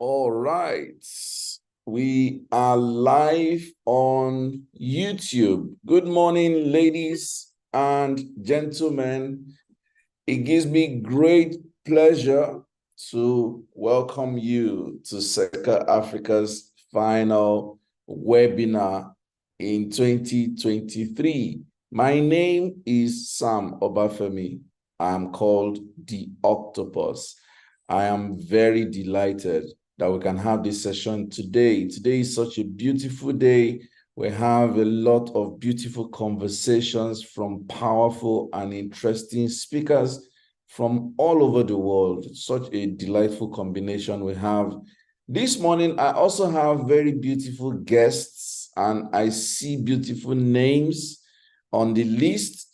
All right. We are live on YouTube. Good morning, ladies and gentlemen. It gives me great pleasure to welcome you to SECA Africa's final webinar in 2023. My name is Sam Obafemi. I'm called the Octopus. I am very delighted that we can have this session today. Today is such a beautiful day. We have a lot of beautiful conversations from powerful and interesting speakers from all over the world. Such a delightful combination we have. This morning, I also have very beautiful guests, and I see beautiful names on the list.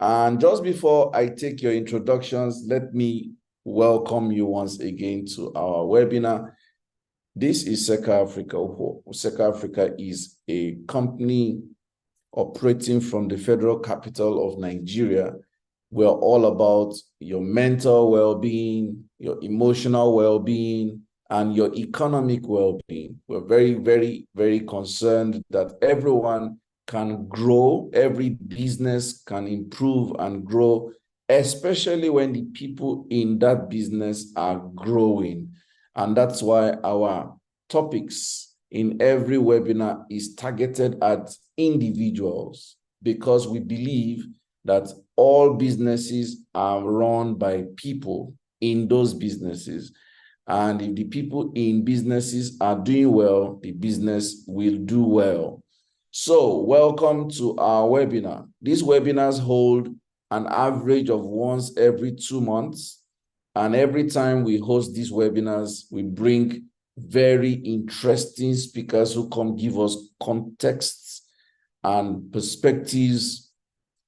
And just before I take your introductions, let me welcome you once again to our webinar. This is SECA Africa. SECA Africa is a company operating from the federal capital of Nigeria. We're all about your mental well-being, your emotional well-being, and your economic well-being. We're very, very, very concerned that everyone can grow, every business can improve and grow, especially when the people in that business are growing. And that's why our topics in every webinar is targeted at individuals, because we believe that all businesses are run by people in those businesses. And if the people in businesses are doing well, the business will do well. So welcome to our webinar. These webinars hold an average of once every 2 months. And every time we host these webinars, we bring very interesting speakers who come give us contexts and perspectives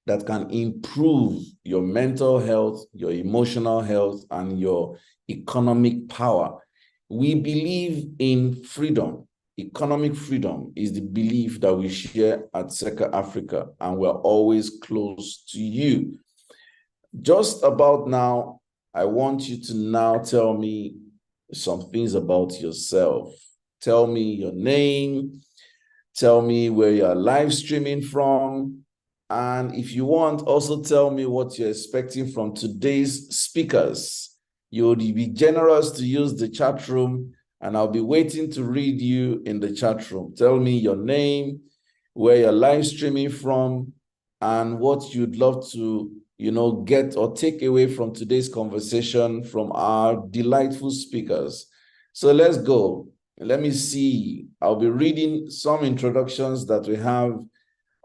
that can improve your mental health, your emotional health, and your economic power. We believe in freedom. Economic freedom is the belief that we share at SECA Africa, and we're always close to you. Just about now, I want you to now tell me some things about yourself. Tell me your name. Tell me where you're live streaming from. And if you want, also tell me what you're expecting from today's speakers. You'll be generous to use the chat room, and I'll be waiting to read you in the chat room. Tell me your name, where you're live streaming from, and what you'd love to get or take away from today's conversation from our delightful speakers. So let's go. Let me see. I'll be reading some introductions that we have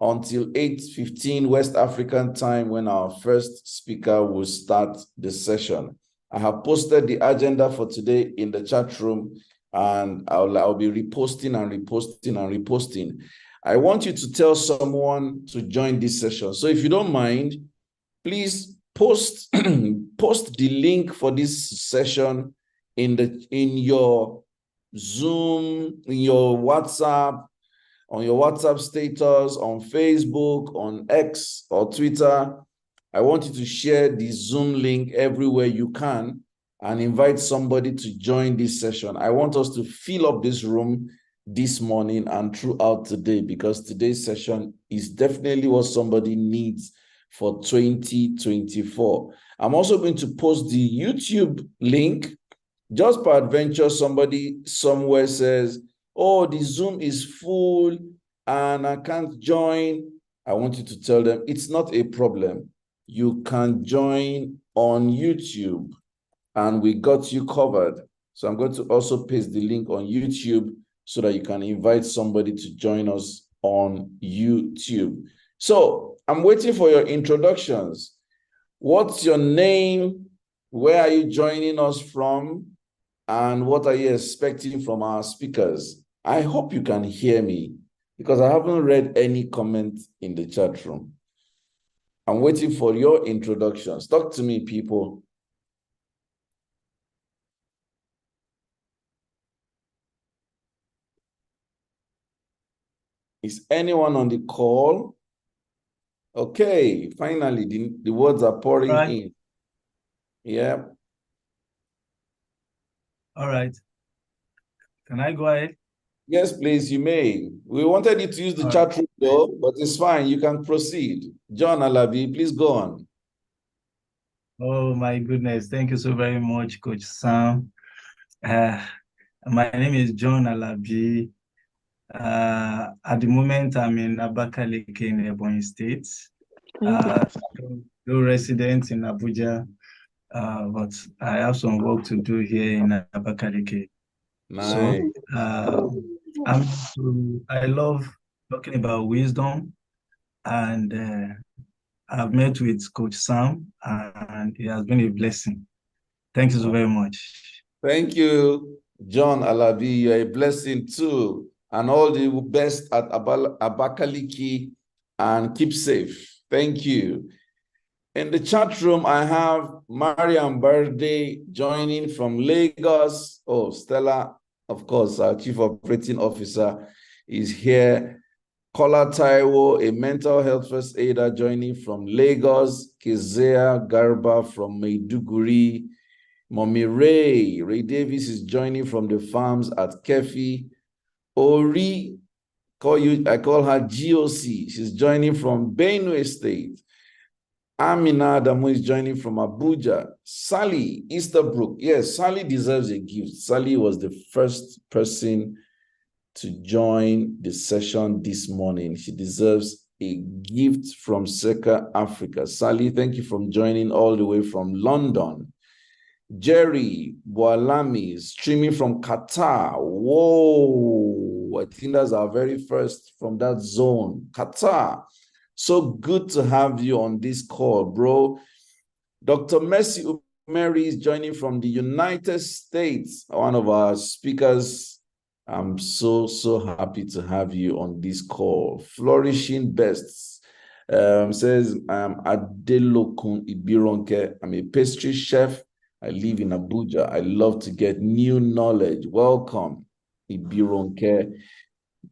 until 8:15 West African time, when our first speaker will start the session. I have posted the agenda for today in the chat room, and I'll be reposting and reposting and reposting. I want you to tell someone to join this session. So if you don't mind, please post the link for this session in your Zoom, in your WhatsApp, on your WhatsApp status, on Facebook, on X or Twitter. I want you to share the Zoom link everywhere you can and invite somebody to join this session. I want us to fill up this room this morning and throughout today, because today's session is definitely what somebody needs for 2024. I'm also going to post the YouTube link. Just peradventure somebody somewhere says, oh, the Zoom is full and I can't join. I want you to tell them it's not a problem. You can join on YouTube, and we got you covered. So I'm going to also paste the link on YouTube so that you can invite somebody to join us on YouTube. So I'm waiting for your introductions. What's your name? Where are you joining us from? And what are you expecting from our speakers? I hope you can hear me, because I haven't read any comment in the chat room. I'm waiting for your introductions. Talk to me, people. Is anyone on the call? Okay, finally, the words are pouring in. Yeah. All right. Can I go ahead? Yes, please, you may. We wanted you to use the All right. chat room though, but it's fine. You can proceed. John Alabi, please go on. Oh my goodness. Thank you so very much, Coach Sam. Uh, my name is John Alabi. At the moment, I'm in Abakaliki in Ebonyi State. Uh, no resident in Abuja, but I have some work to do here in Abakaliki. So, Nice. uh, I love talking about wisdom, and I've met with Coach Sam, and it has been a blessing. Thank you so very much. Thank you, John Alabi. You're a blessing too. And all the best at Abakaliki, and keep safe. Thank you. In the chat room, I have Mariam Birthday joining from Lagos. Oh, Stella, of course, our Chief Operating Officer is here. Kola Taiwo, a mental health first aider, joining from Lagos. Kezia Garba from Maiduguri. Mommy Ray Davis is joining from the farms at Kefi. Ori, I call her GOC. She's joining from Benue State. Amina Adamu is joining from Abuja. Sally Easterbrook. Yes, Sally deserves a gift. Sally was the first person to join the session this morning. She deserves a gift from Seka Africa. Sally, thank you for joining all the way from London. Jerry Boalami streaming from Qatar. Whoa, I think that's our very first from that zone. Qatar. So good to have you on this call, bro. Dr. Mercy Umeri is joining from the United States, one of our speakers. I'm so happy to have you on this call. Flourishing Bests says, I'm Adelokun Ibironke. I'm a pastry chef. I live in Abuja. I love to get new knowledge. Welcome, Ibironke.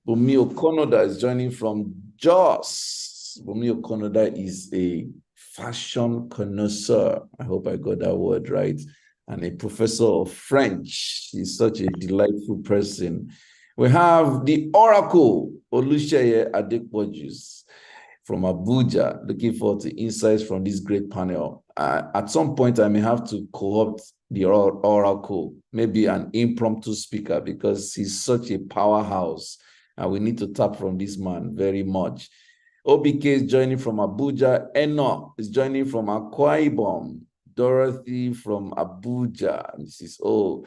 Bumi Okonoda is joining from Jos. Bumi Okonoda is a fashion connoisseur. I hope I got that word right. And a professor of French. He's such a delightful person. We have the Oracle, Olusheye Adekbojus from Abuja. Looking forward to insights from this great panel. At some point, I may have to co-opt the Oracle, maybe an impromptu speaker, because he's such a powerhouse. And we need to tap from this man very much. OBK is joining from Abuja. Eno is joining from Akwa Ibom. Dorothy from Abuja. Mrs. O.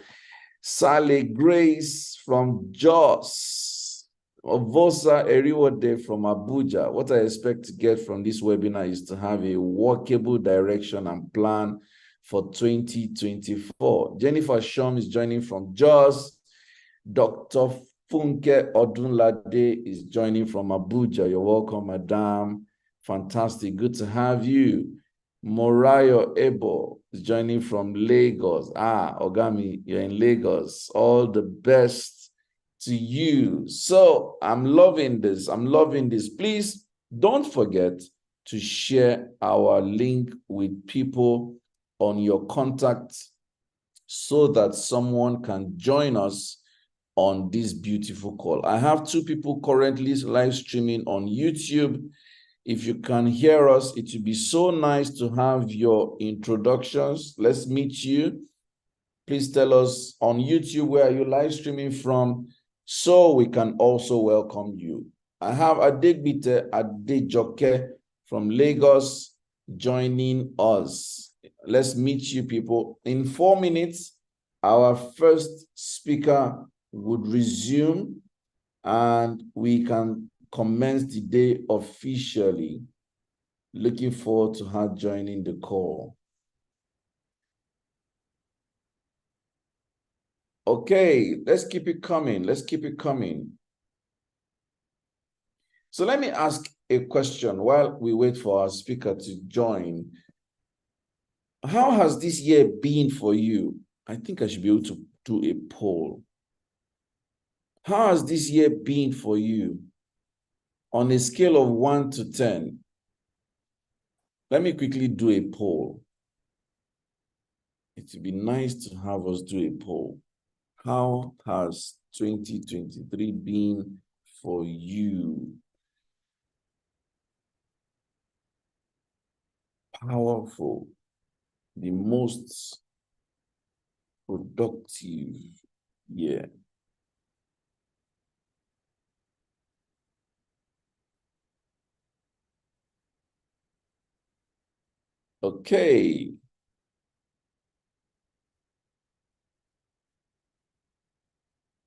Sally Grace from Jos. Ovosa Eriwode from Abuja. What I expect to get from this webinar is to have a workable direction and plan for 2024. Jennifer Shum is joining from Jos. Dr. Funke Odunlade is joining from Abuja. You're welcome, madam. Fantastic. Good to have you. Morayo Ebo is joining from Lagos. Ogami, you're in Lagos. All the best to you. So I'm loving this. I'm loving this. Please don't forget to share our link with people on your contacts so that someone can join us on this beautiful call. I have two people currently live streaming on YouTube. If you can hear us, it would be so nice to have your introductions. Let's meet you. Please tell us on YouTube where you live streaming from so we can also welcome you. I have Adegbite Adejoke from Lagos joining us. Let's meet you people. In 4 minutes, our first speaker would resume and we can commence the day officially. Looking forward to her joining the call. Okay, let's keep it coming. Let's keep it coming. So let me ask a question while we wait for our speaker to join. How has this year been for you? I think I should be able to do a poll. How has this year been for you? On a scale of 1 to 10, let me quickly do a poll. It would be nice to have us do a poll. How has 2023 been for you? Powerful, the most productive year. Okay.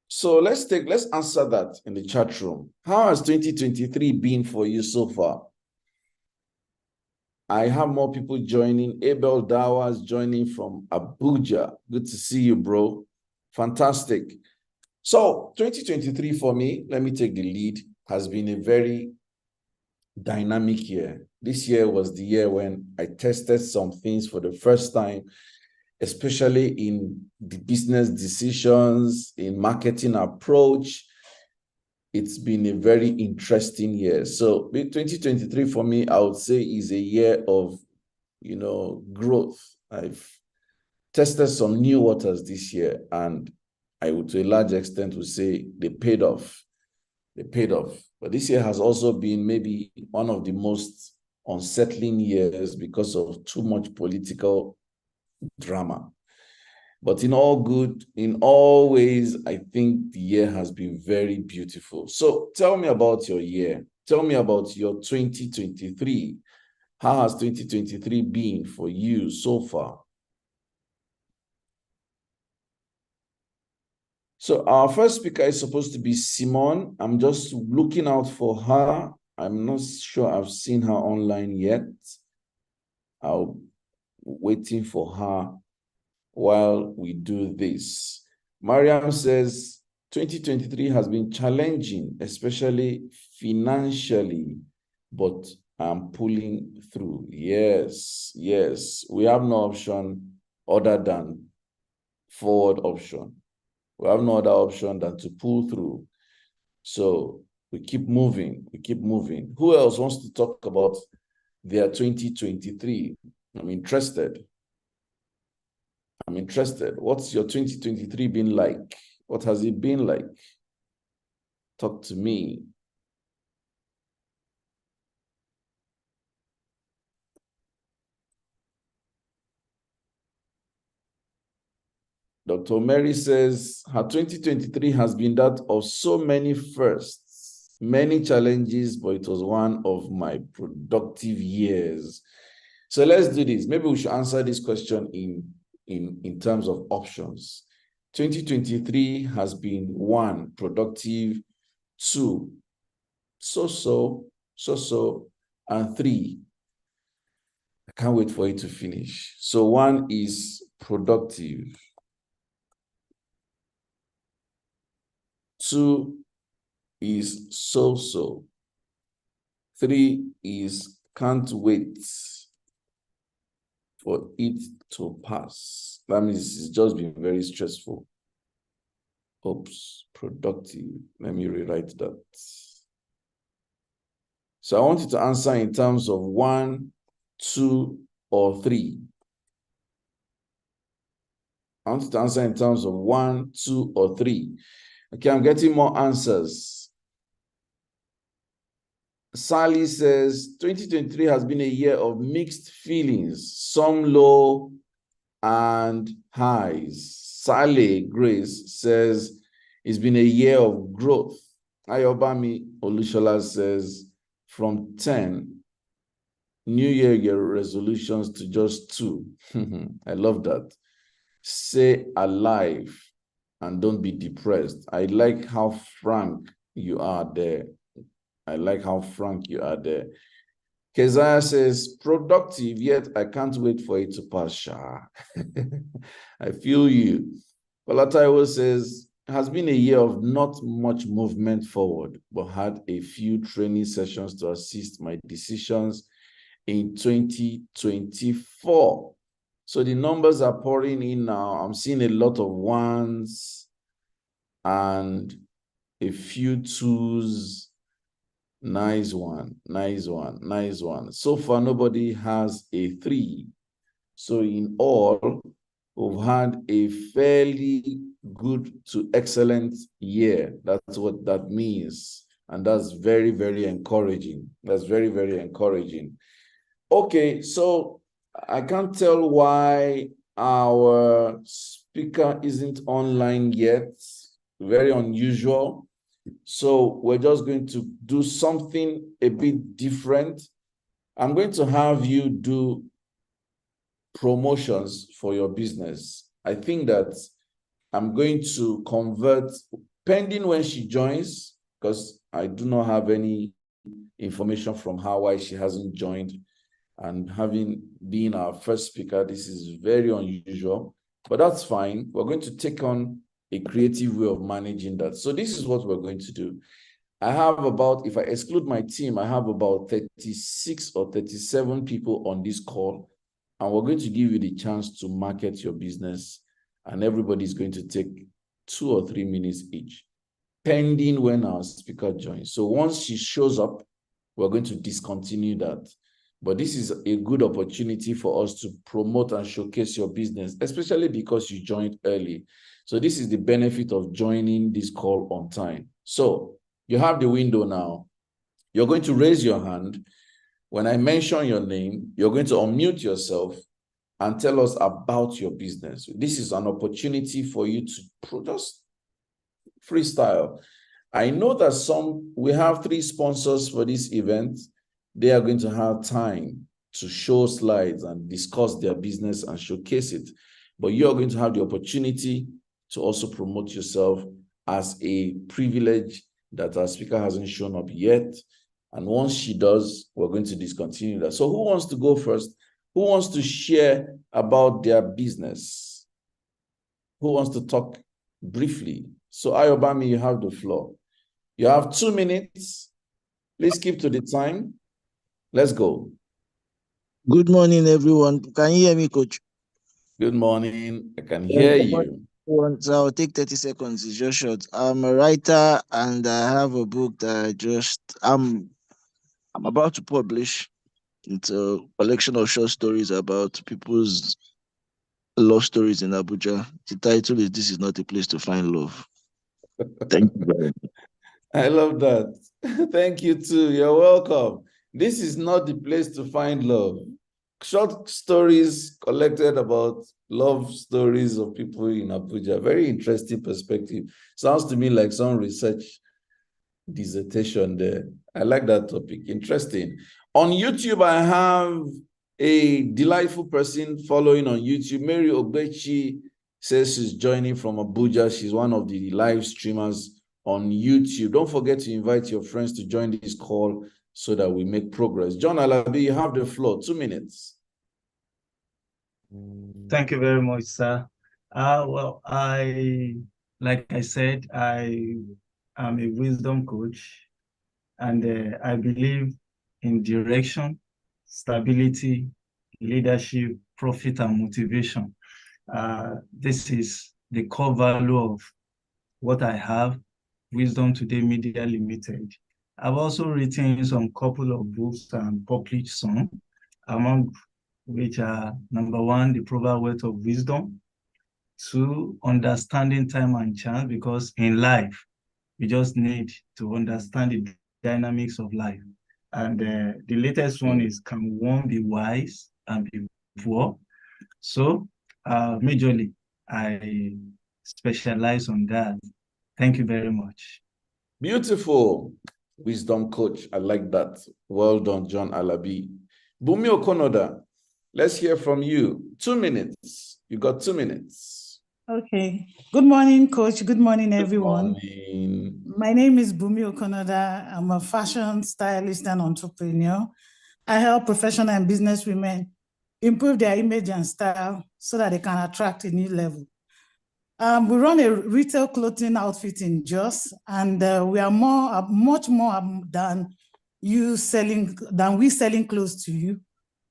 So let's answer that in the chat room. How has 2023 been for you so far? I have more people joining. Abel Dawes joining from Abuja. Good to see you, bro. Fantastic. So 2023 for me, let me take the lead, has been a very dynamic year. This year was the year when I tested some things for the first time, especially in the business decisions, in marketing approach. It's been a very interesting year. So 2023 for me, I would say, is a year of, growth. I've tested some new waters this year, and I would, to a large extent, would say they paid off. They paid off. But this year has also been maybe one of the most unsettling years because of too much political drama. But in all good, in all ways, I think the year has been very beautiful. So tell me about your year. Tell me about your 2023. How has 2023 been for you so far? So our first speaker is supposed to be Simone. I'm just looking out for her. I'm not sure I've seen her online yet. I'll waiting for her while we do this. Mariam says 2023 has been challenging, especially financially, but I'm pulling through. Yes, yes. We have no option other than forward option. We have no other option than to pull through. So we keep moving. We keep moving. Who else wants to talk about their 2023? I'm interested. I'm interested. What's your 2023 been like? What has it been like? Talk to me. Dr. Mary says her 2023 has been that of so many firsts, many challenges, but it was one of my productive years. So let's do this. Maybe we should answer this question in terms of options. 2023 has been 1, productive, 2, so-so, and 3, I can't wait for it to finish. So 1 is productive. 2 is so-so. 3 is can't wait for it to pass. That means it's just been very stressful. Oops, productive. Let me rewrite that. So I want you to answer in terms of 1, 2, or 3. I want you to answer in terms of 1, 2, or 3. Okay, I'm getting more answers. Sally says 2023 has been a year of mixed feelings, some low and highs. Sally Grace says it's been a year of growth. Ayobami Olushola says from 10 New Year resolutions to just 2. I love that. Stay alive and don't be depressed. I like how frank you are there. I like how frank you are there. Keziah says, productive, yet I can't wait for it to pass. I feel you. Palataiwo says, has been a year of not much movement forward, but had a few training sessions to assist my decisions in 2024. So the numbers are pouring in now. I'm seeing a lot of 1s and a few 2s. Nice one, nice one, nice one. So far, nobody has a 3. So in all, we've had a fairly good to excellent year. That's what that means. And that's very, very encouraging. That's very, very encouraging. Okay, so I can't tell why our speaker isn't online yet. Very unusual. So we're just going to do something a bit different. I'm going to have you do promotions for your business. I think that I'm going to convert, pending when she joins, because I do not have any information from her why she hasn't joined. And having been our first speaker, this is very unusual, but that's fine. We're going to take on a creative way of managing that. So this is what we're going to do. I have about, if I exclude my team, I have about 36 or 37 people on this call, and we're going to give you the chance to market your business, and everybody's going to take 2 or 3 minutes each, pending when our speaker joins. So once she shows up, we're going to discontinue that. But this is a good opportunity for us to promote and showcase your business, especially because you joined early. So this is the benefit of joining this call on time. So you have the window now. You're going to raise your hand. When I mention your name, you're going to unmute yourself and tell us about your business. This is an opportunity for you to just freestyle. I know that we have 3 sponsors for this event. They are going to have time to show slides and discuss their business and showcase it. But you're going to have the opportunity to also promote yourself as a privilege that our speaker hasn't shown up yet. And once she does, we're going to discontinue that. So who wants to go first? Who wants to share about their business? Who wants to talk briefly? So Ayobami, you have the floor. You have 2 minutes. Please keep to the time. Let's go. Good morning, everyone. Can you hear me, Coach? Good morning. I can hear you. So I'll take 30 seconds. It's just short. I'm a writer and I have a book that I'm about to publish. It's a collection of short stories about people's love stories in Abuja. The title is "This is not a place to find love." Thank you very much. I love that. Thank you too. You're welcome. This is not the place to find love. Short stories collected about love stories of people in Abuja. Very interesting perspective. Sounds to me like some research dissertation there. I like that topic. Interesting. On YouTube, I have a delightful person following on YouTube. Mary Ogbechi says she's joining from Abuja. She's one of the live streamers on YouTube. Don't forget to invite your friends to join this call so that we make progress. John Alabi, you have the floor. 2 minutes. Thank you very much, sir. Well, like I said, I am a wisdom coach, and I believe in direction, stability, leadership, profit, and motivation. This is the core value of what I have, Wisdom Today Media Limited. I've also written some couple of books and published some, among which are number 1, The Proper Wealth of Wisdom, 2, Understanding Time and Chance, because in life, we just need to understand the dynamics of life. And the latest one is Can One Be Wise and Be Poor? So majorly, I specialize on that. Thank you very much. Beautiful. Wisdom coach. I like that. Well done, John Alabi. Bumi Okonoda, let's hear from you. 2 minutes. You got 2 minutes. Okay. Good morning, Coach. Good morning, everyone. Good morning. My name is Bumi Okonoda. I'm a fashion stylist and entrepreneur. I help professional and business women improve their image and style so that they can attract a new level. We run a retail clothing outfit in Jos, and we are much more than we selling clothes to you.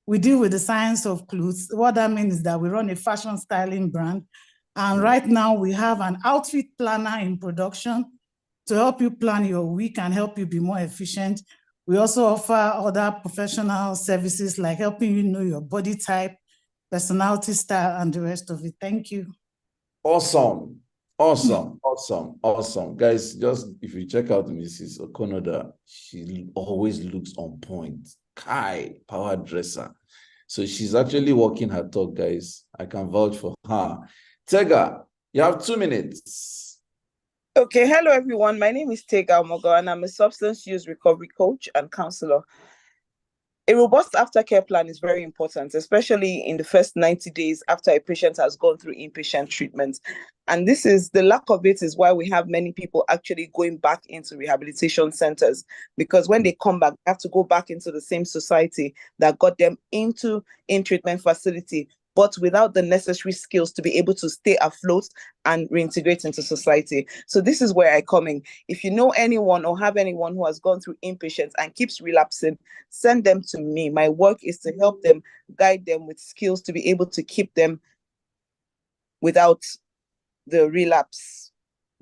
We deal with the science of clothes. What that means is that we run a fashion styling brand. And right now we have an outfit planner in production to help you plan your week and help you be more efficient. We also offer other professional services like helping you know your body type, personality, style, and the rest of it. Thank you. Awesome. Awesome. Awesome. Awesome. Guys, just if you check out Mrs. Okonoda, she always looks on point. Kai, power dresser. So she's actually walking her talk, guys. I can vouch for her. Tega, you have 2 minutes. Okay, hello everyone. My name is Tega Omogo and I'm a substance use recovery coach and counselor. A robust aftercare plan is very important, especially in the first 90 days after a patient has gone through inpatient treatment. And the lack of it is why we have many people actually going back into rehabilitation centers, because when they come back, they have to go back into the same society that got them into in-treatment facility, but without the necessary skills to be able to stay afloat and reintegrate into society. So this is where I come in. If you know anyone or have anyone who has gone through inpatients and keeps relapsing, send them to me. My work is to help them, guide them with skills to be able to keep them without the relapse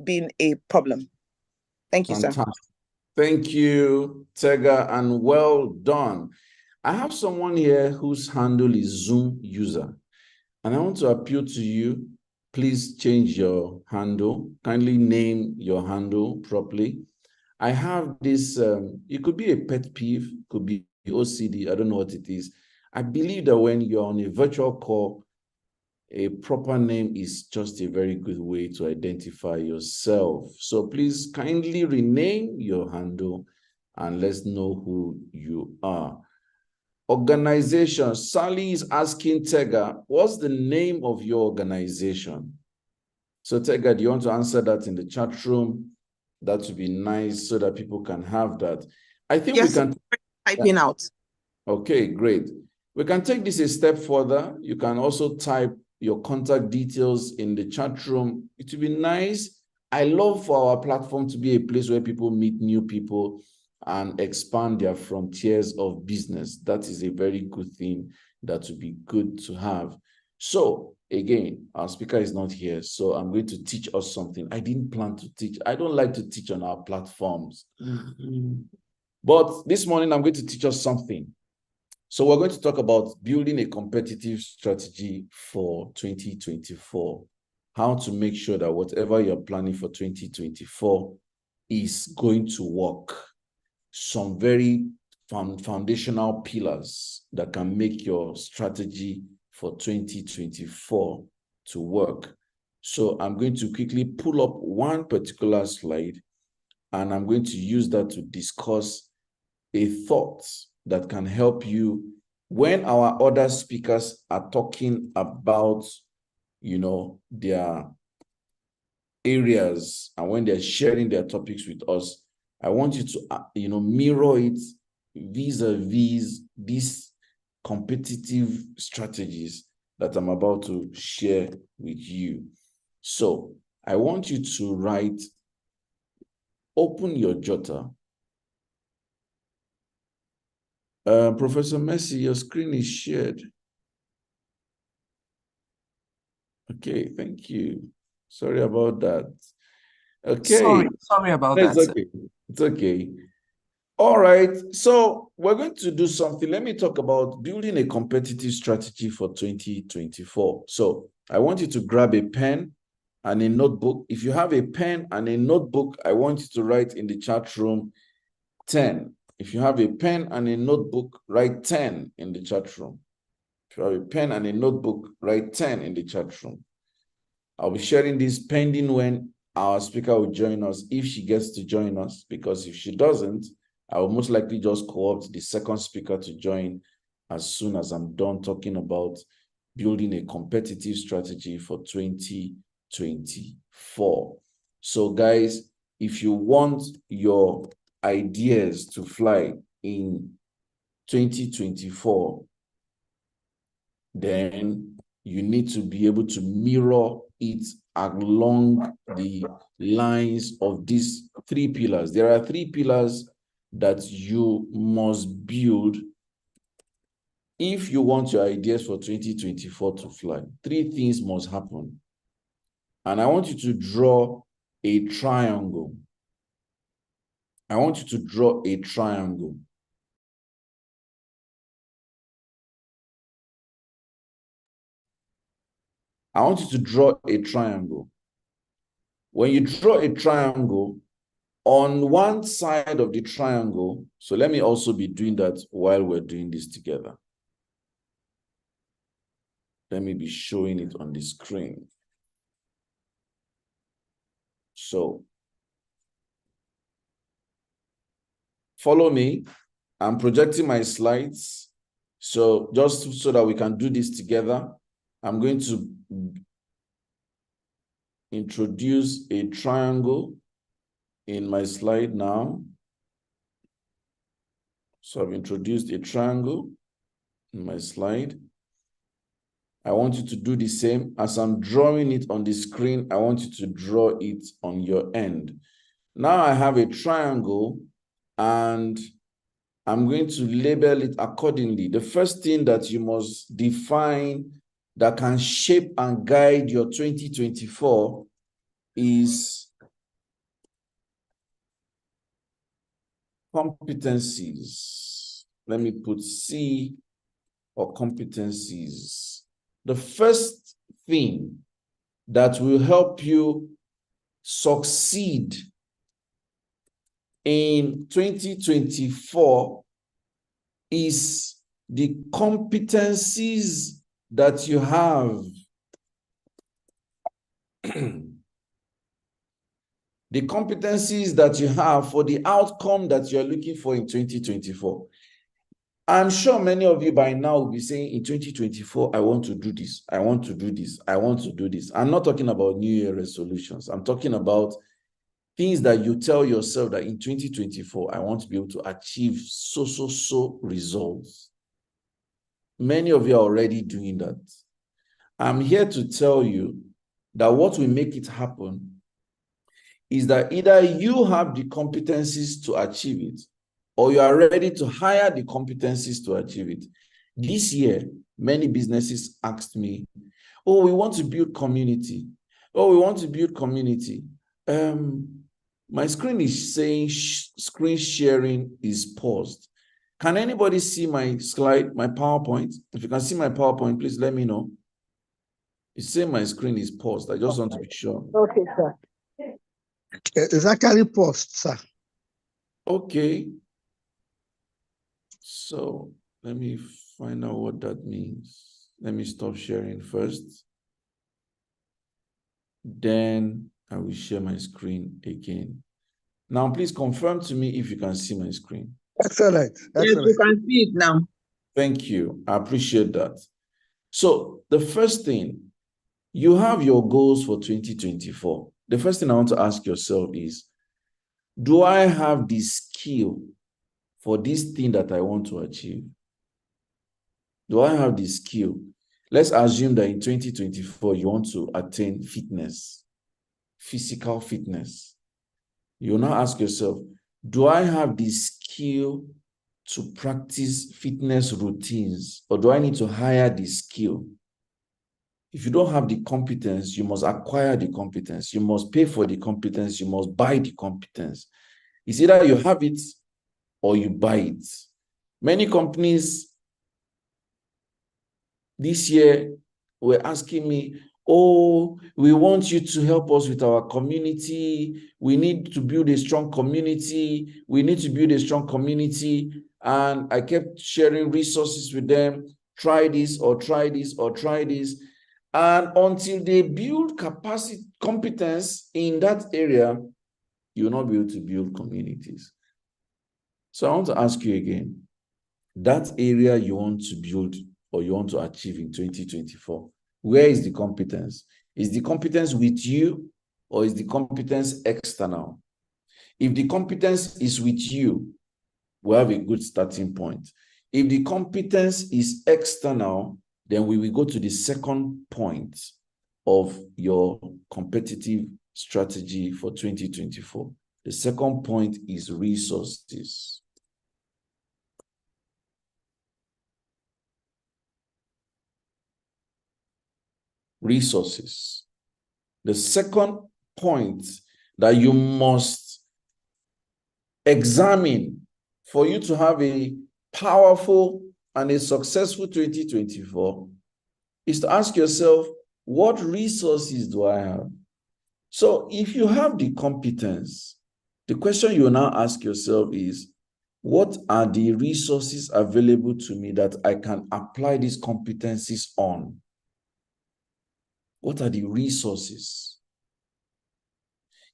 being a problem. Thank you, Fantastic. sir. Thank you, Tega, and well done. I have someone here whose handle is Zoom user, and I want to appeal to you. Please change your handle. Kindly name your handle properly. I have this, it could be a pet peeve, could be OCD, I don't know what it is. I believe that when you're on a virtual call, a proper name is just a very good way to identify yourself. So please kindly rename your handle and let's know who you are. Organization. Sally is asking Tega, what's the name of your organization? So Tega, do you want to answer that in the chat room? That would be nice so that people can have that. I think yes, we can typing out. Okay, great. We can take this a step further. You can also type your contact details in the chat room. It would be nice. I love for our platform to be a place where people meet new people and expand their frontiers of business. That is a very good thing that would be good to have. So again, our speaker is not here, so I'm going to teach us something. I didn't plan to teach. I don't like to teach on our platforms. But this morning, I'm going to teach us something. So we're going to talk about building a competitive strategy for 2024. How to make sure that whatever you're planning for 2024 is going to work. Some very foundational pillars that can make your strategy for 2024 to work. So I'm going to quickly pull up one particular slide, and I'm going to use that to discuss a thought that can help you when our other speakers are talking about, their areas and when they're sharing their topics with us. I want you to, mirror it vis-a-vis these competitive strategies that I'm about to share with you. So I want you to open your jotter. Professor Messi, your screen is shared. Okay, thank you. Sorry about that. Okay. Sorry about that. It's okay. It's okay. All right. So we're going to do something. Let me talk about building a competitive strategy for 2024. So I want you to grab a pen and a notebook. If you have a pen and a notebook, I want you to write in the chat room 10. If you have a pen and a notebook, write 10 in the chat room. If you have a pen and a notebook, write 10 in the chat room. I'll be sharing this pending when our speaker will join us, if she gets to join us, because if she doesn't, I will most likely just co-opt the second speaker to join as soon as I'm done talking about building a competitive strategy for 2024. So guys, if you want your ideas to fly in 2024, then you need to be able to mirror it along the lines of these 3 pillars. There are 3 pillars that you must build if you want your ideas for 2024 to fly. 3 things must happen. And I want you to draw a triangle. I want you to draw a triangle. I want you to draw a triangle. When you draw a triangle, on one side of the triangle, so let me also be doing that while we're doing this together. Let me be showing it on the screen. So, follow me. I'm projecting my slides. So just so that we can do this together, I'm going to introduce a triangle in my slide now. So I've introduced a triangle in my slide. I want you to do the same. As I'm drawing it on the screen, I want you to draw it on your end. Now I have a triangle and I'm going to label it accordingly. The first thing that you must define that can shape and guide your 2024 is competencies. Let me put C or competencies. The first thing that will help you succeed in 2024 is the competencies that you have. The competencies that you have for the outcome that you're looking for in 2024. I'm sure many of you by now will be saying in 2024, I want to do this, I want to do this, I want to do this. I'm not talking about New Year resolutions. I'm talking about things that you tell yourself that in 2024, I want to be able to achieve so results. Many of you are already doing that. I'm here to tell you that what will make it happen is that either you have the competencies to achieve it, or you are ready to hire the competencies to achieve it. This year, many businesses asked me, oh, we want to build community. Oh, we want to build community. My screen is saying screen sharing is paused. Can anybody see my slide, my PowerPoint? If you can see my PowerPoint, please let me know. It's saying my screen is paused. I just want to be sure. Okay, sir. It's actually paused, sir. Okay. So let me find out what that means. Let me stop sharing first. Then I will share my screen again. Now, please confirm to me if you can see my screen. Excellent. Yes, you can see it now. Thank you. I appreciate that. So the first thing, you have your goals for 2024. The first thing I want to ask yourself is, do I have the skill for this thing that I want to achieve? Do I have the skill? Let's assume that in 2024, you want to attain fitness, physical fitness. You will now ask yourself, do I have the skill to practice fitness routines, or do I need to hire the skill? If you don't have the competence, you must acquire the competence. You must pay for the competence. You must buy the competence. It's either you have it or you buy it. Many companies this year were asking me, oh, we want you to help us with our community. We need to build a strong community. We need to build a strong community. And I kept sharing resources with them. Try this or try this or try this. And until they build capacity, competence in that area, you will not be able to build communities. So I want to ask you again, that area you want to build or you want to achieve in 2024, where is the competence? Is the competence with you or is the competence external? If the competence is with you, we have a good starting point. If the competence is external, then we will go to the second point of your competitive strategy for 2024. The second point is resources. Resources. The second point that you must examine for you to have a powerful and a successful 2024 is to ask yourself, What resources do I have? So if you have the competence, the question you now ask yourself is, what are the resources available to me that I can apply these competencies on? What are the resources?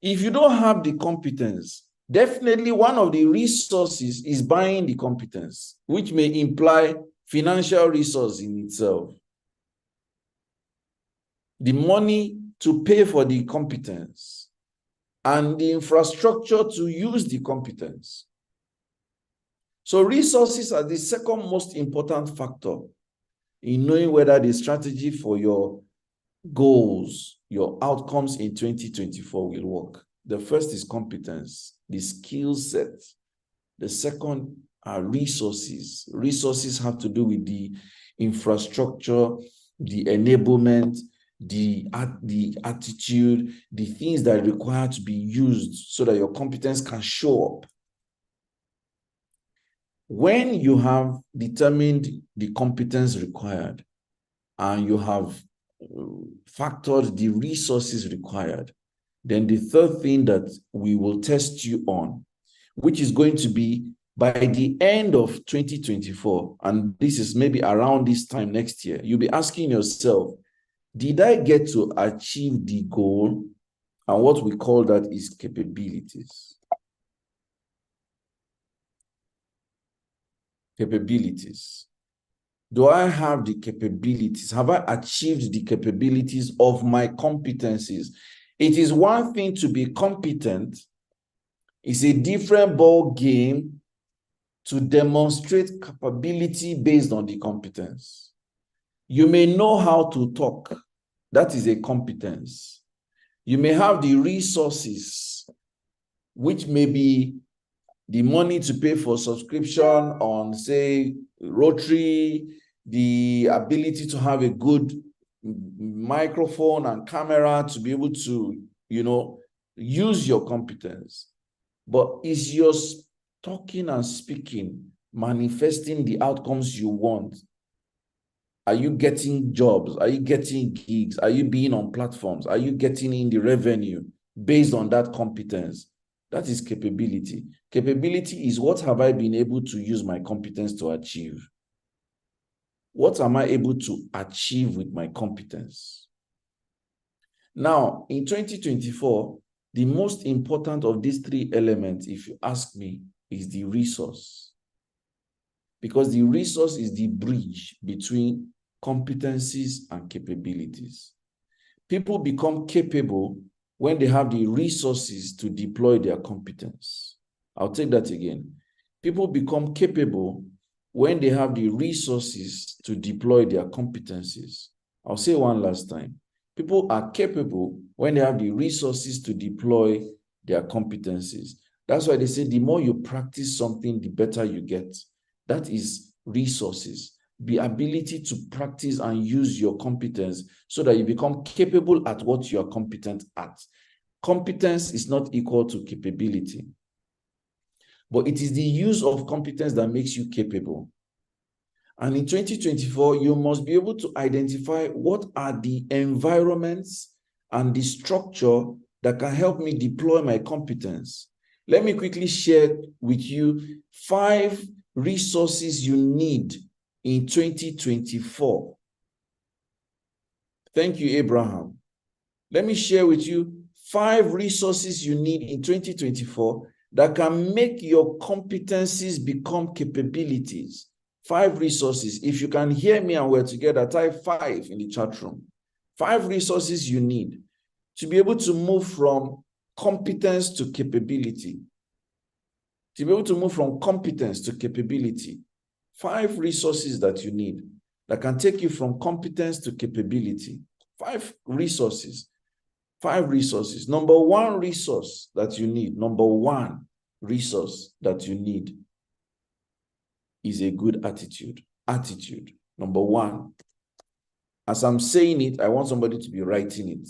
If you don't have the competence, definitely one of the resources is buying the competence, which may imply financial resource in itself. The money to pay for the competence and the infrastructure to use the competence. So resources are the second most important factor in knowing whether the strategy for your goals, your outcomes in 2024 will work. The first is competence, the skill set. The second are resources. Resources have to do with the infrastructure, the enablement, the attitude, the things that require to be used so that your competence can show up. When you have determined the competence required and you have factored the resources required, then the third thing that we will test you on, which is going to be by the end of 2024, and this is maybe around this time next year, you'll be asking yourself, did I get to achieve the goal? And what we call that is capabilities. Capabilities. Do I have the capabilities? Have I achieved the capabilities of my competencies? It is one thing to be competent. It's a different ball game to demonstrate capability based on the competence. You may know how to talk. That is a competence. You may have the resources, which may be the money to pay for subscription on, say, Rotary, the ability to have a good microphone and camera to be able to, use your competence. But is your talking and speaking manifesting the outcomes you want? Are you getting jobs? Are you getting gigs? Are you being on platforms? Are you getting in the revenue based on that competence? That is capability. Capability is what have I been able to use my competence to achieve? What am I able to achieve with my competence? Now, in 2024, the most important of these three elements, if you ask me, is the resource. Because the resource is the bridge between competencies and capabilities. People become capable when they have the resources to deploy their competence. I'll take that again. People become capable when they have the resources to deploy their competencies. I'll say one last time. People are capable when they have the resources to deploy their competencies. That's why they say the more you practice something, the better you get. That is resources, the ability to practice and use your competence so that you become capable at what you are competent at. Competence is not equal to capability, but it is the use of competence that makes you capable. And in 2024, you must be able to identify what are the environments and the structure that can help me deploy my competence. Let me quickly share with you 5 resources you need in 2024. Thank you, Abraham. Let me share with you 5 resources you need in 2024 that can make your competencies become capabilities. 5 resources. If you can hear me and we're together, type 5 in the chat room. 5 resources you need to be able to move from competence to capability. To be able to move from competence to capability. 5 resources that you need that can take you from competence to capability. 5 resources. 5 resources. Number 1 resource that you need. Number 1 resource that you need is a good attitude. Attitude. Number 1. As I'm saying it, I want somebody to be writing it.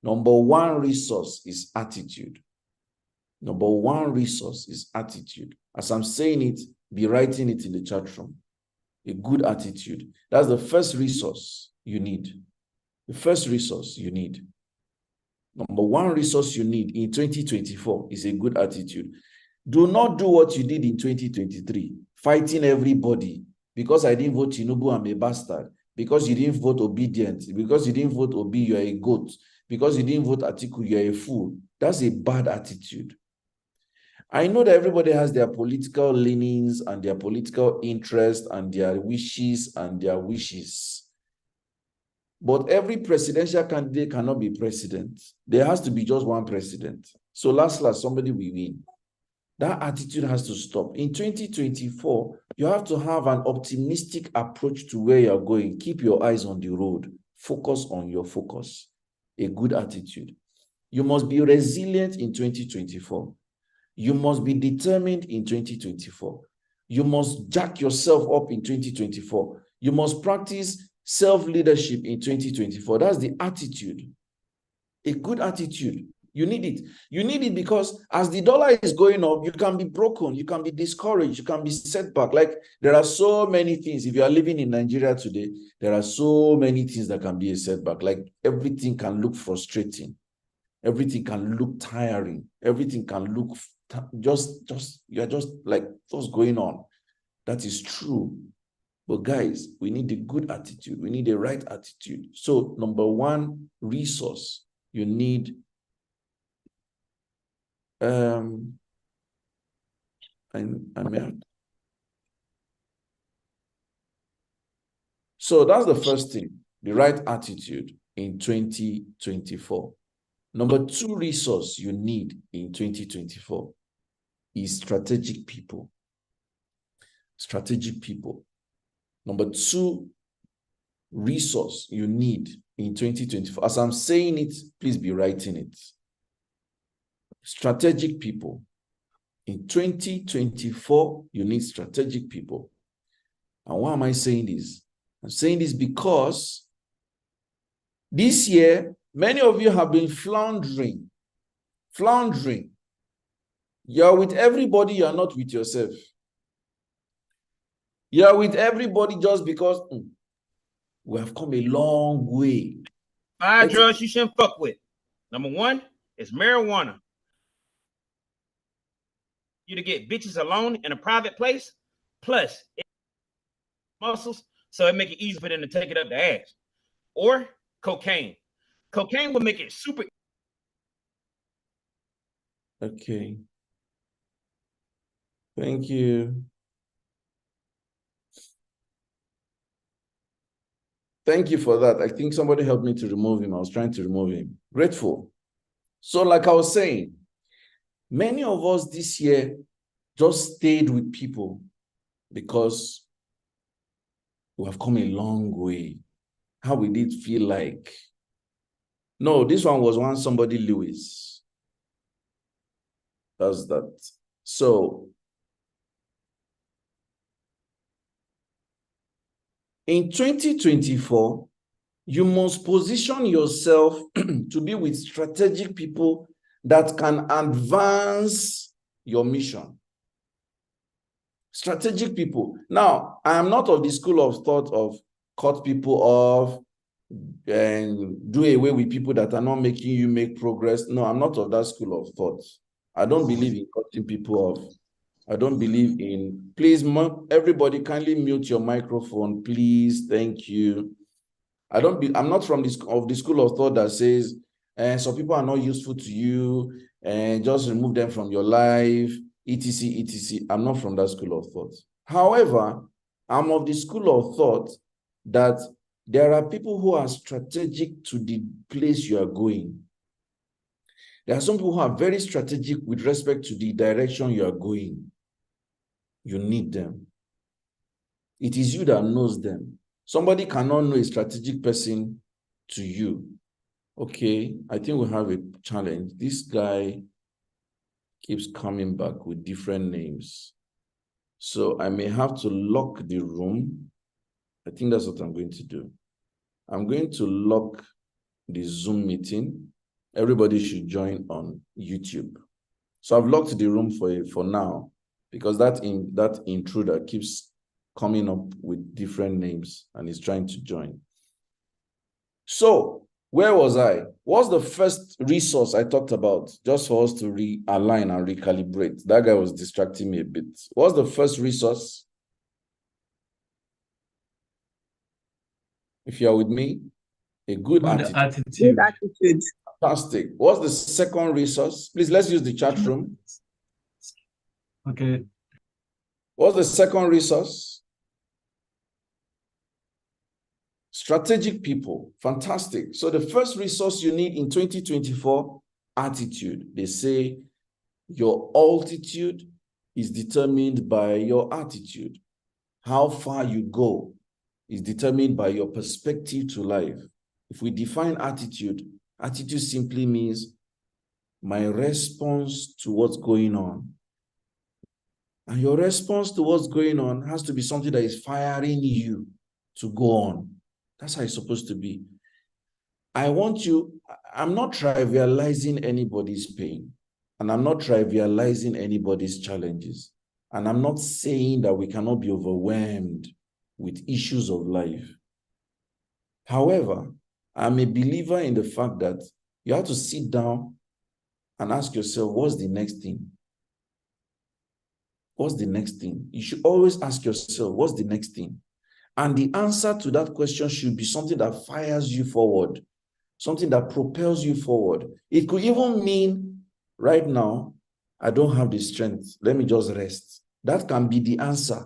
Number 1 resource is attitude. Number 1 resource is attitude. As I'm saying it, be writing it in the chat room. A good attitude. That's the first resource you need. The first resource you need, number one resource you need in 2024 is a good attitude. Do not do what you did in 2023, fighting everybody. Because I didn't vote Tinubu, I'm a bastard. Because you didn't vote Obedient. Because you didn't vote Obi, you're a goat. Because you didn't vote Atiku, you're a fool. That's a bad attitude. I know that everybody has their political leanings and their political interests and their wishes and their wishes. But every presidential candidate cannot be president. There has to be just one president. So last, somebody will win. That attitude has to stop. In 2024, you have to have an optimistic approach to where you're going. Keep your eyes on the road. Focus on your focus. A good attitude. You must be resilient in 2024. You must be determined in 2024. You must jack yourself up in 2024. You must practice self-leadership in 2024. That's the attitude. A good attitude. You need it. You need it because as the dollar is going up, you can be broken, you can be discouraged, you can be set back. Like there are so many things. If you are living in Nigeria today, there are so many things that can be a setback. Like everything can look frustrating. Everything can look tiring. Everything can look you're just like, what's going on? That is true. But guys, we need a good attitude. We need a right attitude. So number one resource you need so that's the first thing, the right attitude in 2024. Number two resource you need in 2024 is strategic people. Strategic people. Number two resource you need in 2024. As I'm saying it, please be writing it. Strategic people. In 2024, you need strategic people. And why am I saying this? I'm saying this because this year, many of you have been floundering. Floundering. You're with everybody, you're not with yourself. You're with everybody just because we have come a long way. 5 drugs you shouldn't fuck with. Number one is marijuana. You to get bitches alone in a private place, plus muscles, so it make it easy for them to take it up the ass. Or cocaine. Cocaine will make it super. Okay. Thank you. Thank you for that. I think somebody helped me to remove him. I was trying to remove him. Grateful. So like I was saying, many of us this year just stayed with people because we have come a long way. How we did feel like. No, this one was one somebody Lewis. That's that. So in 2024, you must position yourself to be with strategic people that can advance your mission. Strategic people. Now, I am not of the school of thought of cut people off and do away with people that are not making you make progress. No, I'm not of that school of thought. I don't believe in cutting people off. I don't believe in, please, everybody kindly mute your microphone, please. Thank you. I'm not from the school of thought that says, some people are not useful to you and just remove them from your life, etc., etc. I'm not from that school of thought. However, I'm of the school of thought that there are people who are strategic to the place you are going. There are some people who are very strategic with respect to the direction you are going. You need them. It is you that knows them. Somebody cannot know a strategic person to you. Okay, I think we have a challenge. This guy keeps coming back with different names. So I may have to lock the room. I think that's what I'm going to do. I'm going to lock the Zoom meeting. Everybody should join on YouTube. So I've locked the room for now, because that intruder keeps coming up with different names and is trying to join. So, where was I? What's the first resource I talked about? Just for us to realign and recalibrate. That guy was distracting me a bit. What's the first resource? If you are with me, a good attitude. attitude. Good attitude. Fantastic. What's the second resource? Please, let's use the chat room. Okay. What's the second resource? Strategic people. Fantastic. So the first resource you need in 2024, attitude. They say your altitude is determined by your attitude. How far you go is determined by your perspective to life. If we define attitude, attitude simply means my response to what's going on. And your response to what's going on has to be something that is firing you to go on. That's how it's supposed to be. I'm not trivializing anybody's pain, and I'm not trivializing anybody's challenges. And I'm not saying that we cannot be overwhelmed with issues of life. However, I'm a believer in the fact that you have to sit down and ask yourself, what's the next thing? What's the next thing? You should always ask yourself, what's the next thing? And the answer to that question should be something that fires you forward, something that propels you forward. It could even mean, right now, I don't have the strength. Let me just rest. That can be the answer.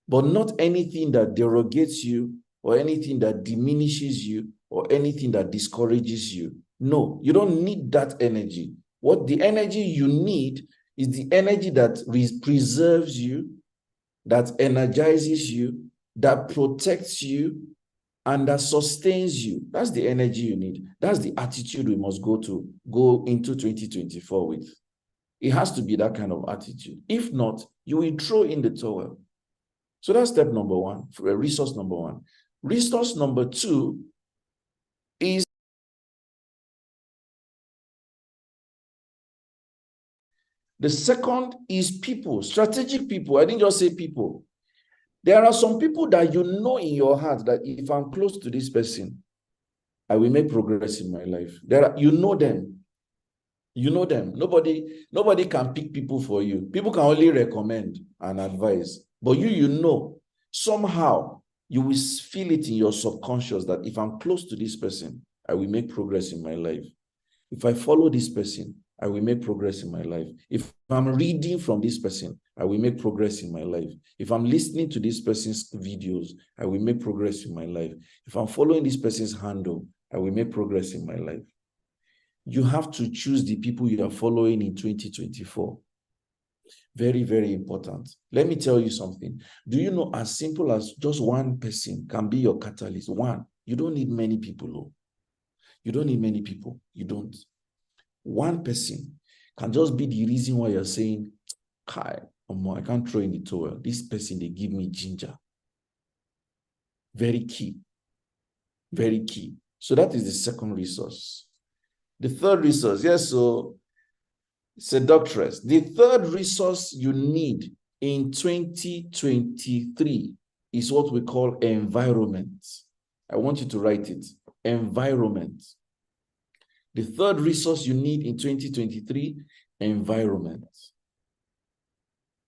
But not anything that derogates you or anything that diminishes you or anything that discourages you. No, you don't need that energy. What the energy you need is the energy that preserves you, that energizes you, that protects you, and that sustains you. That's the energy you need. That's the attitude we must go into 2024 with. It has to be that kind of attitude. If not, you will throw in the towel. So that's step number one, resource number one. Resource number two is the second is people, strategic people. I didn't just say people. There are some people that you know in your heart that if I'm close to this person, I will make progress in my life. You know them. You know them. Nobody can pick people for you. People can only recommend and advise. But you know, somehow you will feel it in your subconscious that if I'm close to this person, I will make progress in my life. If I follow this person, I will make progress in my life. If I'm reading from this person, I will make progress in my life. If I'm listening to this person's videos, I will make progress in my life. If I'm following this person's handle, I will make progress in my life. You have to choose the people you are following in 2024. Very, very important. Let me tell you something. Do you know as simple as just one person can be your catalyst? One. You don't need many people. Oh. You don't need many people. You don't. One person can just be the reason why you're saying, Kai, I can't throw in the towel. This person, they give me ginger. Very key. Very key. So that is the second resource. The third resource, yes, so seductress. The third resource you need in 2023 is what we call environment. I want you to write it. Environment. The third resource you need in 2023, environment.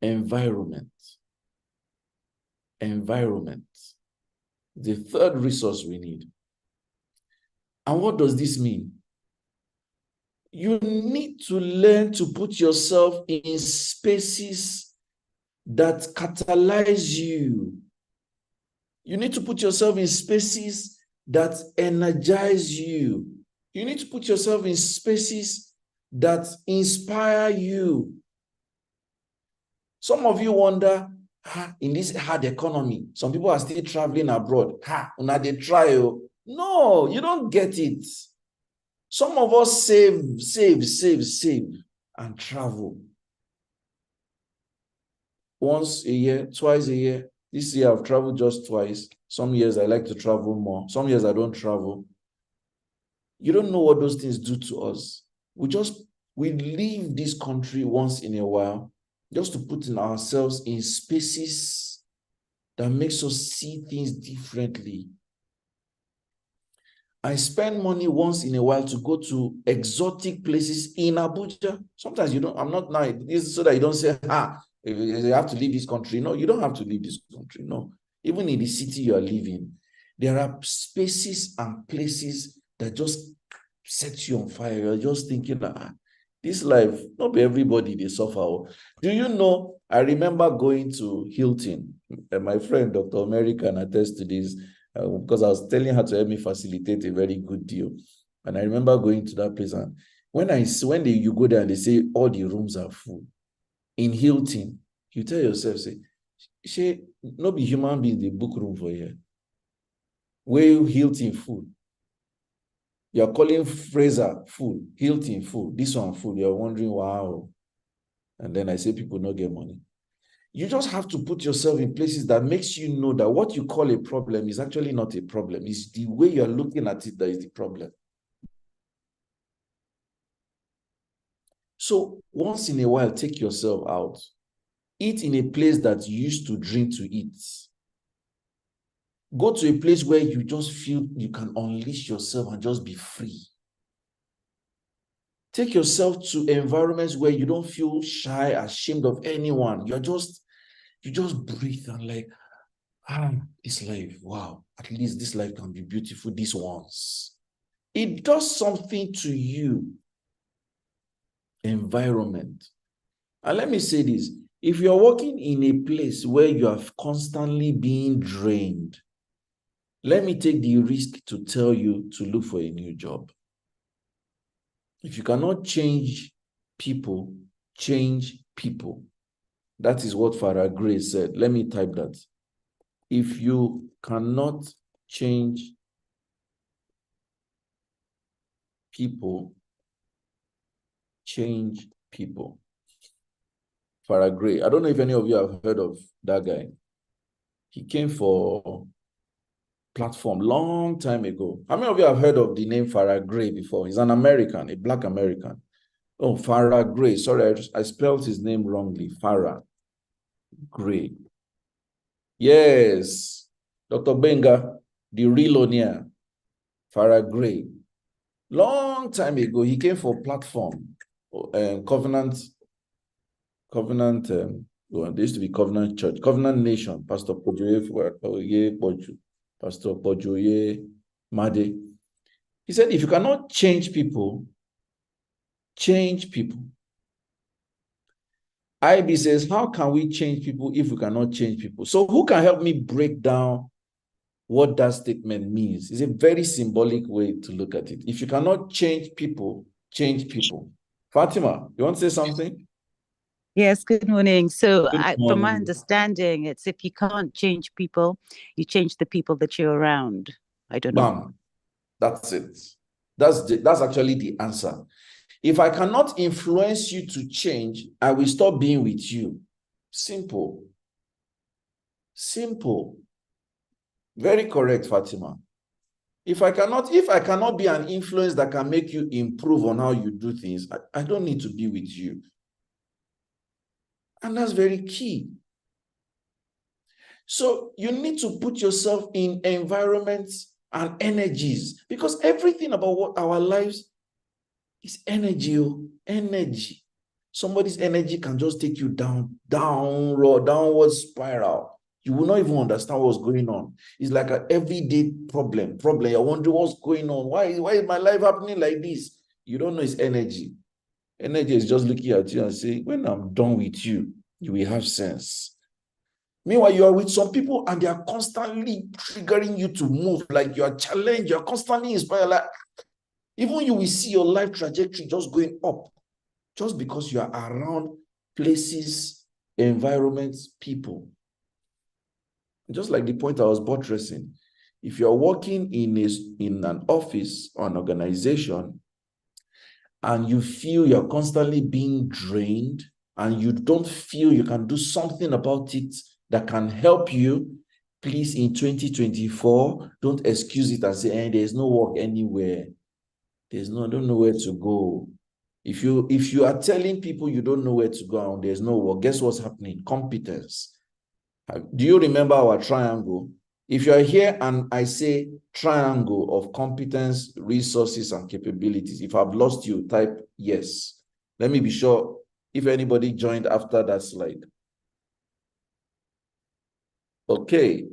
Environment. Environment. The third resource we need. And what does this mean? You need to learn to put yourself in spaces that catalyze you. You need to put yourself in spaces that energize you. You need to put yourself in spaces that inspire you. Some of you wonder, in this hard economy, some people are still traveling abroad. Now they try. No, you don't get it. Some of us save, and travel. Once a year, twice a year. This year I've traveled just twice. Some years I like to travel more. Some years I don't travel. You don't know what those things do to us. We leave this country once in a while just to put in ourselves in spaces that makes us see things differently. I spend money once in a while to go to exotic places in Abuja. Sometimes you don't, I'm not now, this is so that you don't say, you have to leave this country. No, you don't have to leave this country. No. Even in the city you are living, there are spaces and places that just set you on fire. You're just thinking, this life, not be everybody they suffer. Do you know, I remember going to Hilton. My friend, Dr. America, can attest to this, because I was telling her to help me facilitate a very good deal. And I remember going to that place, and you go there and they say all the rooms are full. In Hilton, you tell yourself, say, not be human beings, they book room for you. Where Hilton full. You're calling Fraser full, Hilton full, this one full. You're wondering, wow. And then I say people not get money. You just have to put yourself in places that makes you know that what you call a problem is actually not a problem. It's the way you're looking at it that is the problem. So once in a while, take yourself out. Eat in a place that you used to drink to eat. Go to a place where you just feel you can unleash yourself and just be free. Take yourself to environments where you don't feel shy, ashamed of anyone. You just breathe and like, this life, wow, at least this life can be beautiful this once. It does something to you. Environment. And let me say this, if you're working in a place where you are constantly being drained, let me take the risk to tell you to look for a new job. If you cannot change people, change people. That is what Farah Gray said. Let me type that. If you cannot change people, change people. Farah Gray. I don't know if any of you have heard of that guy. He came for Platform long time ago. How many of you have heard of the name Farah Gray before? He's an American, a Black American. Oh, Farah Gray. Sorry, I spelled his name wrongly. Farah Gray. Yes. Dr. Benga, the real Onia. Farah Gray. Long time ago, he came for Platform, Covenant, there used to be Covenant Church, Covenant Nation, Pastor Pojoye Pastor Pojoye Made. He said, if you cannot change people, change people. IB says, how can we change people if we cannot change people? So who can help me break down what that statement means? It's a very symbolic way to look at it. If you cannot change people, change people. Fatima, you want to say something? Yes, good morning. So from my understanding, it's if you can't change people, you change the people that you're around. I don't know. Bam. That's it. That's actually the answer. If I cannot influence you to change, I will stop being with you. Simple. Simple. Very correct, Fatima. If I cannot be an influence that can make you improve on how you do things, I don't need to be with you. And that's very key. So you need to put yourself in environments and energies, because everything about what our lives is energy. Energy. Somebody's energy can just take you downward spiral. You will not even understand what's going on. It's like an everyday problem. You're wondering what's going on. Why is my life happening like this? You don't know it's energy. Energy is just looking at you and saying, when I'm done with you, you will have sense. Meanwhile, you are with some people and they are constantly triggering you to move, like you are challenged, you're constantly inspired. Like, even you will see your life trajectory just going up, just because you are around places, environments, people. Just like the point I was buttressing, if you're working in an office or an organization and you feel you're constantly being drained and you don't feel you can do something about it that can help you, please, in 2024, don't excuse it and say, there's no work anywhere. I don't know where to go. If you are telling people you don't know where to go and there's no work, guess what's happening? Competence. Do you remember our triangle? If you are here and I say triangle of competence, resources, and capabilities, if I've lost you, type yes. Let me be sure if anybody joined after that slide. Okay.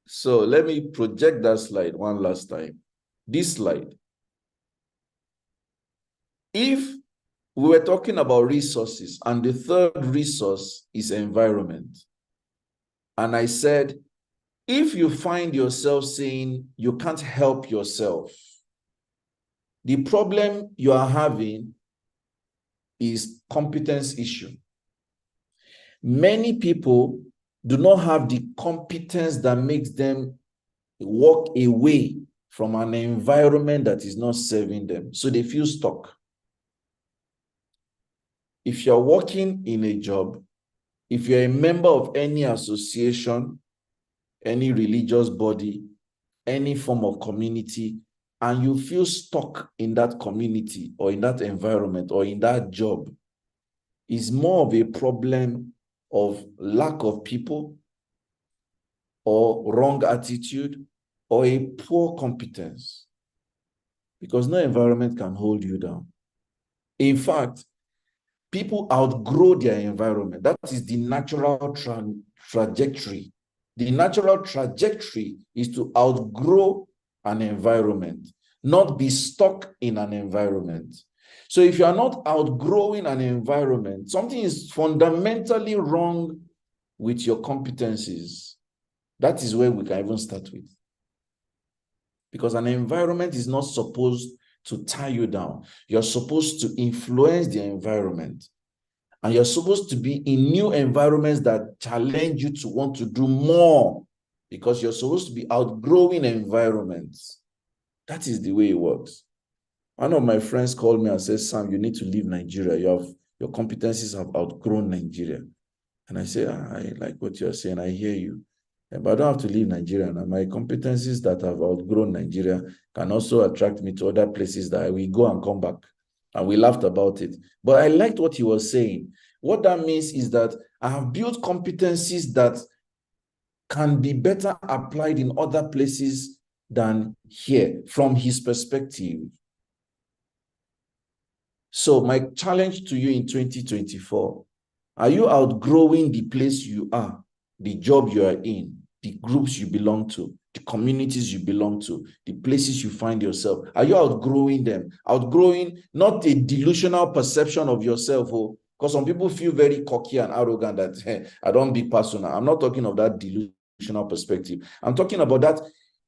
So let me project that slide one last time. This slide. If we were talking about resources and the third resource is environment, and I said, if you find yourself saying you can't help yourself, the problem you are having is competence issue. Many people do not have the competence that makes them walk away from an environment that is not serving them. So they feel stuck. If you're working in a job, if you're a member of any association, any religious body, any form of community, and you feel stuck in that community or in that environment or in that job, is more of a problem of lack of people or wrong attitude or a poor competence, because no environment can hold you down. In fact, people outgrow their environment. That is the natural trajectory. The natural trajectory is to outgrow an environment, not be stuck in an environment. So if you are not outgrowing an environment, something is fundamentally wrong with your competencies. That is where we can even start with. Because an environment is not supposed to tie you down. You're supposed to influence the environment. And you're supposed to be in new environments that challenge you to want to do more, because you're supposed to be outgrowing environments. That is the way it works. One of my friends called me and said, Sam, you need to leave Nigeria. Your competencies have outgrown Nigeria. And I said, I like what you're saying. I hear you. But I don't have to leave Nigeria. Now, my competencies that have outgrown Nigeria can also attract me to other places that I will go and come back. And we laughed about it. But I liked what he was saying. What that means is that I have built competencies that can be better applied in other places than here, from his perspective. So my challenge to you in 2024, are you outgrowing the place you are, the job you are in, the groups you belong to, the communities you belong to, the places you find yourself? Are you outgrowing them? Outgrowing, not a delusional perception of yourself, because some people feel very cocky and arrogant that, hey, I don't be personal. I'm not talking of that delusional perspective. I'm talking about that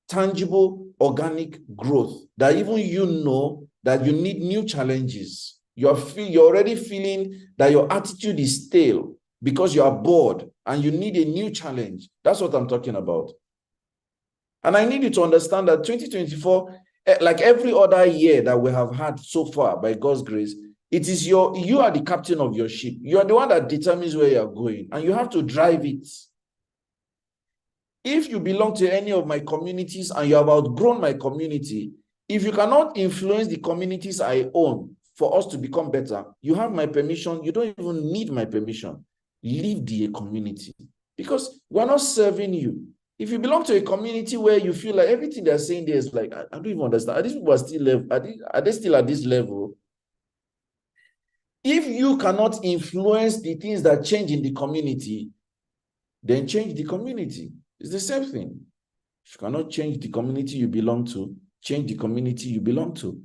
tangible, organic growth, that even you know that you need new challenges. You're already feeling that your attitude is stale because you are bored and you need a new challenge. That's what I'm talking about. And I need you to understand that 2024, like every other year that we have had so far, by God's grace, it is you are the captain of your ship. You are the one that determines where you're going, and you have to drive it. If you belong to any of my communities and you have outgrown my community, if you cannot influence the communities I own for us to become better, you have my permission. You don't even need my permission. Leave the community, because we're not serving you. If you belong to a community where you feel like everything they're saying there is like, I don't even understand. Are these people are they still at this level? If you cannot influence the things that change in the community, then change the community. It's the same thing. If you cannot change the community you belong to, change the community you belong to.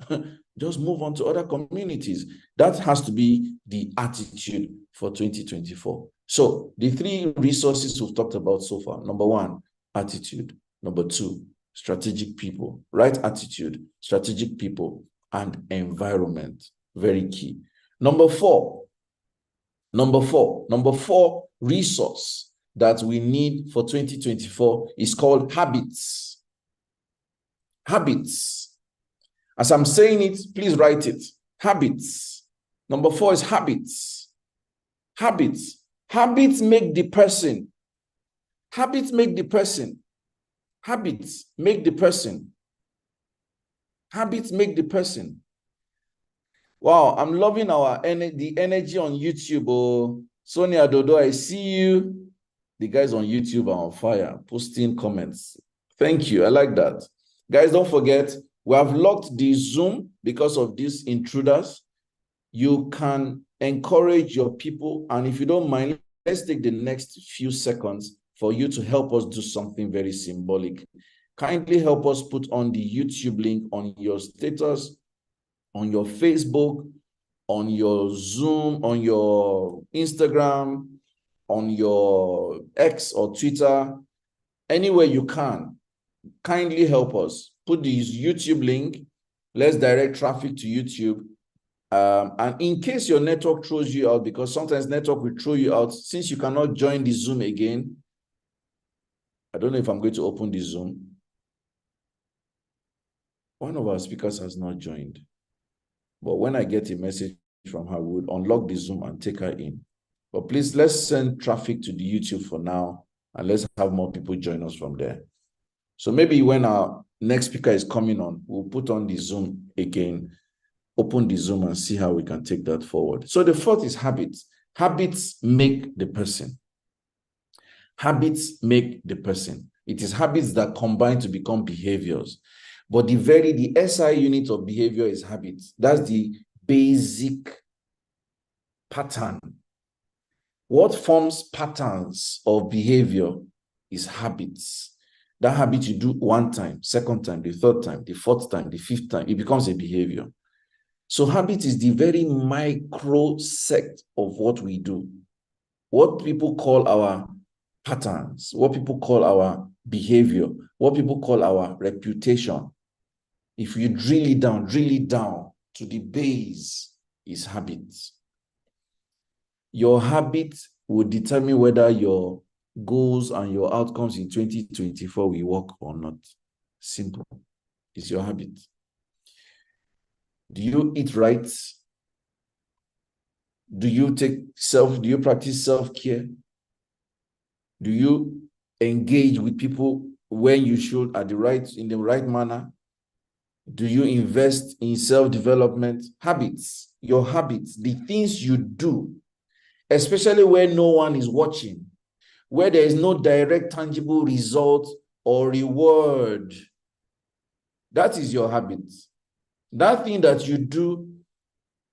Just move on to other communities. That has to be the attitude for 2024. So the three resources we've talked about so far: number one, attitude; number two, strategic people. Right attitude, strategic people, and environment. Very key. Number four resource that we need for 2024 is called habits. Habits. As I'm saying it, please write it. Habits. Number four is habits. Habits. Habits make the person. Habits make the person. Habits make the person. Habits make the person. Wow, I'm loving the energy on YouTube. Oh, Sonia Dodo, I see you. The guys on YouTube are on fire, posting comments. Thank you. I like that. Guys, don't forget, we have locked the Zoom because of these intruders. You can encourage your people. And if you don't mind, let's take the next few seconds for you to help us do something very symbolic. Kindly help us put on the YouTube link on your status, on your Facebook, on your Zoom, on your Instagram, on your X or Twitter, anywhere you can. Kindly help us. Put this YouTube link. Let's direct traffic to YouTube. And in case your network throws you out, because sometimes network will throw you out, since you cannot join the Zoom again, I don't know if I'm going to open the Zoom. One of our speakers has not joined. But when I get a message from her, we would unlock the Zoom and take her in. But please, let's send traffic to the YouTube for now, and let's have more people join us from there. So maybe when our next speaker is coming on, we'll put on the Zoom again, open the Zoom and see how we can take that forward. So the fourth is habits. Habits make the person. Habits make the person. It is habits that combine to become behaviors. But the SI unit of behavior is habits. That's the basic pattern. What forms patterns of behavior is habits. That habit you do one time, second time, the third time, the fourth time, the fifth time, it becomes a behavior. So habit is the very micro sect of what we do. What people call our patterns, what people call our behavior, what people call our reputation. If you drill it down to the base, is habits. Your habit will determine whether your goals and your outcomes in 2024 will work or not. Simple. It's your habit. Do you eat right? Do you practice self-care? Do you engage with people when you should in the right manner? Do you invest in self-development? Habits, your habits, the things you do, especially where no one is watching, where there is no direct tangible result or reward. That is your habit. That thing that you do,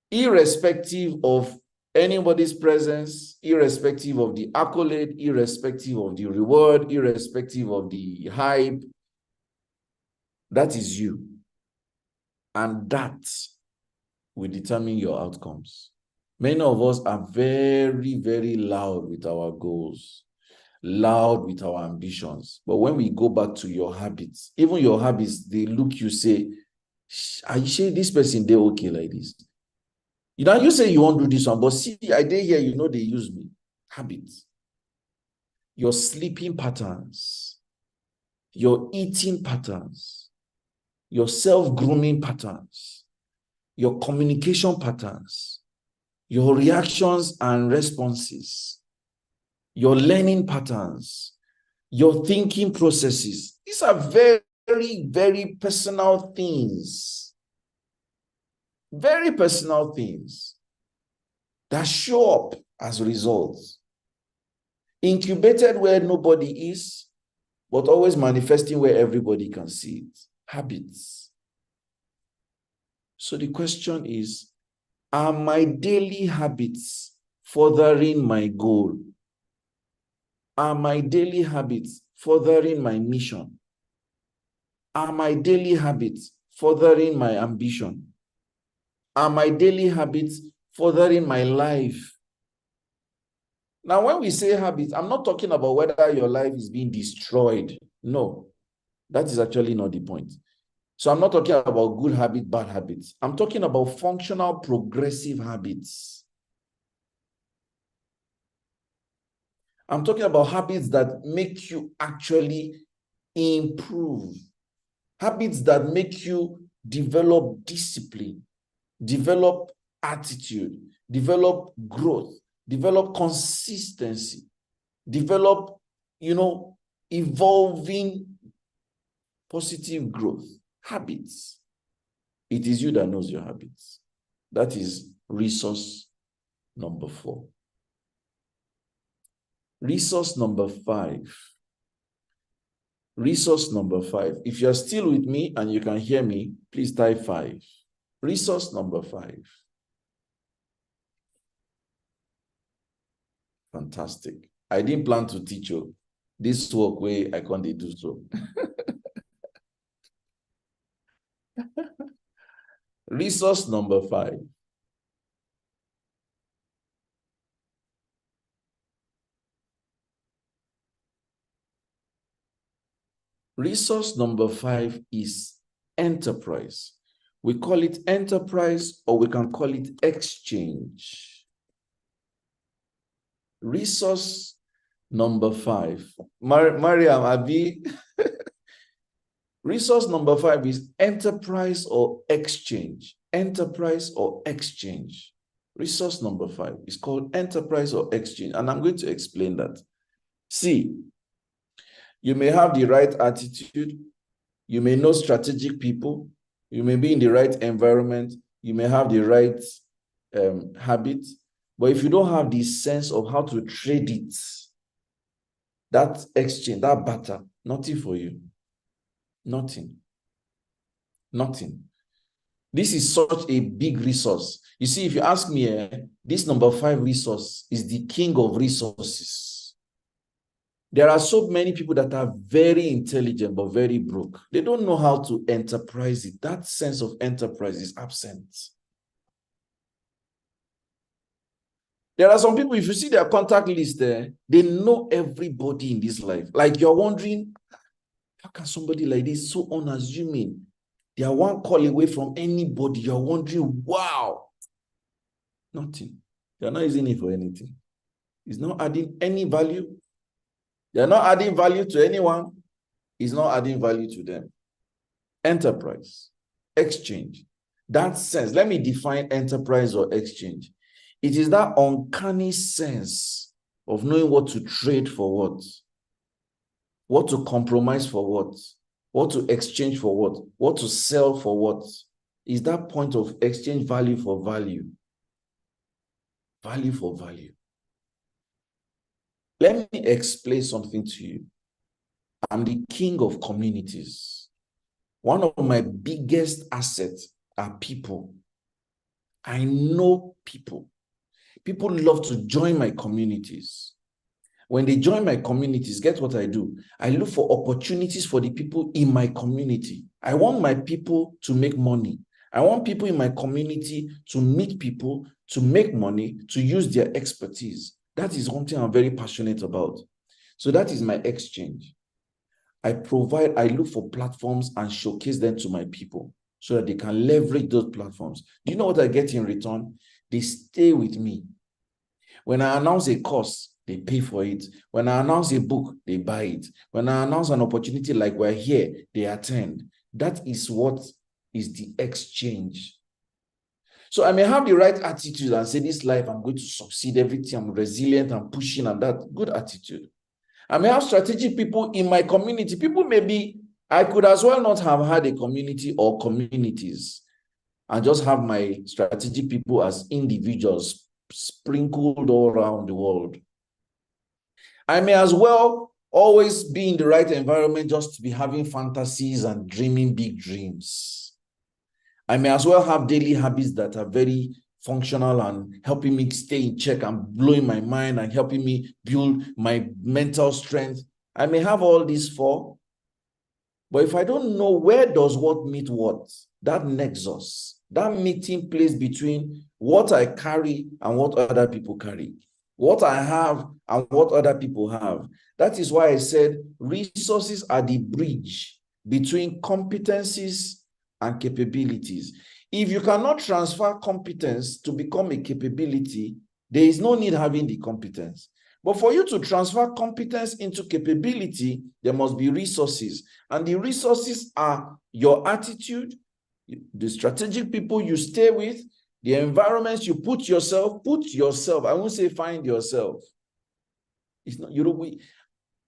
irrespective of anybody's presence, irrespective of the accolade, irrespective of the reward, irrespective of the hype, that is you. And that will determine your outcomes. Many of us are very, very loud with our goals, loud with our ambitions. But when we go back to your habits, even your habits, they look, you say, are you sure this person, they're okay like this? You say you won't do this one, but see, I did here, they use me. Habits. Your sleeping patterns, your eating patterns, your self-grooming patterns, your communication patterns, your reactions and responses, your learning patterns, your thinking processes. These are very, very personal things. Very personal things that show up as results. Incubated where nobody is, but always manifesting where everybody can see it. Habits. So the question is, are my daily habits furthering my goal? Are my daily habits furthering my mission? Are my daily habits furthering my ambition? Are my daily habits furthering my life? Now, when we say habits, I'm not talking about whether your life is being destroyed. No, that is actually not the point. So I'm not talking about good habits, bad habits. I'm talking about functional, progressive habits. I'm talking about habits that make you actually improve. Habits that make you develop discipline, develop attitude, develop growth, develop consistency, develop, evolving positive growth. Habits. It is you that knows your habits. That is resource number 4. Resource number 5. Resource number 5. If you're still with me and you can hear me, please type 5. Resource number 5. Fantastic. I didn't plan to teach you this work way I can't do so. Resource number 5. Resource number 5 is enterprise. We call it enterprise, or we can call it exchange. Resource number 5. Mariam, Abi. Resource number 5 is enterprise or exchange. Enterprise or exchange. Resource number 5 is called enterprise or exchange. And I'm going to explain that. See, you may have the right attitude. You may know strategic people. You may be in the right environment. You may have the right habits. But if you don't have the sense of how to trade it, that exchange, that barter, nothing for you. Nothing. Nothing. This is such a big resource. You see, if you ask me, this number 5 resource is the king of resources. There are so many people that are very intelligent but very broke. They don't know how to enterprise it. That sense of enterprise is absent. There are some people, if you see their contact list there, they know everybody in this life. Like you're wondering, how can somebody like this, so unassuming, they are one call away from anybody? You're wondering, wow. Nothing. You're not using it for anything. It's not adding any value. They're not adding value to anyone. It's not adding value to them. Enterprise, exchange. That sense, let me define enterprise or exchange. It is that uncanny sense of knowing what to trade for what to compromise for what to exchange for what to sell for what. Is that point of exchange value for value. Value for value. Let me explain something to you. I'm the king of communities. One of my biggest assets are people. I know people. People love to join my communities. When they join my communities, guess what I do? I look for opportunities for the people in my community. I want my people to make money. I want people in my community to meet people, to make money, to use their expertise. That is one thing I'm very passionate about. So that is my exchange. I look for platforms and showcase them to my people so that they can leverage those platforms. Do you know what I get in return? They stay with me. When I announce a course, they pay for it. When I announce a book, they buy it. When I announce an opportunity like we're here, they attend. That is what is the exchange. So I may have the right attitude and say, this life, I'm going to succeed, everything, I'm resilient, I'm pushing, and that good attitude. I may have strategic people in my community. People maybe, I could as well not have had a community or communities and just have my strategic people as individuals sprinkled all around the world. I may as well always be in the right environment just to be having fantasies and dreaming big dreams. I may as well have daily habits that are very functional and helping me stay in check and blowing my mind and helping me build my mental strength. I may have all these 4, but if I don't know where does what meet what, that nexus, that meeting place between what I carry and what other people carry, what I have and what other people have. That is why I said resources are the bridge between competencies and capabilities. If you cannot transfer competence to become a capability, there is no need having the competence. But for you to transfer competence into capability, there must be resources. And the resources are your attitude, the strategic people you stay with, the environments you put yourself. I won't say find yourself. It's not,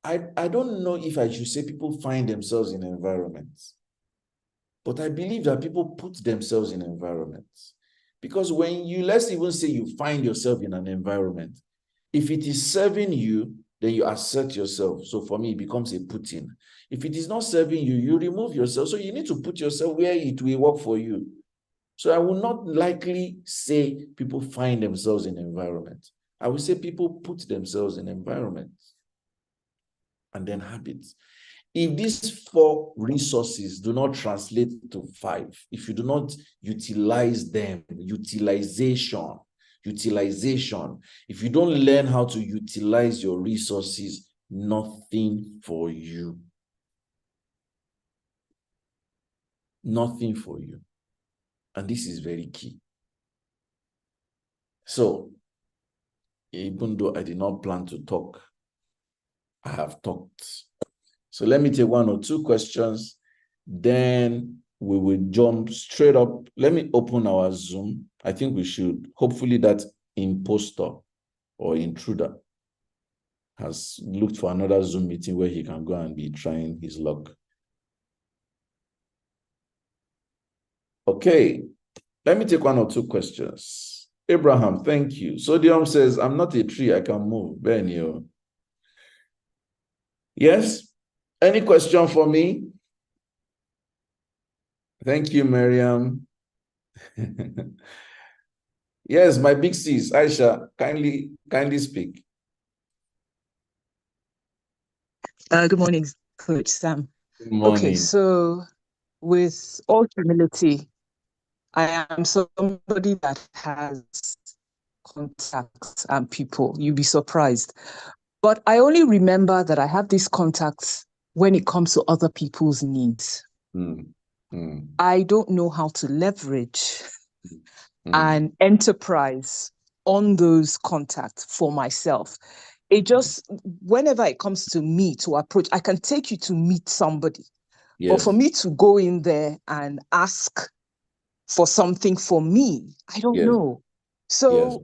I don't know if I should say people find themselves in environments. But I believe that people put themselves in environments. Because when you, let's even say you find yourself in an environment, if it is serving you, then you assert yourself. So for me, it becomes a put-in. If it is not serving you, you remove yourself. So you need to put yourself where it will work for you. So I will not likely say people find themselves in environment. I will say people put themselves in environments and then habits. If these 4 resources do not translate to 5, if you do not utilize them, utilization, if you don't learn how to utilize your resources, nothing for you. Nothing for you. And this is very key. So, even though I did not plan to talk, I have talked. So let me take 1 or 2 questions, then we will jump straight up. Let me open our Zoom. I think we should. Hopefully that imposter or intruder has looked for another Zoom meeting where he can go and be trying his luck. Okay, let me take 1 or 2 questions. Abraham, thank you. Sodium says, I'm not a tree, I can move. Benio. Yes? Any question for me? Thank you, Miriam. Yes, my big sis, Aisha, kindly speak. Good morning, Coach Sam. Good morning. Okay, so with all humility, I am somebody that has contacts and people. You'd be surprised. But I only remember that I have these contacts when it comes to other people's needs. I don't know how to leverage an enterprise on those contacts for myself. It just, whenever it comes to me to approach, I can take you to meet somebody. Yes. But for me to go in there and ask for something for me, I don't know. So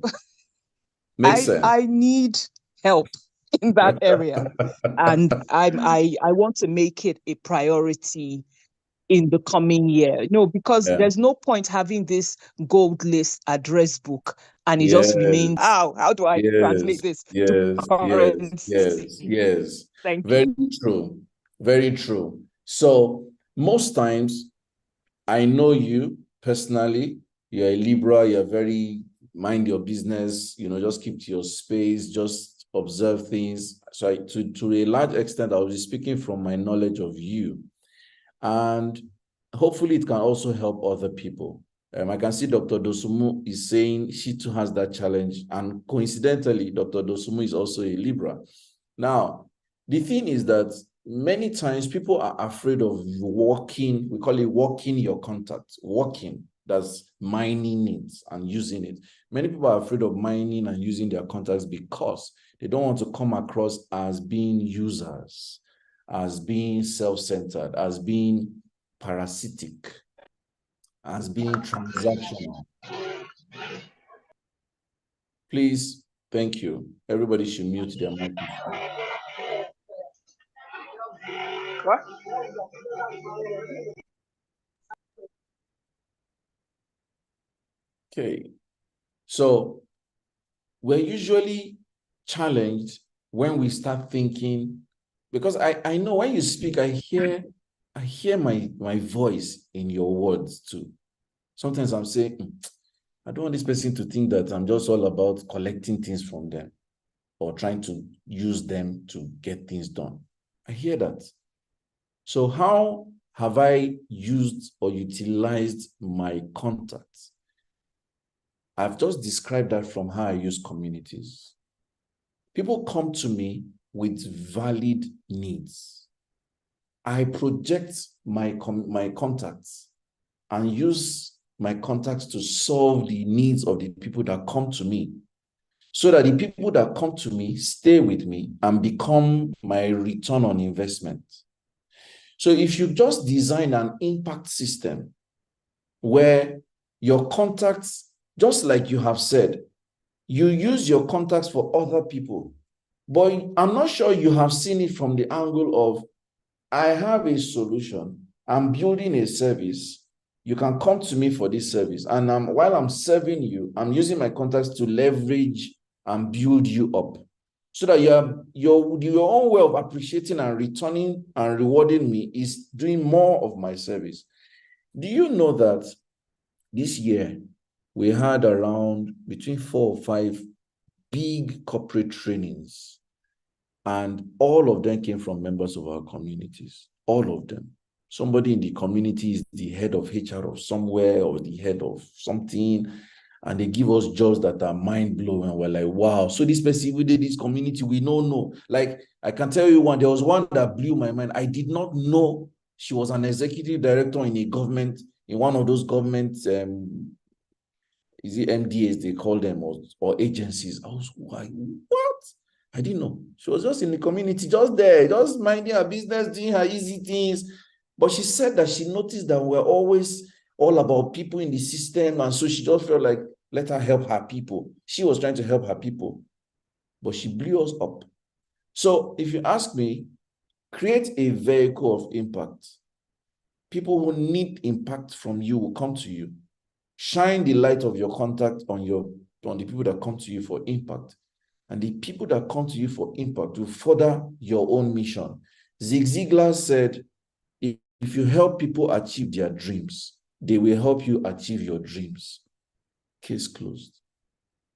Makes sense. I need help in that area. And I want to make it a priority in the coming year. No, because there's no point having this gold list address book and it just remains, how do I translate this to currency? Yes. Thank you. Very true. Very true. So most times, I know you personally, you're a Libra, you're very mind your business, just keep to your space, just observe things. So to a large extent, I was speaking from my knowledge of you. And hopefully it can also help other people. I can see Dr. Dosumu is saying she too has that challenge. And coincidentally, Dr. Dosumu is also a Libra. Now, the thing is that many times people are afraid of walking, we call it walking your contact, walking, that's mining it and using it. Many people are afraid of mining and using their contacts because they don't want to come across as being users, as being self-centered, as being parasitic, as being transactional. Please, thank you. Everybody should mute their microphone. What? Okay. So we're usually challenged when we start thinking, because I know when you speak, I hear my voice in your words too. Sometimes I'm saying, I don't want this person to think that I'm just all about collecting things from them or trying to use them to get things done. I hear that. So how have I used or utilized my contacts? I've just described that from how I use communities. People come to me with valid needs. I project my contacts and use my contacts to solve the needs of the people that come to me, so that the people that come to me stay with me and become my return on investment. So if you just design an impact system where your contacts, just like you have said, you use your contacts for other people, but I'm not sure you have seen it from the angle of, I have a solution, I'm building a service, you can come to me for this service, and while I'm serving you, I'm using my contacts to leverage and build you up. so that your own way of appreciating and returning and rewarding me is doing more of my service. Do you know that this year we had around between 4 or 5 big corporate trainings, and all of them came from members of our communities, all of them. Somebody in the community is the head of HR of somewhere or the head of something, and they give us jobs that are mind-blowing. We're like, wow. So this person who did this community, we don't know. Like, I can tell you one, there was one that blew my mind. I did not know she was an executive director in a government, in one of those government, is it MDAs they call them, or agencies? I was like, what? I didn't know. She was just in the community, just there, just minding her business, doing her easy things. But she said that she noticed that we're always all about people in the system. And so she just felt like, let her help her people. She was trying to help her people, but she blew us up. So if you ask me, create a vehicle of impact. People who need impact from you will come to you. Shine the light of your contact on the people that come to you for impact. And the people that come to you for impact will further your own mission. Zig Ziglar said, if you help people achieve their dreams, they will help you achieve your dreams. Case closed.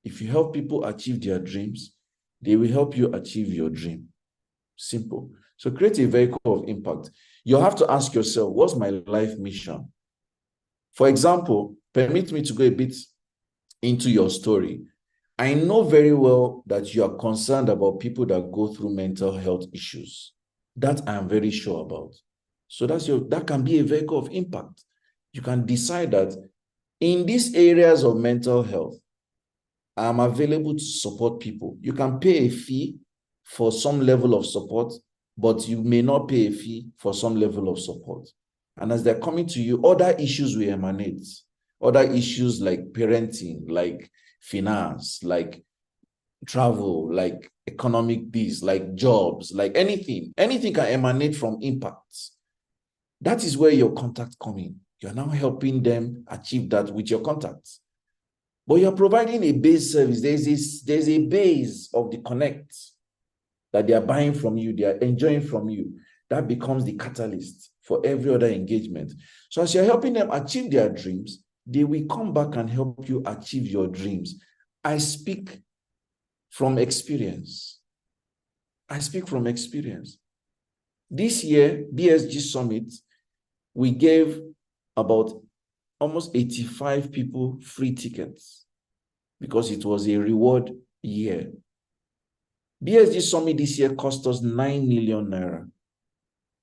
If you help people achieve their dreams, they will help you achieve your dream. Simple. So create a vehicle of impact. You have to ask yourself, what's my life mission? For example, permit me to go a bit into your story. I know very well that you are concerned about people that go through mental health issues. That I am very sure about. So that can be a vehicle of impact. You can decide that in these areas of mental health, I'm available to support people. You can pay a fee for some level of support, but you may not pay a fee for some level of support. And as they're coming to you, other issues will emanate. Other issues like parenting, like finance, like travel, like economic this, like jobs, like anything can emanate from impacts. That is where your contacts come in. You're now helping them achieve that with your contacts. But you're providing a base service. There's a base of the connect that they are buying from you, they are enjoying from you. That becomes the catalyst for every other engagement. So as you're helping them achieve their dreams, they will come back and help you achieve your dreams. I speak from experience. I speak from experience. This year, BSG Summit, we gave about almost 85 people free tickets because it was a reward year. BSG Summit this year cost us 9 million naira,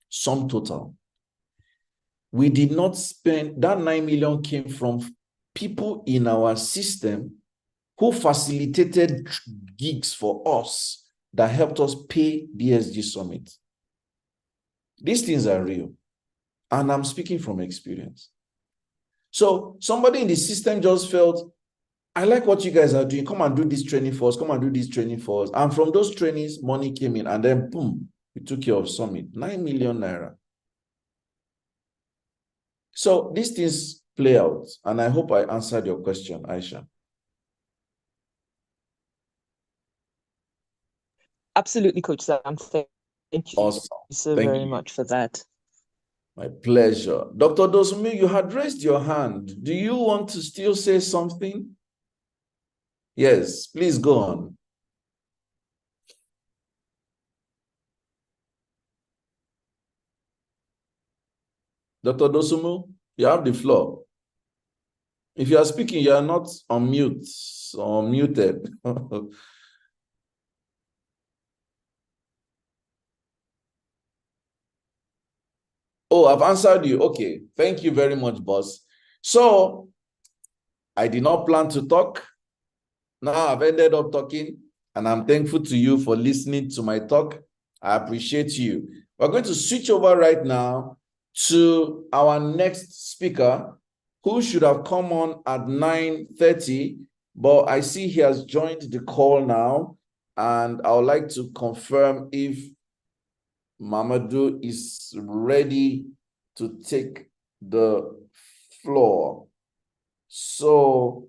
sum total. We did not spend, that 9 million came from people in our system who facilitated gigs for us that helped us pay BSG Summit. These things are real, and I'm speaking from experience. So somebody in the system just felt, I like what you guys are doing. Come and do this training for us. Come and do this training for us. And from those trainings, money came in, and then boom, we took care of Summit, 9 million naira. So these things play out, and I hope I answered your question, Aisha. Absolutely, Coach Sam. Thank you Awesome. so Thank very you. much for that. My pleasure. Dr. Dosumi, you had raised your hand. Do you want to still say something? Yes, please go on. Dr. Dosumu, you have the floor. If you are speaking, you are not on mute or muted. Oh, I've answered you. Okay. Thank you very much, boss. So I did not plan to talk. Now I've ended up talking, and I'm thankful to you for listening to my talk. I appreciate you. We're going to switch over right now to our next speaker, who should have come on at 9:30, but I see he has joined the call now, and I would like to confirm if Mamadou is ready to take the floor. So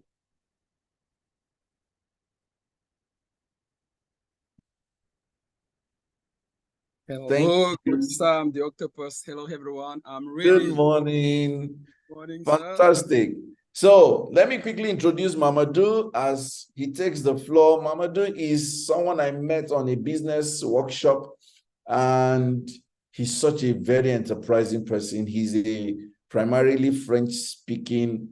Hello, Coach Sam, the octopus. Hello, everyone. I'm ready. Good morning. Morning, Fantastic. So let me quickly introduce Mamadou as he takes the floor. Mamadou is someone I met on a business workshop, and he's such a very enterprising person. He's a primarily French-speaking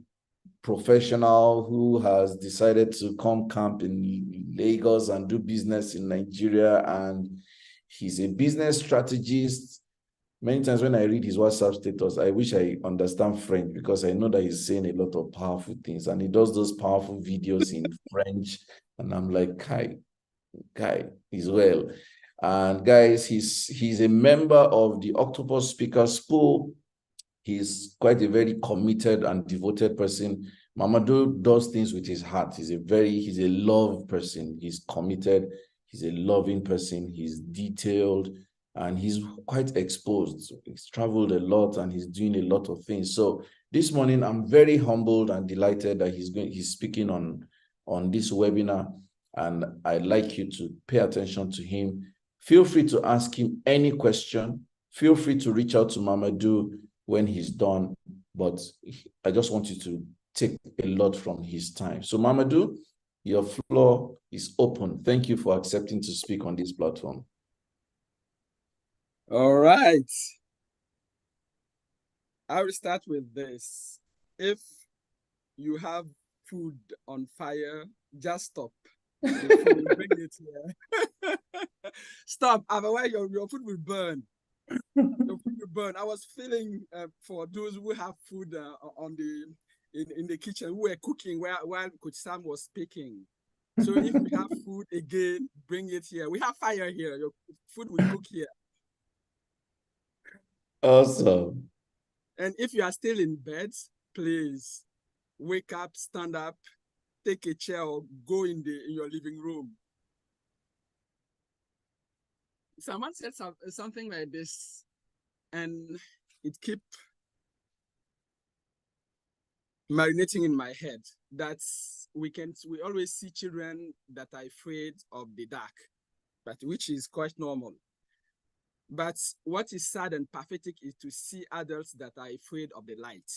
professional who has decided to come camp in Lagos and do business in Nigeria, and he's a business strategist. Many times when I read his WhatsApp status, I wish I understand French because I know that he's saying a lot of powerful things, and he does those powerful videos in French, and I'm like, Kai, he's well. And guys, he's a member of the Octopus Speakers Pool. He's quite a very committed and devoted person. Mamadou does things with his heart. He's a love person. He's committed. He's a loving person. He's detailed, and he's quite exposed. He's traveled a lot, and he's doing a lot of things. So this morning, I'm very humbled and delighted that he's speaking on this webinar, and I'd like you to pay attention to him. Feel free to ask him any question. Feel free to reach out to Mamadou when he's done, but I just want you to take a lot from his time. So Mamadou, your floor is open. Thank you for accepting to speak on this platform. All right. I will start with this. If you have food on fire, just stop. The food will bring it here. Stop, otherwise your food will burn. Your food will burn. I was feeling for those who have food in the kitchen, who were cooking while Coach Sam was speaking. So if you have food again, bring it here. We have fire here. Your food will cook here. Awesome. And if you are still in bed, please wake up, stand up, take a chair, or go in your living room. Someone said something like this, and it kept marinating in my head, that we always see children that are afraid of the dark, but which is quite normal. But what is sad and pathetic is to see adults that are afraid of the light.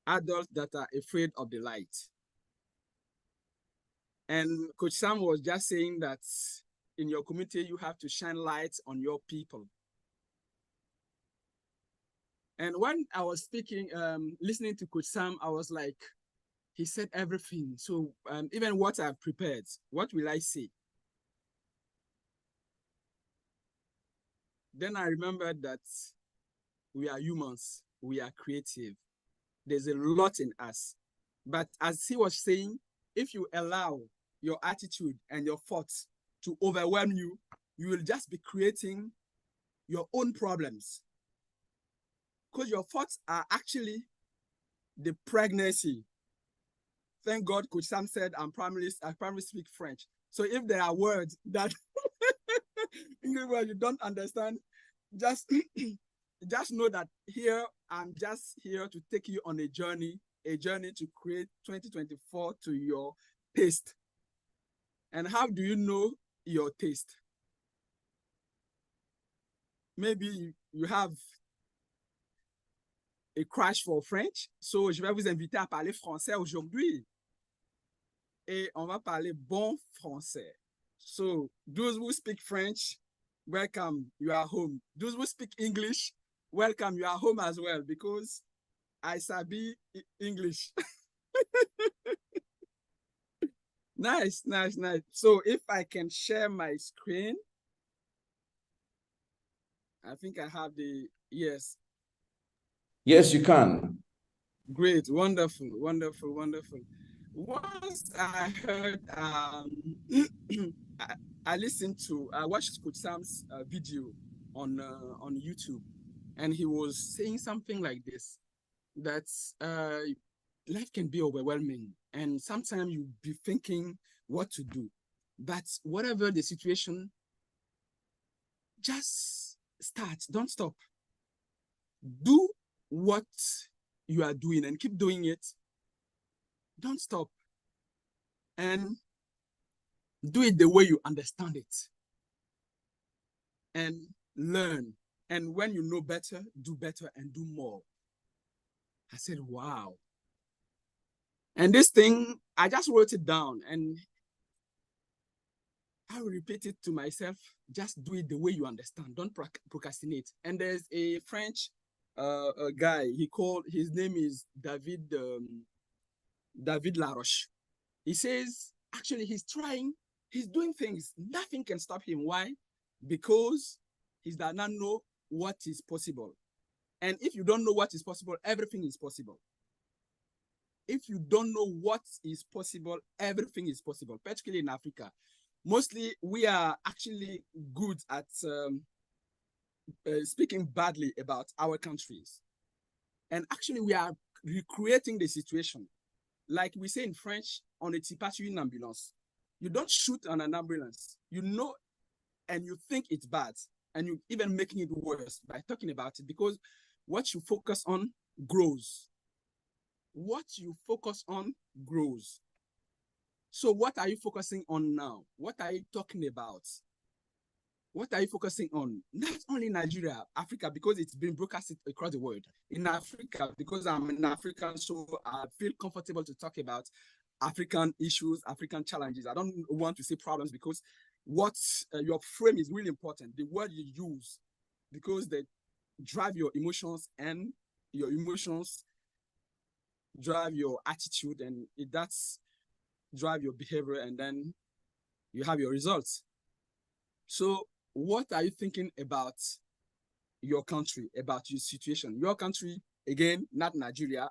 Adults that are afraid of the light. And Coach Sam was just saying that in your community, you have to shine light on your people. And when I was speaking, listening to Coach Sam, I was like, he said everything. So even what I've prepared, what will I say? Then I remembered that we are humans, we are creative. There's a lot in us. But as he was saying, if you allow your attitude and your thoughts to overwhelm you, you will just be creating your own problems. Because your thoughts are actually the pregnancy. Thank God Coach Sam said I primarily speak French. So if there are words that you don't understand, just know that here I'm just here to take you on a journey to create 2024 to your taste. And how do you know your taste? Maybe you have a crash for French. So, je vais vous inviter à parler français aujourd'hui. Et on va parler bon français. So, those who speak French, welcome, you are home. Those who speak English, welcome, you are home as well, because I sabi English. Nice. So if I can share my screen, I think I have yes. Yes, you can. Great, wonderful. Once I heard, I watched Coach Sam's video on YouTube, and he was saying something like this, that life can be overwhelming, and sometimes you'll be thinking what to do. But whatever the situation, just start, don't stop. Do what you are doing and keep doing it. Don't stop. And Do it the way you understand it. And learn. And when you know better and do more. I said, wow. And this thing, I just wrote it down and I will repeat it to myself. Just do it the way you understand. Don't procrastinate. And there's a French a guy, his name is David Laroche. He says, actually, he's doing things. Nothing can stop him. Why? Because he does not know what is possible. And if you don't know what is possible, everything is possible. If you don't know what is possible, everything is possible, particularly in Africa. Mostly, we are actually good at speaking badly about our countries. And actually, we are recreating the situation. Like we say in French, on a tire sur une ambulance. You don't shoot on an ambulance. You know, and you think it's bad. And you're even making it worse by talking about it, because what you focus on grows. What you focus on grows. So what are you focusing on now? What are you talking about? What are you focusing on? Not only Nigeria, Africa, because it's been broadcasted across the world. In Africa, because I'm an African, so I feel comfortable to talk about African issues, African challenges. I don't want to say problems, because what your frame is really important. The word you use, because they drive your emotions, and your emotions drive your attitude, and that's drive your behavior, and then you have your results. So what are you thinking about your country, about your situation? Your country, again, not Nigeria,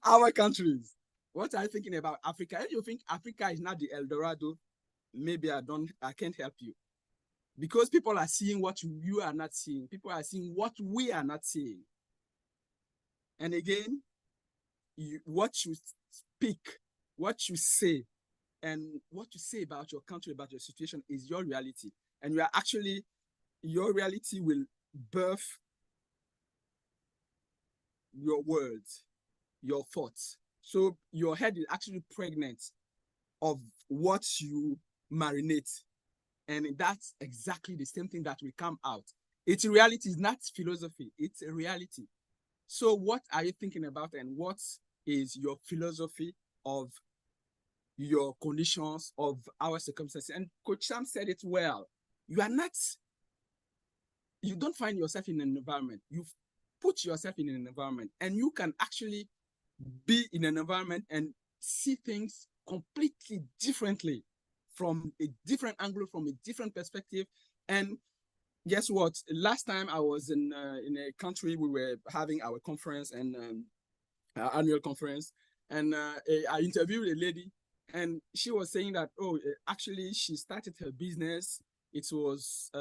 our countries. What are you thinking about Africa? If you think Africa is not the El Dorado, maybe I can't help you. Because people are seeing what you are not seeing. People are seeing what we are not seeing. And again, what you speak, what you say, and what you say about your country, about your situation is your reality. And you are actually, your reality will birth your words, your thoughts. So your head is actually pregnant of what you marinate. And that's exactly the same thing that will come out. It's a reality, it's not philosophy, it's a reality. So what are you thinking about, and what is your philosophy of your conditions, of our circumstances? And Coach Sam said it well. You don't find yourself in an environment. You put yourself in an environment, and you can actually be in an environment and see things completely differently, from a different angle, from a different perspective. And guess what? Last time I was in a country, we were having our conference, and our annual conference, and I interviewed a lady, and she was saying that, actually she started her business. It was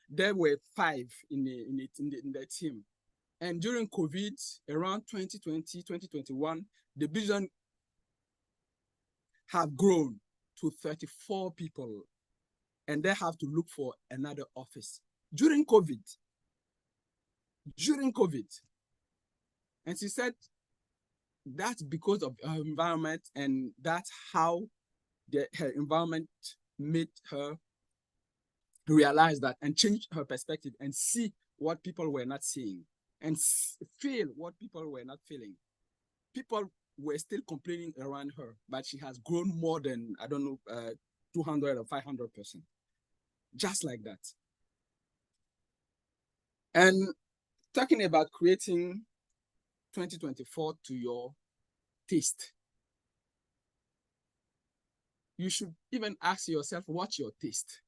there were 5 in the team, and during COVID, around 2020, 2021, the business have grown to 34 people, and they have to look for another office during COVID. And she said that's because of her environment, and that's how her environment made her realize that, and change her perspective, and see what people were not seeing, and feel what people were not feeling. People were still complaining around her, but she has grown more than, 200 or 500%. Just like that. And talking about creating 2024 to your taste, you should even ask yourself, what's your taste?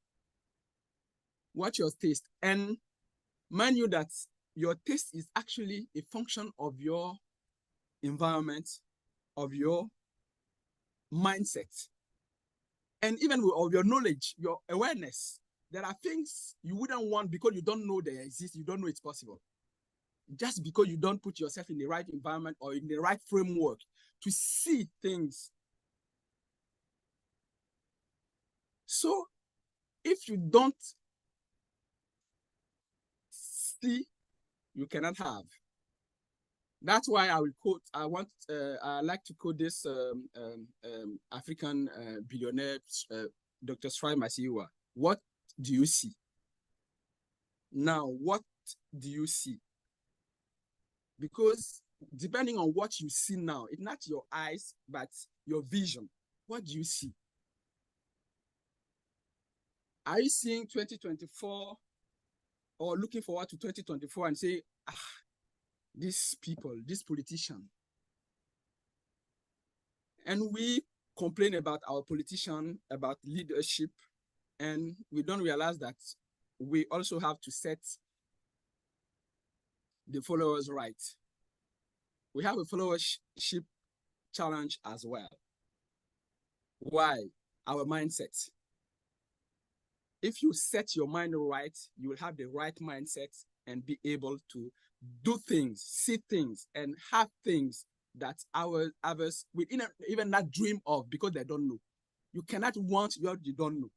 What's your taste? And mind you that your taste is actually a function of your environment, of your mindset, and even of your knowledge, your awareness. There are things you wouldn't want because you don't know they exist, you don't know it's possible. Just because you don't put yourself in the right environment or in the right framework to see things. So if you don't see, you cannot have. That's why I will quote, I like to quote this African billionaire Dr. Srai Masiwa, what do you see? Now, what do you see? Because depending on what you see now, it's not your eyes, but your vision. What do you see? Are you seeing 2024 or looking forward to 2024 and say, these people, these politicians? And we complain about our politician, about leadership, and we don't realize that we also have to set the followers right. We have a followership challenge as well. Why? Our mindset. If you set your mind right, you will have the right mindset and be able to do things, see things, and have things that others will even not dream of because they don't know. You cannot want what you don't know.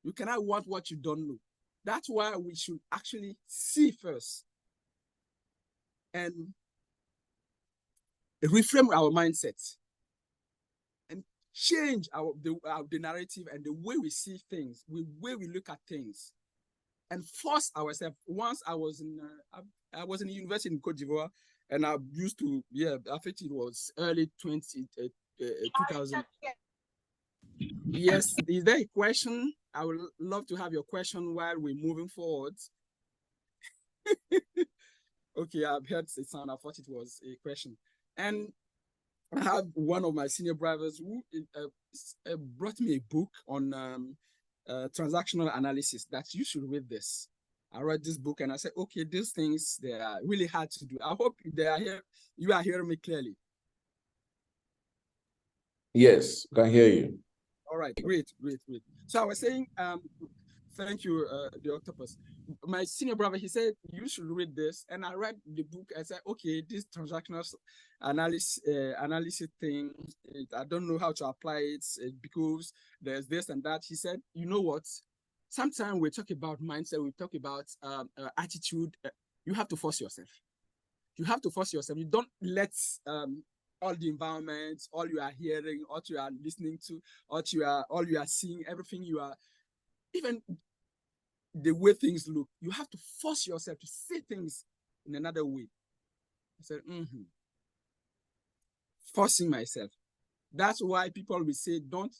You cannot want what you don't know. That's why we should actually see first and reframe our mindset and change the narrative and the way we see things, the way we look at things, and force ourselves. Once I was in the university in Cote d'Ivoire, and I used to, I think it was early 2000. Yes, is there a question? I would love to have your question while we're moving forward. Okay, I've heard the sound. I thought it was a question. And I have one of my senior brothers who brought me a book on transactional analysis that you should read this. I read this book and I said, okay, these things, they are really hard to do. I hope they are here. You are hearing me clearly. Yes, I can hear you. All right, great. So I was saying, thank you, the octopus. My senior brother, he said, you should read this. And I read the book. I said, okay, this transactional analysis thing, I don't know how to apply it because there's this and that. He said, you know what? Sometimes we talk about mindset, we talk about attitude. You have to force yourself. You have to force yourself. You don't let all the environment, all you are hearing, all you are listening to, all you are seeing, everything you are, even the way things look, you have to force yourself to see things in another way. I said, forcing myself. That's why people will say, don't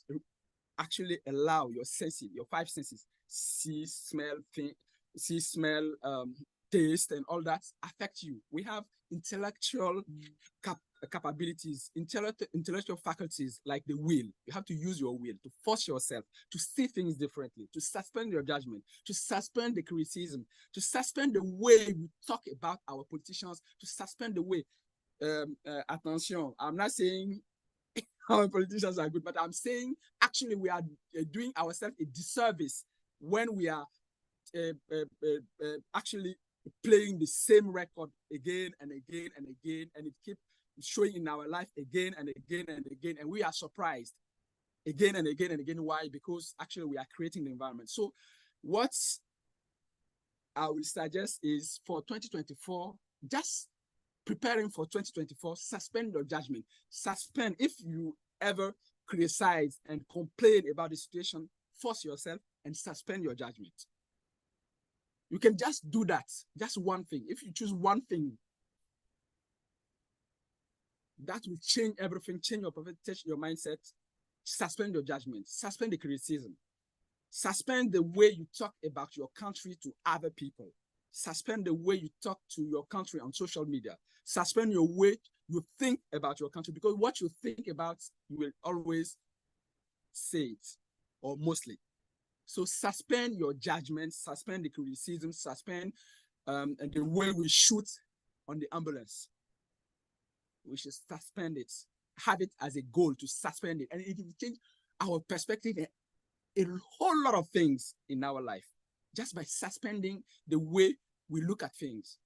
actually allow your senses, your five senses, see, smell, taste, and all that affect you. We have intellectual capabilities, intellectual faculties like the will. You have to use your will to force yourself to see things differently, to suspend your judgment, to suspend the criticism, to suspend the way we talk about our politicians, to suspend the way, attention, I'm not saying our politicians are good, but I'm saying actually we are doing ourselves a disservice when we are actually playing the same record again and again and again, and it keeps showing in our life again and again and again, and we are surprised again and again and again. Why? Because actually we are creating the environment. So what I will suggest is for 2024, just preparing for 2024, suspend your judgment. Suspend. If you ever criticize and complain about the situation, force yourself and suspend your judgment. You can just do that, just one thing. If you choose one thing, that will change everything, change your mindset, suspend your judgment, suspend the criticism, suspend the way you talk about your country to other people, suspend the way you talk to your country on social media, suspend your way you think about your country, because what you think about, you will always say it, or mostly. So suspend your judgment, suspend the criticism, suspend and the way we shoot on the ambulance. We should suspend it, have it as a goal to suspend it. And it will change our perspective in a whole lot of things in our life, just by suspending the way we look at things.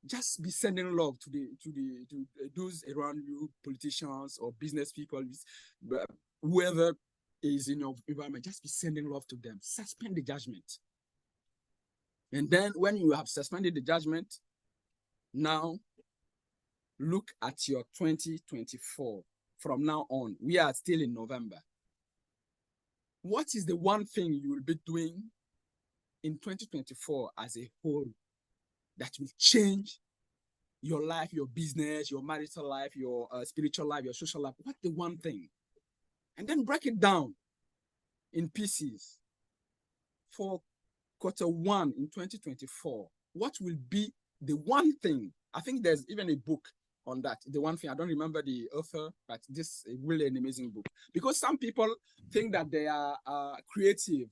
Just be sending love to those around you, politicians or business people, whoever is in your environment. Just be sending love to them. Suspend the judgment. And then when you have suspended the judgment, now look at your 2024. From now on, we are still in November. what is the one thing you will be doing in 2024 as a whole that will change your life, your business, your marital life, your spiritual life, your social life? What's the one thing? And then break it down in pieces. For Q1 in 2024, what will be the one thing? I think there's even a book on that. The one thing, I don't remember the author, but this is really an amazing book. Because some people think that they are creative.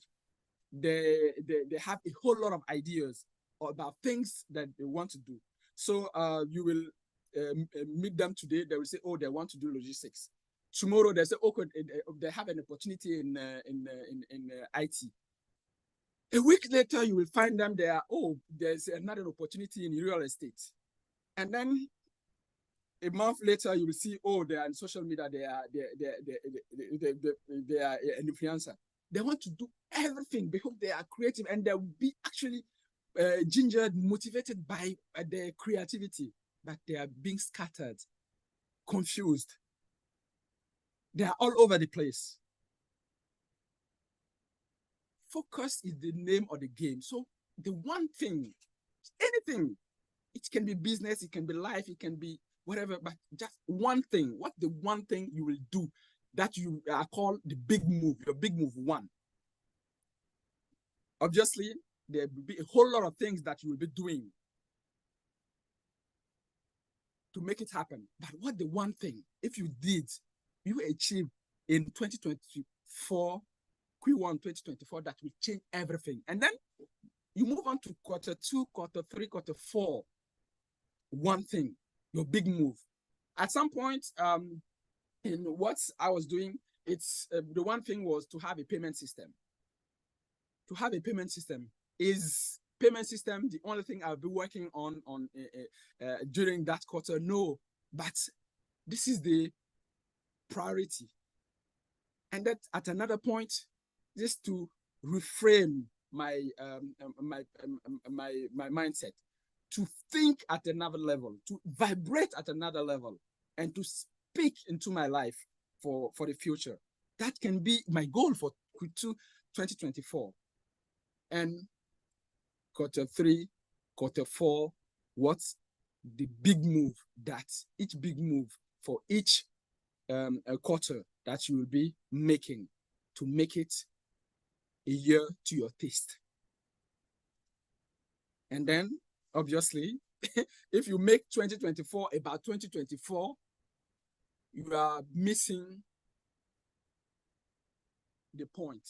They have a whole lot of ideas about things that they want to do. So you will meet them today. They will say, oh, they want to do logistics. Tomorrow they say, oh, they have an opportunity in IT. A week later, you will find them there. Oh, there's another opportunity in real estate. And then a month later, you will see, oh, they are on social media. They are an influencer. They want to do everything because they are creative, and they will be actually gingered, motivated by their creativity, but they are being scattered, confused. They are all over the place. Focus is the name of the game. So the one thing, anything, it can be business, it can be life, it can be whatever, but just one thing. What the one thing you will do that you are called the big move, your big move one? Obviously, there will be a whole lot of things that you will be doing to make it happen. But what the one thing, if you did, you achieve in 2024, Q1 2024, that will change everything. And then you move on to Q2, Q3, Q4. One thing, your big move. At some point in what I was doing, it's the one thing was to have a payment system. To have a payment system. Is payment system the only thing I'll be working on during that quarter? No, but this is the priority. And that at another point, just to reframe my my mindset, to think at another level, to vibrate at another level, and to speak into my life for the future. That can be my goal for Q2 2024. And Q3, Q4, what's the big move that each big move for each quarter that you will be making to make it a year to your taste? And then, obviously, if you make 2024 about 2024, you are missing the point.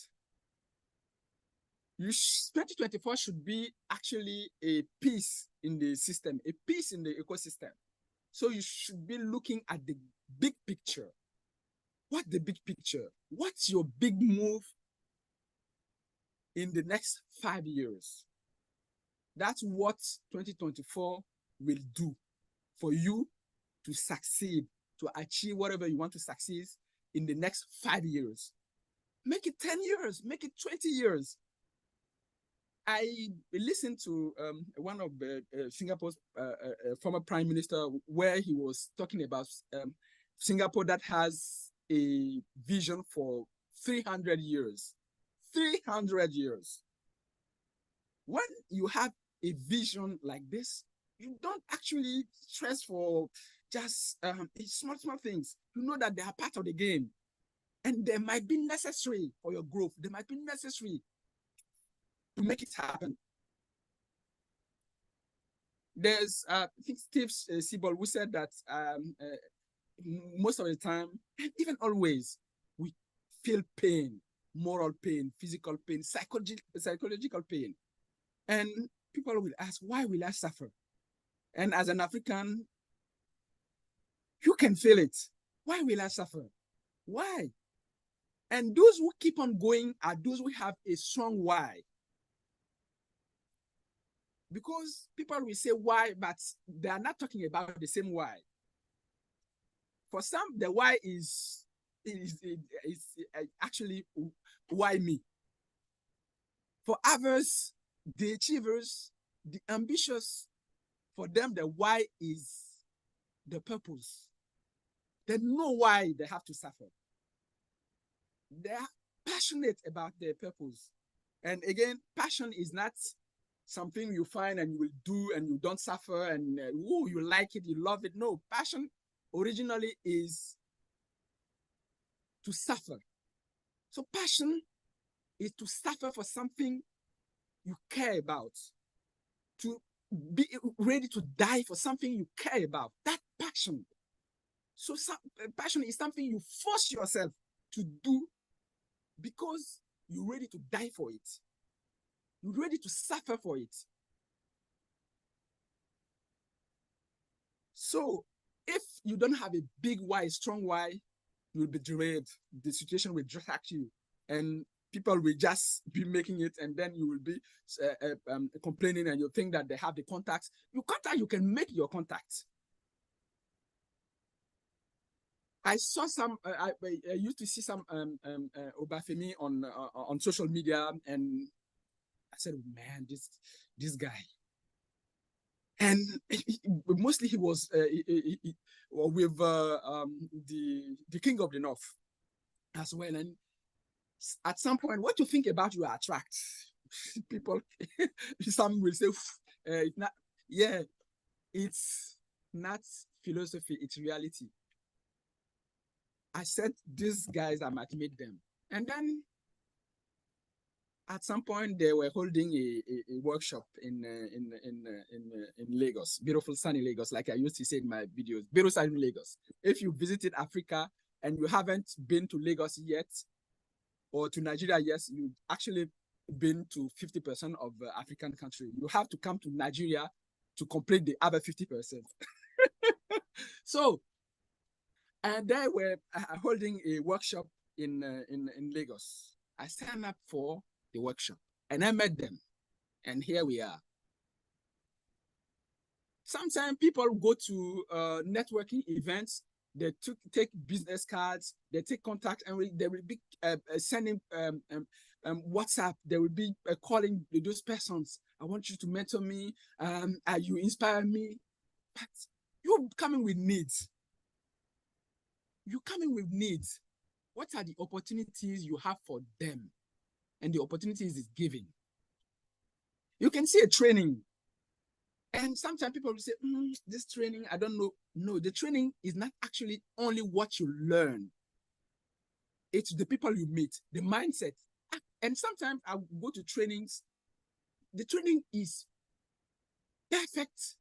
2024 should be actually a piece in the system, a piece in the ecosystem. So you should be looking at the big picture. What's the big picture? What's your big move in the next 5 years? That's what 2024 will do for you to succeed, to achieve whatever you want to succeed in the next 5 years. Make it 10 years, make it 20 years. I listened to one of Singapore's former prime minister, where he was talking about Singapore that has a vision for 300 years. 300 years. When you have a vision like this, you don't actually stress for just small things. You know that they are part of the game, and they might be necessary for your growth. They might be necessary to make it happen. There's, I think Steve Siebel, who said that most of the time, and even always, we feel pain, moral pain, physical pain, psychological pain. And people will ask, why will I suffer? And as an African, you can feel it. Why will I suffer? Why? And those who keep on going are those who have a strong why. Because people will say why, but they are not talking about the same why. For some, the why is actually why me. For others, the achievers, the ambitious, for them, the why is the purpose. They know why they have to suffer. passionate about their purpose. And again, passion is not something you find and you will do and you don't suffer and you like it, you love it. No, passion originally is to suffer. So passion is to suffer for something you care about, to be ready to die for something you care about. That passion. So passion is something you force yourself to do because you're ready to die for it. You're ready to suffer for it. So if you don't have a big why, strong why, you'll be derailed. The situation will distract you and people will just be making it, and then you will be complaining and you think that they have the contacts. You can make your contacts. I saw some, I used to see some Obafemi on social media, and I said, man, this guy. And mostly he was with the King of the North as well. And at some point, what you think about you attract people. Some will say, it's not. Yeah, it's not philosophy; it's reality. I said, these guys, I might meet them. And then at some point they were holding a workshop in Lagos, beautiful sunny Lagos, like I used to say in my videos, beautiful sunny Lagos. If you visited Africa and you haven't been to Lagos yet, or to Nigeria, yes, you've actually been to 50% of the African country. You have to come to Nigeria to complete the other 50%. So, and they were holding a workshop in Lagos. I signed up for the workshop and I met them, and here we are. Sometimes people go to networking events, they take business cards, they take contact, and they will be sending WhatsApp, they will be calling those persons. I want you to mentor me, you inspire me. But you're coming with needs. You're coming with needs. What are the opportunities you have for them? And the opportunities is giving. You can see a training. And sometimes people will say, this training, I don't know. No, the training is not actually only what you learn. It's the people you meet, the mindset. And sometimes I go to trainings. The training is perfect.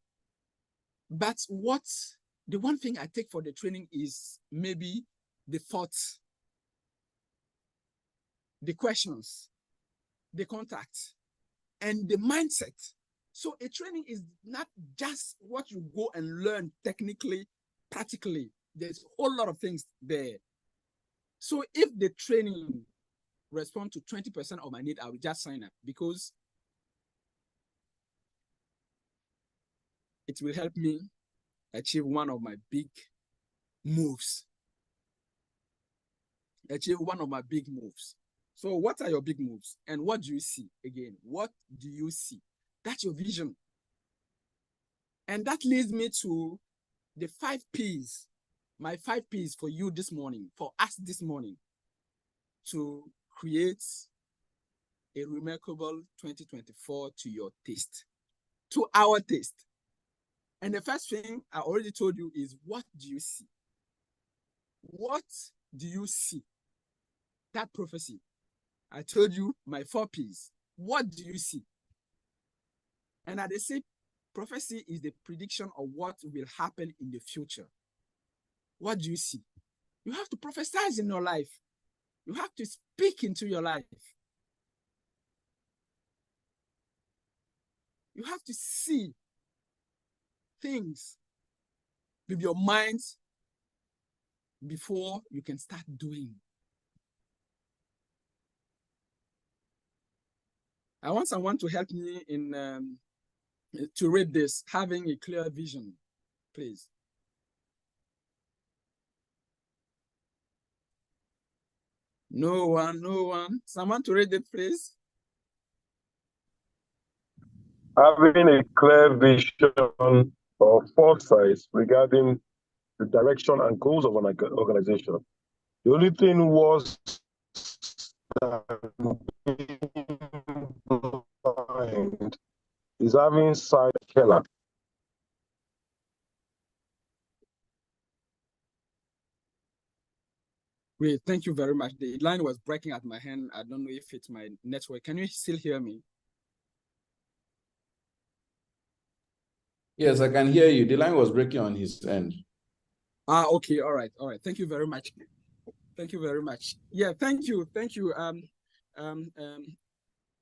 But the one thing I take for the training is maybe the thoughts, the questions, the contact, and the mindset. So a training is not just what you go and learn technically, practically. There's a whole lot of things there. So if the training responds to 20% of my need, I will just sign up because it will help me achieve one of my big moves. So what are your big moves? And what do you see? Again, what do you see? That's your vision. And that leads me to the 5 Ps, my 5 Ps for you this morning, for us this morning, to create a remarkable 2024 to your taste, to our taste. And the first thing I already told you is, what do you see? What do you see? That prophecy. I told you my 4 Ps. What do you see? And as they say, prophecy is the prediction of what will happen in the future. What do you see? You have to prophesy in your life. You have to speak into your life. You have to see things with your mind before you can start doing. I want someone to help me in to read this, having a clear vision, please. No one. Someone to read it, please. Having a clear vision or foresight regarding the direction and goals of an organization. The only thing was than being blind is having sight killer. Great, thank you very much. The line was breaking at my hand. I don't know if it's my network. Can you still hear me? Yes, I can hear you. The line was breaking on his end. Okay, all right. Thank you very much. Thank you very much. Yeah, thank you.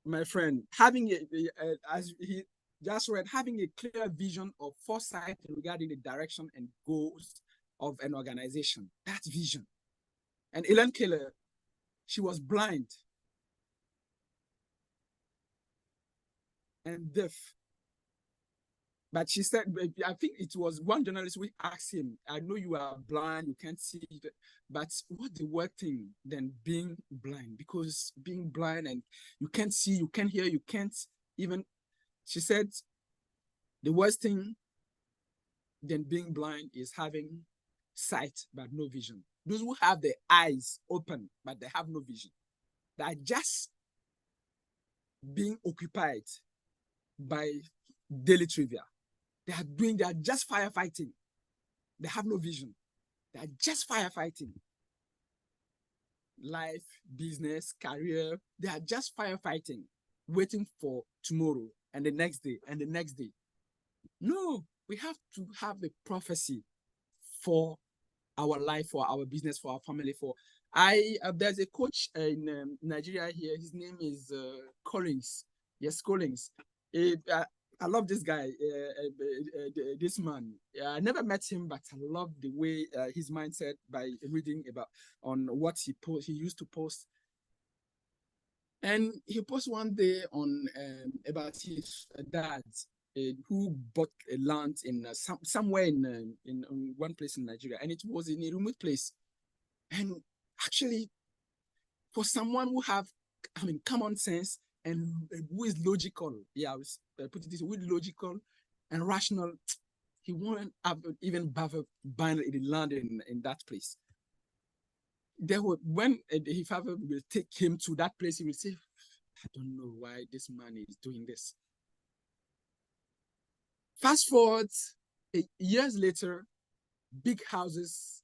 My friend, having as he just read, having a clear vision of foresight regarding the direction and goals of an organization. That's vision. And Helen Keller, she was blind and deaf. But she said, I think it was one journalist we asked him, I know you are blind, you can't see, but what's the worst thing than being blind? Because being blind and you can't see, you can't hear, you can't even, she said, the worst thing than being blind is having sight but no vision. Those who have their eyes open but they have no vision, they are just being occupied by daily trivia. They are just firefighting. They have no vision. They are just firefighting. Life, business, career, they are just firefighting, waiting for tomorrow and the next day and the next day. No, we have to have a prophecy for our life, for our business, for our family. There's a coach in Nigeria here. His name is Collins. Yes, Collins. I love this guy, this man. I never met him, but I love the way his mindset by reading on what he used to post. And he posted one day on about his dad who bought a land in somewhere in one place in Nigeria, and it was in a remote place. And actually, for someone who have, common sense and who is logical, put it this way, logical and rational, he wouldn't have even bother buying the land in that place. When his father will take him to that place, he will say, I don't know why this man is doing this. Fast forward, years later, big houses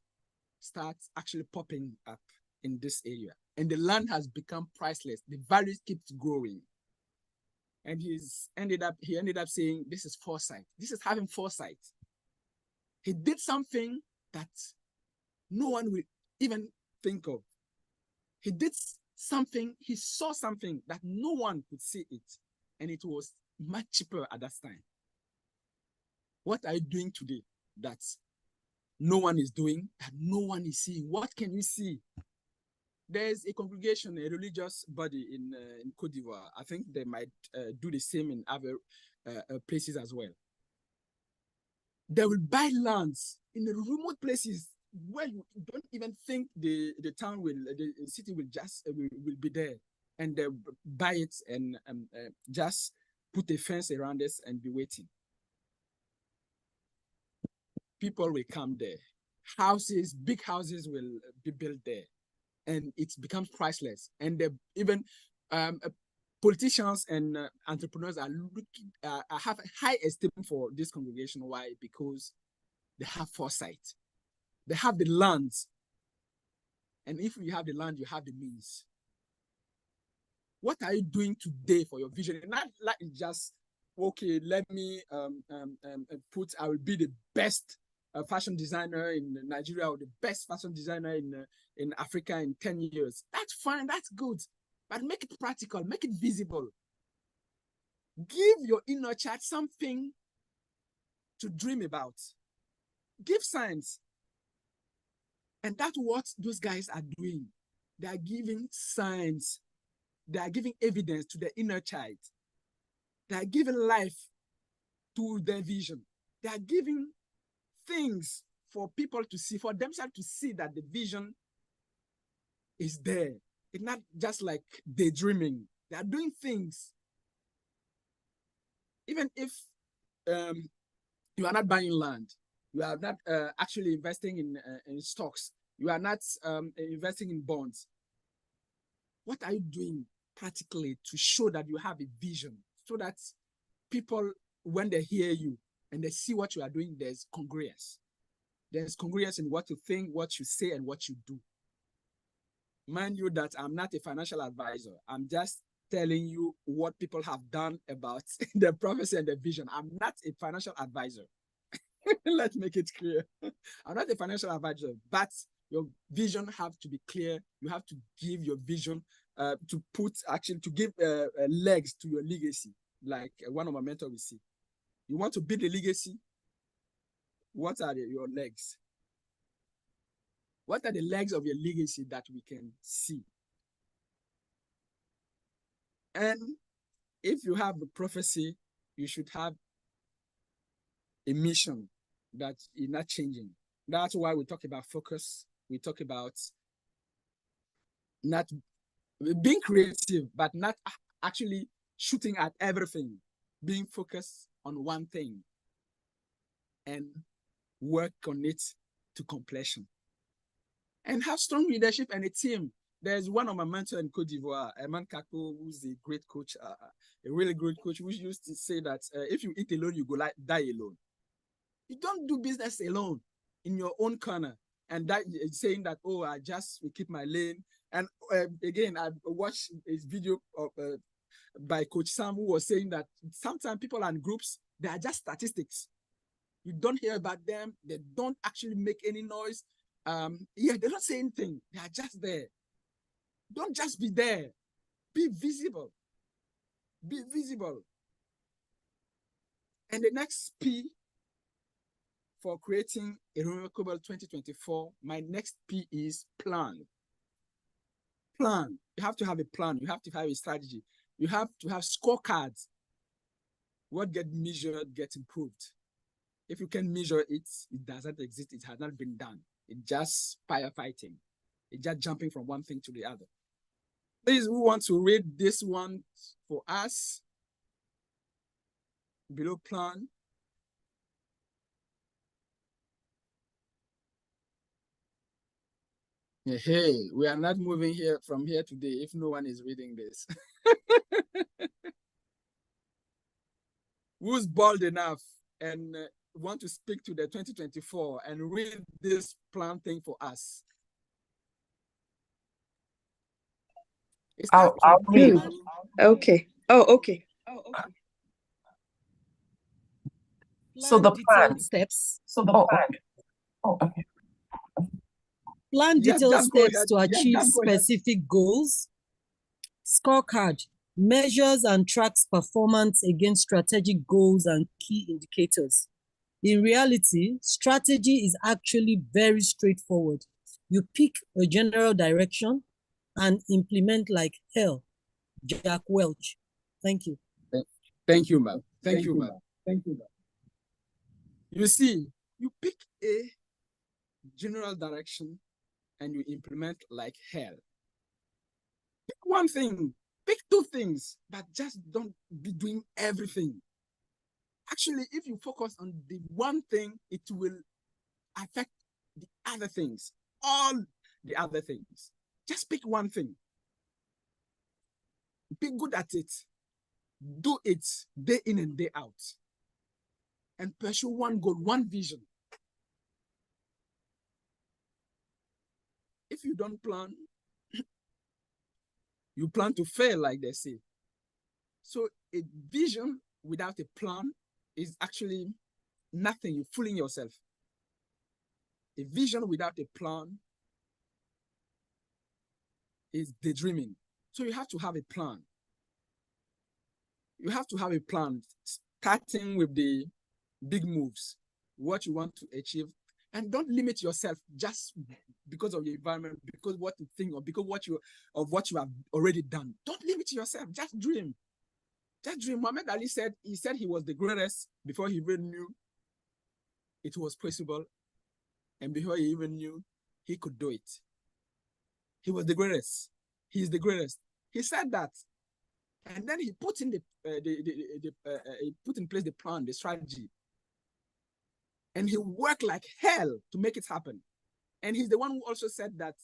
start actually popping up in this area, and the land has become priceless. The value keeps growing, and he ended up saying, "This is foresight. This is having foresight." He did something that no one will even think of. He did something. He saw something that no one could see it, and it was much cheaper at that time. What are you doing today that no one is doing, that no one is seeing? What can you see? There's a congregation, a religious body in Côte d'Ivoire. I think they might do the same in other places as well. They will buy lands in the remote places where you don't even think the city will just will be there, and they buy it and just put a fence around us and be waiting. People will come there. Houses, big houses will be built there, and it becomes priceless. And even politicians and entrepreneurs are have a high esteem for this congregation. Why? Because they have foresight. They have the lands. And if you have the land, you have the means. What are you doing today for your vision? Not like just, okay, let me I will be the best fashion designer in Nigeria, or the best fashion designer in Africa in 10 years. That's fine, that's good. But make it practical, make it visible. Give your inner child something to dream about. Give signs. And that's what those guys are doing. They are giving signs. They are giving evidence to the inner child. They are giving life to their vision. They are giving things for people to see, for themselves to see that the vision is there. It's not just like daydreaming. They are doing things. Even if you are not buying land, you are not actually investing in stocks, you are not investing in bonds. what are you doing practically to show that you have a vision, so that people, when they hear you and they see what you are doing, there's congruence. There's congruence in what you think, what you say, and what you do. Mind you that I'm not a financial advisor. I'm just telling you what people have done about the prophecy and the vision. I'm not a financial advisor. Let's make it clear. I'm not a financial advisor, but your vision have to be clear. You have to give your vision to give legs to your legacy. Like one of my mentors will say, you want to build a legacy? What are your legs? What are the legs of your legacy that we can see? And if you have a prophecy, you should have a mission that is not changing. That's why we talk about focus. We talk about not being creative, but not actually shooting at everything. Being focused on one thing and work on it to completion. And have strong leadership and a team. There's one of my mentors in Cote d'Ivoire, Eman Kako, who's a great coach, a really great coach, who used to say that if you eat alone, you go die alone. You don't do business alone in your own corner. And that saying that, oh, I just will keep my lane. And again, I watched a video of, by Coach Sam, who was saying that sometimes people are in groups, they are just statistics. You don't hear about them. They don't actually make any noise. They don't say anything. They are just there. Don't just be there. Be visible. Be visible. And the next P for creating a remarkable 2024, my next P is plan. Plan. You have to have a plan. You have to have a strategy. You have to have scorecards. What gets measured gets improved. If you can measure it, it doesn't exist. It has not been done. It's just firefighting. It's just jumping from one thing to the other. Please, who want to read this one for us? Below plan. Hey, we are not moving here from here today if no one is reading this. Who's bold enough and want to speak to the 2024 and read this plan thing for us? I'll read. Okay. Oh, okay. So the plan. Steps. So the plan. Oh, okay. Plan detailed steps to achieve specific goals. Scorecard measures and tracks performance against strategic goals and key indicators. In reality, strategy is actually very straightforward. You pick a general direction and implement like hell. Jack Welch. Thank you. Thank you, ma'am. Thank you, ma'am. Thank you, ma'am. You see, you pick a general direction and you implement like hell. Pick one thing, pick two things, but just don't be doing everything. Actually, if you focus on the one thing, it will affect the other things, all the other things. Just pick one thing. Be good at it. Do it day in and day out. And pursue one goal, one vision. If you don't plan, you plan to fail, like they say. So a vision without a plan is actually nothing. You're fooling yourself. A vision without a plan is daydreaming. So you have to have a plan. You have to have a plan, starting with the big moves, what you want to achieve, and don't limit yourself just because of your environment, because what you think, or because what you have already done. Don't limit yourself. Just dream. Just dream. Muhammad Ali said he was the greatest before he even knew it was possible, and before he even knew he could do it. He was the greatest. He is the greatest. He said that, and then he put in he put in place the plan, the strategy, and he worked like hell to make it happen. And he's the one who also said that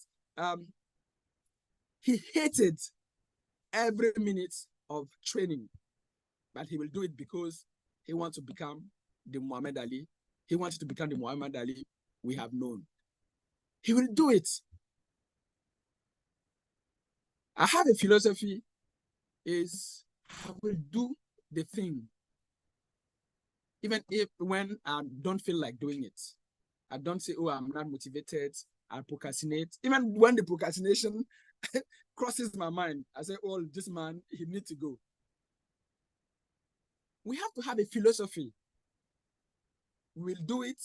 He hated every minute of training, but he will do it because he wants to become the Muhammad Ali. He wanted to become the Muhammad Ali we have known. He will do it. I have a philosophy is I will do the thing even if when I don't feel like doing it. I don't say, oh, I'm not motivated. I procrastinate. Even when the procrastination crosses my mind, I say, oh, this man, he needs to go. We have to have a philosophy. We'll do it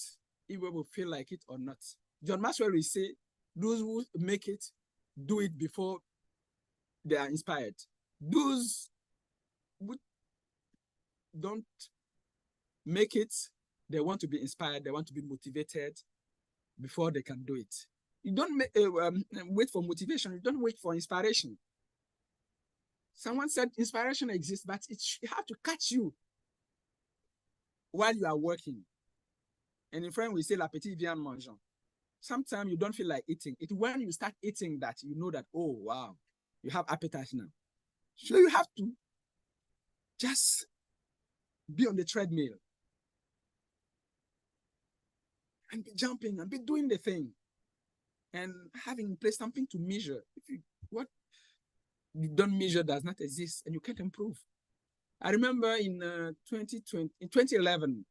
if we will feel like it or not. John Maxwell will say, those who make it, do it before they are inspired. Those who don't make it, they want to be inspired, they want to be motivated before they can do it. You don't wait for motivation, you don't wait for inspiration. Someone said inspiration exists, but it have to catch you while you are working. And in French, we say l'appétit vient en mangeant. Sometimes you don't feel like eating. It's when you start eating that you know that, oh, wow, you have appetite now. So you have to just be on the treadmill and be jumping and be doing the thing and having in place something to measure. What you don't measure does not exist and you can't improve. I remember in 2011,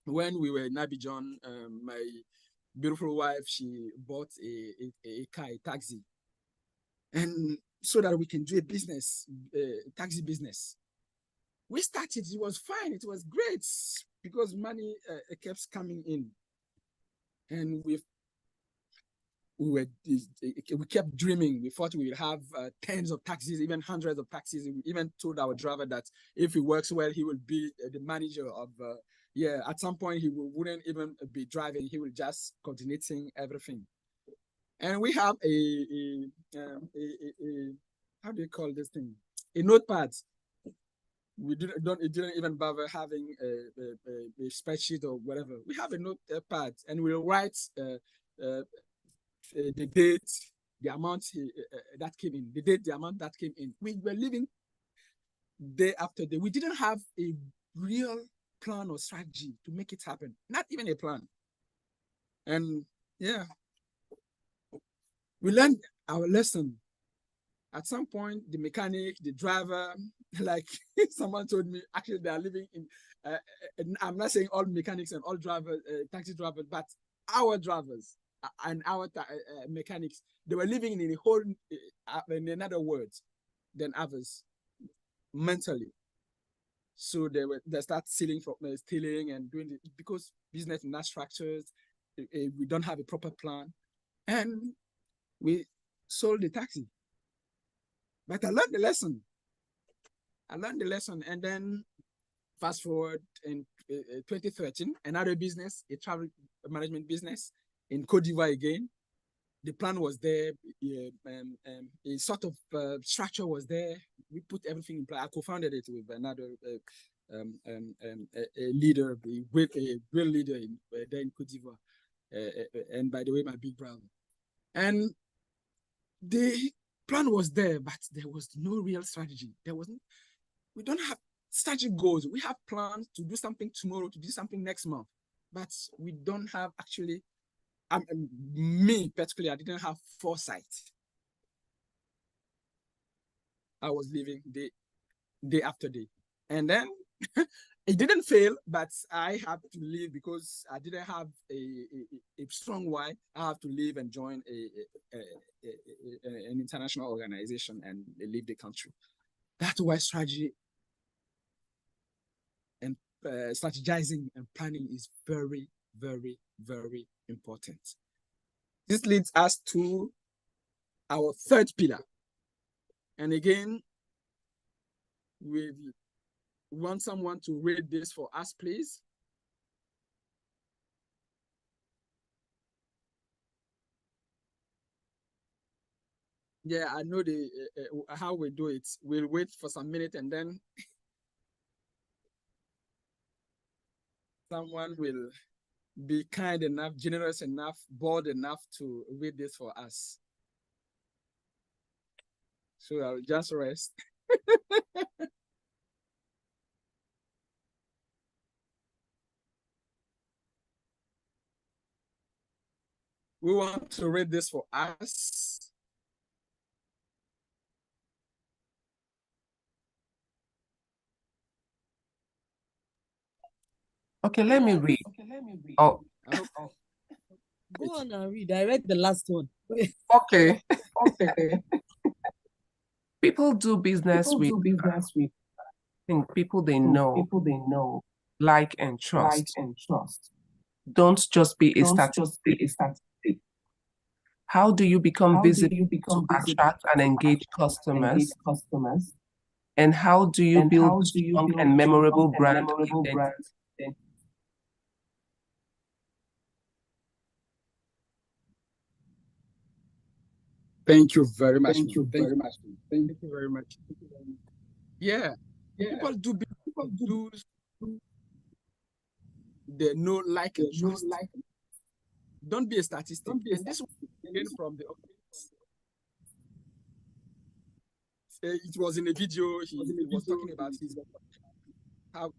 when we were in Abidjan, my beautiful wife, she bought a car, a taxi, and so that we can do a business, taxi business. We started, it was fine, it was great because money kept coming in. And we kept dreaming. We thought we would have tens of taxis, even hundreds of taxis. We even told our driver that if he works well, he will be the manager of, at some point he wouldn't even be driving. He will just coordinating everything. And we have a how do you call this thing? A notepad. We didn't even bother having a spreadsheet or whatever. We have a notepad and we'll write the date, the amount that came in, the date, the amount that came in. We were living day after day. We didn't have a real plan or strategy to make it happen. Not even a plan. And yeah, we learned our lesson. At some point, the mechanic, the driver, like someone told me, actually they are living in, I'm not saying all mechanics and all drivers, taxi drivers, but our drivers and our mechanics, they were living in a whole, in another words than others, mentally. So they start stealing and doing it because business is not structured. We don't have a proper plan, and we sold the taxi. But I learned the lesson. And then fast forward in 2013, another business, a travel management business in Côte d'Ivoire again. The plan was there, a sort of structure was there. We put everything in place. I co-founded it with another a leader, a real leader there in Côte d'Ivoire, and by the way, my big brother. And the plan was there, but there was no real strategy. We don't have strategic goals. We have plans to do something tomorrow, to do something next month, but we don't have actually, me particularly, I didn't have foresight. I was living day after day. And then it didn't fail, but I had to leave because I didn't have a strong why. I have to leave and join an international organization and leave the country. That's why strategy and strategizing and planning is very, very, very important. This leads us to our third pillar. And again, we want someone to read this for us, please. Yeah, I know how we do it. We'll wait for some minutes and then someone will be kind enough, generous enough, bold enough to read this for us. So I'll just rest. We want to read this for us. Okay, let me read. Oh, Go on and read. I read the last one. okay. People do business with I think people they know, like and trust. Don't just be a statistic. How do you become visible to attract and engage customers? And how do you build strong and memorable brand identity? Thank you very much. Thank you very much. Thank you very much. Yeah. People do they know, like, and trust. Don't be a statistic. And this came from the it was in a video. He was talking about his how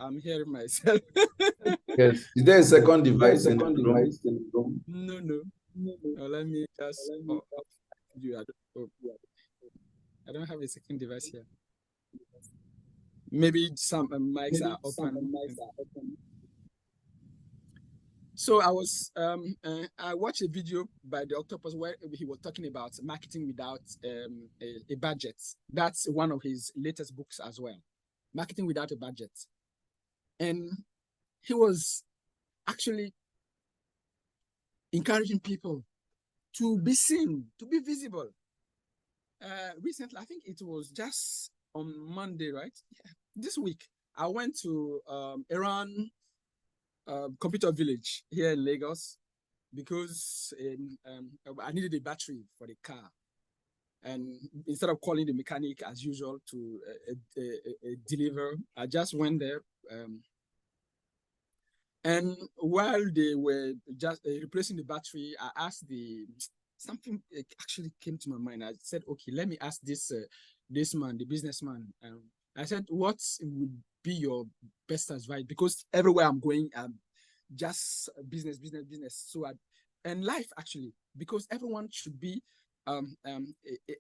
I'm hearing myself. Yes. Is there a second device in the room? No. Let me just I don't have a second device here. Maybe some mics are open. So I watched a video by the Octopus where he was talking about marketing without a budget. That's one of his latest books as well, Marketing Without a Budget. And he was actually encouraging people to be seen, to be visible. Recently, I think it was just on Monday, right? Yeah. This week, I went to Iran Computer Village here in Lagos because I needed a battery for the car. And instead of calling the mechanic as usual to deliver, I just went there. And while they were just replacing the battery, I asked something actually came to my mind. I said, okay, let me ask this man, the businessman. I said, what would be your best advice? Because everywhere I'm going, just business. So, and life actually, because everyone should be an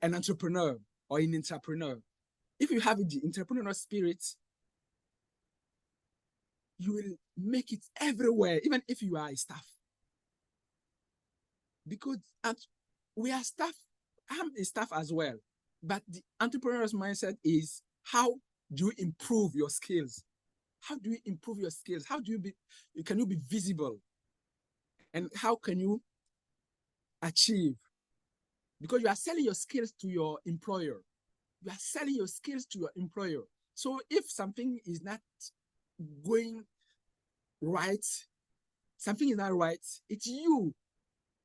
entrepreneur or an entrepreneur. If you have the entrepreneurial spirit, you will make it everywhere, even if you are a staff. Because we are staff, I'm a staff as well. But the entrepreneur's mindset is, how do you improve your skills? How do you improve your skills? How do can you be visible? And how can you achieve? Because you are selling your skills to your employer. You are selling your skills to your employer. So if something is not going right, something is not right, it's you.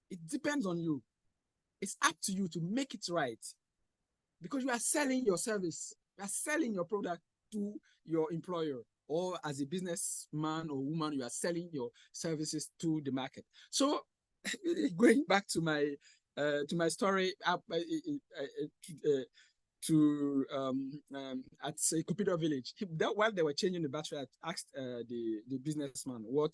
It depends on you. It's up to you to make it right. Because you are selling your service, you are selling your product to your employer, or as a businessman or woman, you are selling your services to the market. So going back to my story, at a computer village, while they were changing the battery, I asked the businessman what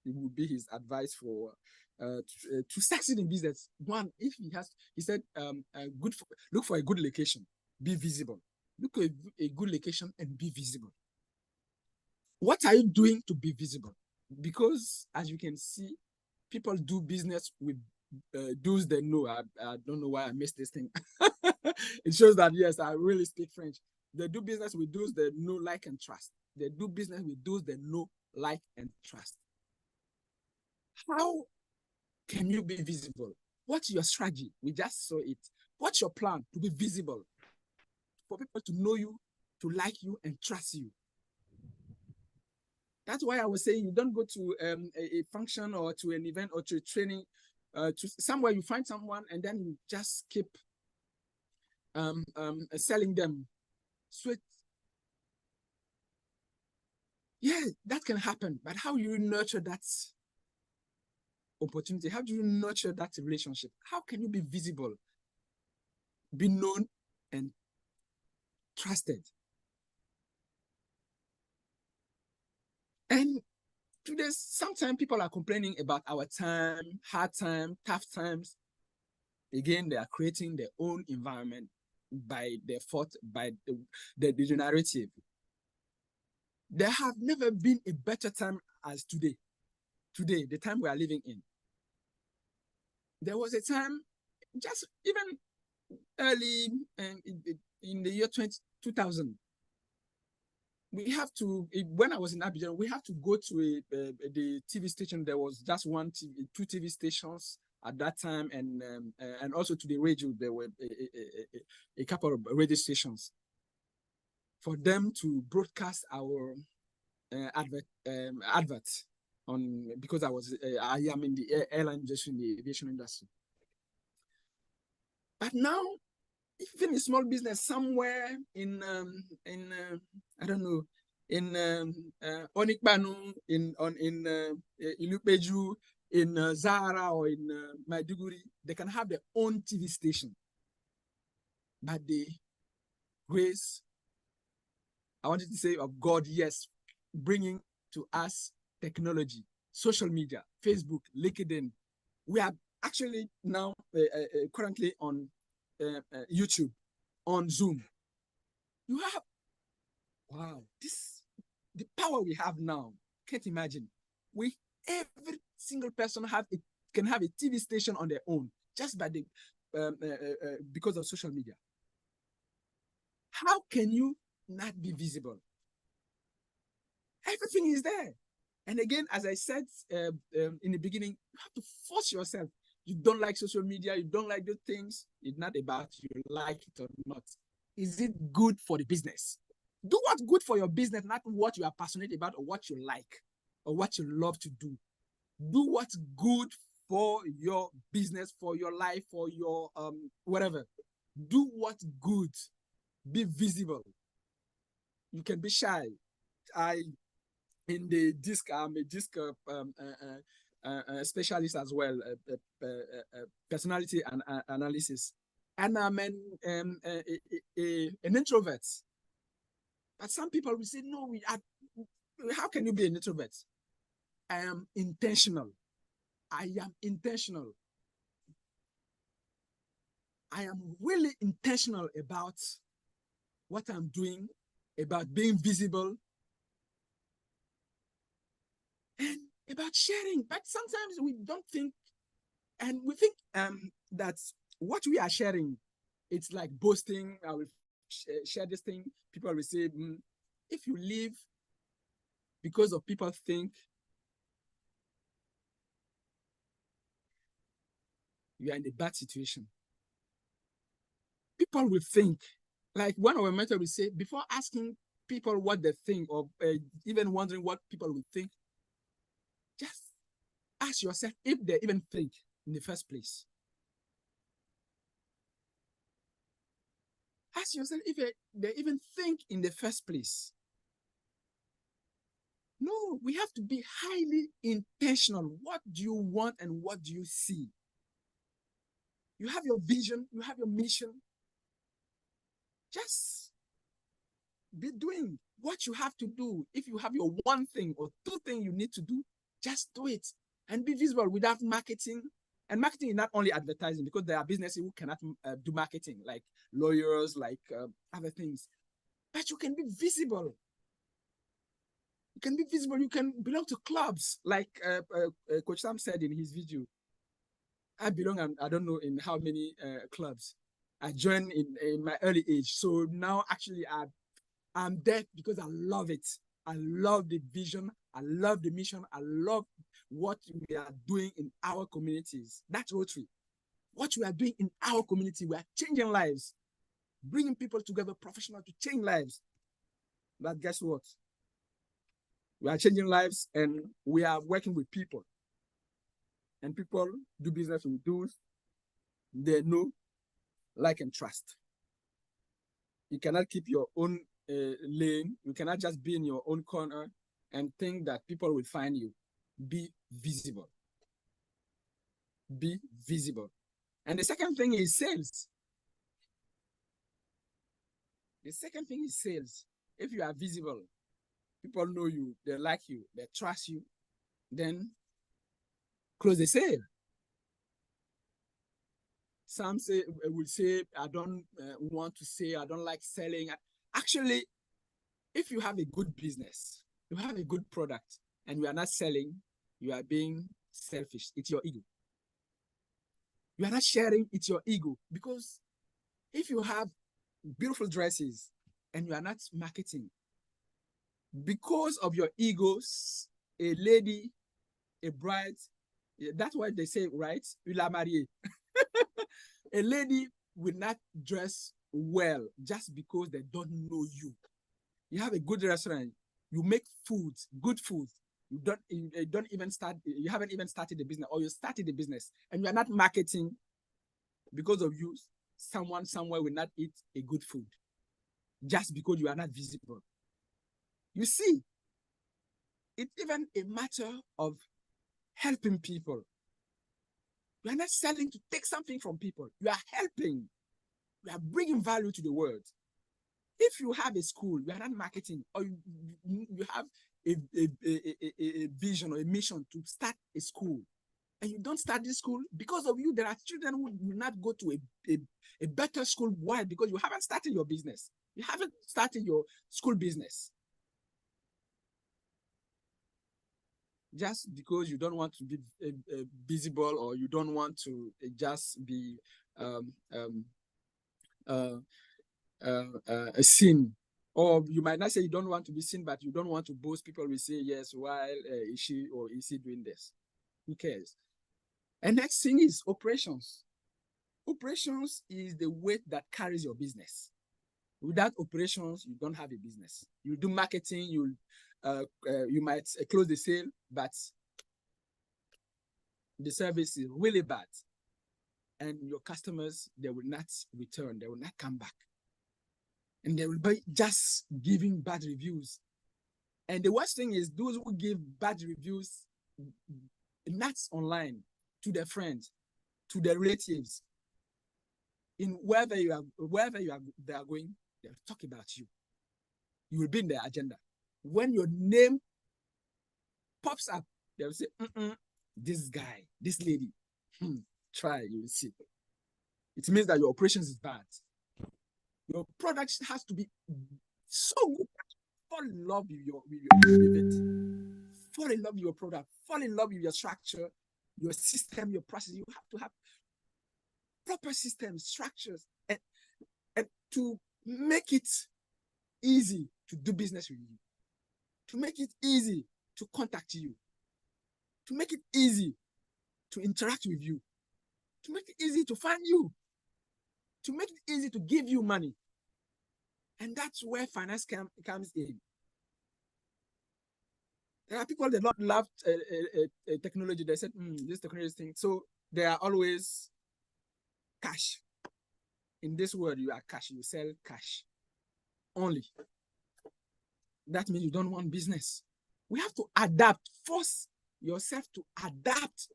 would be his advice for to succeed in business. One, if he said, look for a good location, be visible. Look for a good location and be visible. What are you doing to be visible? Because as you can see, people do business with those they know. I don't know why I missed this thing. It shows that, yes, I really speak French. They do business with those they know, like, and trust. They do business with those they know, like, and trust. How can you be visible? What's your strategy? We just saw it. What's your plan to be visible? For people to know you, to like you, and trust you. That's why I was saying you don't go to a function or to an event or to a training, to somewhere you find someone and then you just keep selling them sweet. Yeah, that can happen. But how do you nurture that opportunity? How do you nurture that relationship? How can you be visible? Be known and trusted. And today, sometimes people are complaining about our time, hard time, tough times. Again, they are creating their own environment by their fault, by the narrative. There have never been a better time as today. Today, the time we are living in. There was a time, just even early in the year 2000, we have to, when I was in Abidjan, we have to go to the TV station. There was just two TV stations at that time, and also to the radio. There were a couple of radio stations for them to broadcast our advert on, because I am in the airline industry, in the aviation industry. But now, even a small business somewhere in I don't know, in Onikbanu, in Ilupeju, in Zara, or in Maiduguri, they can have their own TV station. But the grace, I wanted to say, of God, yes, bringing to us technology, social media, Facebook, LinkedIn. We are actually now currently on YouTube, on Zoom. You have, wow, the power we have now. Can't imagine. Every single person can have a TV station on their own just by the because of social media. How can you not be visible? Everything is there. And again, as I said in the beginning, you have to force yourself. You don't like social media, you don't like those things. It's not about you like it or not. Is it good for the business? Do what's good for your business, not what you are passionate about or what you like or what you love to do. Do what's good for your business, for your life, for your whatever. Do what's good. Be visible. You can be shy. In the disc, I'm a disc specialist as well, personality and analysis, and I'm an introvert. But some people will say, no, how can you be an introvert? I am intentional. I am intentional. I am really intentional about what I'm doing, about being visible, and about sharing. But sometimes we don't think, and we think that what we are sharing, it's like boasting. I will share this thing. People will say, if you live because of people think, you are in a bad situation. People will think, like one of our mentors will say, before asking people what they think, or even wondering what people will think, just ask yourself if they even think in the first place. Ask yourself if they even think in the first place. No, we have to be highly intentional. What do you want and what do you see? You have your vision, you have your mission. Just be doing what you have to do. If you have your one thing or two things you need to do, just do it and be visible without marketing. And marketing is not only advertising, because there are businesses who cannot do marketing, like lawyers, like other things. But you can be visible. You can be visible. You can belong to clubs, like Coach Sam said in his video. I belong, I don't know in how many clubs. I joined in my early age. So now actually I'm there because I love it. I love the vision. I love the mission. I love what we are doing in our communities. That's Rotary. What we are doing in our community, we are changing lives, bringing people together, professionals to change lives. But guess what? We are changing lives and we are working with people. And people do business with those they know, like, and trust. You cannot keep your own lane. You cannot just be in your own corner and think that people will find you. Be visible. Be visible. And the second thing is sales. The second thing is sales. If you are visible, people know you, they like you, they trust you, then close the sale. Some will say, I don't want to say, I don't like selling. Actually, if you have a good business, you have a good product, and you are not selling, you are being selfish. It's your ego. You are not sharing, it's your ego. Because if you have beautiful dresses and you are not marketing, because of your egos, a lady, a bride, that's what they say, right? La mariée. A lady will not dress well just because they don't know you. You have a good restaurant, you make food, good food. You haven't even started the business, or you started the business and you are not marketing. Because of you, someone somewhere will not eat a good food just because you are not visible. You see, it's even a matter of helping people. You are not selling to take something from people. You are helping. You are bringing value to the world. If you have a school, you are not marketing, or you have a vision or a mission to start a school, and you don't start this school, because of you, there are children who will not go to a better school. Why? Because you haven't started your business. You haven't started your school business. Just because you don't want to be visible, or you don't want to just be seen, or you might not say you don't want to be seen, but you don't want to boast. People will say, yes, why is she or is he doing this? Who cares? And next thing is operations. Operations is the weight that carries your business. Without operations, you don't have a business. You do marketing, you might close the sale, but the service is really bad. And your customers, they will not return, they will not come back. And they will be just giving bad reviews. And the worst thing is those who give bad reviews, not online, to their friends, to their relatives, in wherever they are going, they'll talk about you. You will be in their agenda. When your name pops up, they'll say, this guy, this lady, try, you will see. It means that your operations is bad. Your product has to be so good. Fall in love with it. Fall in love with your product. Fall in love with your structure, your system, your process. You have to have proper systems, structures, and to make it easy to do business with you, to make it easy to contact you, to make it easy to interact with you, to make it easy to find you, to make it easy to give you money. And that's where finance comes in. There are people that don't love technology. They said, this technology thing. So they are always cash. In this world, you are cash. You sell cash only. That means you don't want business. We have to adapt. Force yourself to adapt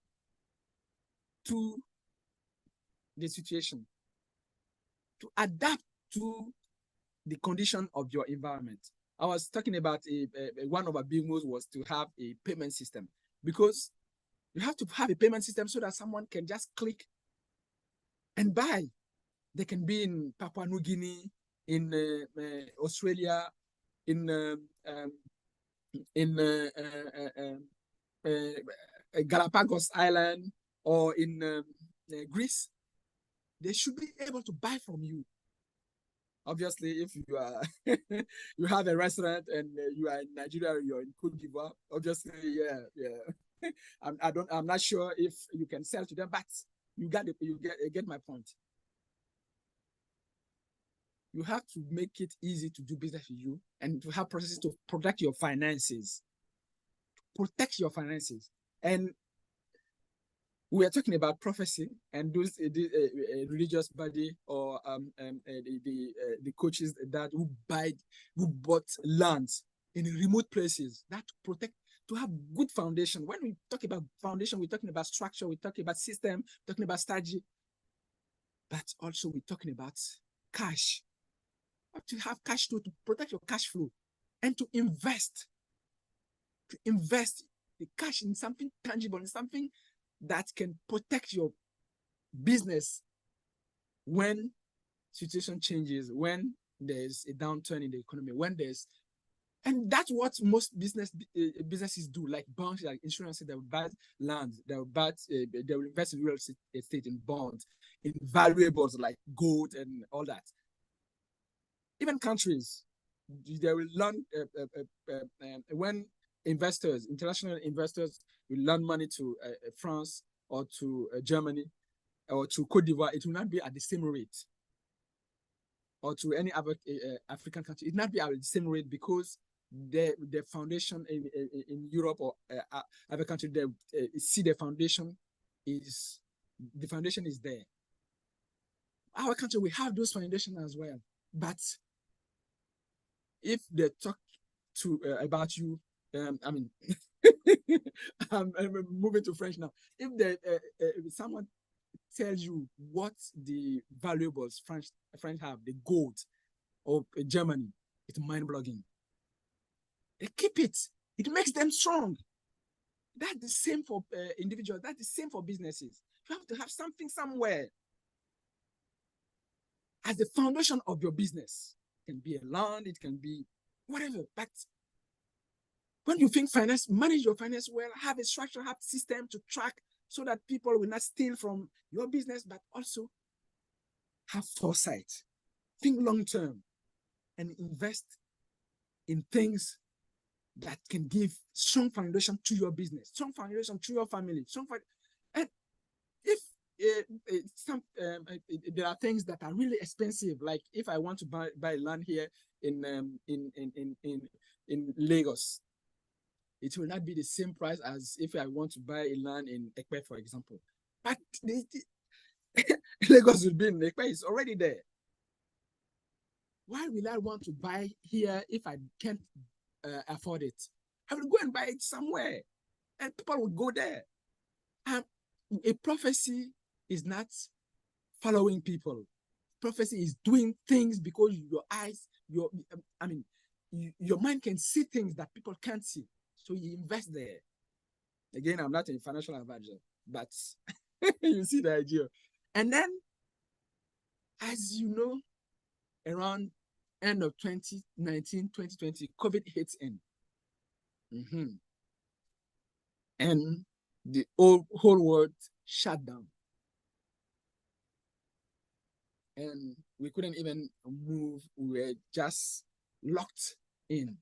to the situation, to adapt to the condition of your environment. I was talking about one of our big moves was to have a payment system, because you have to have a payment system so that someone can just click and buy. They can be in Papua New Guinea, in Australia, in Galapagos Island, or in Greece. They should be able to buy from you. Obviously, if you are you have a restaurant and you are in Nigeria, you're in Cote d'Ivoire, obviously, yeah. I'm not sure if you can sell to them, but you get my point. You have to make it easy to do business with you, and to have processes to protect your finances. Protect your finances. And we are talking about prophecy, and those religious body, or the coaches that who bought lands in remote places, that protect, to have good foundation. When we talk about foundation, we're talking about structure, we're talking about system, talking about strategy, but also we're talking about cash. You have to have cash flow to protect your cash flow and to invest. To invest the cash in something tangible, in something that can protect your business when situation changes, when there's a downturn in the economy, and that's what most businesses do, like banks, like insurance. They will buy land, they will invest in real estate, in bonds, in valuables like gold and all that. Even countries, they will learn when international investors will lend money to France or to Germany or to Cote d'Ivoire, it will not be at the same rate. Or to any other African country, it will not be at the same rate, because the foundation in Europe or other country, they see the foundation is there. Our country, we have those foundations as well, but if they talk about you, I'm moving to French now. If someone tells you what the valuables French have, the gold or Germany, it's mind-blowing. They keep it. It makes them strong. That's the same for individuals. That's the same for businesses. You have to have something somewhere as the foundation of your business. It can be a land, it can be whatever. But when you think finance, manage your finance well, have a structure, have a system to track, so that people will not steal from your business, but also have foresight. Think long-term and invest in things that can give strong foundation to your business, strong foundation to your family, and if there are things that are really expensive, like if I want to buy land here in Lagos, it will not be the same price as if I want to buy a land in Ekpe, for example. But Lagos will be in Ekpe, it's already there. Why will I want to buy here if I can't afford it? I will go and buy it somewhere, and people will go there. A prophecy is not following people. Prophecy is doing things because your mind can see things that people can't see. So you invest there. Again, I'm not a financial advisor, but you see the idea. And then, as you know, around end of 2019, 2020, COVID hits in. And the whole world shut down. And we couldn't even move. We were just locked in.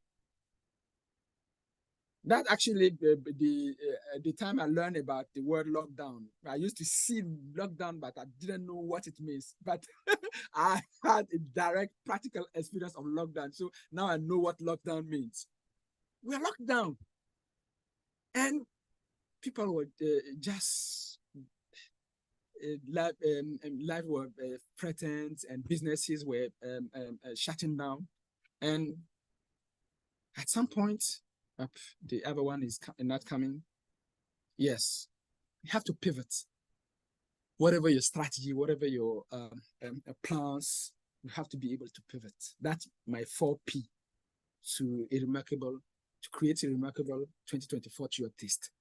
That actually, the time I learned about the word lockdown, I used to see lockdown, but I didn't know what it means. But I had a direct practical experience of lockdown. So now I know what lockdown means. We're locked down. And people were just, life were threatened, and businesses were shutting down. And at some point, the other one is not coming. Yes, you have to pivot. Whatever your strategy, whatever your plans, you have to be able to pivot. That's my 4P to create a remarkable 2024 to your taste.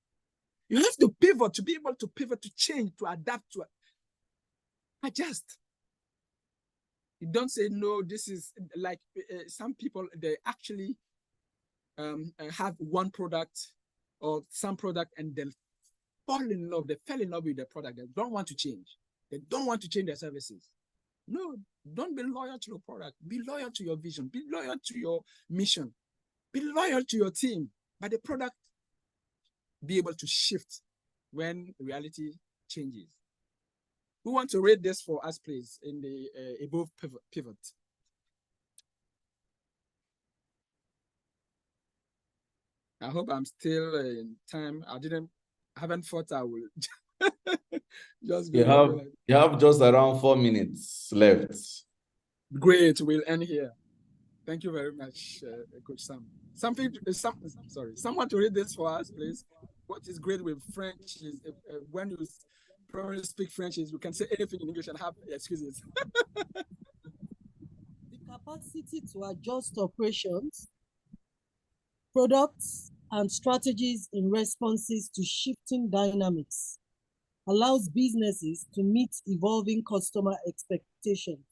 You have to pivot, to be able to pivot, to change, to adapt, to adjust. You don't say, no, this is like some people, they actually have one product or some product, and they fell in love with the product. They don't want to change. They don't want to change their services. No, don't be loyal to your product. Be loyal to your vision. Be loyal to your mission. Be loyal to your team. But the product, be able to shift when reality changes. Who want to read this for us, please, in the above pivot? I hope I'm still in time. I haven't thought I will just go. You have just around 4 minutes left. Great, we'll end here. Thank you very much, Coach Sam. Someone to read this for us, please. What is great with French is when you probably speak French, is you can say anything in English and have excuses. The capacity to adjust operations, products, and strategies in responses to shifting dynamics, allows businesses to meet evolving customer expectations.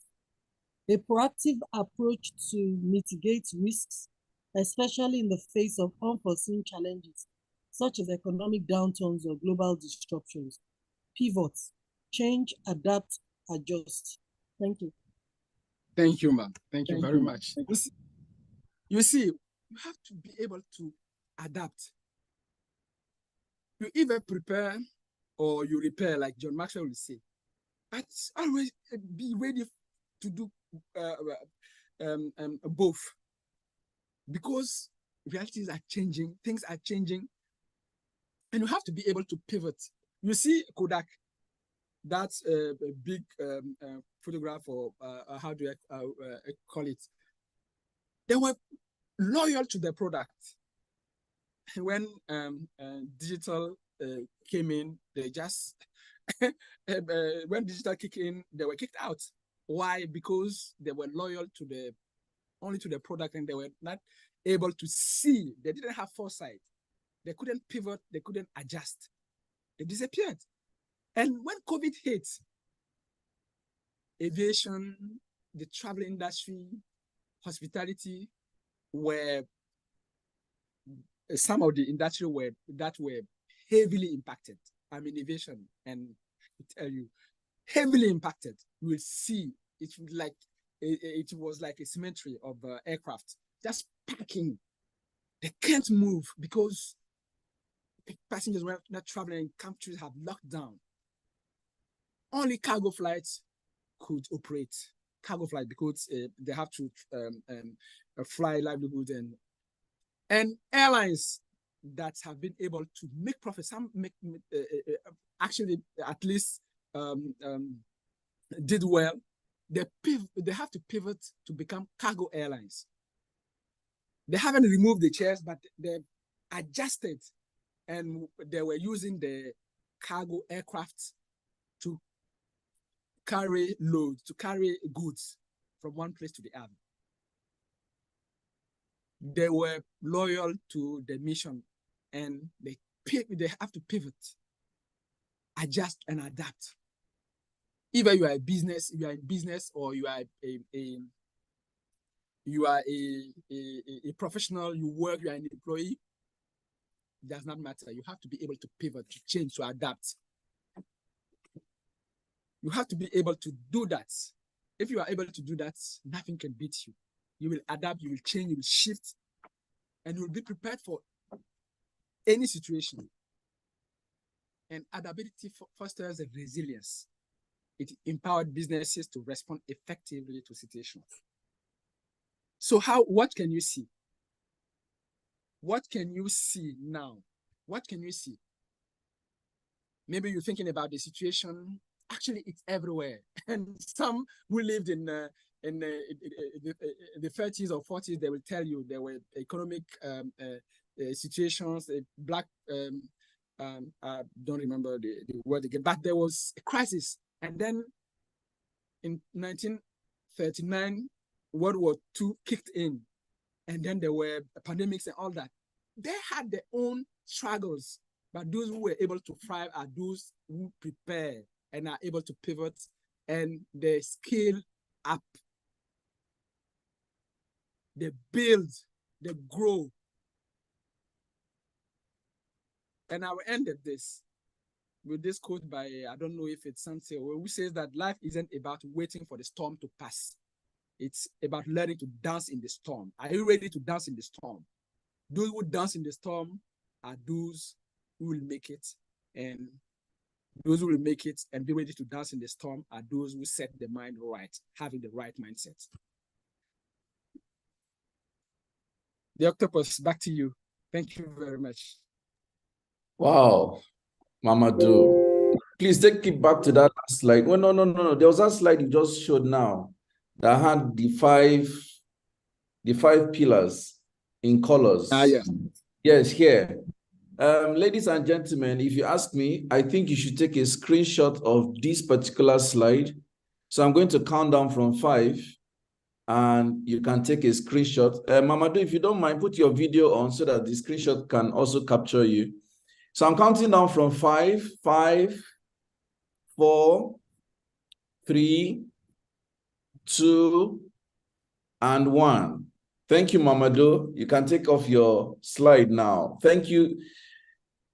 A proactive approach to mitigate risks, especially in the face of unforeseen challenges, such as economic downturns or global disruptions. Pivot, change, adapt, adjust. Thank you. Thank you, ma'am. Thank you very much. You see, you have to be able to adapt. You either prepare or you repair, like John Maxwell will say. But always be ready to do both. Because realities are changing, things are changing, and you have to be able to pivot. You see Kodak, that's a big photograph, or how do I call it? They were loyal to their product. When digital came in, they just, when digital kicked in, they were kicked out. Why? Because they were loyal to only to the product, and they were not able to see. They didn't have foresight. They couldn't pivot. They couldn't adjust. They disappeared. And when COVID hit, aviation, the travel industry, hospitality were some of the industry that were heavily impacted. I mean, aviation, and I tell you, heavily impacted. You will see it was like a cemetery of aircraft just parking. They can't move because passengers were not traveling. Countries have locked down. Only cargo flights could operate. Cargo flight, because they have to fly livelihood, and airlines that have been able to make profit. Some actually at least did well. They have to pivot to become cargo airlines. They haven't removed the chairs, but they adjusted, and they were using the cargo aircraft to carry loads, to carry goods from one place to the other. They were loyal to the mission, and they have to pivot, adjust, and adapt. Either you are in business, or you are a professional, you work, you are an employee. It does not matter. You have to be able to pivot, to change, to adapt. You have to be able to do that. If you are able to do that, nothing can beat you. You will adapt, you will change, you will shift, and you will be prepared for any situation. And adaptability fosters resilience. It empowered businesses to respond effectively to situations. So what can you see? What can you see now? What can you see? Maybe you're thinking about the situation. Actually, it's everywhere. And some who lived in the 30s or 40s, they will tell you there were economic situations, black, I don't remember the word again, but there was a crisis. And then in 1939, World War II kicked in. And then there were pandemics and all that. They had their own struggles, but those who were able to thrive are those who prepare and are able to pivot, and they scale up. They build, they grow. And I will end with this quote by, I don't know if it's Santiago, who says that life isn't about waiting for the storm to pass. It's about learning to dance in the storm. Are you ready to dance in the storm? Those who dance in the storm are those who will make it, and those who will make it and be ready to dance in the storm are those who set their mind right, having the right mindset. The octopus, back to you. Thank you very much. Wow, Mamadou. Please take it back to that slide. Well, no. There was that slide you just showed now that had the five pillars in colors. Yeah. Yes, here. Ladies and gentlemen, if you ask me, I think you should take a screenshot of this particular slide. So I'm going to count down from 5. and you can take a screenshot. Mamadou, if you don't mind, put your video on so that the screenshot can also capture you. So I'm counting down from 5, 4, 3, 2, and 1. Thank you, Mamadou. You can take off your slide now. Thank you.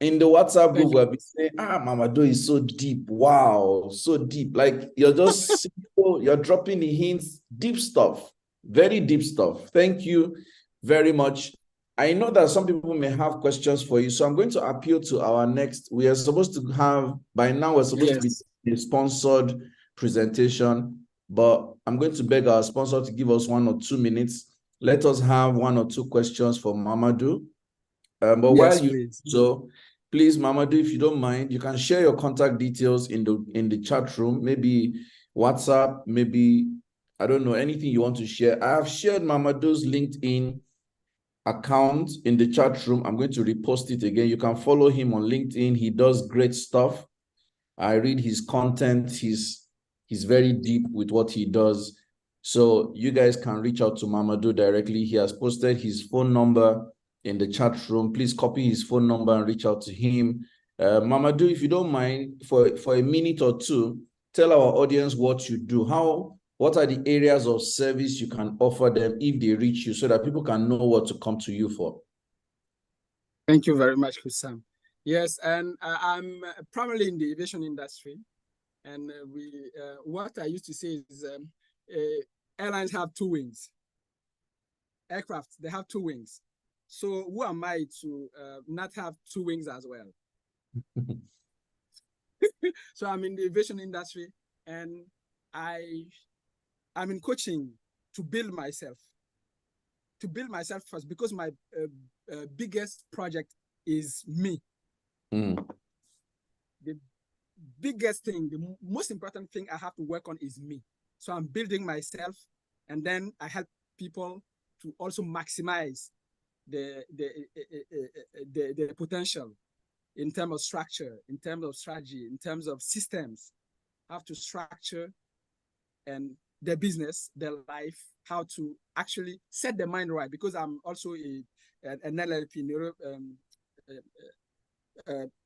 In the WhatsApp group, we'll be saying, Mamadou is so deep. Wow, so deep. Like you're just simple, you're dropping the hints, deep stuff, very deep stuff. Thank you very much. I know that some people may have questions for you, so I'm going to appeal to our next. We are supposed to have, by now, we're supposed to be a sponsored presentation, but I'm going to beg our sponsor to give us 1 or 2 minutes. Let us have 1 or 2 questions for Mamadou. But while you do so, please, Mamadou, if you don't mind, you can share your contact details in the chat room, maybe WhatsApp, maybe, I don't know, anything you want to share. I have shared Mamadou's LinkedIn account in the chat room. I'm going to repost it again. You can follow him on LinkedIn. He does great stuff. I read his content. He's very deep with what he does. So you guys can reach out to Mamadou directly. He has posted his phone number in the chat room. Please copy his phone number and reach out to him. Mamadou, if you don't mind, for a minute or two, tell our audience what you do. What are the areas of service you can offer them if they reach you so that people can know what to come to you for? Thank you very much, Kusam. Yes, and I'm primarily in the aviation industry. And what I used to say is airlines have 2 wings. Aircraft, they have 2 wings. So who am I to not have 2 wings as well? So I'm in the aviation industry, and I'm in coaching to build myself first, because my biggest project is me. The biggest thing, the most important thing I have to work on is me. So I'm building myself, and then I help people to also maximize the potential in terms of structure, in terms of strategy, in terms of systems. Have to structure and their business, their life, how to actually set their mind right. Because I'm also an NLP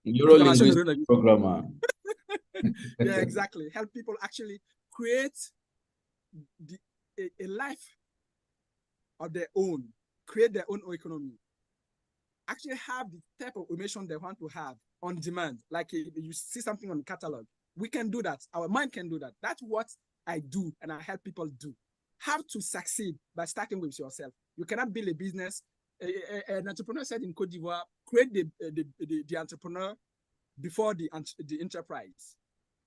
neuro-linguistic programmer. Yeah, exactly. Help people actually create a life of their own, create their own economy, actually have the type of information they want to have on demand. Like you see something on the catalog, we can do that. Our mind can do that. That's what I do, and I help people do. How to succeed by starting with yourself. You cannot build a business. An entrepreneur said in Cote d'Ivoire, create the entrepreneur before the enterprise.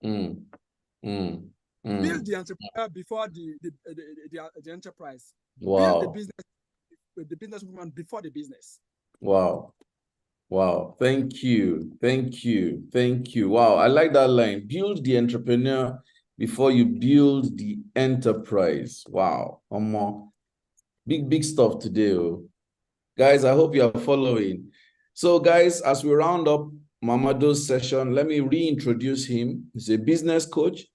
Build the entrepreneur before the enterprise. Wow. Build the business woman before the business. Wow. Wow. Thank you. Thank you. Thank you. Wow. I like that line. Build the entrepreneur before you build the enterprise. Wow. Big stuff today. Oh. Guys, I hope you are following. So guys, as we round up Mamadou's session, let me reintroduce him. He's a business coach.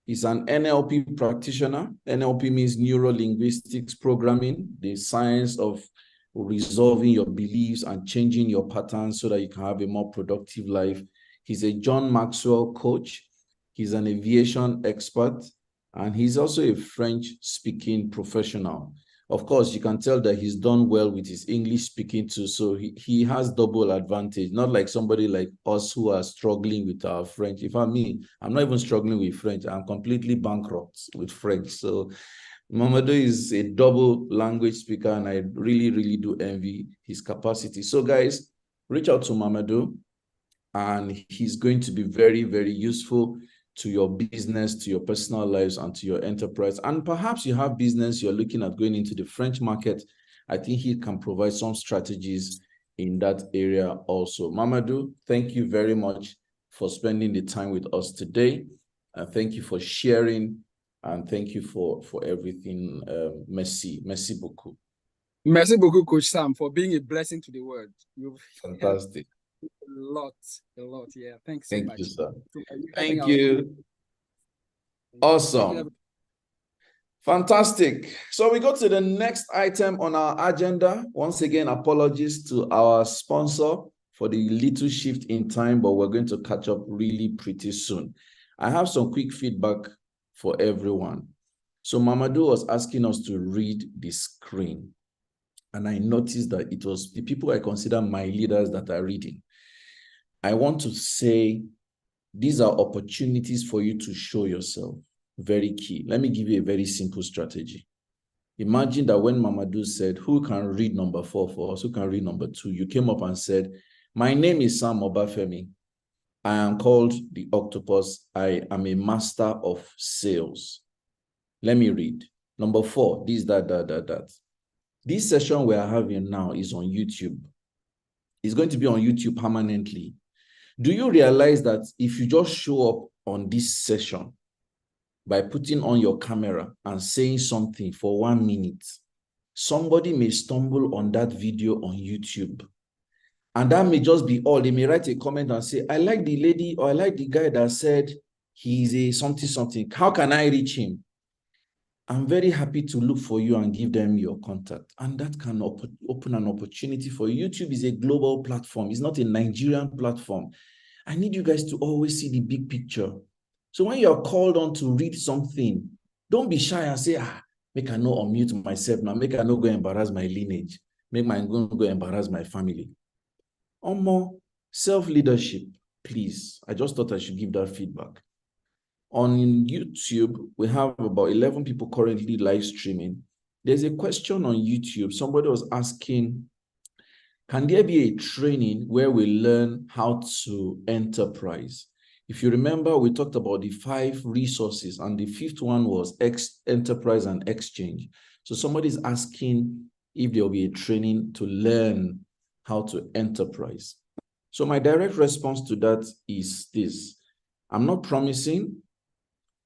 He's an NLP practitioner. NLP means neuro-linguistics programming, the science of resolving your beliefs and changing your patterns so that you can have a more productive life. He's a John Maxwell coach. He's an aviation expert, and he's also a French-speaking professional. Of course, you can tell that he's done well with his English speaking too, so he has double advantage, not like somebody like us who are struggling with our French. If I'm me, I'm not even struggling with French. I'm completely bankrupt with French. So Mamadou is a double language speaker, and I really, really do envy his capacity. So guys, reach out to Mamadou, and he's going to be very, very useful to your business, to your personal lives, and to your enterprise. And perhaps you have business, you're looking at going into the French market. I think he can provide some strategies in that area also. Mamadou, thank you very much for spending the time with us today. And thank you for sharing, and thank you for everything. Merci beaucoup. Merci beaucoup, Coach Sam, for being a blessing to the world. You've fantastic. A lot. Yeah, thanks so much. Thank you, sir. Thank you. Awesome. Fantastic. So we go to the next item on our agenda. Once again, apologies to our sponsor for the little shift in time, but we're going to catch up really pretty soon. I have some quick feedback for everyone. So Mamadou was asking us to read the screen. And I noticed that it was the people I consider my leaders that are reading. I want to say these are opportunities for you to show yourself. Very key. Let me give you a very simple strategy. Imagine that when Mamadou said, who can read number 4 for us? Who can read number 2? You came up and said, my name is Sam Obafemi. I am called the Octopus. I am a master of sales. Let me read. Number 4, this, that. This session we are having now is on YouTube. It's going to be on YouTube permanently. Do you realize that if you just show up on this session by putting on your camera and saying something for 1 minute, somebody may stumble on that video on YouTube. And that may just be all. They may write a comment and say, I like the lady or I like the guy that said he's a something. How can I reach him? I'm very happy to look for you and give them your contact. And that can open an opportunity for you. YouTube is a global platform. It's not a Nigerian platform. I need you guys to always see the big picture. So when you're called on to read something, don't be shy and say, make I not unmute myself now. Make I not go embarrass my lineage. Make I go embarrass my family. More self-leadership, please. I just thought I should give that feedback. On YouTube, we have about 11 people currently live streaming. There's a question on YouTube. Somebody was asking, can there be a training where we learn how to enterprise? If you remember, we talked about the 5 resources, and the 5th one was enterprise and exchange. So somebody's asking if there will be a training to learn how to enterprise. So my direct response to that is this. I'm not promising,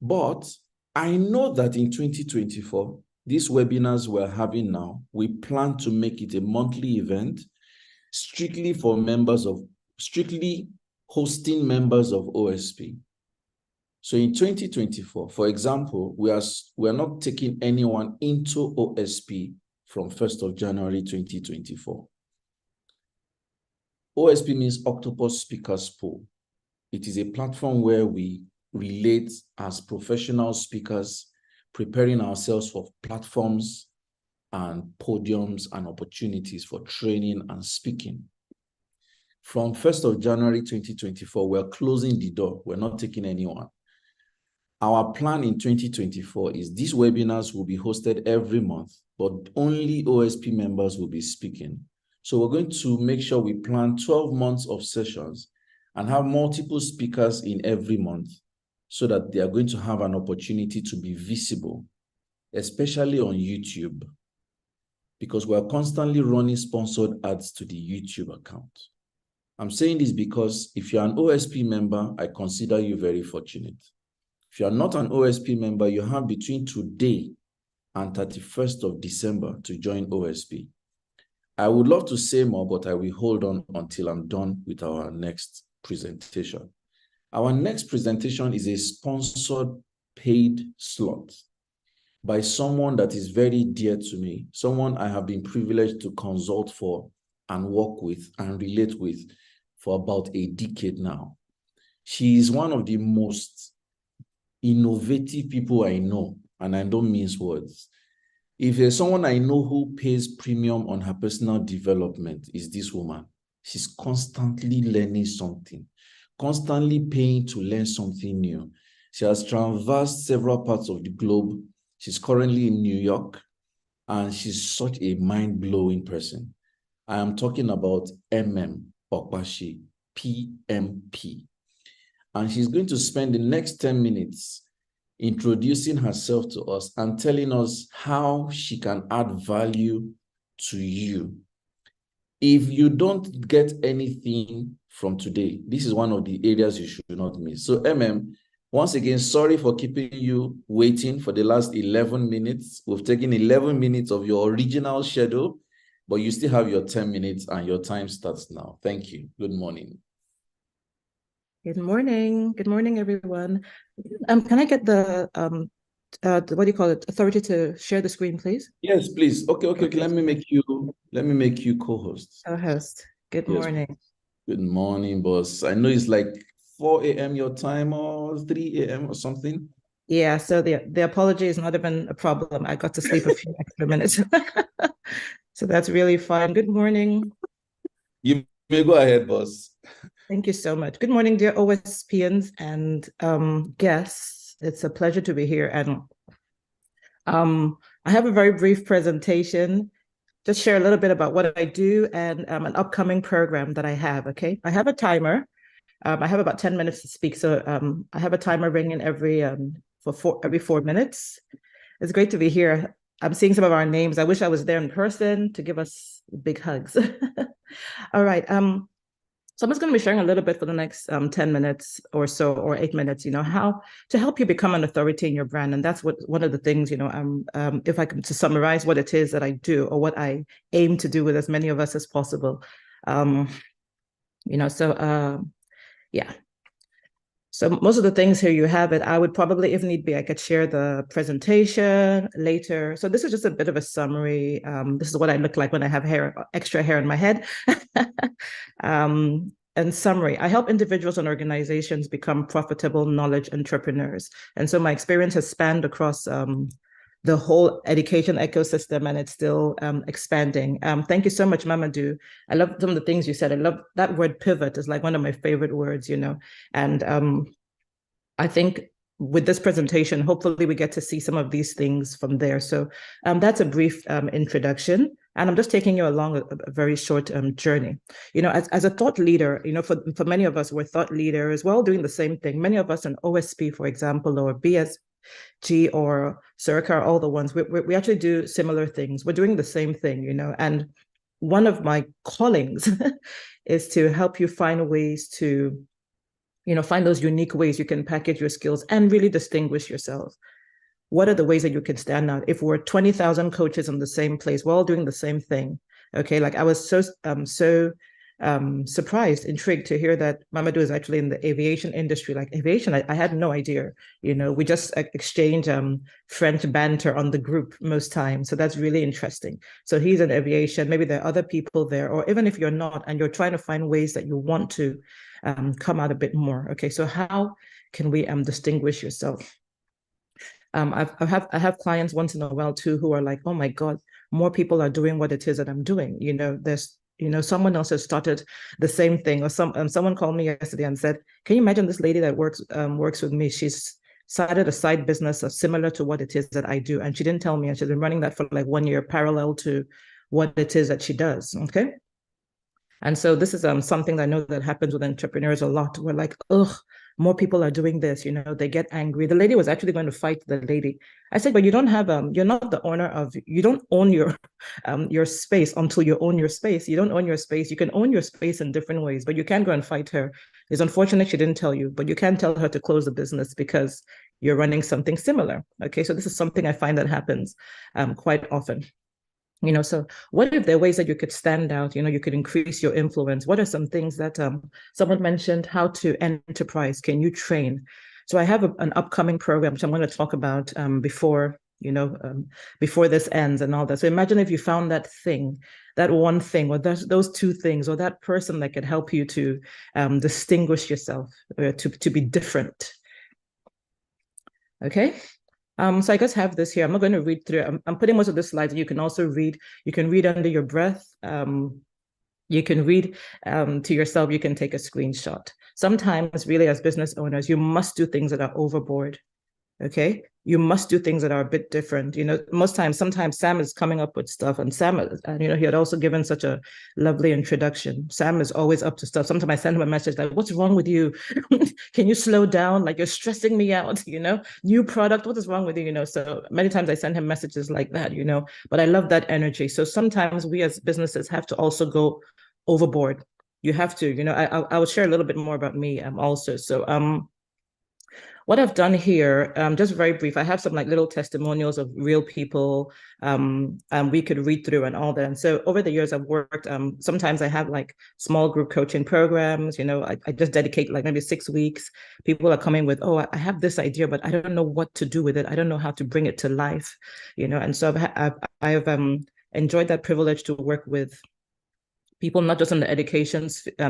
but I know that in 2024, these webinars we're having now, we plan to make it a monthly event, strictly hosting members of OSP. So in 2024, for example, we are not taking anyone into OSP from 1st of January 2024. OSP means Octopus Speakers Pool. It is a platform where we relate as professional speakers, preparing ourselves for platforms and podiums and opportunities for training and speaking. From 1st of January 2024, we're closing the door. We're not taking anyone. Our plan in 2024 is these webinars will be hosted every month, but only OSP members will be speaking. So we're going to make sure we plan 12 months of sessions and have multiple speakers in every month so that they are going to have an opportunity to be visible, especially on YouTube, because we're constantly running sponsored ads to the YouTube account. I'm saying this because if you're an OSP member, I consider you very fortunate. If you're not an OSP member, you have between today and 31st of December to join OSP. I would love to say more, but I will hold on until I'm done with our next presentation. Our next presentation is a sponsored paid slot by someone that is very dear to me, someone I have been privileged to consult for and work with and relate with for about a decade now. She is one of the most innovative people I know, and I don't mince words. If there's someone I know who pays premium on her personal development, is this woman. She's constantly learning something, constantly paying to learn something new. She has traversed several parts of the globe. She's currently in New York, and she's such a mind-blowing person. I am talking about Okpashi, PMP. And she's going to spend the next 10 minutes introducing herself to us and telling us how she can add value to you. If you don't get anything from today, this is one of the areas you should not miss. So once again, sorry for keeping you waiting for the last 11 minutes. We've taken 11 minutes of your original schedule, but you still have your 10 minutes and your time starts now. Thank you. Good morning. Good morning. Good morning, everyone. Can I get the what do you call it? Authority to share the screen, please? Yes, please. Okay. Let me make you co-host. Co-host. Good Yes. morning. Good morning, boss. I know it's like 4 a.m. your time or 3 a.m. or something. Yeah, so the apology is not even a problem. I got to sleep a few extra minutes. So that's really fun. Good morning. You may go ahead, boss. Thank you so much. Good morning, dear OSPians and guests. It's a pleasure to be here. And I have a very brief presentation. Just share a little bit about what I do and an upcoming program that I have, okay? I have a timer. I have about 10 minutes to speak. So I have a timer ringing every 4 minutes. It's great to be here. I'm seeing some of our names. I wish I was there in person to give us big hugs. All right. So I'm just going to be sharing a little bit for the next 10 minutes or so, or 8 minutes, how to help you become an authority in your brand. And that's one of the things, if I can to summarize what it is that I do or what I aim to do with as many of us as possible. Yeah. So most of the things here you have it. I would probably, if need be, I could share the presentation later. So this is just a bit of a summary. This is what I look like when I have extra hair in my head. And summary, I help individuals and organizations become profitable knowledge entrepreneurs. And so my experience has spanned across the whole education ecosystem, and it's still expanding. Thank you so much, Mamadou. I love some of the things you said. I love that word pivot is like one of my favorite words, and I think with this presentation, hopefully we get to see some of these things from there. So that's a brief introduction. And I'm just taking you along a very short journey. As a thought leader, for many of us, we're thought leaders. We're all doing the same thing. Many of us in OSP, for example, or BSG or Surikar, all the ones, we actually do similar things. We're doing the same thing, and one of my callings is to help you find ways to, find those unique ways you can package your skills and really distinguish yourself. What are the ways that you can stand out? If we're 20,000 coaches in the same place, we're all doing the same thing. Okay, like I was so surprised, intrigued to hear that Mamadou is actually in the aviation industry. Like aviation, I had no idea. We just exchange French banter on the group most times. So that's really interesting. So he's in aviation. Maybe there are other people there, or even if you're not, and you're trying to find ways that you want to come out a bit more. Okay, so how can we distinguish yourself? I have clients once in a while too who are like, oh my God, more people are doing what it is that I'm doing. There's someone else has started the same thing, or someone called me yesterday and said, can you imagine this lady that works with me? She's started a side business similar to what it is that I do, and she didn't tell me, and she's been running that for like 1 year, parallel to what it is that she does. Okay. And so this is something that I know that happens with entrepreneurs a lot. We're like, ugh, more people are doing this, they get angry. The lady was actually going to fight the lady. I said, but you don't have, you're not the owner of, you don't own your space until you own your space. You don't own your space. You can own your space in different ways, but you can't go and fight her. It's unfortunate she didn't tell you, but you can tell her to close the business because you're running something similar. Okay, so this is something I find that happens quite often. So what if there are ways that you could stand out, you could increase your influence? What are some things that someone mentioned, how to enterprise? Can you train? So I have an upcoming program, which I'm going to talk about before this ends and all that. So imagine if you found that thing, that one thing, or those two things, or that person that could help you to distinguish yourself, to be different. Okay. So I just have this here. I'm not going to read through. I'm putting most of the slides. You can also read. You can read under your breath. You can read to yourself. You can take a screenshot. Sometimes, really, as business owners, you must do things that are overboard. Okay, you must do things that are a bit different. Sometimes Sam is coming up with stuff, and Sam, he had also given such a lovely introduction. Sam is always up to stuff. Sometimes I send him a message like, "What's wrong with you? Can you slow down? Like you're stressing me out. New product. What is wrong with you? So many times I send him messages like that. But I love that energy. So sometimes we as businesses have to also go overboard. You have to. I will share a little bit more about me also. So what I've done here, just very brief, I have some like little testimonials of real people and we could read through and all that. And so over the years I've worked, sometimes I have like small group coaching programs, you know, I just dedicate like maybe 6 weeks. People are coming with, oh, I have this idea, but I don't know what to do with it. I don't know how to bring it to life, you know. And so I've enjoyed that privilege to work with people not just in the education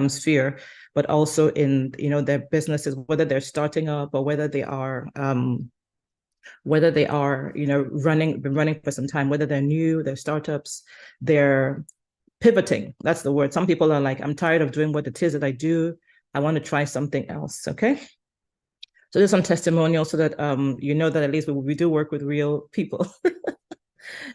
sphere, but also in, you know, their businesses, whether they're starting up or whether they are, you know, been running for some time, whether they're new, they're startups, they're pivoting. That's the word. Some people are like, I'm tired of doing what it is that I do. I want to try something else. Okay. So there's some testimonials so that you know that at least we do work with real people.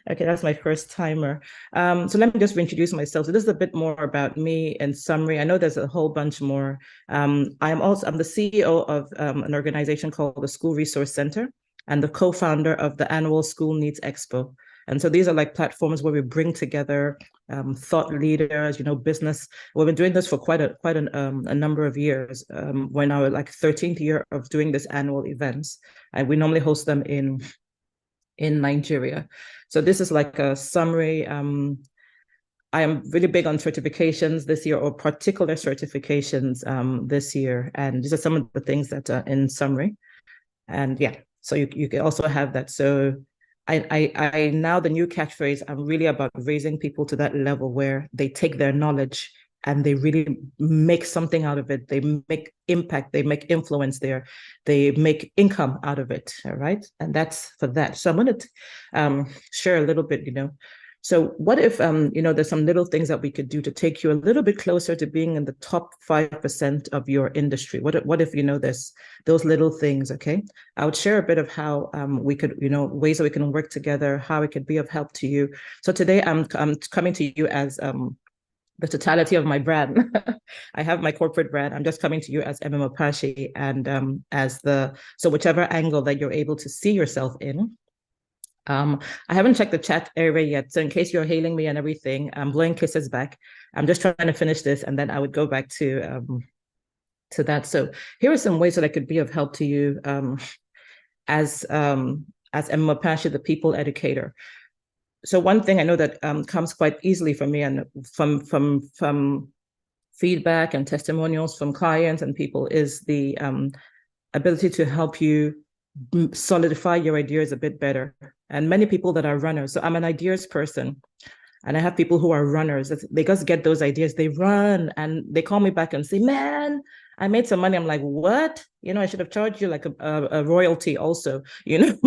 Okay, that's my first timer. So let me just reintroduce myself. So this is a bit more about me in summary. I know there's a whole bunch more. I'm the CEO of an organization called the School Resource Center and the co-founder of the annual School Needs Expo. And so these are like platforms where we bring together thought leaders, you know, business. We've been doing this for quite a number of years. We're now at like 13th year of doing this annual events, and we normally host them in Nigeria. So this is like a summary. I am really big on certifications this year, or particular certifications this year. And these are some of the things that are in summary. And yeah, so you can also have that. So I now, the new catchphrase, I'm really about raising people to that level where they take their knowledge and they really make something out of it. They make impact, they make influence there, they make income out of it, all right? And that's for that. So I'm gonna share a little bit, you know. So what if, you know, there's some little things that we could do to take you a little bit closer to being in the top 5% of your industry? What if, you know, there's those little things, okay? I would share a bit of how we could, you know, ways that we can work together, how it could be of help to you. So today I'm coming to you as the totality of my brand. I have my corporate brand. I'm just coming to you as MM Opashi, and so whichever angle that you're able to see yourself in. I haven't checked the chat area yet, so in case you're hailing me and everything, I'm blowing kisses back. I'm just trying to finish this, and then I would go back to that. So here are some ways that I could be of help to you as MM Opashi, the people educator. So one thing I know that comes quite easily for me, and from feedback and testimonials from clients and people, is the ability to help you solidify your ideas a bit better. And many people that are runners, so I'm an ideas person, and I have people who are runners. They just get those ideas, they run, and they call me back and say, man, I made some money. I'm like, what? You know, I should have charged you like a royalty also, you know?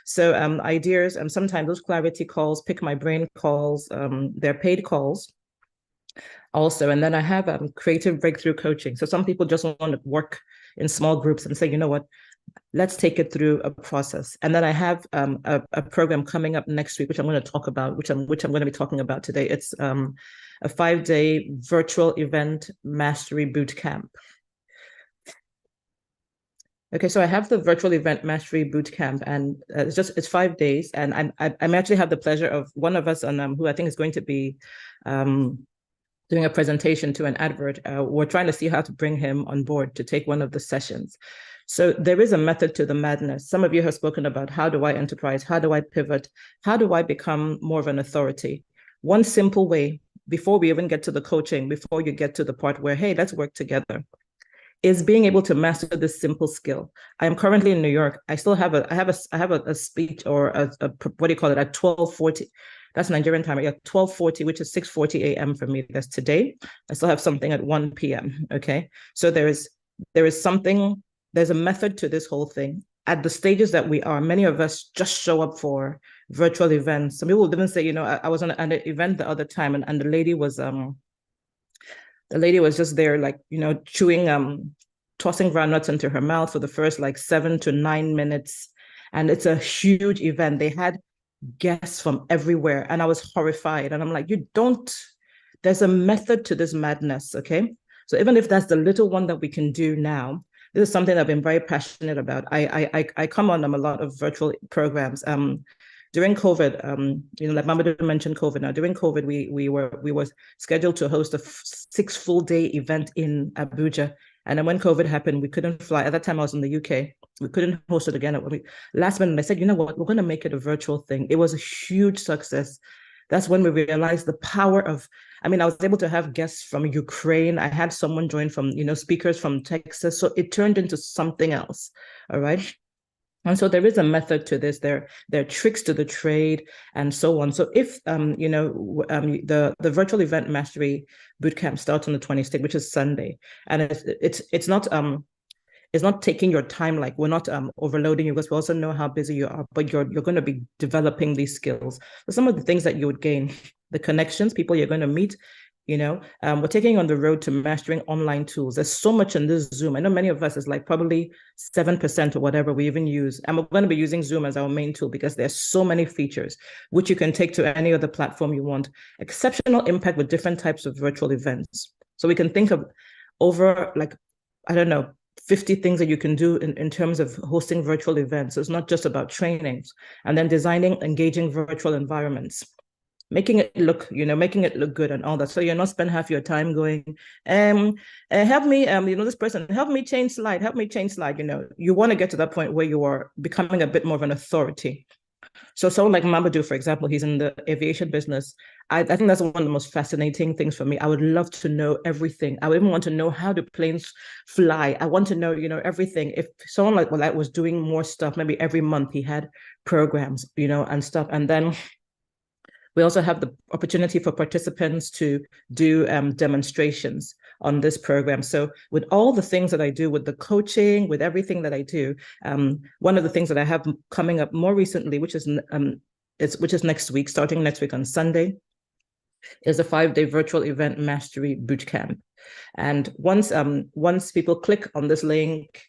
So ideas, and sometimes those clarity calls, pick my brain calls, they're paid calls also. And then I have creative breakthrough coaching. So some people just want to work in small groups and say, you know what, let's take it through a process. And then I have a program coming up next week, which I'm going to talk about, which I'm going to be talking about today. It's a 5-day virtual event mastery boot camp. Okay, so I have the virtual event mastery boot camp, and it's 5 days, and I'm actually have the pleasure of one of us, and who I think is going to be doing a presentation to an advert. We're trying to see how to bring him on board to take one of the sessions. So there is a method to the madness. Some of you have spoken about, how do I enterprise? How do I pivot? How do I become more of an authority? One simple way, before we even get to the coaching, before you get to the part where, hey, let's work together, is being able to master this simple skill. I am currently in New York. I still have a speech, or a what do you call it, at 12:40. That's Nigerian time. At 12:40, which is 6:40 a.m. for me. That's today. I still have something at 1 p.m. Okay, so there is something. There's a method to this whole thing. At the stages that we are, many of us just show up for virtual events. Some people didn't say, you know, I was on an event the other time, and the lady was just there, like, you know, chewing, tossing groundnuts into her mouth for the first like 7 to 9 minutes. And it's a huge event. They had guests from everywhere, and I was horrified. And I'm like, there's a method to this madness, okay? So even if that's the little one that we can do now, this is something I've been very passionate about. I come on a lot of virtual programs. During COVID, you know, like Mamadou mentioned COVID. Now, during COVID, we were scheduled to host a 6 full-day event in Abuja, And then when COVID happened, we couldn't fly. At that time, I was in the UK. We couldn't host it again. Last minute, I said, you know what, we're going to make it a virtual thing. It was a huge success. That's when we realized the power of, I was able to have guests from Ukraine. I had someone join from, speakers from Texas. So it turned into something else. All right. And so there is a method to this. There are tricks to the trade and so on. So if, the virtual event mastery bootcamp starts on the 26th, which is Sunday, and it's not taking your time, like we're not overloading you, because we also know how busy you are, but you're going to be developing these skills. So some of the things that you would gain, the connections, people you're going to meet, we're taking on the road to mastering online tools. There's so much in this Zoom. I know many of us is like probably 7% or whatever we even use. And we're going to be using Zoom as our main tool because there's so many features which you can take to any other platform you want. Exceptional impact with different types of virtual events. So we can think of over 50 things that you can do in terms of hosting virtual events. So it's not just about trainings. And then designing engaging virtual environments, making it look good and all that. So you're not spend half your time going, help me, this person, help me change slide. You want to get to that point where you are becoming a bit more of an authority. So someone like Mamadou, for example, he's in the aviation business. I think that's one of the most fascinating things for me. I would love to know everything. I would even want to know how do planes fly. I want to know, everything. If someone like was doing more stuff, maybe every month he had programs, and stuff. And then we also have the opportunity for participants to do demonstrations on this program. So with all the things that I do, with the coaching, with everything that I do, one of the things that I have coming up more recently, which is next week, starting next week on Sunday, is a 5-day virtual event mastery bootcamp. And once people click on this link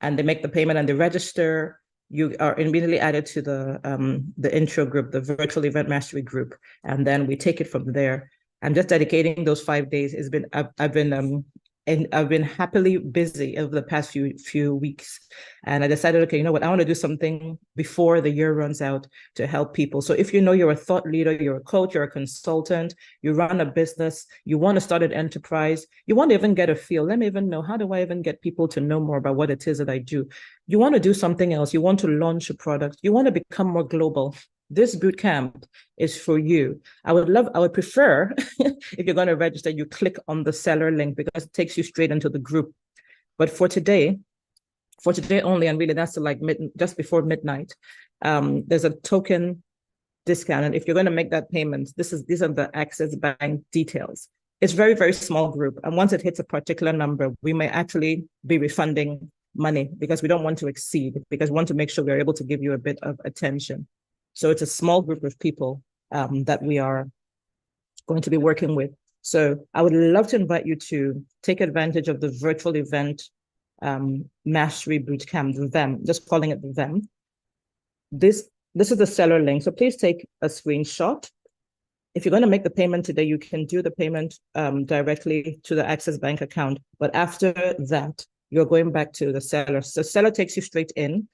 and they make the payment and they register, you are immediately added to the intro group, the virtual event mastery group, and then we take it from there. I'm just dedicating those 5 days. I've been happily busy over the past few weeks, and I decided, okay, you know what, I want to do something before the year runs out to help people. So if you're a thought leader, you're a coach, you're a consultant, you run a business, you want to start an enterprise, you want to even get a feel, let me even know, how do I even get people to know more about what it is that I do? You want to do something else, you want to launch a product, you want to become more global. This bootcamp is for you. I would prefer if you're going to register, you click on the seller link because it takes you straight into the group. But for today only, and really that's just before midnight, there's a token discount. And if you're going to make that payment, these are the Access Bank details. It's very, very small group. And once it hits a particular number, we may actually be refunding money because we don't want to exceed, because we want to make sure we're able to give you a bit of attention. So it's a small group of people that we are going to be working with. So I would love to invite you to take advantage of the virtual event mastery bootcamp, the VEM, just calling it the VEM. This is the seller link. So please take a screenshot. If you're going to make the payment today, you can do the payment directly to the Access Bank account. But after that, you're going back to the seller. So seller takes you straight in.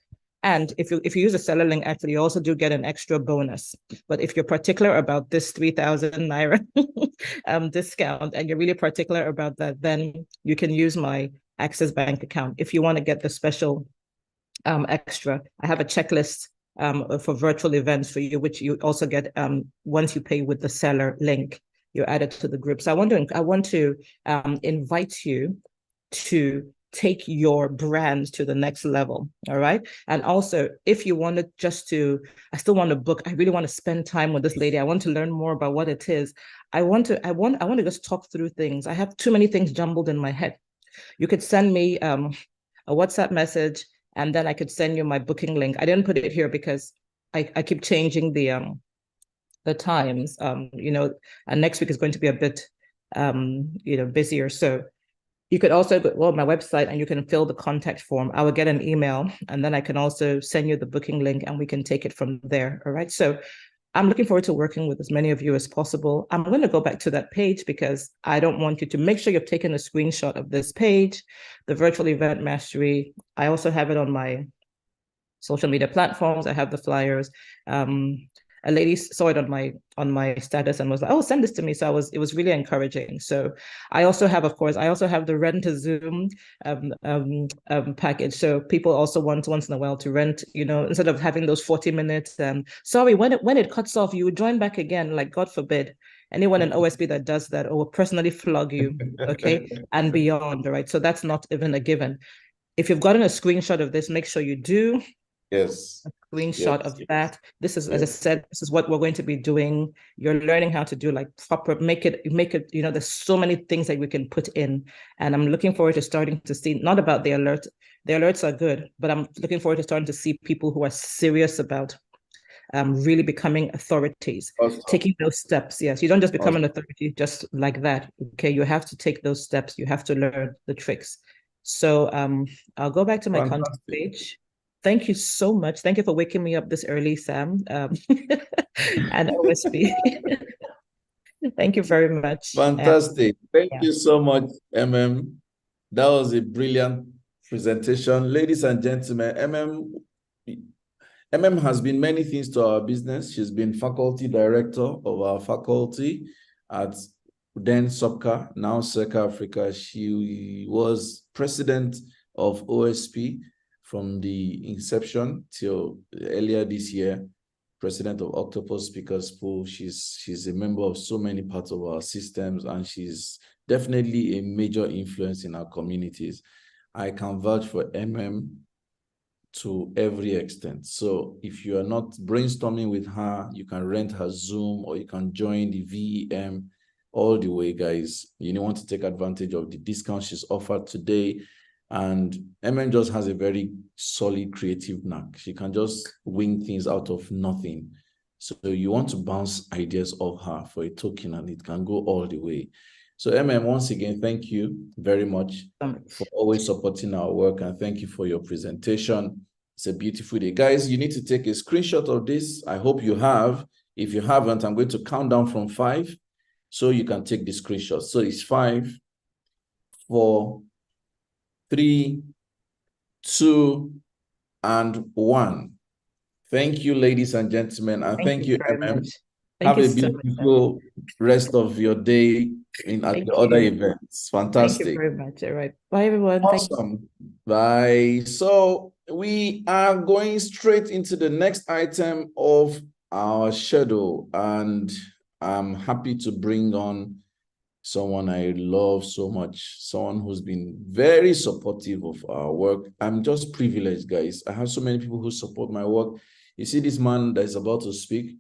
And if you use a seller link, actually, you also do get an extra bonus. But if you're particular about this 3,000 Naira discount, and you're really particular about that, then you can use my Access Bank account. If you want to get the special extra, I have a checklist for virtual events for you, which you also get once you pay with the seller link. You're added to the group. So I want to invite you to take your brand to the next level. All right. And also, if you wanted I still want to book, I really want to spend time with this lady, I want to learn more about what it is. I want to just talk through things. I have too many things jumbled in my head. You could send me a WhatsApp message, and then I could send you my booking link. I didn't put it here because I keep changing the times, and next week is going to be a bit, busier. So you could also go on my website and you can fill the contact form. I will get an email, and then I can also send you the booking link and we can take it from there. All right. So I'm looking forward to working with as many of you as possible. I'm going to go back to that page because I don't want you to make sure you've taken a screenshot of this page, the virtual event mastery. I also have it on my social media platforms. I have the flyers. a lady saw it on my status and was like, "Oh, send this to me." So it was really encouraging. So I also have, of course, the rent a Zoom package. So people also want once in a while to rent, instead of having those 40 minutes. Sorry, when it cuts off, you join back again. Like, God forbid anyone in OSP that does that or will personally flog you, okay, and beyond, right? So that's not even a given. If you've gotten a screenshot of this, make sure you do. Yes. A screenshot of that. This is, as I said, this is what we're going to be doing. You're learning how to do like proper, make it, there's so many things that we can put in. And I'm looking forward to starting to see, not about the alert. The alerts are good, but I'm looking forward to starting to see people who are serious about really becoming authorities, taking those steps. Yes, you don't just become an authority just like that. Okay, you have to take those steps. You have to learn the tricks. So I'll go back to my contact page. Thank you so much. Thank you for waking me up this early, Sam, and OSP. Thank you very much. Fantastic. Thank you so much, MM. That was a brilliant presentation. Ladies and gentlemen, MM has been many things to our business. She's been faculty director of our faculty at then SOPCA, now SECA Africa. She was president of OSP from the inception till earlier this year, president of Octopus Speakers Pool. She's a member of so many parts of our systems, and she's definitely a major influence in our communities. I can vouch for MM to every extent. So if you are not brainstorming with her, you can rent her Zoom or you can join the VEM all the way, guys. You want to take advantage of the discount she's offered today. And MM just has a very solid creative knack. She can just wing things out of nothing. So you want to bounce ideas off her for a token and it can go all the way. So MM, once again, thank you very much for always supporting our work, and thank you for your presentation. It's a beautiful day. Guys, you need to take a screenshot of this. I hope you have. If you haven't, I'm going to count down from 5 so you can take the screenshot. So it's 5, 4, 3, 2, and 1. Thank you, ladies and gentlemen, and thank you, MM. Have a beautiful rest of your day at the other events. Fantastic. Thank you very much. All right. Bye, everyone. Awesome. Bye. So we are going straight into the next item of our schedule, and I'm happy to bring on someone I love so much, someone who's been very supportive of our work. I'm just privileged, guys. I have so many people who support my work. You see this man that is about to speak?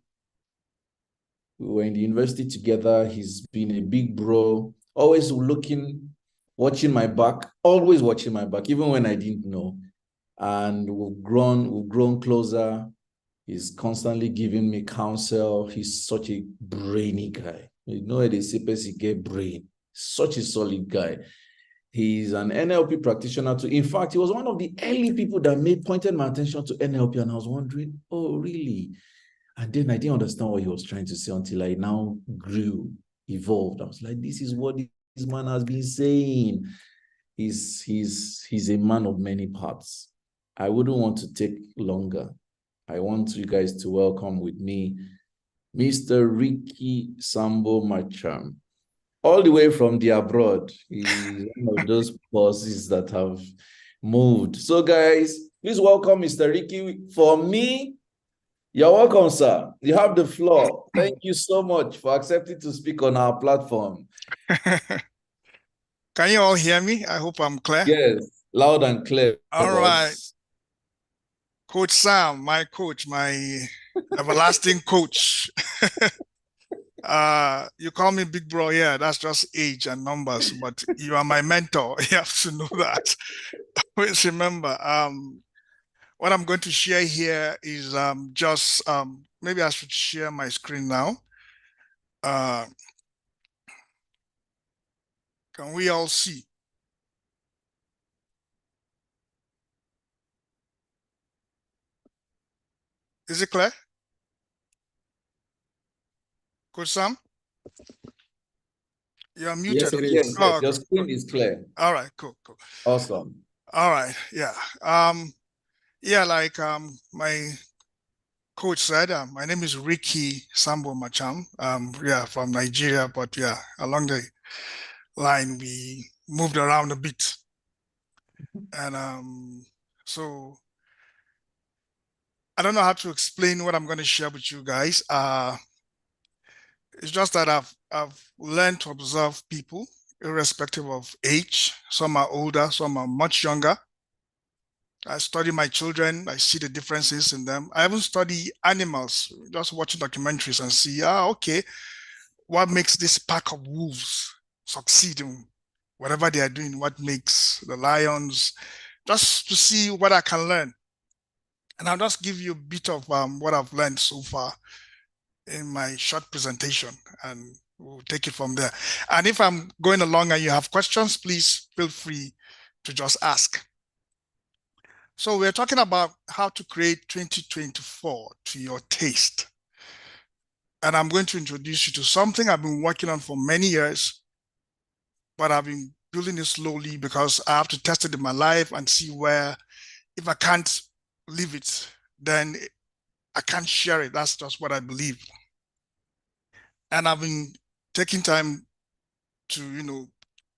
We were in the university together. He's been a big bro, always watching my back, always watching my back, even when I didn't know. And we've grown closer. He's constantly giving me counsel. He's such a brainy guy. You know, they say he get brain. Such a solid guy. He's an NLP practitioner too. In fact, he was one of the early people that pointed my attention to NLP, and I was wondering, oh, really? And then I didn't understand what he was trying to say until I now evolved. I was like, this is what this man has been saying. He's a man of many parts. I wouldn't want to take longer. I want you guys to welcome with me Mr. Ricky Sambo Macham, all the way from the abroad. He's one of those bosses that have moved. So guys, please welcome Mr. Ricky. For me, you're welcome, sir. You have the floor. Thank you so much for accepting to speak on our platform. Can you all hear me? I hope I'm clear. Yes, loud and clear. All right. Coach Sam, my coach, my everlasting coach. You call me big bro. Yeah, that's just age and numbers, but you are my mentor. You have to know that. Always remember, what I'm going to share here is maybe I should share my screen now. Can we all see? Is it clear? Coach Sam? You're muted. Yes, it is. Oh, your screen is clear. All right, cool. Awesome. All right, yeah. Yeah, like my Coach said, my name is Ricky Sambo Macham. Yeah, from Nigeria, but yeah, along the line, we moved around a bit. And so I don't know how to explain what I'm going to share with you guys. It's just that I've learned to observe people irrespective of age. Some are older, some are much younger. I study my children. I see the differences in them. I even study animals, just watching documentaries and see, okay, what makes this pack of wolves succeed in whatever they are doing? What makes the lions? Just to see what I can learn. And I'll just give you a bit of what I've learned so far in my short presentation, and we'll take it from there. And if I'm going along and you have questions, please feel free to just ask. So we're talking about how to create 2024 to your taste. And I'm going to introduce you to something I've been working on for many years, but I've been building it slowly because I have to test it in my life and see where, if I can't live it, then I can't share it. That's just what I believe. And I've been taking time to,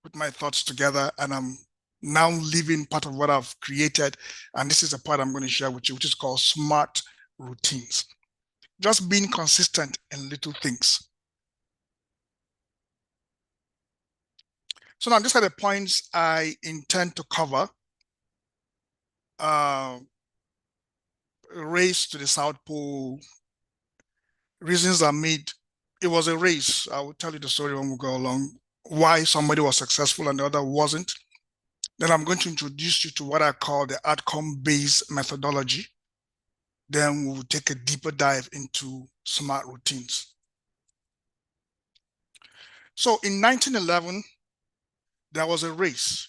put my thoughts together, and I'm now living part of what I've created. And this is a part I'm going to share with you, which is called SMART routines. Just being consistent in little things. So now these are the points I intend to cover. Race to the South Pole, reasons are made. It was a race. I will tell you the story when we go along, why somebody was successful and the other wasn't. Then I'm going to introduce you to what I call the outcome-based methodology. Then we'll take a deeper dive into SMART routines. So in 1911, there was a race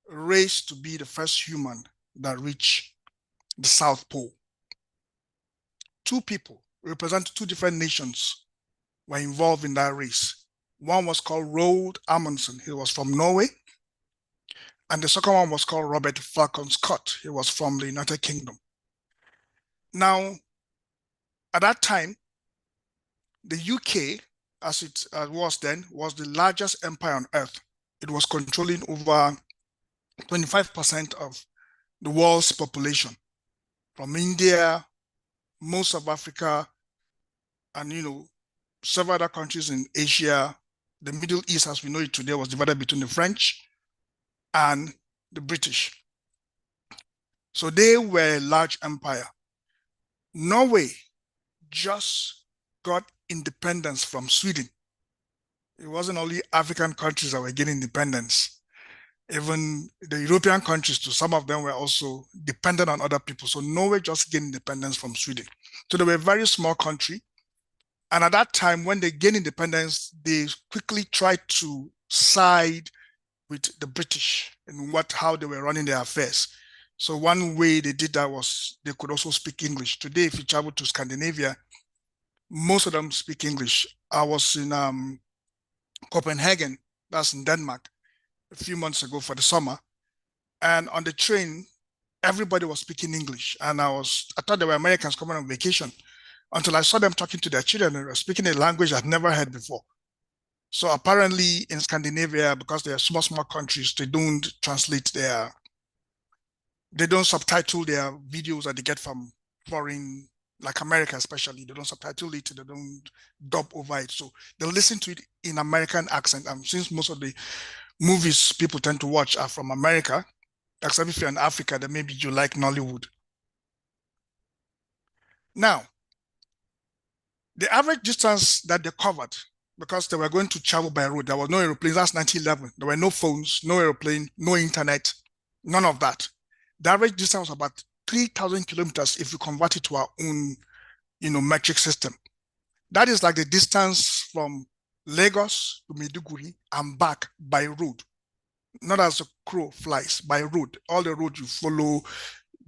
to be the first human that reached the South Pole. Two people representing two different nations were involved in that race. One was called Roald Amundsen. He was from Norway. And the second one was called Robert Falcon Scott. He was from the United Kingdom. Now, at that time, the UK, as it was then, was the largest empire on earth. It was controlling over 25% of the world's population. From India, most of Africa, and several other countries in Asia. The Middle East, as we know it today, was divided between the French and the British. So they were a large empire. Norway just got independence from Sweden. It wasn't only African countries that were getting independence. Even the European countries, too, some of them were also dependent on other people. So Norway just gained independence from Sweden. So they were a very small country. And at that time, when they gained independence, they quickly tried to side with the British in how they were running their affairs. So one way they did that was they could also speak English. Today, if you travel to Scandinavia, most of them speak English. I was in Copenhagen, that's in Denmark, a few months ago for the summer. And on the train, everybody was speaking English. And I thought they were Americans coming on vacation until I saw them talking to their children. They were speaking a language I'd never heard before. So apparently in Scandinavia, because they are small countries, they don't subtitle their videos that they get from foreign, like America especially. They don't subtitle it, they don't dub over it. So they listen to it in American accent. And since most of the movies people tend to watch are from America, except if you're in Africa, then maybe you like Nollywood. Now, the average distance that they covered, because they were going to travel by road, there was no aeroplanes. That's 1911. There were no phones, no airplane, no internet, none of that. The average distance was about 3,000 kilometers if you convert it to our own, metric system. That is like the distance from Lagos to Maiduguri and back by road. Not as a crow flies, by road. All the roads you follow,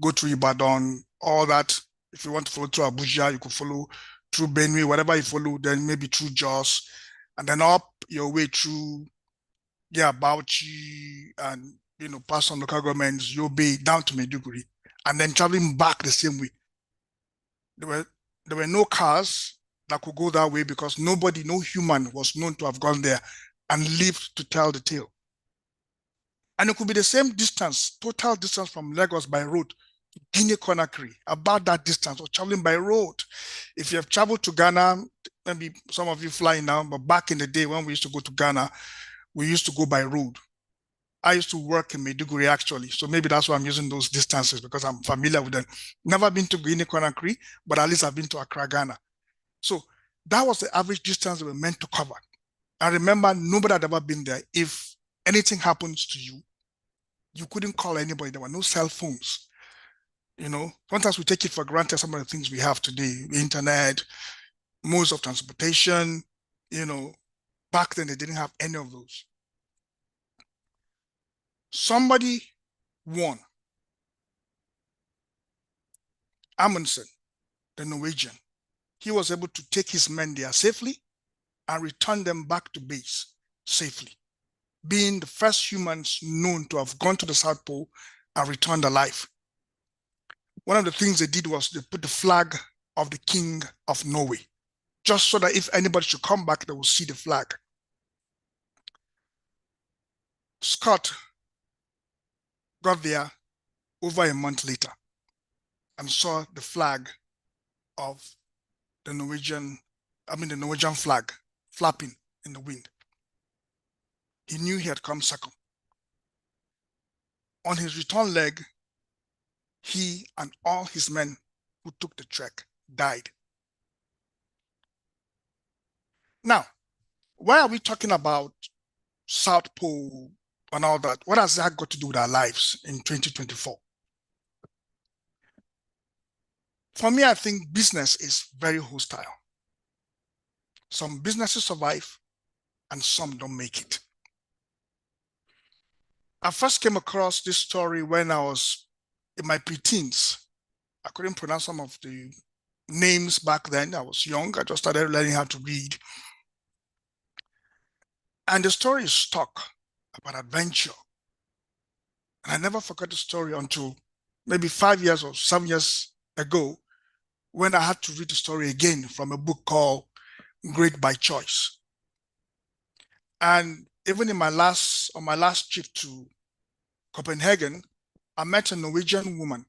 go through Ibadan, all that. If you want to follow through Abuja, you could follow through Benue, whatever you follow, then maybe through Jos, and then up your way through, Bauchi, and, past some local governments, Yobe, down to Maiduguri, and then traveling back the same way. there were no cars that could go that way because no human was known to have gone there and lived to tell the tale. And it could be the same distance, total distance from Lagos by road to Guinea-Conakry, about that distance, or traveling by road. If you have traveled to Ghana, maybe some of you fly now, but back in the day when we used to go to Ghana, we used to go by road. I used to work in Maiduguri actually, so maybe that's why I'm using those distances, because I'm familiar with them. Never been to Guinea-Conakry, but at least I've been to Accra, Ghana. So that was the average distance they were meant to cover. I remember nobody had ever been there. If anything happens to you, you couldn't call anybody. There were no cell phones. You know, sometimes we take it for granted some of the things we have today, the internet, modes of transportation, you know, back then they didn't have any of those. Somebody won. Amundsen, the Norwegian, he was able to take his men there safely and return them back to base safely, being the first humans known to have gone to the South Pole and returned alive. One of the things they did was they put the flag of the King of Norway, just so that if anybody should come back, they will see the flag. Scott got there over a month later and saw the flag of the Norwegian flag flapping in the wind. He knew he had come second. On his return leg, he and all his men who took the trek died. Now, why are we talking about South Pole and all that? What has that got to do with our lives in 2024? For me, I think business is very hostile. Some businesses survive and some don't make it. I first came across this story when I was in my preteens. I couldn't pronounce some of the names back then. I was young. I just started learning how to read. And the story is stuck about adventure. And I never forgot the story until maybe 5 years or 7 years ago, when I had to read the story again from a book called Great by Choice. And even on my last trip to Copenhagen, I met a Norwegian woman.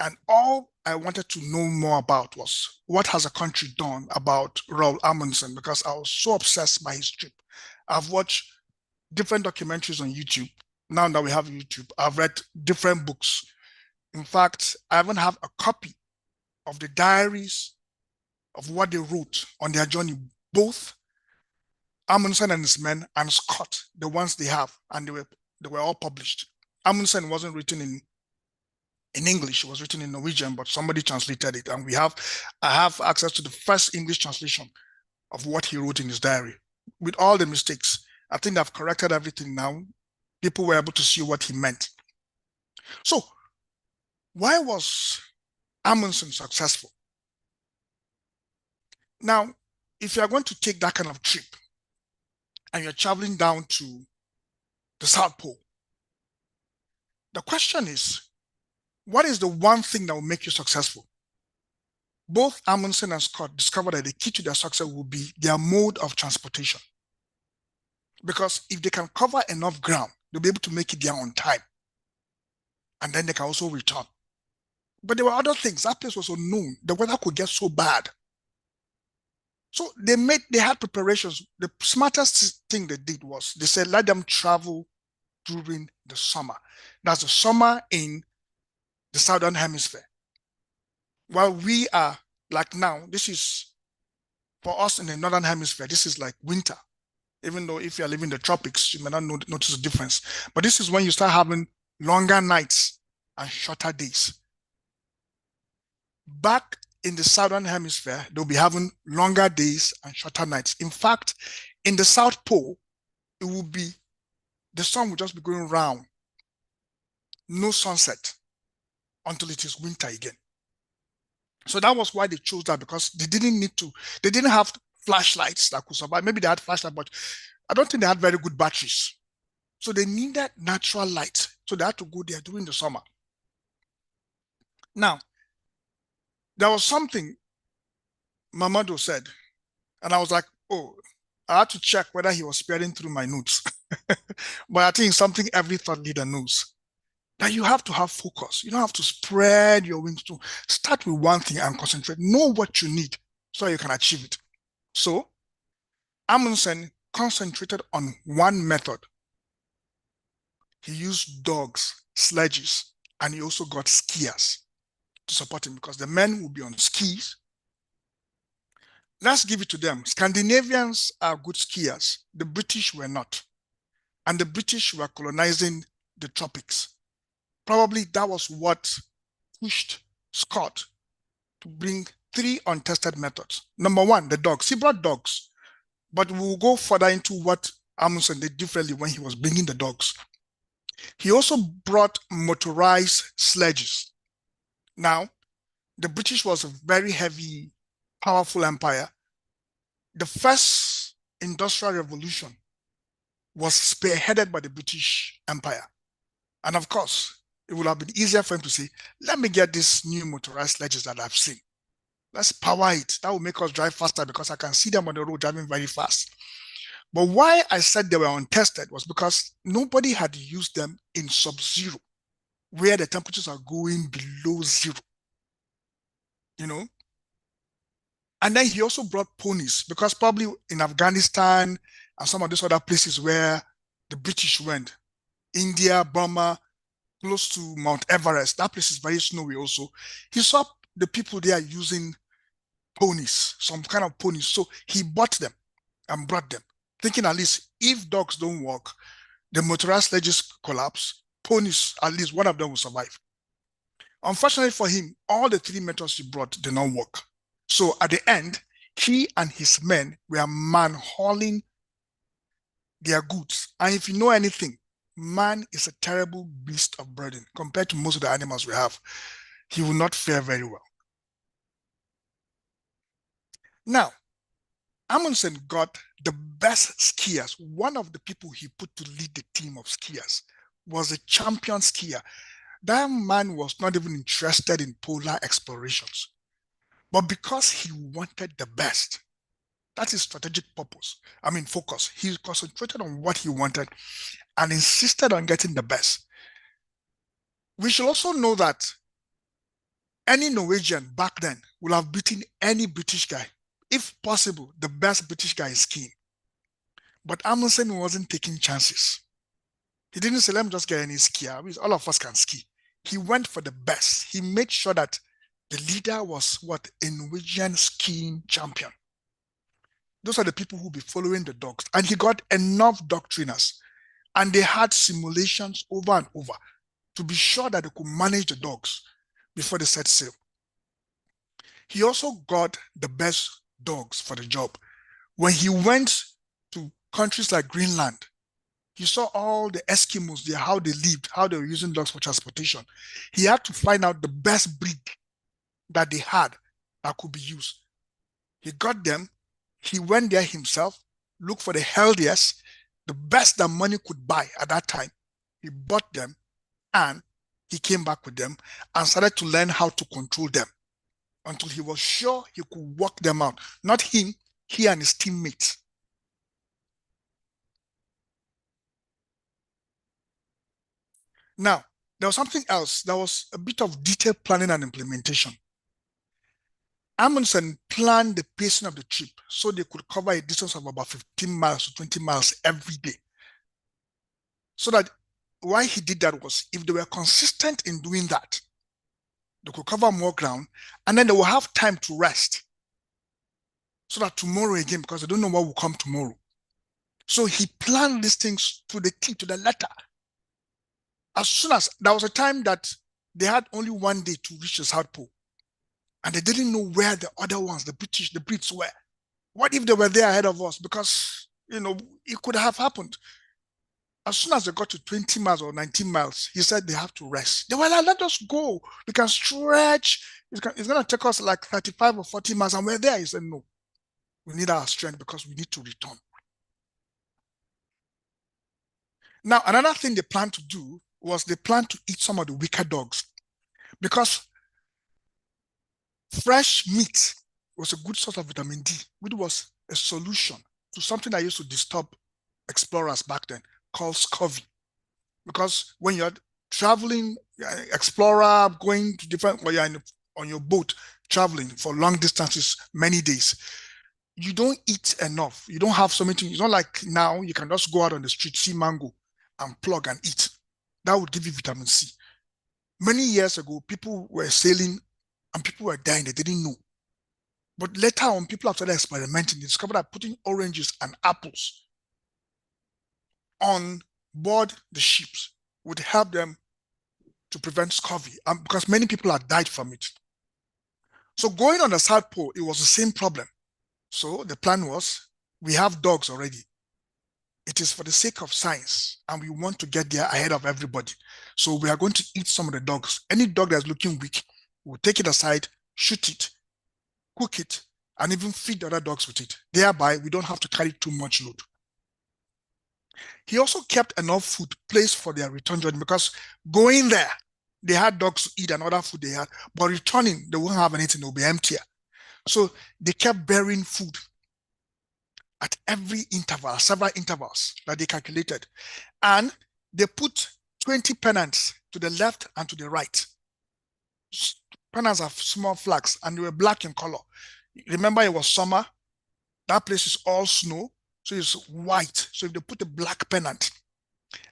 And all I wanted to know more about was, what has a country done about Roald Amundsen? Because I was so obsessed by his trip. I've watched different documentaries on YouTube. Now that we have YouTube, I've read different books. In fact, I even have a copy of the diaries of what they wrote on their journey, both Amundsen and his men and Scott, the ones they have, and they were all published. Amundsen wasn't written in English, it was written in Norwegian, but somebody translated it, and I have access to the first English translation of what he wrote in his diary, with all the mistakes. I think I've corrected everything now. People were able to see what he meant. So, why was Amundsen successful? Now, if you are going to take that kind of trip and you're traveling down to the South Pole, the question is, what is the one thing that will make you successful? Both Amundsen and Scott discovered that the key to their success will be their mode of transportation. Because if they can cover enough ground, they'll be able to make it there on time. And then they can also return. But there were other things. That place was unknown. The weather could get so bad. So they had preparations. The smartest thing they did was they said, let them travel during the summer. That's the summer in the Southern Hemisphere. While we are, like now, this is, for us in the Northern Hemisphere, this is like winter. Even though if you're living in the tropics, you may not notice the difference. But this is when you start having longer nights and shorter days. Back in the Southern Hemisphere, they'll be having longer days and shorter nights. In fact, in the South Pole, the sun will just be going round. No sunset until it is winter again. So that was why they chose that, because they didn't have flashlights that could survive. Maybe they had flashlights, but I don't think they had very good batteries. So they needed natural light. So they had to go there during the summer. Now, there was something Mamado said, and I was like, oh, I had to check whether he was spearing through my notes. But I think something every thought leader knows, that you have to have focus. You don't have to spread your wings to start with one thing and concentrate. Know what you need so you can achieve it. So Amundsen concentrated on one method. He used dogs, sledges, and he also got skiers to support him because the men will be on skis. Let's give it to them. Scandinavians are good skiers. The British were not. And the British were colonizing the tropics. Probably that was what pushed Scott to bring 3 untested methods. Number 1, the dogs. He brought dogs, but we'll go further into what Amundsen did differently when he was bringing the dogs. He also brought motorized sledges. Now, the British was a very heavy, powerful empire. The first industrial revolution was spearheaded by the British Empire. And of course, it would have been easier for him to say, let me get these new motorized sledges that I've seen. Let's power it. That will make us drive faster because I can see them on the road driving very fast. But why I said they were untested was because nobody had used them in sub-zero, where the temperatures are going below 0. You know? And then he also brought ponies because probably in Afghanistan and some of these other places where the British went, India, Burma, close to Mount Everest, that place is very snowy also. He saw the people there using ponies, some kind of ponies. So he bought them and brought them, thinking at least if dogs don't work, the motorized sledges collapse, ponies, at least one of them will survive. Unfortunately for him, all the 3 methods he brought did not work. So at the end, he and his men were man-hauling their goods. And if you know anything, man is a terrible beast of burden compared to most of the animals we have. He will not fare very well. Now, Amundsen got the best skiers. One of the people he put to lead the team of skiers was a champion skier. That man was not even interested in polar explorations. But because he wanted the best, that's his strategic focus. He concentrated on what he wanted and insisted on getting the best. We should also know that any Norwegian back then would have beaten any British guy. If possible, the best British guy is skiing. But Amundsen wasn't taking chances. He didn't say, let me just get any skier. All of us can ski. He went for the best. He made sure that the leader was a Norwegian skiing champion. Those are the people who will be following the dogs. And he got enough dog trainers. And they had simulations over and over to be sure that they could manage the dogs before they set sail. He also got the best dogs for the job. When he went to countries like Greenland, he saw all the Eskimos there, how they lived, how they were using dogs for transportation. He had to find out the best breed that they had that could be used. He got them. He went there himself, looked for the healthiest, the best that money could buy at that time. He bought them and he came back with them and started to learn how to control them until he was sure he could work them out. Not him, he and his teammates. Now, there was something else. There was a bit of detailed planning and implementation. Amundsen planned the pacing of the trip so they could cover a distance of about 15 miles to 20 miles every day. So that why he did that was if they were consistent in doing that, they could cover more ground and then they will have time to rest. So that tomorrow again, because they don't know what will come tomorrow. So he planned these things to the T, to the letter. As soon as there was a time that they had only one day to reach the South Pole. And they didn't know where the other ones, the Brits were. What if they were there ahead of us? Because, it could have happened. As soon as they got to 20 miles or 19 miles, he said they have to rest. They were like, let us go. We can stretch. It's going to take us like 35 or 40 miles. And we're there. He said, no, we need our strength because we need to return. Now, another thing they planned to do was they planned to eat some of the weaker dogs. Because Fresh meat was a good source of vitamin D, which was a solution to something that used to disturb explorers back then, called scurvy. Because when you're traveling, explorer, going to different, when you're on your boat, traveling for long distances, many days, you don't eat enough. You don't have so many things. It's not like now you can just go out on the street, see mango, and plug and eat. That would give you vitamin C. Many years ago, people were sailing and people were dying. They didn't know. But later on, people have started experimenting. They discovered that putting oranges and apples on board the ships would help them to prevent scurvy, because many people had died from it. So going on the South Pole, it was the same problem. So the plan was, we have dogs already. It is for the sake of science, and we want to get there ahead of everybody. So we are going to eat some of the dogs. Any dog that's looking weak, we'll take it aside, shoot it, cook it, and even feed the other dogs with it. Thereby, we don't have to carry too much load. He also kept enough food placed for their return journey, because going there, they had dogs to eat and other food they had, but returning, they won't have anything, they'll be emptier. So they kept burying food at every interval, several intervals that they calculated. And they put 20 pennants to the left and to the right. Pennants have small flags, and they were black in color. Remember, it was summer. That place is all snow, so it's white. So if they put a black pennant,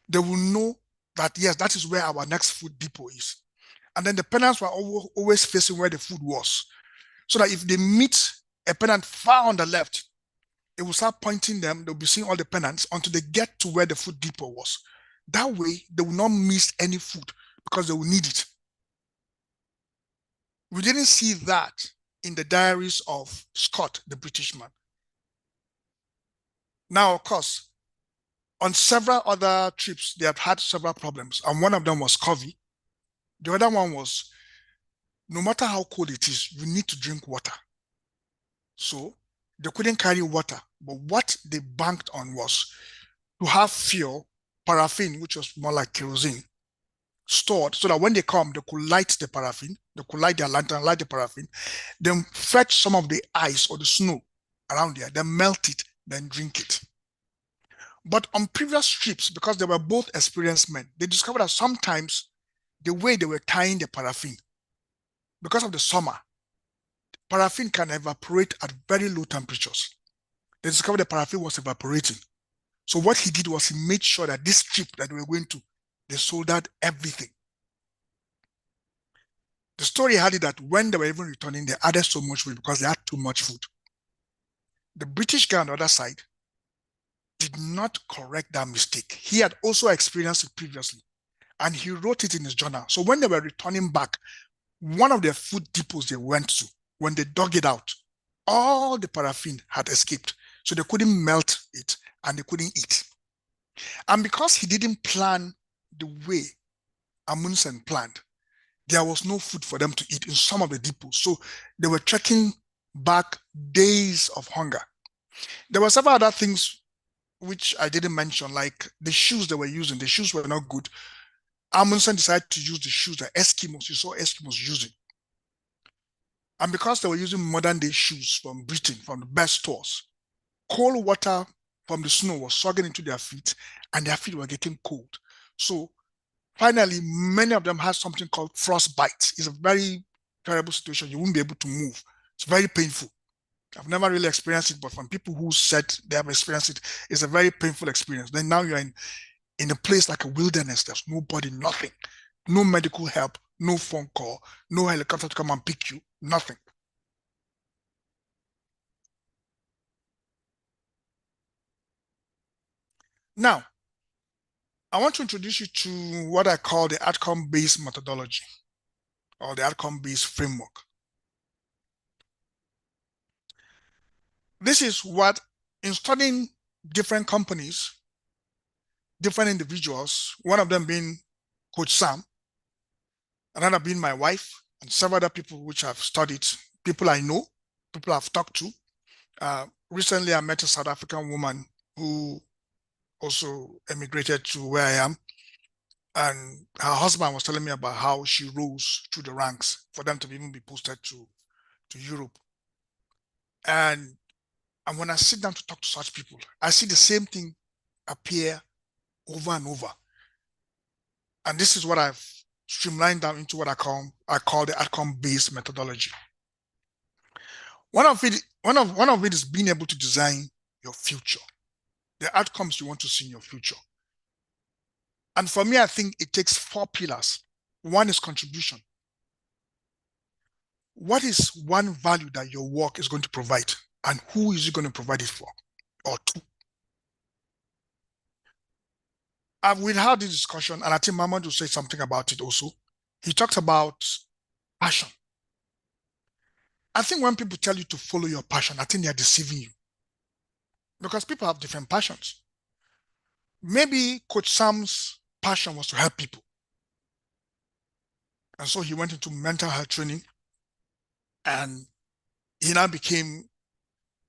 they will know that, yes, that is where our next food depot is. And then the pennants were always facing where the food was, so that if they meet a pennant far on the left, it will start pointing them. They'll be seeing all the pennants until they get to where the food depot was. That way, they will not miss any food because they will need it. We didn't see that in the diaries of Scott, the British man. Now, of course, on several other trips, they have had several problems, and one of them was scurvy. The other one was, no matter how cold it is, you need to drink water. So they couldn't carry water, but what they banked on was to have fuel, paraffin, which was more like kerosene, stored, so that when they come, they could light the paraffin, they could light their lantern, light the paraffin, then fetch some of the ice or the snow around there, then melt it, then drink it. But on previous trips, because they were both experienced men, they discovered that sometimes the way they were tying the paraffin, because of the summer, paraffin can evaporate at very low temperatures. They discovered the paraffin was evaporating. So what he did was he made sure that this trip that we were going to, they soldered everything. The story had it that when they were even returning, they added so much food because they had too much food. The British guy on the other side did not correct that mistake. He had also experienced it previously, and he wrote it in his journal. So when they were returning back, one of their food depots they went to, when they dug it out, all the paraffin had escaped. So they couldn't melt it and they couldn't eat. And because he didn't plan the way Amundsen planned, there was no food for them to eat in some of the depots. So they were trekking back days of hunger. There were several other things which I didn't mention, like the shoes they were using. The shoes were not good. Amundsen decided to use the shoes that Eskimos, you saw Eskimos using. And because they were using modern day shoes from Britain, from the best stores, cold water from the snow was soaking into their feet and their feet were getting cold. So finally, many of them had something called frostbite. It's a very terrible situation. You won't be able to move. It's very painful. I've never really experienced it, but from people who said they have experienced it, it's a very painful experience. Then now you're in a place like a wilderness. There's nobody, nothing, no medical help, no phone call, no helicopter to come and pick you, nothing. Now, I want to introduce you to what I call the outcome-based methodology or the outcome-based framework. This is what, in studying different companies, different individuals, one of them being Coach Sam, another being my wife, and several other people which I've studied, people I know, people I've talked to. Recently, I met a South African woman who also emigrated to where I am. And her husband was telling me about how she rose through the ranks for them to even be posted to to Europe. And when I sit down to talk to such people, I see the same thing appear over and over. And this is what I've streamlined down into what I call the outcome-based methodology. One of it is being able to design your future, the outcomes you want to see in your future. And for me, I think it takes 4 pillars. One is contribution. What is one value that your work is going to provide, and who is it going to provide it for or to? We've had this discussion, and I think Mamadou will say something about it also. He talked about passion. I think when people tell you to follow your passion, I think they are deceiving you, because people have different passions. Maybe Coach Sam's passion was to help people. And so he went into mental health training, and he now became,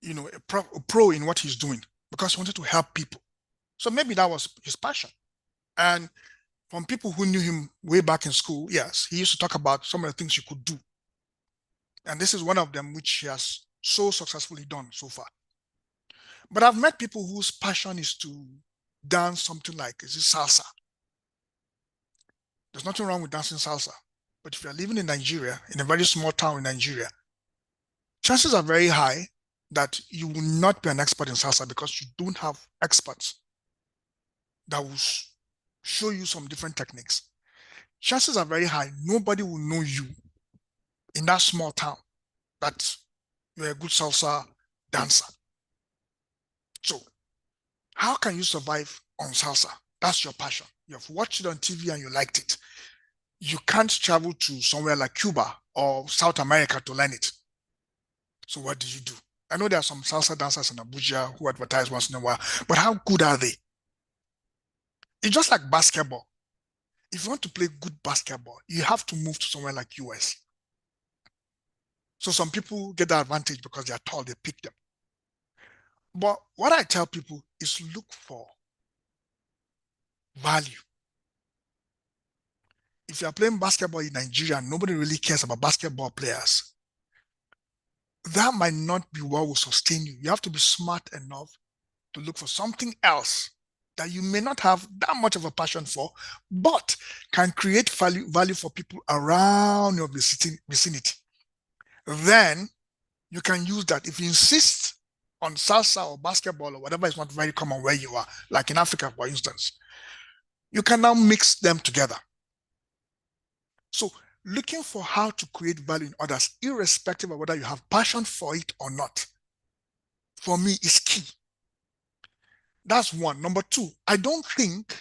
a pro in what he's doing because he wanted to help people. So maybe that was his passion. And from people who knew him way back in school, yes, he used to talk about some of the things you could do. And this is one of them which he has so successfully done so far. But I've met people whose passion is to dance something like, is it salsa? There's nothing wrong with dancing salsa. But if you're living in Nigeria, in a very small town in Nigeria, chances are very high that you will not be an expert in salsa because you don't have experts that will show you some different techniques. Chances are very high nobody will know you in that small town that you're a good salsa dancer. So how can you survive on salsa? That's your passion. You've watched it on TV and you liked it. You can't travel to somewhere like Cuba or South America to learn it. So what do you do? I know there are some salsa dancers in Abuja who advertise once in a while, but how good are they? It's just like basketball. If you want to play good basketball, you have to move to somewhere like US. So some people get the advantage because they are tall, they pick them. But what I tell people is look for value. If you are playing basketball in Nigeria, nobody really cares about basketball players. That might not be what will sustain you. You have to be smart enough to look for something else that you may not have that much of a passion for, but can create value for people around your vicinity. Then you can use that. If you insist on salsa or basketball or whatever is not very common where you are, like in Africa, for instance, you can now mix them together. So looking for how to create value in others, irrespective of whether you have passion for it or not, for me is key. That's one. Number two, I don't think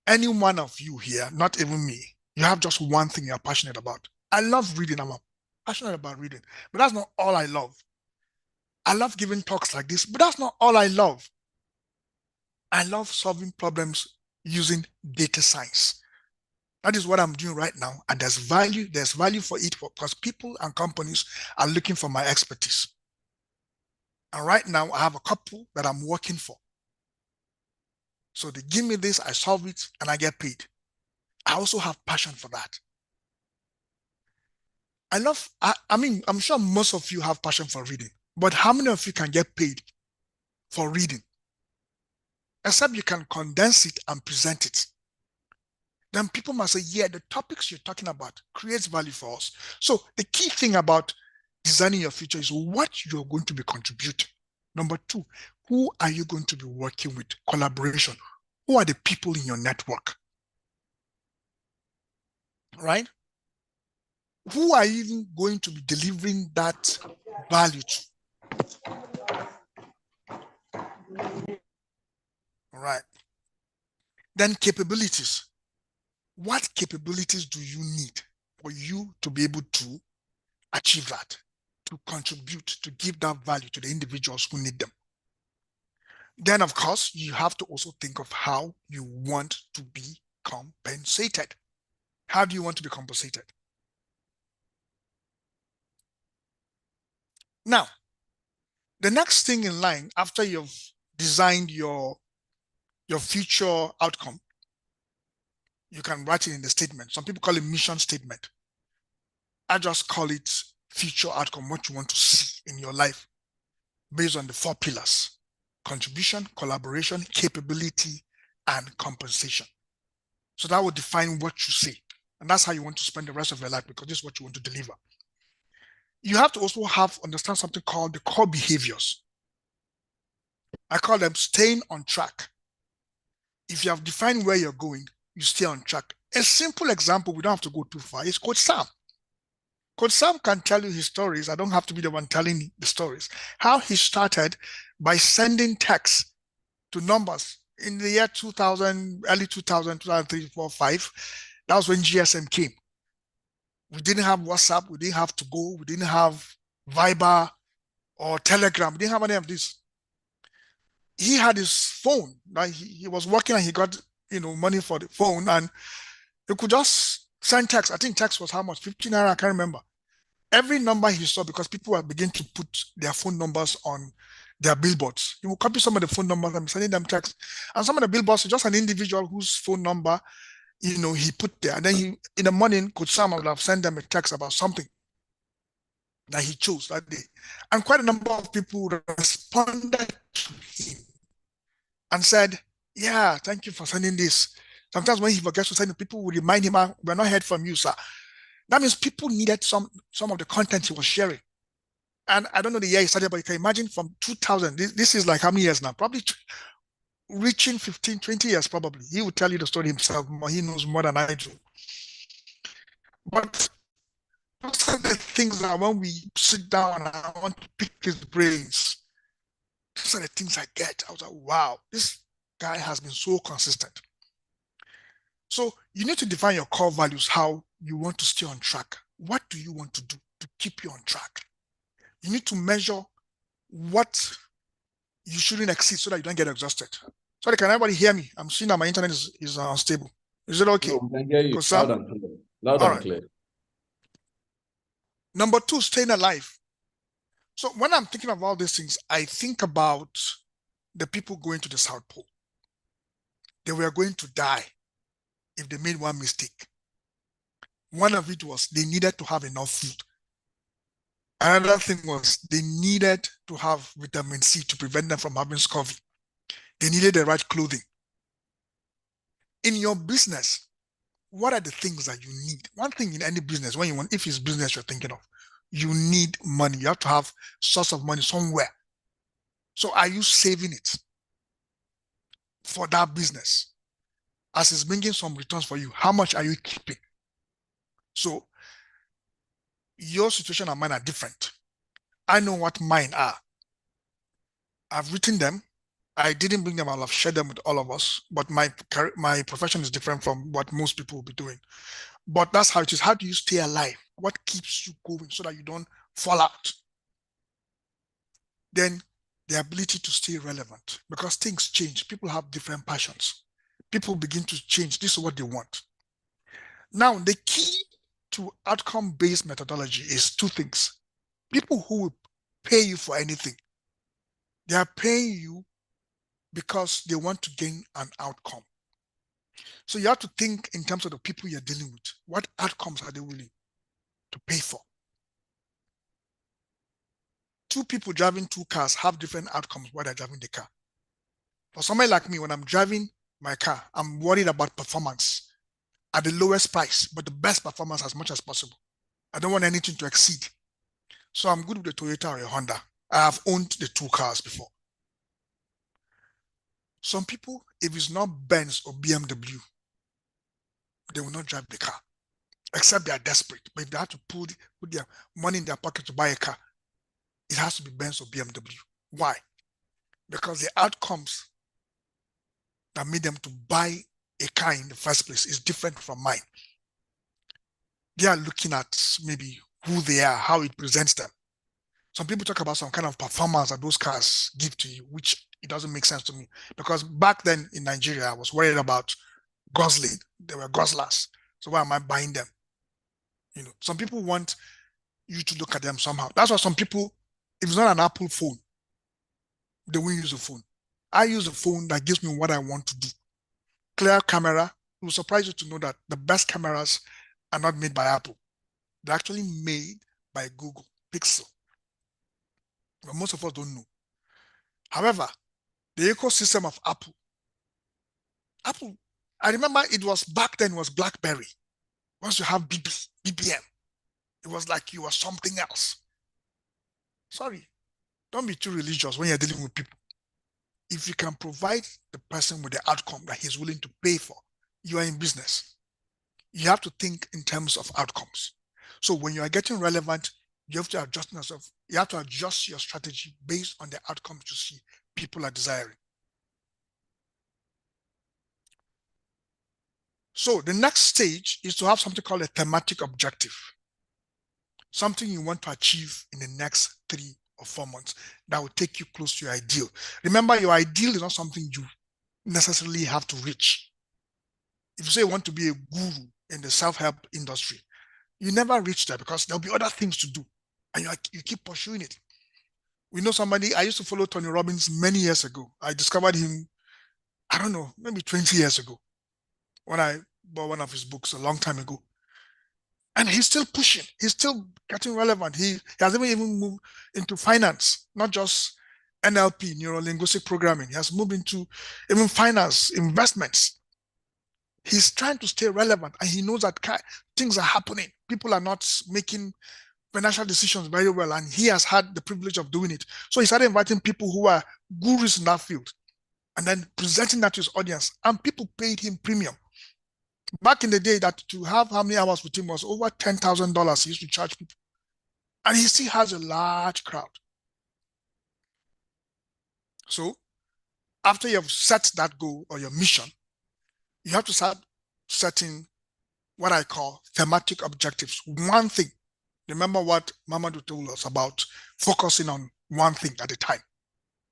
any one of you here, not even me, you have just one thing you're passionate about. I love reading. I'm passionate about reading, but that's not all I love. I love giving talks like this, but that's not all I love. I love solving problems using data science. That is what I'm doing right now. And there's value for it because people and companies are looking for my expertise. And right now I have a couple that I'm working for. So they give me this, I solve it, and I get paid. I also have passion for that. I mean, I'm sure most of you have passion for reading, but how many of you can get paid for reading? Except you can condense it and present it. Then people must say, yeah, the topics you're talking about creates value for us. So the key thing about designing your future is what you're going to be contributing. Number two, who are you going to be working with? Collaboration. Who are the people in your network? Right? Who are you even going to be delivering that value to? All right. Then capabilities. What capabilities do you need for you to be able to achieve that, to contribute, to give that value to the individuals who need them? Then, of course, you have to also think of how you want to be compensated. How do you want to be compensated? Now, the next thing in line after you've designed your future outcome, you can write it in the statement. Some people call it mission statement. I just call it future outcome, what you want to see in your life based on the 4 pillars: contribution, collaboration, capability, and compensation. So that will define what you say. And that's how you want to spend the rest of your life, because this is what you want to deliver. You have to also understand something called the core behaviors. I call them staying on track. If you have defined where you're going, you stay on track. A simple example, we don't have to go too far, is Coach Sam. Coach Sam can tell you his stories. I don't have to be the one telling the stories. How he started by sending texts to numbers in the year 2000, early 2000, 2003, 2004, 2005. That was when GSM came. We didn't have WhatsApp. We didn't have to go. We didn't have Viber or Telegram. We didn't have any of this. He had his phone. Like he was working and he got money for the phone, and he could just send text. I think text was how much? 15 naira, I can't remember. Every number he saw, because people were beginning to put their phone numbers on their billboards. He would copy some of the phone numbers and sending them text. And some of the billboards, just an individual whose phone number, he put there. And then in the morning, Coach Sam would have sent them a text about something that he chose that day. And quite a number of people responded to him and said, yeah, thank you for sending this. Sometimes when he forgets to send it, people will remind him, we're not heard from you, sir. That means people needed some of the content he was sharing. And I don't know the year he started, but you can imagine from 2000, this is like how many years now? Probably reaching 15, 20 years probably. He will tell you the story himself. He knows more than I do. But those are the things that when we sit down and I want to pick his brains, those are the things I get. I was like, wow, this guy has been so consistent. So you need to define your core values, how you want to stay on track. What do you want to do to keep you on track? You need to measure what you shouldn't exceed so that you don't get exhausted. Sorry, can everybody hear me? I'm seeing that my internet is unstable. Is it okay? No, I can hear you. Loud and clear. Loud and clear. Number 2, staying alive. So when I'm thinking of all these things, I think about the people going to the South Pole. They were going to die if they made one mistake. One of it was they needed to have enough food. Another thing was they needed to have vitamin C to prevent them from having scurvy. They needed the right clothing. In your business, what are the things that you need? One thing in any business, if it's business you're thinking of, you need money. You have to have source of money somewhere. So are you saving it for that business? As it's bringing some returns for you, how much are you keeping? So your situation and mine are different. I know what mine are. I've written them. I didn't bring them. I'll have shared them with all of us. But my profession is different from what most people will be doing. But that's how it is. How do you stay alive? What keeps you going so that you don't fall out? Then the ability to stay relevant, because things change. People have different passions. People begin to change. This is what they want. Now, the key to outcome-based methodology is 2 things. People who will pay you for anything, they are paying you because they want to gain an outcome. So you have to think in terms of the people you're dealing with. What outcomes are they willing to pay for? 2 people driving 2 cars have different outcomes while they're driving the car. For somebody like me, when I'm driving my car, I'm worried about performance at the lowest price, but the best performance as much as possible. I don't want anything to exceed. So I'm good with the Toyota or a Honda. I have owned the 2 cars before. Some people, if it's not Benz or BMW, they will not drive the car, except they are desperate. But if they have to put their money in their pocket to buy a car, it has to be Benz or BMW. Why? Because the outcomes that made them to buy a car in the first place is different from mine. They are looking at maybe who they are, how it presents them. Some people talk about some kind of performance that those cars give to you, which it doesn't make sense to me. Because back then in Nigeria, I was worried about guzzling. They were guzzlers. So why am I buying them? Some people want you to look at them somehow. That's why some people, if it's not an Apple phone, they won't use a phone. I use a phone that gives me what I want to do. Clear camera. It will surprise you to know that the best cameras are not made by Apple. They're actually made by Google Pixel. But most of us don't know. However, the ecosystem of Apple, I remember it was back then, it was BlackBerry. Once you have BBM, it was like you were something else. Sorry, don't be too religious when you're dealing with people. If you can provide the person with the outcome that he's willing to pay for, you are in business. You have to think in terms of outcomes. So when you are getting relevant, you have to adjust yourself. You have to adjust your strategy based on the outcomes you see people are desiring. So the next stage is to have something called a thematic objective. Something you want to achieve in the next 3 or 4 months that will take you close to your ideal. Remember, your ideal is not something you necessarily have to reach. If you say you want to be a guru in the self-help industry, you never reach there because there'll be other things to do, and you keep pursuing it. We know somebody, I used to follow Tony Robbins many years ago. I discovered him, I don't know, maybe 20 years ago when I bought one of his books a long time ago. And he's still pushing. He's still getting relevant. He has even moved into finance, not just NLP, neuro-linguistic programming. He has moved into even finance, investments. He's trying to stay relevant, and he knows that things are happening. People are not making financial decisions very well, and he has had the privilege of doing it. So he started inviting people who are gurus in that field and then presenting that to his audience, and people paid him premium. Back in the day, that to have how many hours with him was over $10,000 he used to charge people. And he still has a large crowd. So after you have set that goal or your mission, you have to start setting what I call thematic objectives. One thing. Remember what Mamadou told us about focusing on one thing at a time.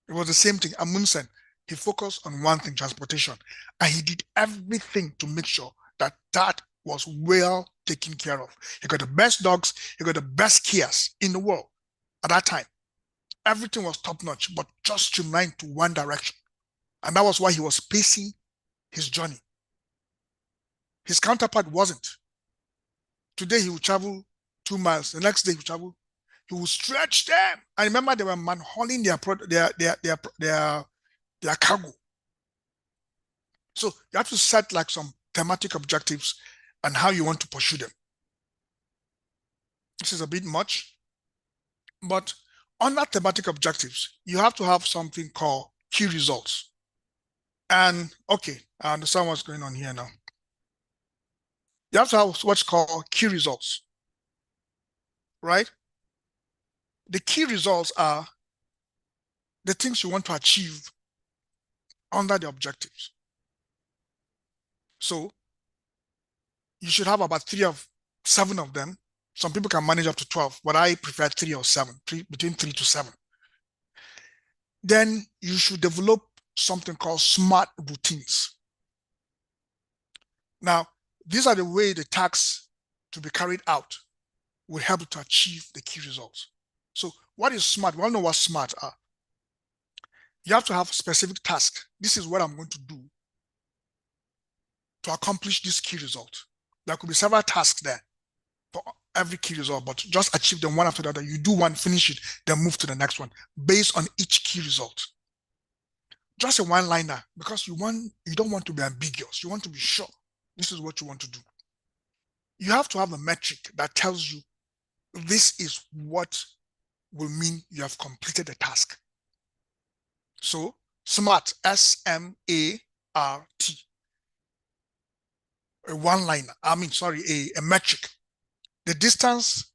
It was the same thing. Amundsen, he focused on one thing, transportation, and he did everything to make sure that that was well taken care of. He got the best dogs, he got the best Kias in the world at that time. Everything was top-notch, but just streamlined to one direction. And that was why he was pacing his journey. His counterpart wasn't. Today he would travel 2 miles. The next day he would stretch them. I remember they were man-hauling their cargo. So you have to set like some thematic objectives and how you want to pursue them. This is a bit much, but under thematic objectives, you have to have something called key results. And okay, I understand what's going on here now. You have to have what's called key results, right? The key results are the things you want to achieve under the objectives. So you should have about 7 of them. Some people can manage up to 12, but I prefer 3 or 7, between 3 to 7. Then you should develop something called SMART routines. Now, these are the way the tasks to be carried out will help you to achieve the key results. So what is SMART? We all know what SMART are. You have to have specific tasks. This is what I'm going to do to accomplish this key result. There could be several tasks there for every key result, but just achieve them one after the other. You do one, finish it, then move to the next one based on each key result. Just a one-liner, because you don't want to be ambiguous. You want to be sure this is what you want to do. You have to have a metric that tells you this is what will mean you have completed the task. So SMART, SMART, a one-liner, a metric. The distance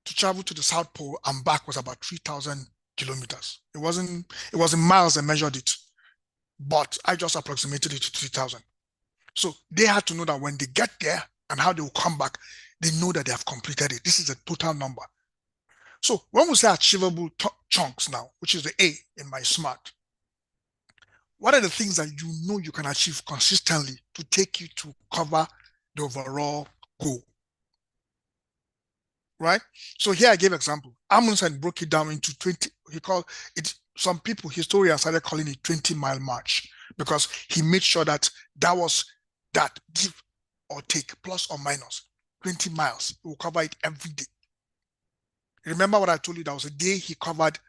to travel to the South Pole and back was about 3,000 kilometers. It was in miles I measured it, but I just approximated it to 3,000. So they had to know that when they get there and how they will come back, they know that they have completed it. This is a total number. So when we say achievable chunks now, which is the A in my SMART, what are the things that you know you can achieve consistently to take you to cover the overall goal? Right? So here I gave example. Amundsen broke it down into 20. He called it, some people, historians started calling it 20-mile march, because he made sure that was that give or take, plus or minus 20 miles. He will cover it every day. Remember what I told you? That was a day he covered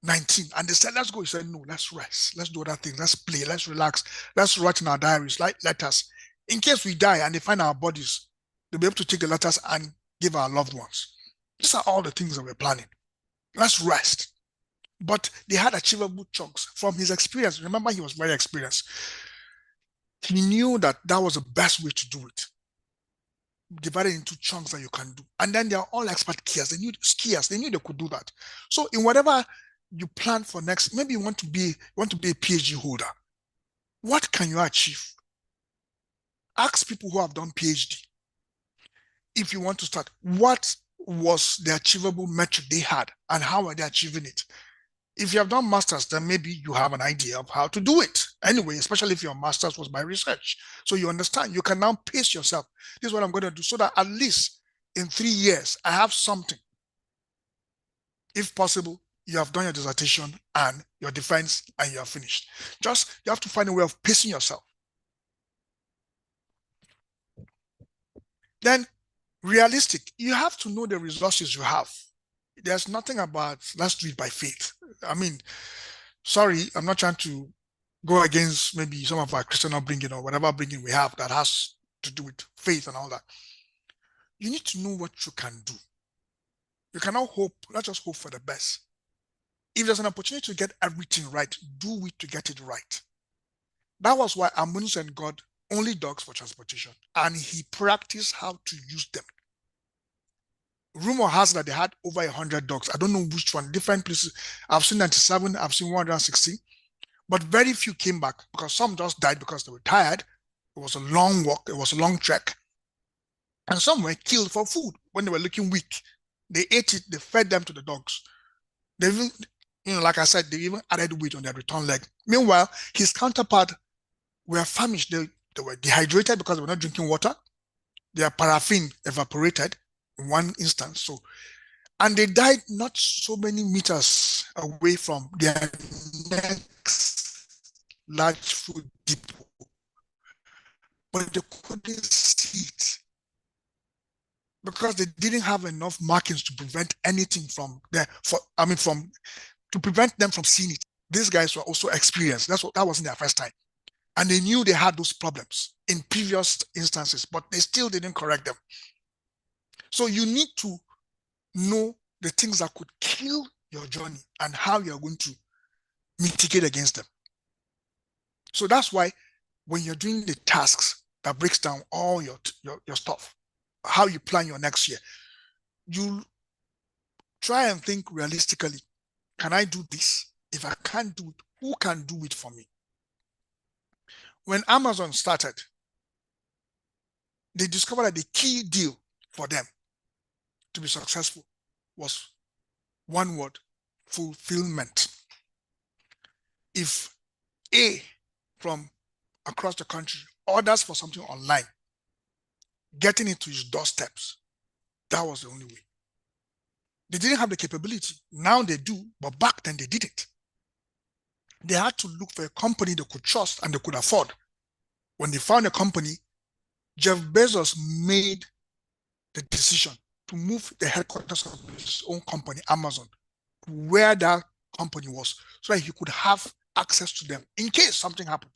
19. And they said, let's go. He said, no, let's rest. Let's do other things. Let's play. Let's relax. Let's write in our diaries, like letters. In case we die and they find our bodies, they'll be able to take the letters and give our loved ones. These are all the things that we're planning. Let's rest. But they had achievable chunks from his experience. Remember, he was very experienced. He knew that that was the best way to do it. Divided into chunks that you can do. And then they are all expert skiers. They knew they could do that. So in whatever you plan for next, maybe you want to be a PhD holder. What can you achieve? Ask people who have done PhD. If you want to start, what was the achievable metric they had and how are they achieving it? If you have done masters, then maybe you have an idea of how to do it. Anyway, especially if your masters was by research. So you understand, you can now pace yourself. This is what I'm going to do so that at least in 3 years, I have something. If possible, you have done your dissertation and your defense and you are finished. Just, you have to find a way of pacing yourself. Then realistic, you have to know the resources you have. There's nothing about, let's do it by faith. I mean, sorry, I'm not trying to go against maybe some of our Christian upbringing or whatever upbringing we have that has to do with faith and all that. You need to know what you can do. You cannot hope, not just hope for the best. If there's an opportunity to get everything right, do it to get it right. That was why Amunus and God only dogs for transportation, and he practiced how to use them. Rumor has that they had over 100 dogs. I don't know which one, different places. I've seen 97, I've seen 160, but very few came back because some just died because they were tired. It was a long walk, it was a long trek. And some were killed for food when they were looking weak. They ate it, they fed them to the dogs. They even, like I said, they even added weight on their return leg. Meanwhile, his counterpart were famished. They were dehydrated because they were not drinking water. Their paraffin evaporated in one instance. So, and they died not so many meters away from their next large food depot, but they couldn't see it because they didn't have enough markings to prevent anything from there. To prevent them from seeing it. These guys were also experienced. That wasn't their first time, and they knew they had those problems in previous instances, but they still didn't correct them. So you need to know the things that could kill your journey and how you're going to mitigate against them. So that's why when you're doing the tasks that breaks down all your stuff, how you plan your next year, you try and think realistically, can I do this? If I can't do it, who can do it for me? When Amazon started, they discovered that the key deal for them to be successful was one word: fulfillment. If A from across the country orders for something online, getting it to his doorsteps, that was the only way. They didn't have the capability. Now they do, but back then they didn't. They had to look for a company they could trust and they could afford. When they found a company, Jeff Bezos made the decision to move the headquarters of his own company, Amazon, to where that company was, so that he could have access to them in case something happened.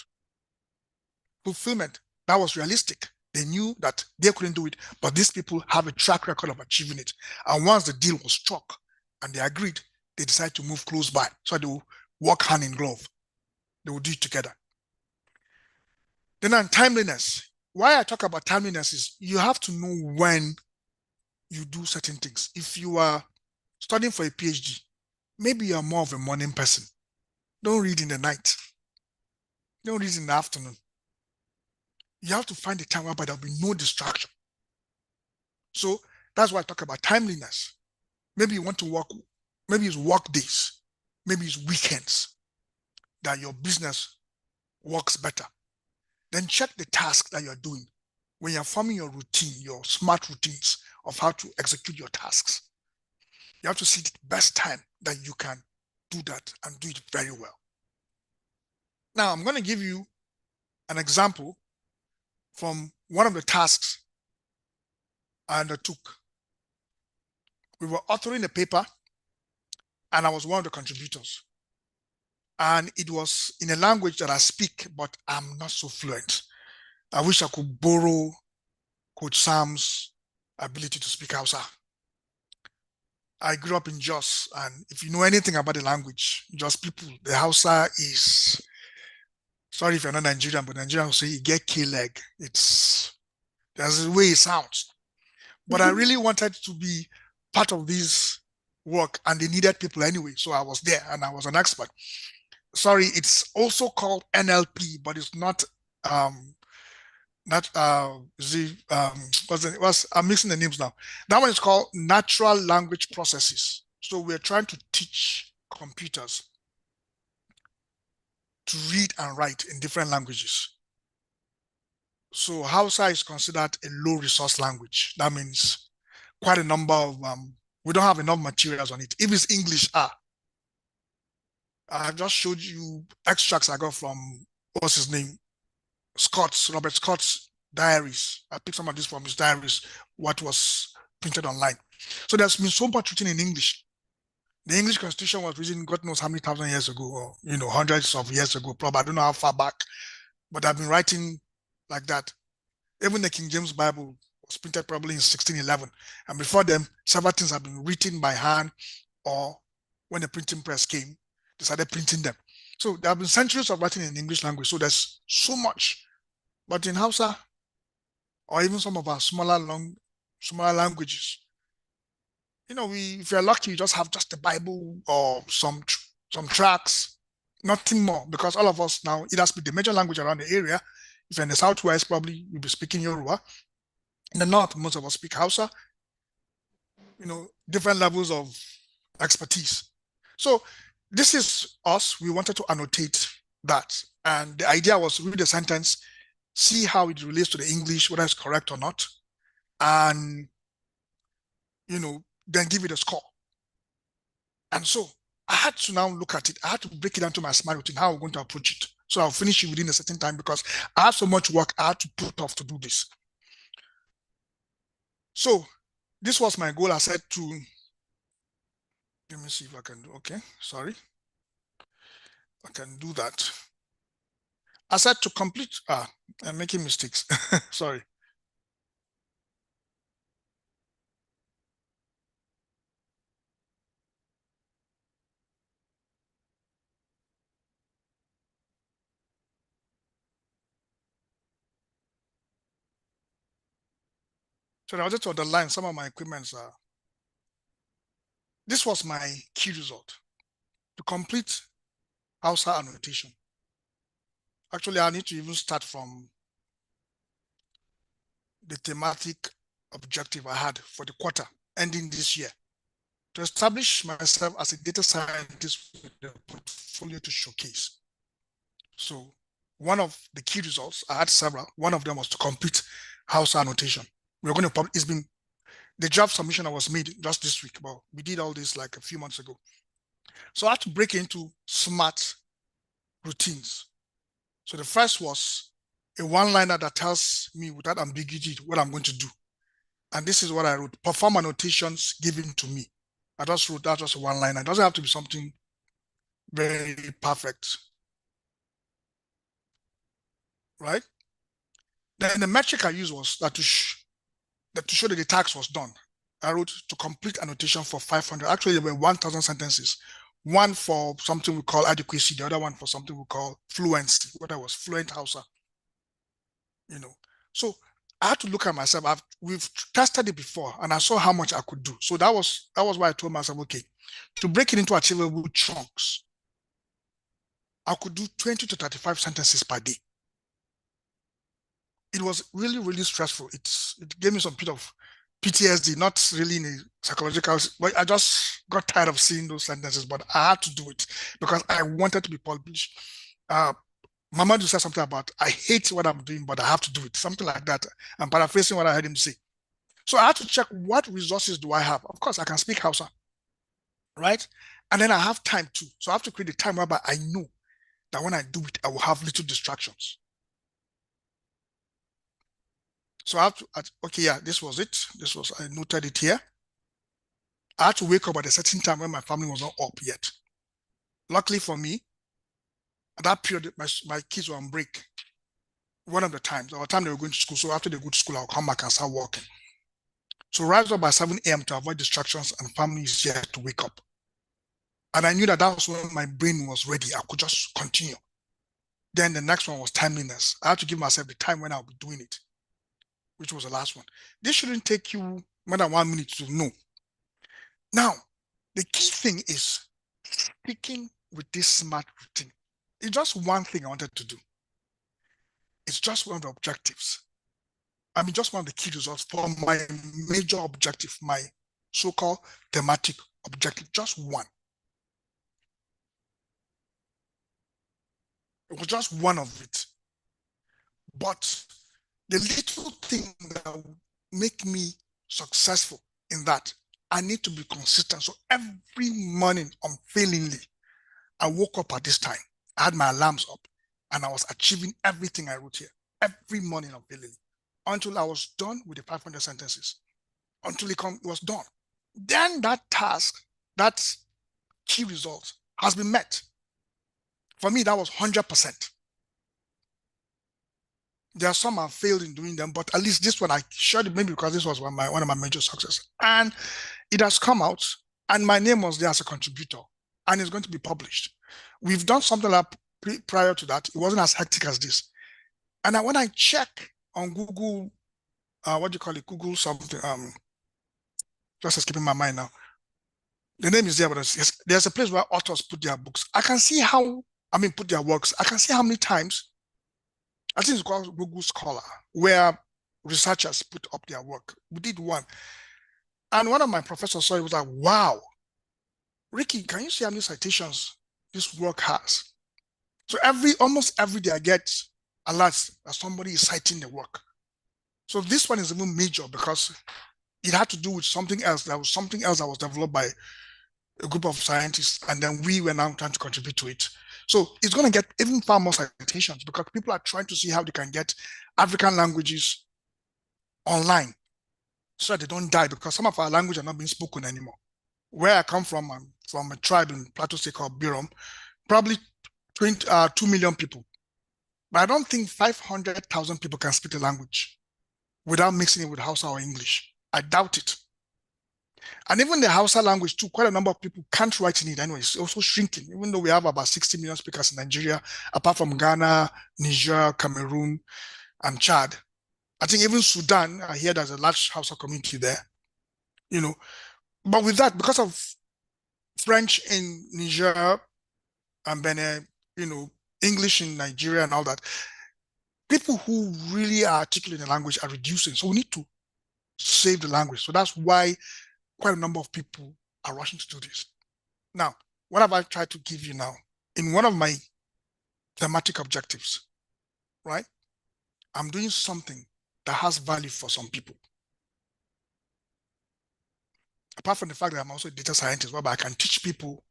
Fulfillment, that was realistic. They knew that they couldn't do it, but these people have a track record of achieving it. And once the deal was struck and they agreed, they decided to move close by. So they will work hand in glove. They will do it together. Then on timeliness. Why I talk about timeliness is you have to know when you do certain things. If you are studying for a PhD, maybe you are more of a morning person. Don't read in the night. Don't read in the afternoon. You have to find a time where there will be no distraction. So that's why I talk about timeliness. Maybe you want to work, maybe it's work days, maybe it's weekends that your business works better. Then check the task that you're doing. When you're forming your routine, your smart routines of how to execute your tasks, you have to see the best time that you can do that and do it very well. Now, I'm going to give you an example from one of the tasks I undertook we were authoring a paper, and I was one of the contributors. And it was in a language that I speak, but I'm not so fluent. I wish I could borrow Coach Sam's ability to speak Hausa. I grew up in Jos, and if you know anything about the language, Jos people, the Hausa is, sorry if you're not Nigerian, but Nigerian will say you get K-leg. There's a way it sounds. But I really wanted to be part of this work, and they needed people anyway. So I was there, and I was an expert. Sorry, it's also called NLP, but it's not, I'm mixing the names now. That one is called natural language processes. So we're trying to teach computers to read and write in different languages. So Hausa is considered a low resource language. That means quite a number of, we don't have enough materials on it. If it's English, I just showed you extracts I got from, what's his name? Robert Scott's diaries. I picked some of this from his diaries, what was printed online. So there's been so much written in English. The English Constitution was written God knows how many thousand years ago, or hundreds of years ago, probably. I don't know how far back, but I've been writing like that. Even the King James Bible was printed probably in 1611. And before them, several things have been written by hand, or when the printing press came, they started printing them. So there have been centuries of writing in the English language. So there's so much. But in Hausa, or even some of our smaller languages, if you're lucky, you just have just the Bible or some tracks, nothing more, because all of us now either speak the major language around the area. If you're in the Southwest, probably you'll be speaking Yoruba. In the North, most of us speak Hausa. Different levels of expertise. So this is us. We wanted to annotate that. And the idea was to read the sentence, see how it relates to the English, whether it's correct or not, and, then give it a score. And so I had to now look at it. I had to break it down to my smart routine, how I'm going to approach it. So I'll finish it within a certain time because I have so much work I had to put off to do this. So this was my goal. I said to, let me see if I can do, okay, sorry. I can do that. I said to complete, I'm making mistakes, sorry. So I wanted to underline some of my equipments. This was my key result, to complete Hausa annotation. Actually, I need to even start from the thematic objective I had for the quarter ending this year, to establish myself as a data scientist with a portfolio to showcase. So one of the key results, I had several. One of them was to complete Hausa annotation. We're going to publish, the draft submission was made just this week, but we did all this like a few months ago. So I had to break into smart routines. So the first was a one-liner that tells me without ambiguity what I'm going to do. And this is what I wrote: perform annotations given to me. I just wrote that, just a one-liner. It doesn't have to be something very perfect, right? Then the metric I used was that to show that the task was done. I wrote to complete annotation for 500. Actually, there were 1,000 sentences. One for something we call adequacy, the other one for something we call fluency, what I was fluent Hausa. So I had to look at myself. We've tested it before, and I saw how much I could do. So that was why I told myself, okay, to break it into achievable chunks, I could do 20 to 35 sentences per day. It was really, really stressful. It gave me some bit of PTSD, not really in a psychological, but I just got tired of seeing those sentences, but I had to do it because I wanted to be published. Mamadou said something about, I hate what I'm doing, but I have to do it. Something like that. I'm paraphrasing what I heard him say. So I had to check, what resources do I have? Of course, I can speak Hausa, right? And then I have time too. So I have to create a time whereby I know that when I do it, I will have little distractions. So I have to, okay, yeah, this was it. I noted it here. I had to wake up at a certain time when my family was not up yet. Luckily for me, at that period, my kids were on break. One of the times, or the time they were going to school. So after they go to school, I'll come back and start working. So rise up by 7 a.m. to avoid distractions and family is yet to wake up. And I knew that that was when my brain was ready. I could just continue. Then the next one was timeliness. I had to give myself the time when I'll be doing it, which was the last one. This shouldn't take you more than 1 minute to know. Now, the key thing is sticking with this SMART routine. It's just one thing I wanted to do. It's just one of the objectives. I mean, just one of the key results for my major objective, my so-called thematic objective, just one. It was just one of it. But the little thing that will make me successful in that, I need to be consistent. So every morning, unfailingly, I woke up at this time. I had my alarms up and I was achieving everything I wrote here. Every morning, unfailingly. Until I was done with the 500 sentences. Until it was done. Then that task, that key result has been met. For me, that was 100%. There are some I've failed in doing them, but at least this one I shared it maybe because this was one of my major successes. And it has come out, and my name was there as a contributor, and it's going to be published. We've done something like prior to that. It wasn't as hectic as this. And when I check on Google, what do you call it? Google something, just escaping my mind now. The name is there, but there's a place where authors put their books. I can see put their works. I can see how many times, I think it's called Google Scholar, where researchers put up their work. We did one. And one of my professors saw it, was like, wow, Ricky, can you see how many citations this work has? So almost every day I get alerts that somebody is citing the work. So this one is even major because it had to do with something else. There was something else that was developed by a group of scientists, and then we were now trying to contribute to it. So it's going to get even far more citations because people are trying to see how they can get African languages online so that they don't die, because some of our languages are not being spoken anymore. Where I come from, I'm from a tribe in Plateau State called Birom, probably 2 million people. But I don't think 500,000 people can speak the language without mixing it with Hausa or English. I doubt it. And even the Hausa language too, quite a number of people can't write in it anyway. It's also shrinking, even though we have about 60 million speakers in Nigeria, apart from Ghana, Niger, Cameroon, and Chad. I think even Sudan, I hear there's a large Hausa community there, But with that, because of French in Niger and Benin, English in Nigeria and all that, people who really are articulate in the language are reducing. So we need to save the language. So that's why quite a number of people are rushing to do this. Now, what have I tried to give you now? In one of my thematic objectives, right? I'm doing something that has value for some people. Apart from the fact that I'm also a data scientist, whereby I can teach people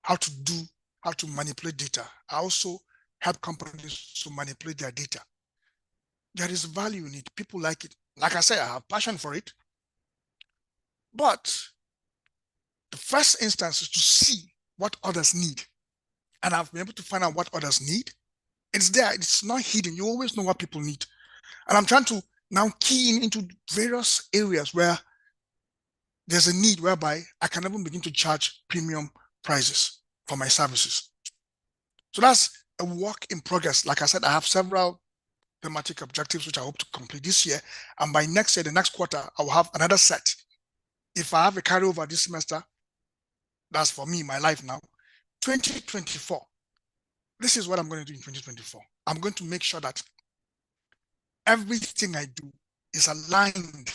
how to manipulate data. I also help companies to manipulate their data. There is value in it. People like it. Like I said, I have passion for it. But the first instance is to see what others need. And I've been able to find out what others need. It's there. It's not hidden. You always know what people need. And I'm trying to now key into various areas where there's a need whereby I can even begin to charge premium prices for my services. So that's a work in progress. Like I said, I have several thematic objectives which I hope to complete this year. And by next year, the next quarter, I will have another set. If I have a carryover this semester, that's for me, my life now. 2024, this is what I'm going to do in 2024. I'm going to make sure that everything I do is aligned,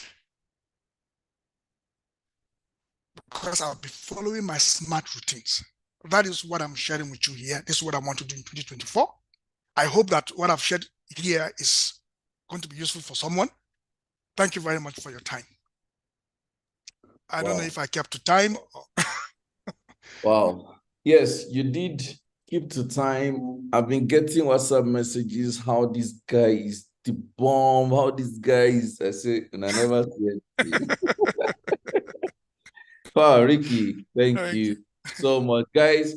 because I'll be following my SMART routines. That is what I'm sharing with you here. This is what I want to do in 2024. I hope that what I've shared here is going to be useful for someone. Thank you very much for your time. I don't know if I kept to time. Wow. Yes, you did keep to time. I've been getting WhatsApp messages, how this guy is the bomb, how this guy is, I say, and I never said Wow, Ricky, thank you so much. Guys,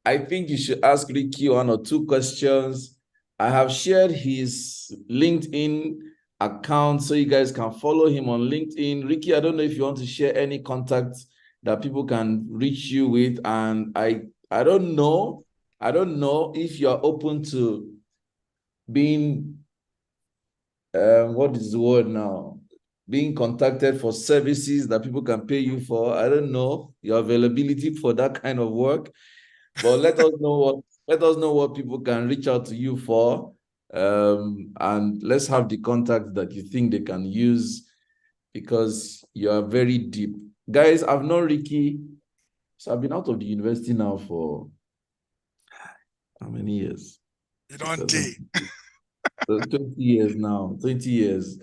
I think you should ask Ricky 1 or 2 questions. I have shared his LinkedIn account so you guys can follow him on LinkedIn. Ricky, I don't know if you want to share any contacts that people can reach you with. And I don't know if you're open to being, what is the word now? Being contacted for services that people can pay you for. I don't know your availability for that kind of work, but let us know what people can reach out to you for, and let's have the contacts that you think they can use, because you are very deep. Guys, I've known Ricky, so I've been out of the university now for how many years? You don't do. 20 years now, 20 years.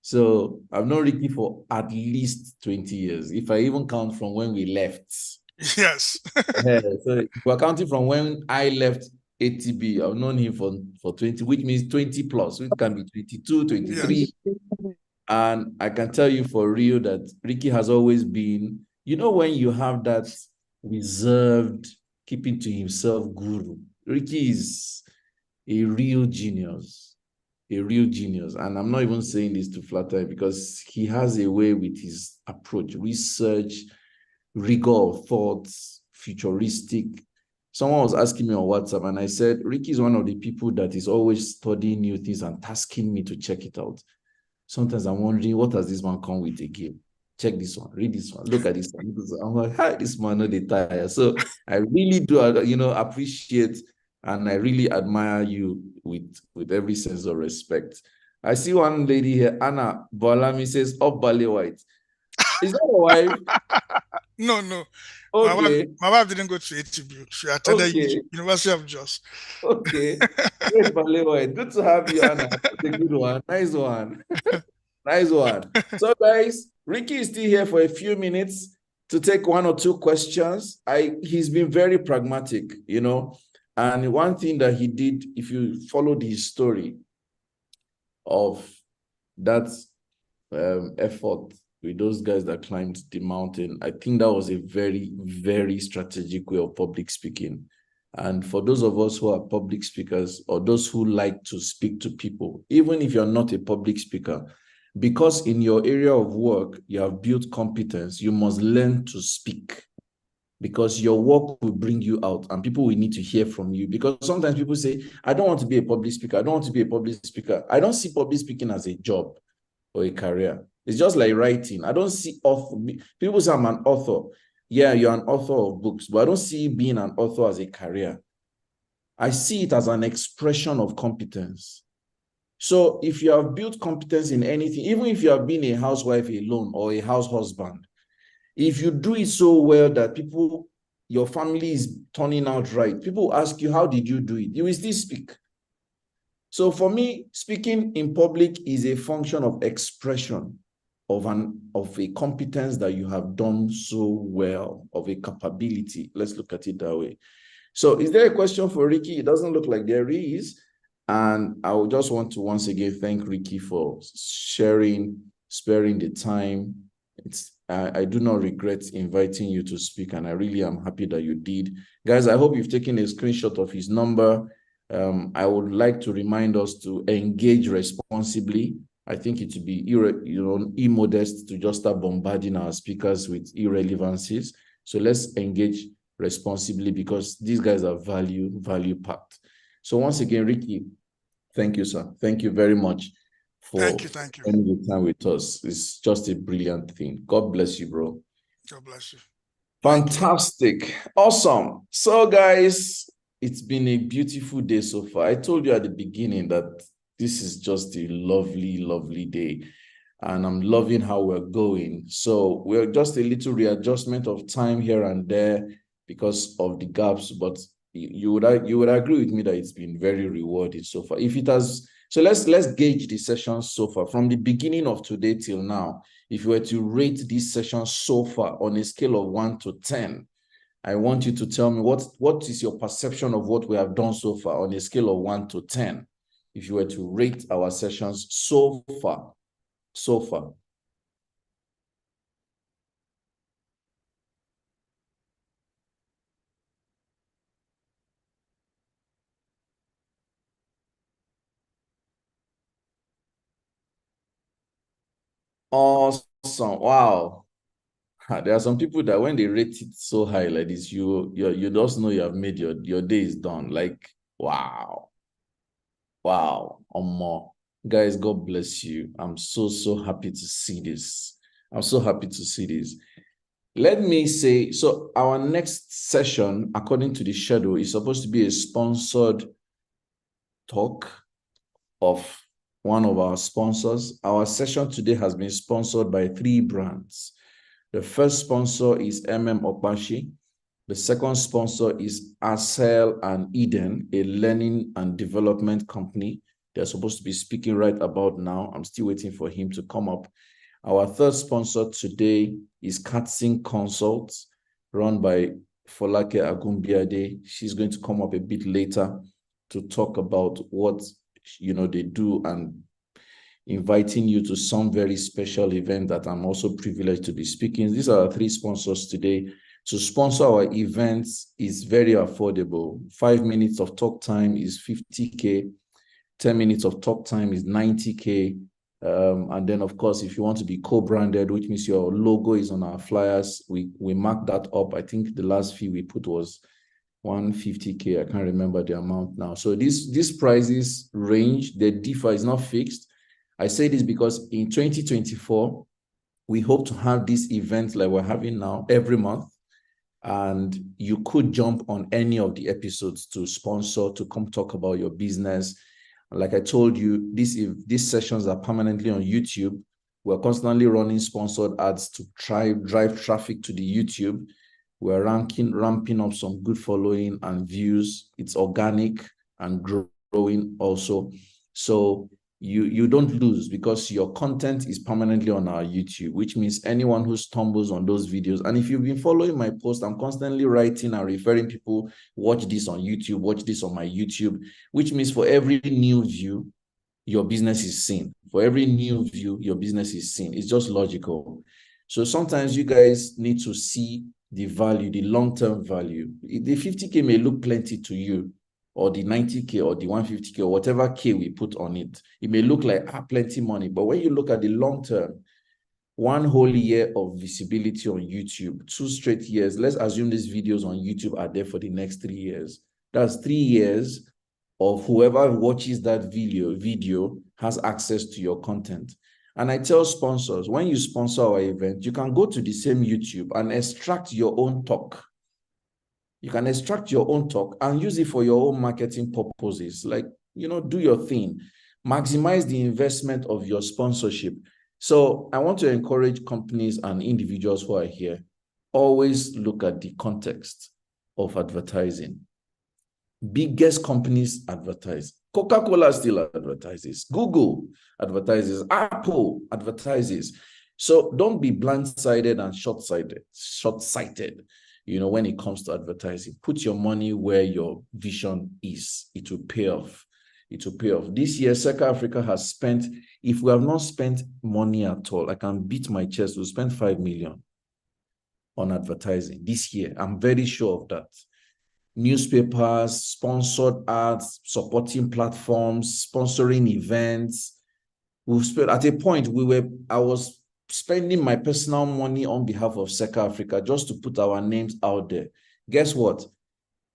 So I've known Ricky for at least 20 years, if I even count from when we left. Yes. Yeah, so if we're counting from when I left ATB, I've known him for 20, which means 20 plus. It can be 22, 23. Yes. And I can tell you for real that Ricky has always been, when you have that reserved, keeping to himself guru, Ricky is a real genius. A real genius. And I'm not even saying this to flatter him, because he has a way with his approach, research, rigor of thoughts, futuristic. Someone was asking me on WhatsApp, and I said, Ricky is one of the people that is always studying new things and tasking me to check it out. Sometimes I'm wondering, what has this man come with again? Check this one, read this one, look at this one. I'm like, hi, this man, no, they tire. So I really do, appreciate, and I really admire you with every sense of respect. I see one lady here, Anna Bolami, says, "Up Bali White." Is that a wife? No. Okay. My wife didn't go to ATB. She attended University of Jos. Okay. Great, Bali White. Good to have you, Anna. That's a good one. Nice one. Nice one. So, guys, Ricky is still here for a few minutes to take 1 or 2 questions. He's been very pragmatic, And one thing that he did, if you followed his story of that effort with those guys that climbed the mountain, I think that was a very, very strategic way of public speaking. And for those of us who are public speakers, or those who like to speak to people, even if you're not a public speaker, because in your area of work, you have built competence, you must learn to speak, because your work will bring you out and people will need to hear from you. Because sometimes people say, I don't want to be a public speaker. I don't want to be a public speaker. I don't see public speaking as a job or a career. It's just like writing. I don't see people say I'm an author. Yeah, you're an author of books, but I don't see being an author as a career. I see it as an expression of competence. So if you have built competence in anything, even if you have been a housewife alone or a house husband, if you do it so well that your family is turning out right, people ask you, how did you do it? You will still speak. So for me, speaking in public is a function of expression of a competence that you have done so well, of a capability. Let's look at it that way. So is there a question for Ricky? It doesn't look like there is. And I would just want to once again thank Ricky for sparing the time. I do not regret inviting you to speak, and I really am happy that you did. Guys, I hope you've taken a screenshot of his number. I would like to remind us to engage responsibly. I think it would be immodest to just start bombarding our speakers with irrelevancies. So let's engage responsibly, because these guys are value packed. So once again, Ricky, thank you, sir. Thank you very much for spending the time with us. It's just a brilliant thing. God bless you, bro. God bless you. Fantastic. Awesome. So, guys, it's been a beautiful day so far. I told you at the beginning that this is just a lovely, lovely day. And I'm loving how we're going. So we're just a little readjustment of time here and there because of the gaps, but you would agree with me that it's been very rewarding so far. If it has, so let's gauge the sessions so far from the beginning of today till now. If you were to rate this session so far on a scale of 1 to 10, I want you to tell me what is your perception of what we have done so far on a scale of 1 to 10. If you were to rate our sessions so far. Awesome. Wow. There are some people that when they rate it so high like this, you just know you have made your day is done. Like, wow. Wow. More. Guys, God bless you. I'm so happy to see this. I'm so happy to see this. Let me say, so our next session, according to the schedule, is supposed to be a sponsored talk of one of our sponsors. Our session today has been sponsored by 3 brands. The first sponsor is Okpashi. The second sponsor is Acel and Eden, a learning and development company. They're supposed to be speaking right about now. I'm still waiting for him to come up. Our third sponsor today is Katzin Consults, run by Folake Agumbiade. She's going to come up a bit later to talk about what they do, and inviting you to some very special event that I'm also privileged to be speaking. These are our 3 sponsors today. To sponsor our events is very affordable. 5 minutes of talk time is 50K. 10 minutes of talk time is 90K. And then, of course, if you want to be co-branded, which means your logo is on our flyers, we mark that up. I think the last fee we put was 150K. I can't remember the amount now. So these prices range, they differ, it's not fixed. I say this because in 2024, we hope to have this event like we're having now every month. And you could jump on any of the episodes to sponsor, to come talk about your business. Like I told you, these sessions are permanently on YouTube. We're constantly running sponsored ads to try drive traffic to the YouTube. We're ramping up some good following and views. It's organic and growing also. So you don't lose because your content is permanently on our YouTube, which means anyone who stumbles on those videos. And if you've been following my post, I'm constantly writing and referring people, watch this on YouTube, watch this on my YouTube, which means for every new view, your business is seen. For every new view, your business is seen. It's just logical. So sometimes you guys need to see the value, the long-term value. The 50K may look plenty to you, or the 90K or the 150K or whatever K we put on it. It may look like plenty money, but when you look at the long term, 1 whole year of visibility on YouTube, 2 straight years, let's assume these videos on YouTube are there for the next 3 years. That's 3 years of whoever watches that video has access to your content. And I tell sponsors, when you sponsor our event, you can go to the same YouTube and extract your own talk. You can extract your own talk and use it for your own marketing purposes. Like, do your thing. Maximize the investment of your sponsorship. So I want to encourage companies and individuals who are here, always look at the context of advertising. Biggest companies advertise. Coca-Cola still advertises. Google advertises. Apple advertises. So don't be blindsided and short-sighted. When it comes to advertising, put your money where your vision is. It will pay off. It will pay off. This year, Seka Africa has spent, if we have not spent money at all, I can beat my chest, we'll spend 5 million on advertising this year. I'm very sure of that. Newspapers, sponsored ads, supporting platforms, sponsoring events. We've spent, at a point, I was spending my personal money on behalf of Seka Africa just to put our names out there. Guess what?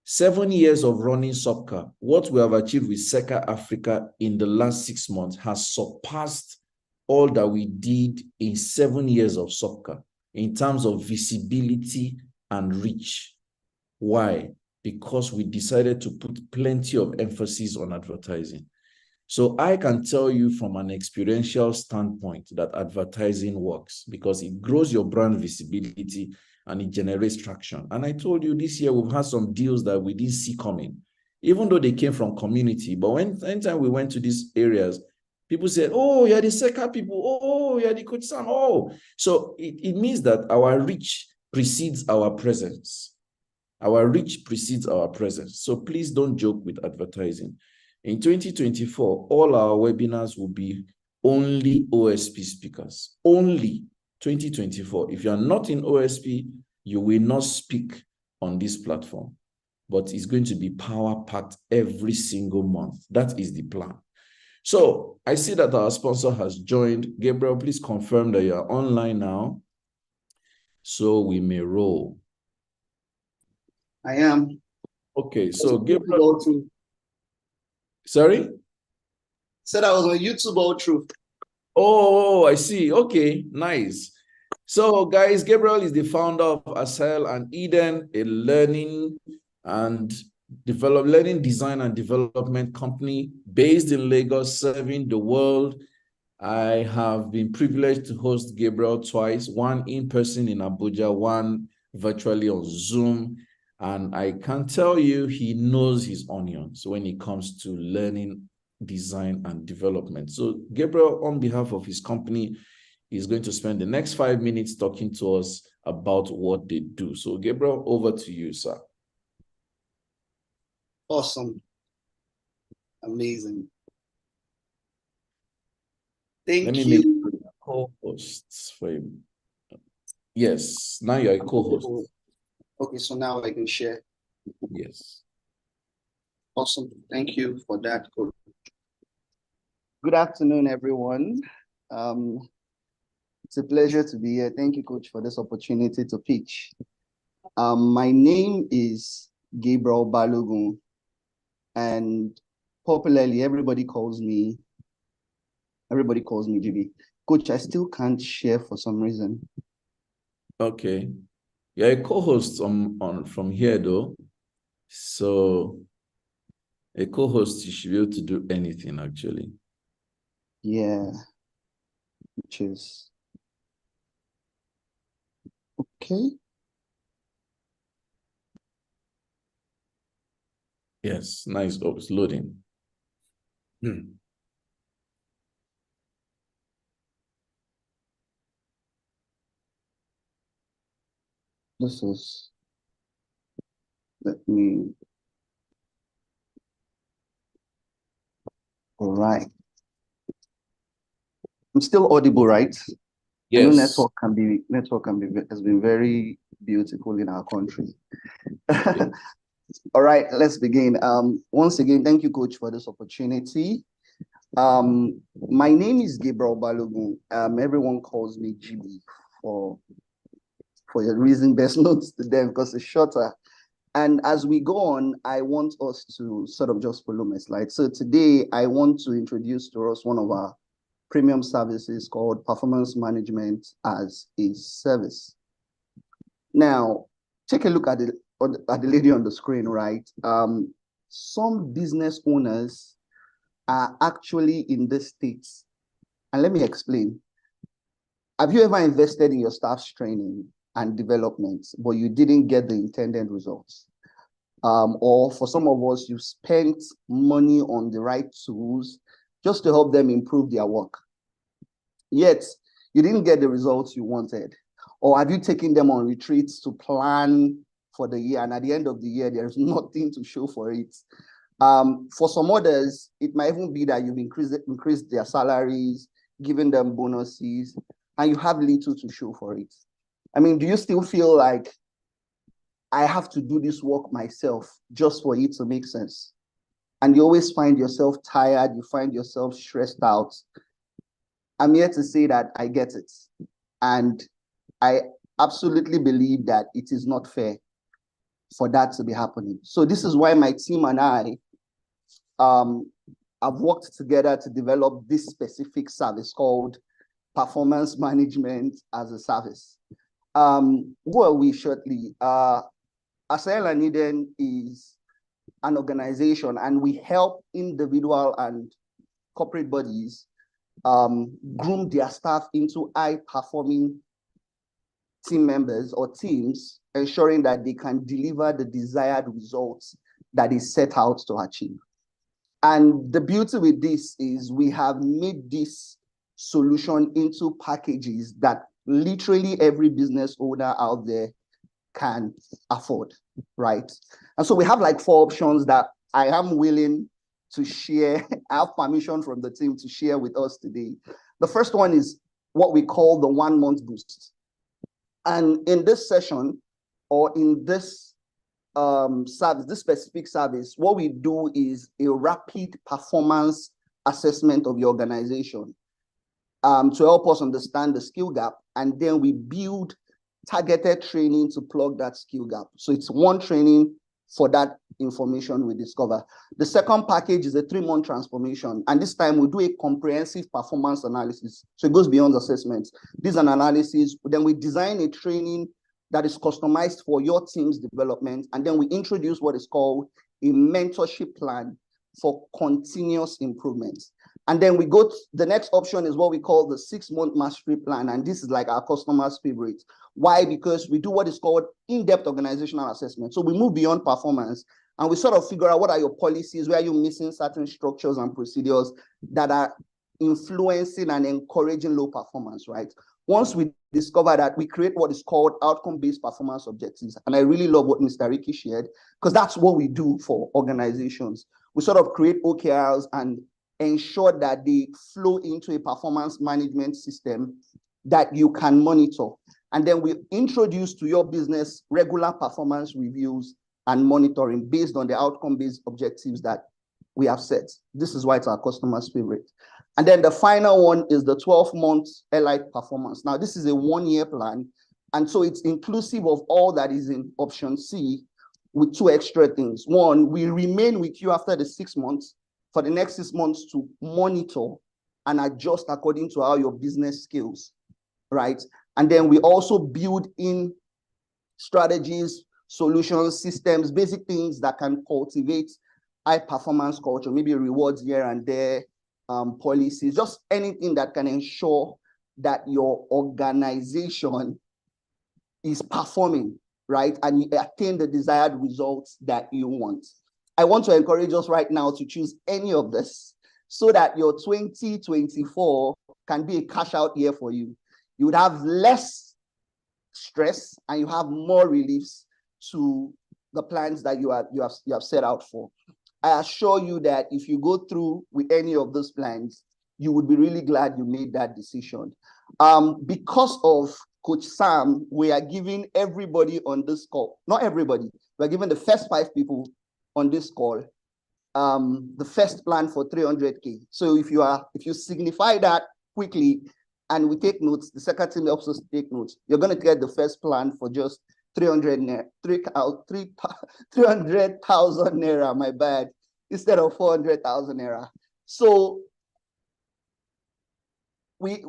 7 years of running SOPCA, what we have achieved with Seka Africa in the last 6 months has surpassed all that we did in 7 years of SOPCA in terms of visibility and reach. Why? Because we decided to put plenty of emphasis on advertising. So I can tell you from an experiential standpoint that advertising works because it grows your brand visibility and it generates traction. And I told you this year we've had some deals that we didn't see coming, even though they came from community. But anytime we went to these areas, people said, oh, you're the Seka people. Oh, you're the Coach Sam. Oh, so it means that our reach precedes our presence. Our reach precedes our presence. So please don't joke with advertising. In 2024, all our webinars will be only OSP speakers. Only 2024. If you are not in OSP, you will not speak on this platform. But it's going to be power-packed every single month. That is the plan. So I see that our sponsor has joined. Gabriel, please confirm that you are online now, so we may roll. I am. Okay, so Gabriel. Sorry? Said I was on YouTube all through. Oh, I see. Okay, nice. So, guys, Gabriel is the founder of Acel and Eden, a learning design and development company based in Lagos, serving the world. I have been privileged to host Gabriel twice, one in person in Abuja, one virtually on Zoom. And I can tell you, he knows his onions when it comes to learning, design, and development. So Gabriel, on behalf of his company, is going to spend the next 5 minutes talking to us about what they do. So Gabriel, over to you, sir. Awesome. Amazing. Thank Let me you. make co-hosts for him. Yes, now you're a co-host. Okay, so now I can share. Yes. Awesome. Thank you for that, Coach. Good afternoon, everyone. It's a pleasure to be here. Thank you, Coach, for this opportunity to pitch. My name is Gabriel Balogun, and popularly everybody calls me GB. Coach, I still can't share for some reason. Okay. You're a co-host on from here though. So a co-host, you should be able to do anything actually. Yeah. Which is okay. Yes, nice. Oh, it's loading. This is, let me, all right. I'm still audible, right? Yes. I know network has been very beautiful in our country. All right, let's begin. Once again, thank you, Coach, for this opportunity. My name is Gabriel Balogun. Everyone calls me GB for a reason best known to them because it's shorter. And as we go on, I want us to sort of just follow my slide. So today I want to introduce to us one of our premium services called Performance Management as a Service. Now, take a look at the lady on the screen, right? Some business owners are actually in the States. And let me explain. Have you ever invested in your staff's training and development, but you didn't get the intended results? Or for some of us, you spent money on the right tools just to help them improve their work. Yet, you didn't get the results you wanted. Or have you taken them on retreats to plan for the year, and at the end of the year, there's nothing to show for it? For some others, it might even be that you've increased their salaries, given them bonuses, and you have little to show for it. I mean, do you still feel like I have to do this work myself just for it to make sense? And you always find yourself tired, you find yourself stressed out. I'm here to say that I get it. And I absolutely believe that it is not fair for that to be happening. So this is why my team and I have worked together to develop this specific service called Performance Management as a Service. Who are we shortly? Acel and Eden is an organization, and we help individual and corporate bodies groom their staff into high-performing team members or teams, ensuring that they can deliver the desired results that is set out to achieve. And the beauty with this is we have made this solution into packages that literally every business owner out there can afford, right? And so we have like 4 options that I am willing to share. I have permission from the team to share with us today. The first one is what we call the 1 month boost. And in this session, or in this service, this specific service, what we do is a rapid performance assessment of your organization to help us understand the skill gap. And then we build targeted training to plug that skill gap. So it's one training for that information we discover. The second package is a 3-month transformation. And this time we do a comprehensive performance analysis. So it goes beyond assessments. This is an analysis. Then we design a training that is customized for your team's development. And then we introduce what is called a mentorship plan for continuous improvements. And then we go to the next option is what we call the 6-month mastery plan. And this is like our customers' favorite. Why? Because we do what is called in-depth organizational assessment. So we move beyond performance and we sort of figure out what are your policies, where are you missing certain structures and procedures that are influencing and encouraging low performance, right? Once we discover that, we create what is called outcome-based performance objectives. And I really love what Mr. Ricky shared, because that's what we do for organizations. We sort of create OKRs and ensure that they flow into a performance management system that you can monitor. And then we introduce to your business regular performance reviews and monitoring based on the outcome-based objectives that we have set. This is why it's our customers' favorite. And then the final one is the 12-month Elite performance. Now, this is a 1-year plan. And so it's inclusive of all that is in option C with 2 extra things. One, we remain with you after the 6 months for the next 6 months to monitor and adjust according to how your business scales, right? And then we also build in strategies, solutions, systems, basic things that can cultivate high performance culture, maybe rewards here and there, policies, just anything that can ensure that your organization is performing, right? And you attain the desired results that you want. I want to encourage us right now to choose any of this so that your 2024 can be a cash out year for you. You would have less stress and you have more reliefs to the plans that you have set out for. I assure you that if you go through with any of those plans, you would be really glad you made that decision. Because of Coach Sam, we are giving everybody on this call, not everybody, we're giving the first 5 people on this call the first plan for 300K. So if you signify that quickly and we take notes, the second team helps us take notes, you're going to get the first plan for just 300,000 naira, my bad, instead of 400,000 naira. So we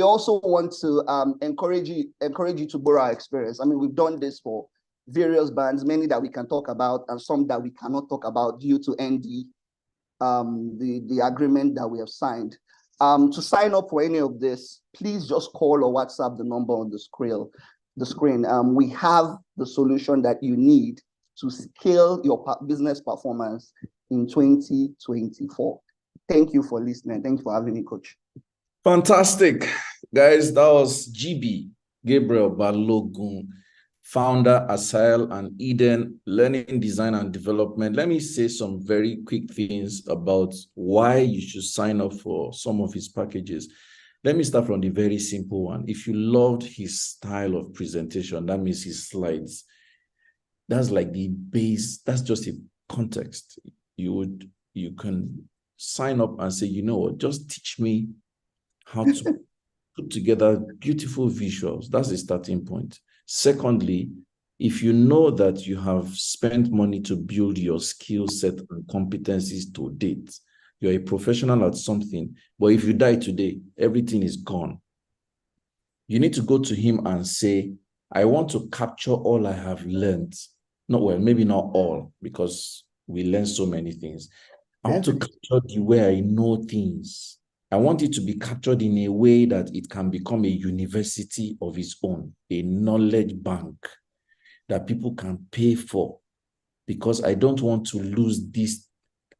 also want to encourage you to borrow our experience. I mean, we've done this for various bands, many that we can talk about and some that we cannot talk about due to ND, the agreement that we have signed. To sign up for any of this, please just call or WhatsApp the number on the screen. We have the solution that you need to scale your business performance in 2024. Thank you for listening. Thank you for having me, Coach. Fantastic. Guys, that was GB, Gabriel Balogun, founder, Asael and Eden Learning, Design and Development. Let me say some very quick things about why you should sign up for some of his packages. Let me start from the very simple one. If you loved his style of presentation, that means his slides. That's like the base. That's just a context. You can sign up and say, you know what, just teach me how to put together beautiful visuals. That's the starting point. Secondly, if you know that you have spent money to build your skill set and competencies to date, you're a professional at something, but if you die today, everything is gone. You need to go to him and say, I want to capture all I have learned. Maybe not all, because we learn so many things. I want to capture the way I know things. I want it to be captured in a way that it can become a university of its own, a knowledge bank that people can pay for, because I don't want to lose this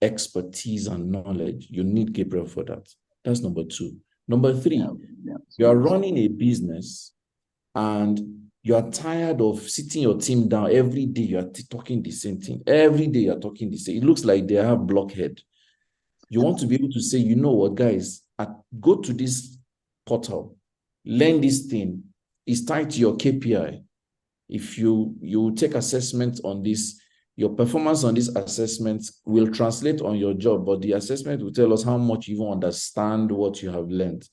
expertise and knowledge. You need Gabriel for that. That's number 2. Number 3, you are running a business and you are tired of sitting your team down every day. You are talking the same thing. Every day you're talking the same. It looks like they have blockhead. You want to be able to say, you know what, guys, go to this portal, learn this thing. It's tied to your KPI. If you take assessment on this, Your performance on these assessments will translate on your job, but the assessment will tell us how much you even understand what you have learned.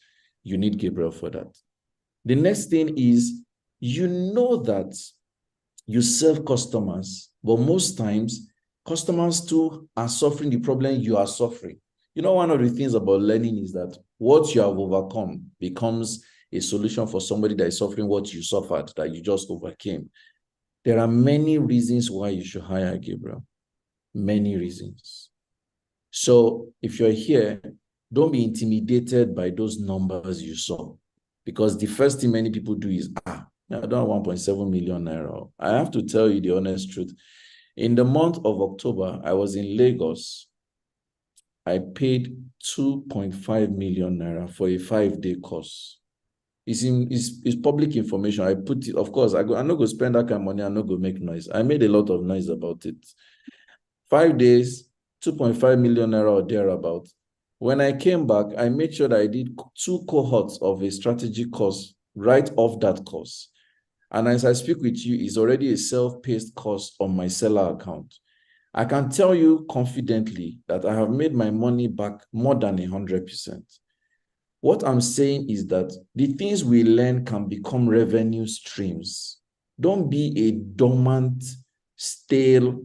You need Gabriel for that. The next thing is, you know that you serve customers, but most times customers too are suffering the problem you are suffering. You know, one of the things about learning is that what you have overcome becomes a solution for somebody that is suffering what you suffered, that you just overcame. There are many reasons why you should hire Gabriel. Many reasons. So if you're here, don't be intimidated by those numbers you saw, because the first thing many people do is, I don't want 1.7 million naira. I have to tell you the honest truth. In the month of October, I was in Lagos. I paid 2.5 million naira for a 5-day course. It's public information. I put it, of course, I'm not going to spend that kind of money. I'm not going to make noise. I made a lot of noise about it. 5 days, 2.5 million naira or thereabout. When I came back, I made sure that I did 2 cohorts of a strategy course right off that course. And as I speak with you, it's already a self-paced course on my seller account. I can tell you confidently that I have made my money back more than 100%. What I'm saying is that the things we learn can become revenue streams. Don't be a dormant, stale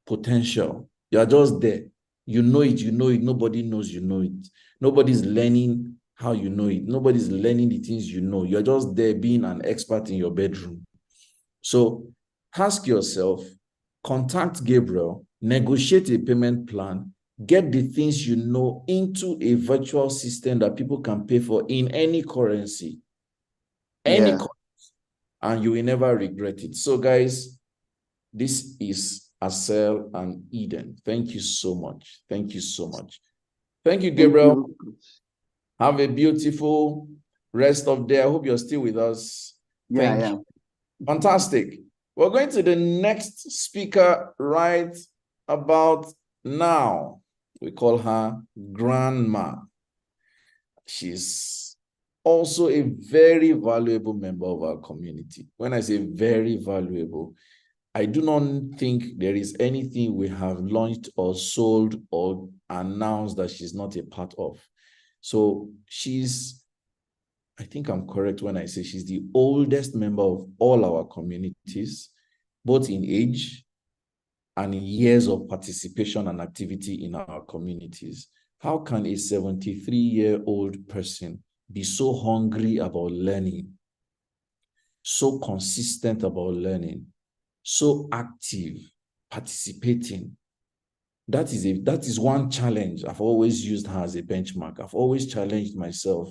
potential. You are just there. You know it. Nobody knows you know it. Nobody's learning how you know it. Nobody's learning the things you know. You're just there being an expert in your bedroom. So ask yourself, contact Gabriel, negotiate a payment plan, get the things you know into a virtual system that people can pay for in any currency. Currency, and you will never regret it. So guys, this is Asel and Eden. Thank you so much. Thank you so much. Thank you, Gabriel. Thank you. Have a beautiful rest of the day. I hope you're still with us. Thank you. Fantastic. We're going to the next speaker right about now. We call her Grandma. She's also a very valuable member of our community. When I say very valuable, I do not think there is anything we have launched or sold or announced that she's not a part of. So she's, I think I'm correct when I say she's the oldest member of all our communities, both in age and in years of participation and activity in our communities. How can a 73-year-old person be so hungry about learning, so consistent about learning, so active, participating? That is one challenge. I've always used her as a benchmark. I've always challenged myself.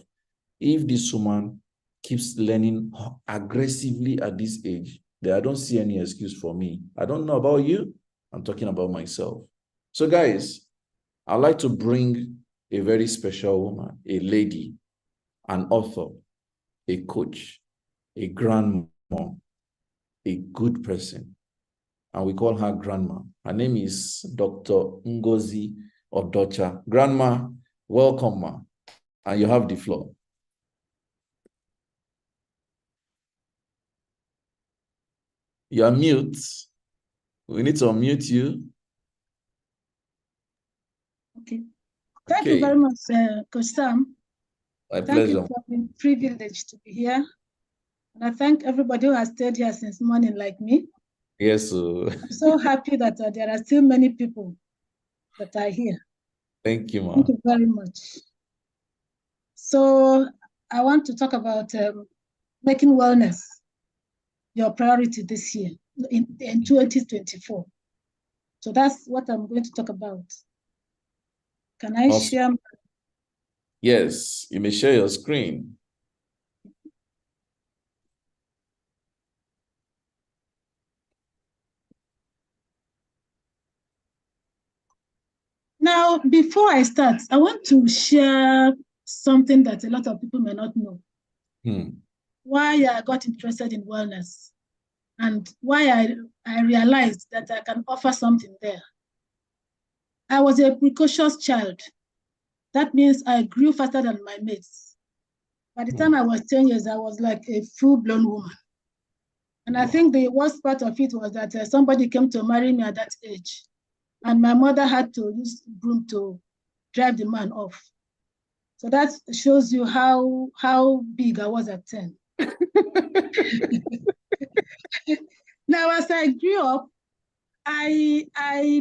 If this woman keeps learning aggressively at this age, then I don't see any excuse for me. I don't know about you. I'm talking about myself. So guys, I'd like to bring a very special woman, a lady, an author, a coach, a grandma, a good person. And we call her Grandma. Her name is Dr. Ngozi Odocha. Grandma, welcome, ma. And you have the floor. You are mute. We need to unmute you. Okay. Thank you very much, Coach Sam. My pleasure. Thank you for being privileged to be here. And I thank everybody who has stayed here since morning like me. Yes. I'm so happy that there are still many people that are here. Thank you, ma. Thank you very much. So I want to talk about making wellness your priority this year in 2024. So that's what I'm going to talk about. Can I share? Yes, you may share your screen. Now, before I start, I want to share something that a lot of people may not know. Why I got interested in wellness and why I realized that I can offer something there. I was a precocious child. That means I grew faster than my mates. By the time I was 10 years, I was like a full-blown woman. And I think the worst part of it was that somebody came to marry me at that age. And my mother had to use broom to drive the man off. So that shows you how big I was at 10. Now, as I grew up, I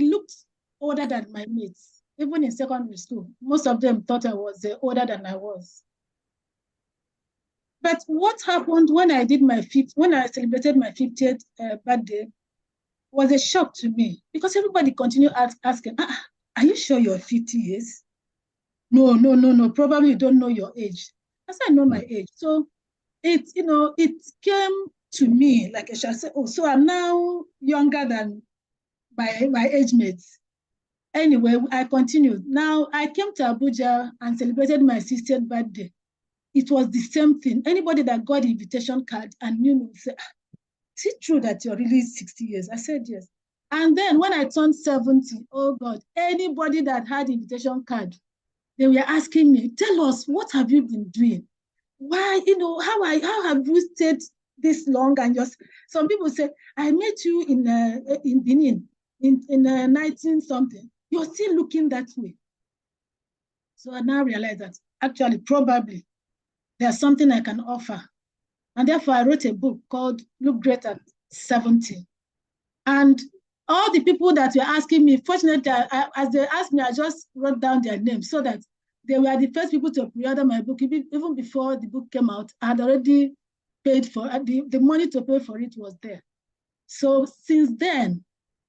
looked older than my mates, even in secondary school. Most of them thought I was older than I was. But what happened when I celebrated my 50th birthday was a shock to me, because everybody continued asking, are you sure you're 50 years? No, probably you don't know your age. I said, I know my age. So it came to me like I shall say, oh, so I'm now younger than my age mates. Anyway, I continued. Now I came to Abuja and celebrated my 60th birthday. It was the same thing. Anybody that got the invitation card and knew me said, is it true that you're really 60 years? I said, yes. And then when I turned 70, oh God, anybody that had invitation card, they were asking me, tell us, what have you been doing? Why, how have you stayed this long? And some people say, I met you in Benin in 19 something. You're still looking that way. So I now realize that actually, probably, there's something I can offer. And therefore, I wrote a book called Look Great at 70. And all the people that were asking me, fortunately, as they asked me, I just wrote down their names so that they were the first people to pre-order my book. Even before the book came out, I had already paid for the money to pay for it was there. So since then,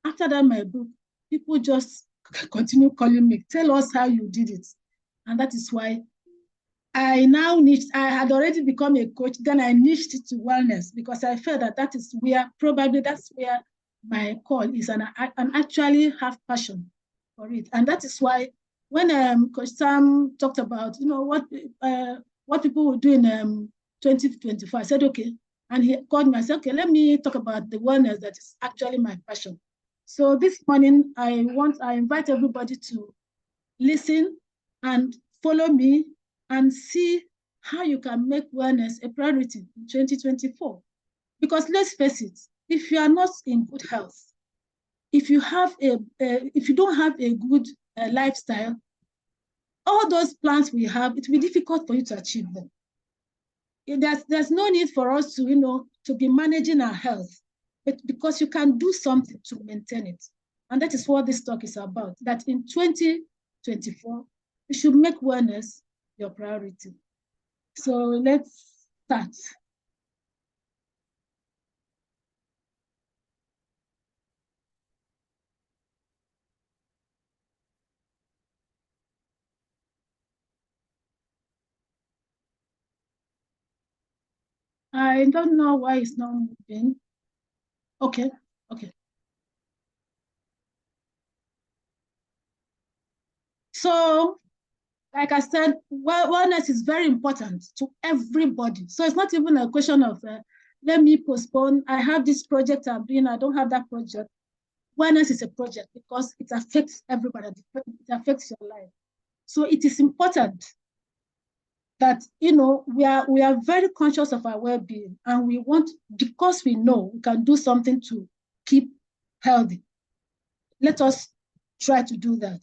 after that, my book, people just continue calling me, tell us how you did it. And that is why I had already become a coach, then I niched it to wellness, because I felt that that's where my call is, and I actually have passion for it. And that is why when Coach Sam talked about, what people will do in 2025, I said, okay. And he called me, I said, okay, let me talk about the wellness that is actually my passion. So this morning, I invite everybody to listen and follow me and see how you can make wellness a priority in 2024. Because let's face it, if you are not in good health, if you don't have a good lifestyle, all those plans we have, it will be difficult for you to achieve them. There's no need for us to be managing our health, but because you can do something to maintain it. And that is what this talk is about, that in 2024, you should make wellness your priority. So let's start. I don't know why it's not moving. Okay. So, like I said, wellness is very important to everybody. So it's not even a question of, let me postpone. I have this project I'm doing, I don't have that project. Wellness is a project because it affects everybody. It affects your life. So it is important that, we are very conscious of our well-being, and we want, because we know we can do something to keep healthy. Let us try to do that.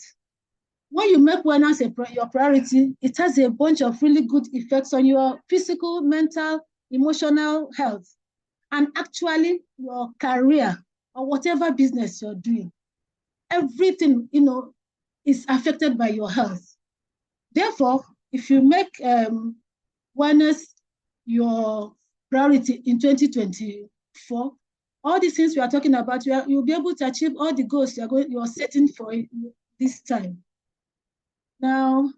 When you make wellness your priority, it has a bunch of really good effects on your physical, mental, emotional health, and actually your career or whatever business you're doing. Everything, is affected by your health. Therefore, if you make wellness your priority in 2024, all these things we are talking about, you'll be able to achieve all the goals you're setting for this time. Now,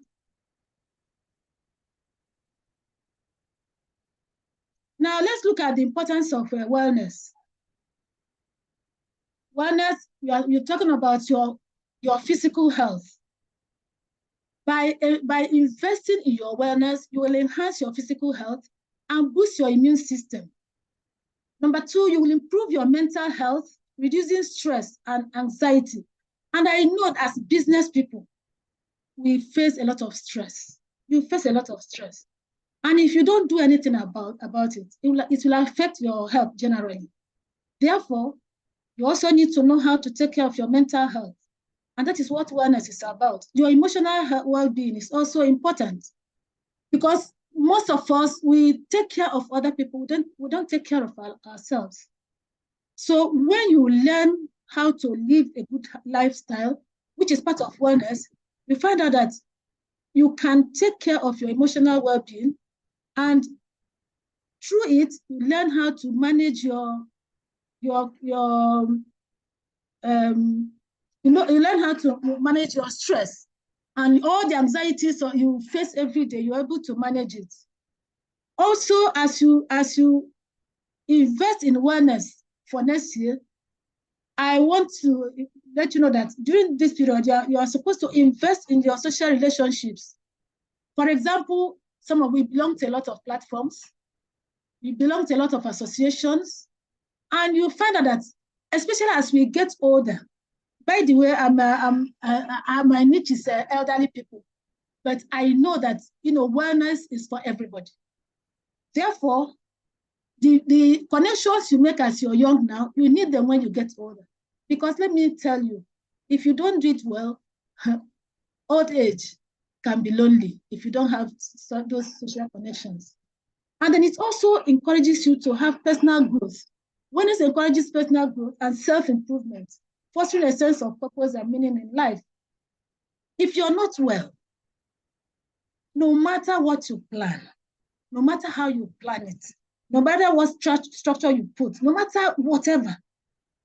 let's look at the importance of wellness. Wellness, you're talking about your physical health. By investing in your wellness, you will enhance your physical health and boost your immune system. Number two, you will improve your mental health, reducing stress and anxiety. And I know as business people, we face a lot of stress. You face a lot of stress. And if you don't do anything about it, it will affect your health generally. Therefore, you also need to know how to take care of your mental health. And that is what wellness is about. Your emotional well-being is also important, because most of us, we take care of other people. We don't take care of ourselves. So when you learn how to live a good lifestyle, which is part of wellness, you find out that you can take care of your emotional well-being, and through it, you learn how to manage you learn how to manage your stress and all the anxieties you face every day. You're able to manage it. Also, as you invest in wellness for next year, I want to let you know that during this period, you are supposed to invest in your social relationships. For example, some of we belong to a lot of platforms. We belong to a lot of associations. And you find out that, especially as we get older, by the way, my niche is elderly people, but I know that wellness is for everybody. Therefore, the connections you make as you're young now, you need them when you get older. Because let me tell you, if you don't do it well, old age can be lonely if you don't have those social connections. And then it also encourages you to have personal growth. Wellness encourages personal growth and self-improvement, fostering a sense of purpose and meaning in life. If you're not well, no matter what you plan, no matter how you plan it, no matter what structure you put, no matter whatever,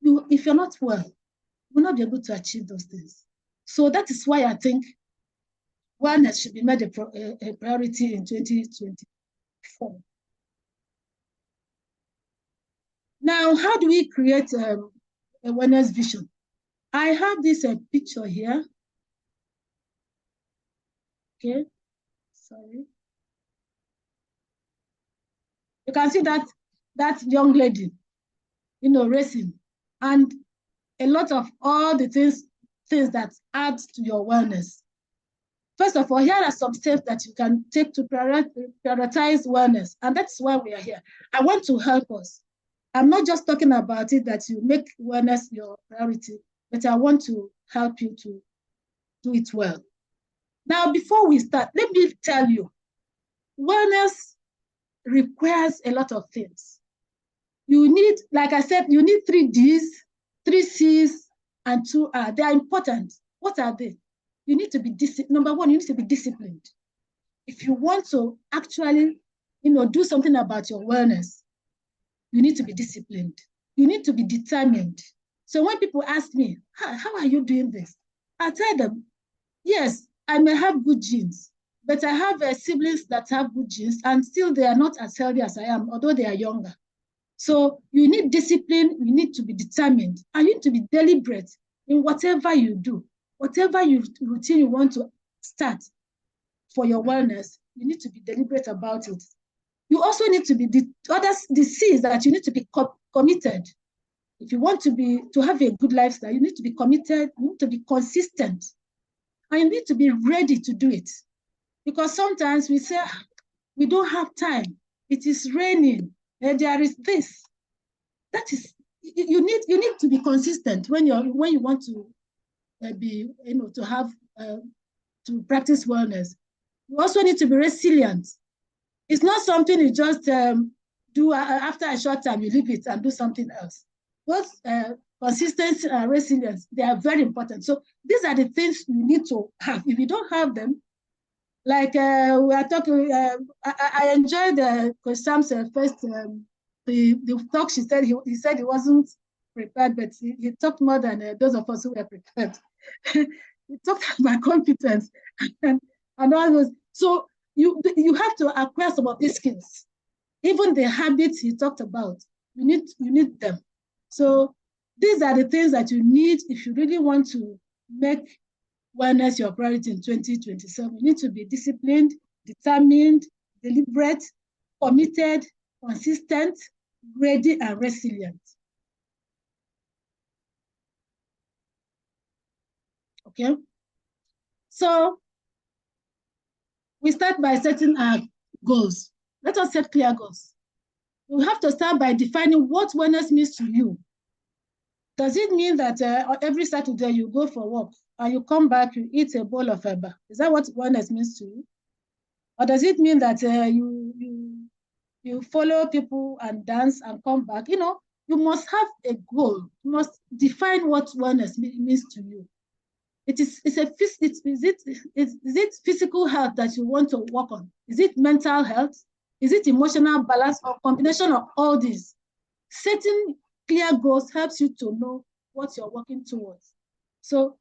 if you're not well, you will not be able to achieve those things. So that is why I think wellness should be made a priority in 2024. Now, how do we create a wellness vision? I have this picture here. Okay, sorry. You can see that young lady, racing, and a lot of all the things that add to your wellness. First of all, here are some steps that you can take to prioritize wellness, and that's why we are here. I want to help us. I'm not just talking about it that you make wellness your priority, but I want to help you to do it well. Now, before we start, let me tell you, wellness requires a lot of things. You need, like I said, you need 3 Ds, 3 Cs, and 2 R. They are important. What are they? You need to be number one, you need to be disciplined. If you want to actually, do something about your wellness, you need to be disciplined. You need to be determined. So when people ask me, how are you doing this? I tell them, yes, I may have good genes, but I have siblings that have good genes, and still they are not as healthy as I am, although they are younger. So you need discipline, you need to be determined, and you need to be deliberate in whatever you do. Whatever routine you want to start for your wellness, you need to be deliberate about it. You also need to be the C's that you need to be committed. If you want to have a good lifestyle, you need to be committed, you need to be consistent, and you need to be ready to do it. Because sometimes we say, we don't have time, it is raining, there is this. That is, you need to be consistent when you want to be, to practice wellness. You also need to be resilient. It's not something you just do after a short time, you leave it and do something else. Both consistency and resilience, they are very important. So these are the things you need to have. If you don't have them, like we are talking, I enjoyed Coach Sam's first, the talk she said, he said he wasn't prepared, but he talked more than those of us who were prepared. He talked about competence and all those. So you have to acquire some of these skills. Even the habits he talked about, you need them. So these are the things that you need if you really want to make wellness your priority in 2027. You need to be disciplined, determined, deliberate, committed, consistent, ready, and resilient. Okay? So we start by setting our goals. Let us set clear goals. We have to start by defining what wellness means to you. Does it mean that every Saturday you go for work and you come back, you eat a bowl of eba? Is that what wellness means to you? Or does it mean that you follow people and dance and come back? You know, you must have a goal. You must define what wellness means to you. Is it physical health that you want to work on? Is it mental health? Is it emotional balance, or combination of all these? Setting clear goals helps you to know what you're working towards. So,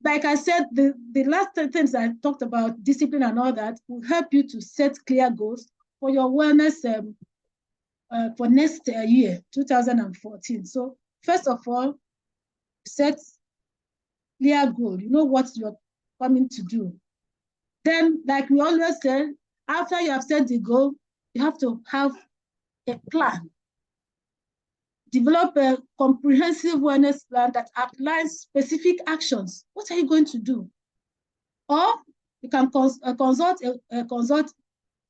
like I said, the last things I talked about, discipline and all that, will help you to set clear goals for your wellness for next year, 2014. So first of all, set clear goal. You know what you're coming to do. Then, like we always say, after you have set the goal, you have to have a plan. Develop a comprehensive wellness plan that outlines specific actions. What are you going to do? Or you can consult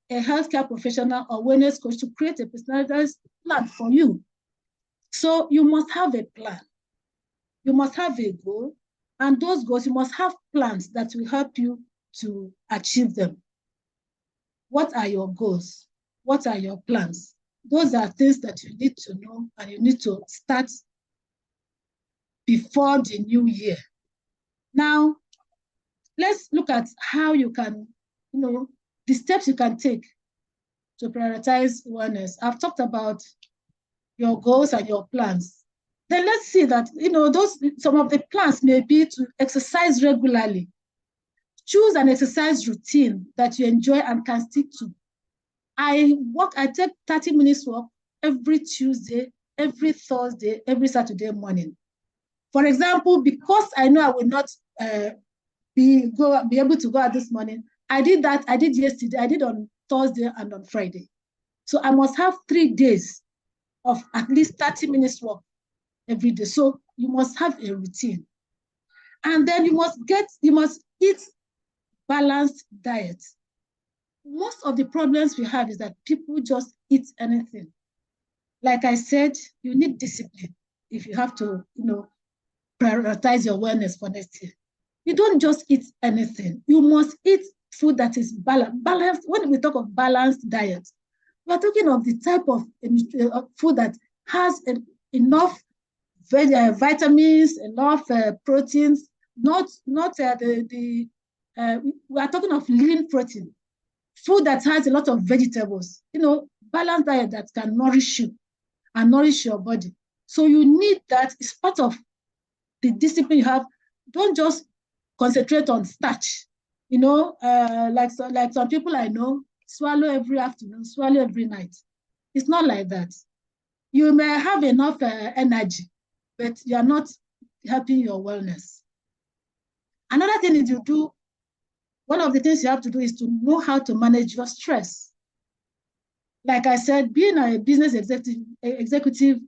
a healthcare professional or wellness coach to create a personalized plan for you. So you must have a plan. You must have a goal. And those goals, you must have plans that will help you to achieve them. What are your goals? What are your plans? Those are things that you need to know, and you need to start before the new year. Now, let's look at how you can, the steps you can take to prioritize wellness. I've talked about your goals and your plans. Then let's see that, some of the plans may be to exercise regularly. Choose an exercise routine that you enjoy and can stick to. I take 30 minutes walk every Tuesday, every Thursday, every Saturday morning. For example, because I know I will not be able to go out this morning, I did that. I did yesterday. I did on Thursday and on Friday. So I must have 3 days of at least 30 minutes walk every day. So you must have a routine. And then you must eat balanced diet. Most of the problems we have is that people just eat anything. Like I said, you need discipline if you have to, prioritize your wellness for next year. You don't just eat anything. You must eat food that is balanced. When we talk of balanced diet, we're talking of the type of food that has enough vitamins, enough proteins, we are talking of lean protein. Food that has a lot of vegetables, balanced diet that can nourish you and nourish your body. So you need that. It's part of the discipline you have. Don't just concentrate on starch. Like some people I know, swallow every afternoon, swallow every night. It's not like that. You may have enough energy, but you are not helping your wellness. Another thing is one of the things you have to do is to know how to manage your stress. Like I said, being a business executive,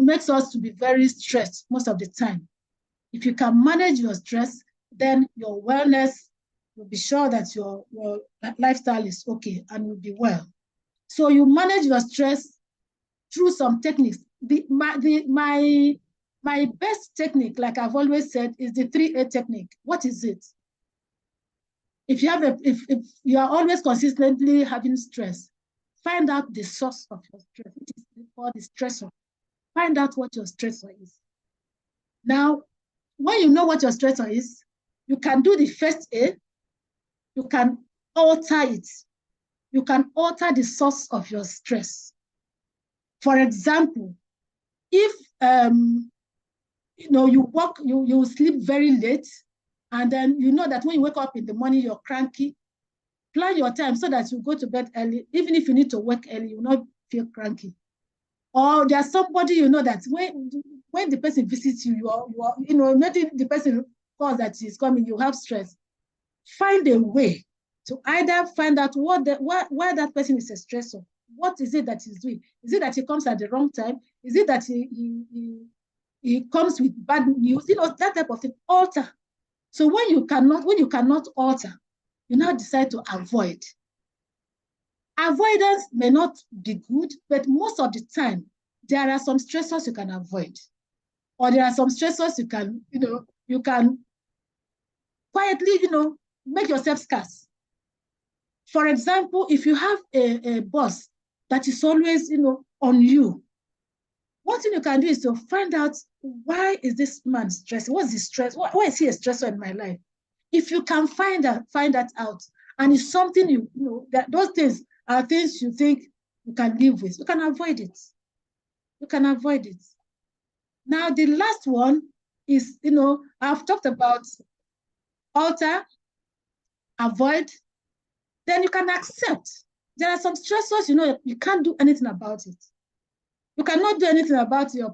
makes us to be very stressed most of the time. If you can manage your stress, then your wellness will be sure that your lifestyle is okay and will be well. So you manage your stress through some techniques. My best technique, like I've always said, is the 3A technique. What is it? If you are always consistently having stress, find out the source of your stress, which is called the stressor. Find out what your stressor is. Now, when you know what your stressor is, you can do the first A, you can alter it. You can alter the source of your stress. For example, if you sleep very late, and then you know that when you wake up in the morning, you're cranky, plan your time so that you go to bed early. Even if you need to work early, you will not feel cranky. Or there's somebody that when the person visits you, maybe the person calls that he's coming, you have stress. Find a way to either find out why that person is a stressor. What is it that he's doing? Is it that he comes at the wrong time? Is it that he comes with bad news? That type of thing. Alter. So when you cannot alter, you now decide to avoid. Avoidance may not be good, but most of the time, there are some stressors you can avoid, or there are some stressors you can, you can quietly, make yourself scarce. For example, if you have a boss that is always, on you, one thing you can do is to find out, why is this man stressed? What's the stress? Why is he a stressor in my life? If you can find that out, and it's something that those things are things you think you can live with, you can avoid it. You can avoid it. Now, the last one is, I've talked about alter, avoid, then you can accept. There are some stressors, you can't do anything about it. You cannot do anything about your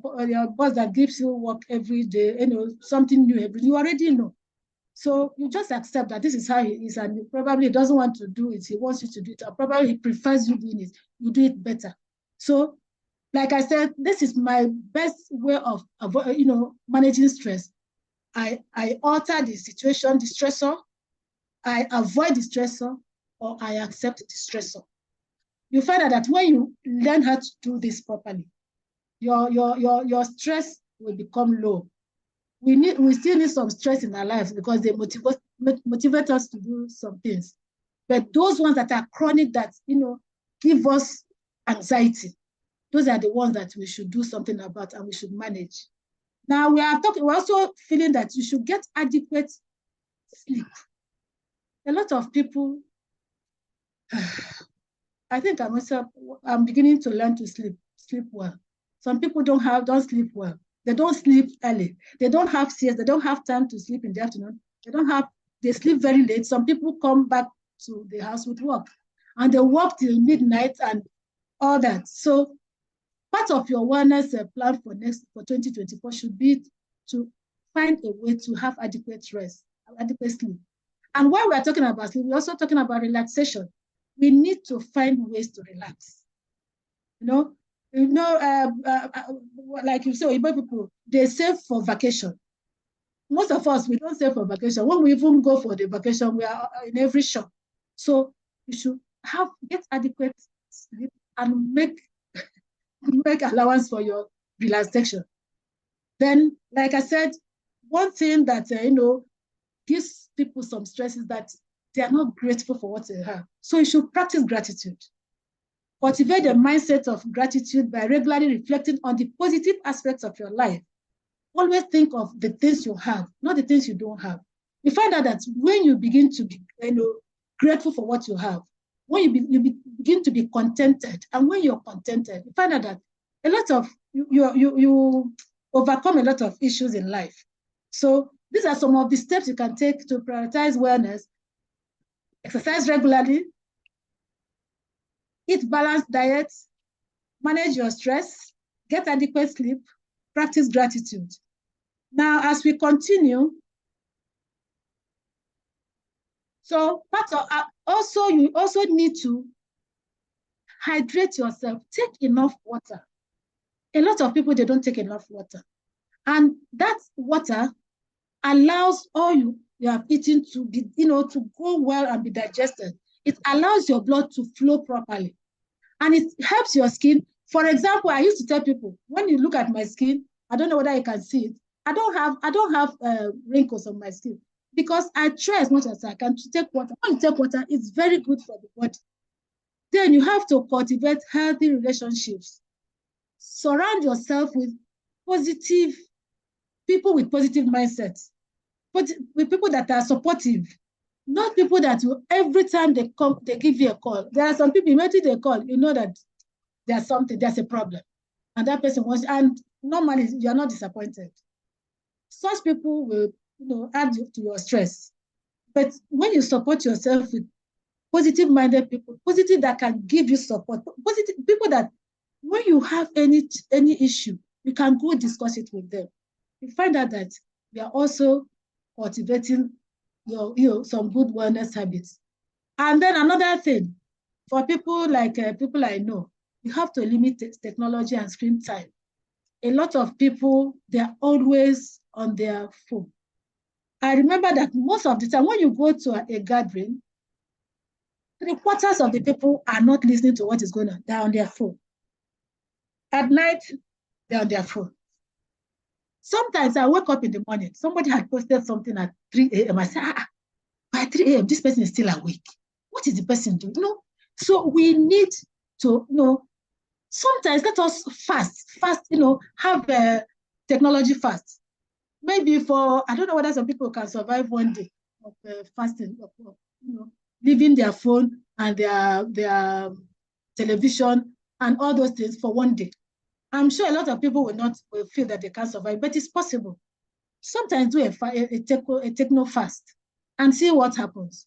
boss that gives you work every day, something new every day. You already know. So you just accept that this is how he is, and he probably doesn't want to do it. He wants you to do it, or probably he prefers you doing it. You do it better. So, like I said, this is my best way of managing stress. I alter the situation, the stressor, I avoid the stressor, or I accept the stressor. You find out that when you learn how to do this properly, your stress will become low. We still need some stress in our lives because they motivate us to do some things. But those ones that are chronic, that give us anxiety, those are the ones that we should do something about and we should manage. Now we're also feeling that you should get adequate sleep. A lot of people, I think I'm beginning to learn to sleep well. Some people don't sleep well. They don't sleep early. They don't have CS. They don't have time to sleep in the afternoon. They sleep very late. Some people come back to the house with work, and they work till midnight and all that. So part of your wellness plan for 2024 should be to find a way to have adequate rest, adequate sleep. And while we're talking about sleep, we're also talking about relaxation. We need to find ways to relax. Like you say, people, they save for vacation. Most of us, we don't save for vacation. When we even go for the vacation, we are in every shop. So you should get adequate sleep and make allowance for your relaxation. Then, like I said, one thing that gives people some stress is that they are not grateful for what they have. So you should practice gratitude. Cultivate a mindset of gratitude by regularly reflecting on the positive aspects of your life. Always think of the things you have, not the things you don't have. You find out that when you begin to be grateful for what you have, when you begin to be contented, and when you're contented, you find out that a lot of you overcome a lot of issues in life. So these are some of the steps you can take to prioritize wellness. Exercise regularly, eat balanced diets, manage your stress, get adequate sleep, practice gratitude. Now, as we continue, so you also need to hydrate yourself. Take enough water. A lot of people, they don't take enough water. And that water allows all you have eaten to be, to go well and be digested. It allows your blood to flow properly. And it helps your skin. For example, I used to tell people, when you look at my skin, I don't know whether you can see it. I don't have wrinkles on my skin because I try as much as I can to take water. When you take water, it's very good for the body. Then you have to cultivate healthy relationships. Surround yourself with positive people with positive mindsets, with people that are supportive, not people that will, every time they come, they give you a call. There are some people, immediately they call, you know that there's a problem. And that person wants, and normally you're not disappointed. Such people will, add to your stress. But when you support yourself with positive-minded people, positive that can give you support, positive people that when you have any issue, you can go discuss it with them. You find out that we are also cultivating some good wellness habits. And then another thing, for people like people I know, you have to limit technology and screen time. A lot of people, they're always on their phone. I remember that most of the time when you go to a gathering, 3/4 of the people are not listening to what is going on. They're on their phone. At night, they're on their phone. Sometimes I wake up in the morning, somebody had posted something at 3 a.m. I say, by 3 a.m., this person is still awake. What is the person doing? So we need to, sometimes let us fast, have a technology fast. Maybe I don't know whether some people can survive one day of fasting, leaving their phone and their television and all those things for one day. I'm sure a lot of people will feel that they can't survive, but it's possible. Sometimes do a techno fast and see what happens.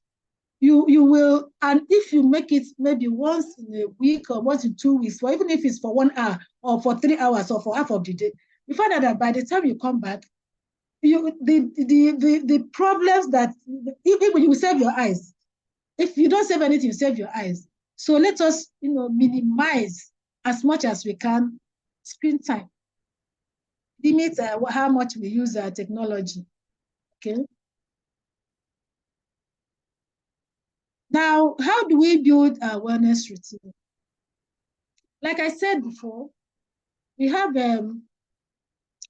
You will, and if you make it maybe once in a week or once in 2 weeks, or even if it's for 1 hour or for 3 hours or for half of the day, you find out that by the time you come back, the problems that even you will save your eyes. If you don't save anything, you save your eyes. So let us, minimize as much as we can screen time. Limit how much we use technology. Okay. Now, how do we build a wellness routine? Like I said before, we have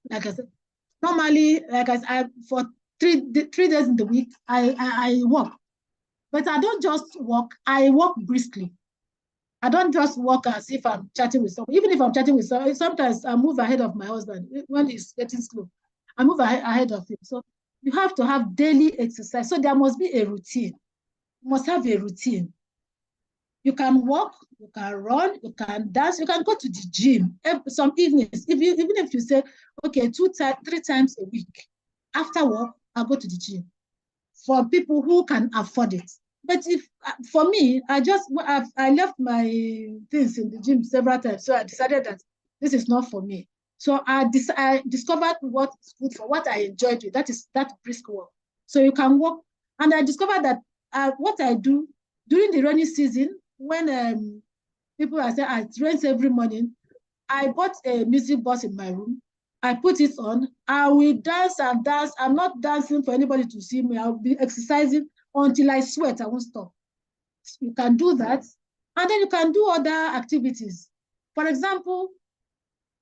like I said, normally, for 3 days in the week, I walk. But I don't just walk, I walk briskly. I don't just walk as if I'm chatting with someone. Even if I'm chatting with someone, sometimes I move ahead of my husband. When he's getting slow, I move ahead of him. So you have to have daily exercise. So there must be a routine. You must have a routine. You can walk, you can run, you can dance, you can go to the gym some evenings. Even if you say, okay, 3 times a week, after work, I'll go to the gym. For people who can afford it. But for me, I left my things in the gym several times. So I decided that this is not for me. So I discovered what is good for what I enjoy doing. That is that brisk walk. So you can walk. And I discovered that what I do during the rainy season, when people are saying it rains every morning, I bought a music box in my room. I put it on. I will dance and dance. I'm not dancing for anybody to see me. I'll be exercising until I sweat. I won't stop. You can do that. And then you can do other activities. For example,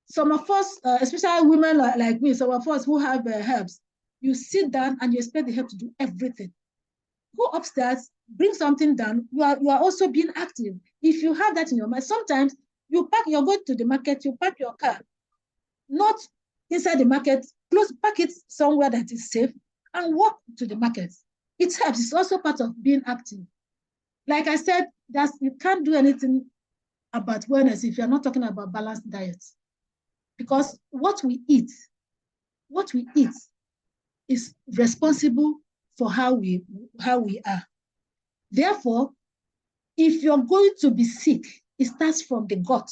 some of us, especially women like me, some of us who have herbs, you sit down and you expect the herb to do everything. Go upstairs, bring something down. You are also being active. If you have that in your mind, sometimes you're going to the market, you park your car, not inside the market, park it somewhere that is safe and walk to the market. It helps. It's also part of being active. Like I said, you can't do anything about wellness if you're not talking about balanced diet. Because what we eat is responsible for how we are. Therefore, if you're going to be sick, it starts from the gut,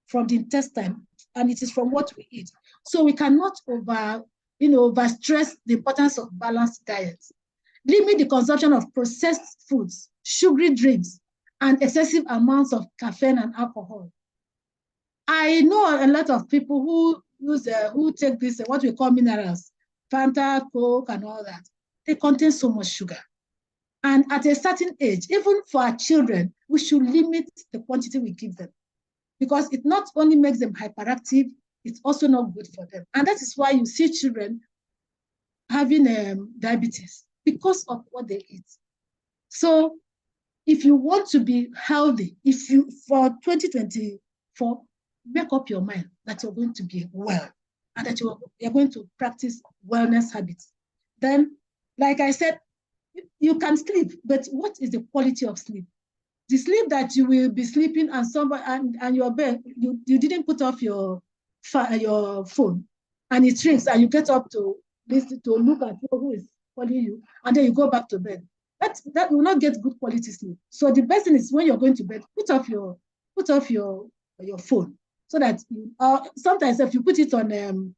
from the intestine, and it is from what we eat. So we cannot overstress the importance of balanced diet. Limit the consumption of processed foods, sugary drinks, and excessive amounts of caffeine and alcohol. I know a lot of people who take this, what we call minerals, Fanta, Coke, and all that. They contain so much sugar. And at a certain age, even for our children, we should limit the quantity we give them. Because it not only makes them hyperactive, it's also not good for them. And that is why you see children having diabetes because of what they eat. So if you want to be healthy, for 2024, make up your mind that you're going to be well and that you're going to practice wellness habits. Then, like I said, you can sleep, but what is the quality of sleep? The sleep that you will be sleeping and your bed, you didn't put off your phone and it rings and you get up to listen to look at who is calling you and then you go back to bed. That will not get good quality sleep. So the best thing is when you're going to bed, put off your phone so that sometimes if you put it on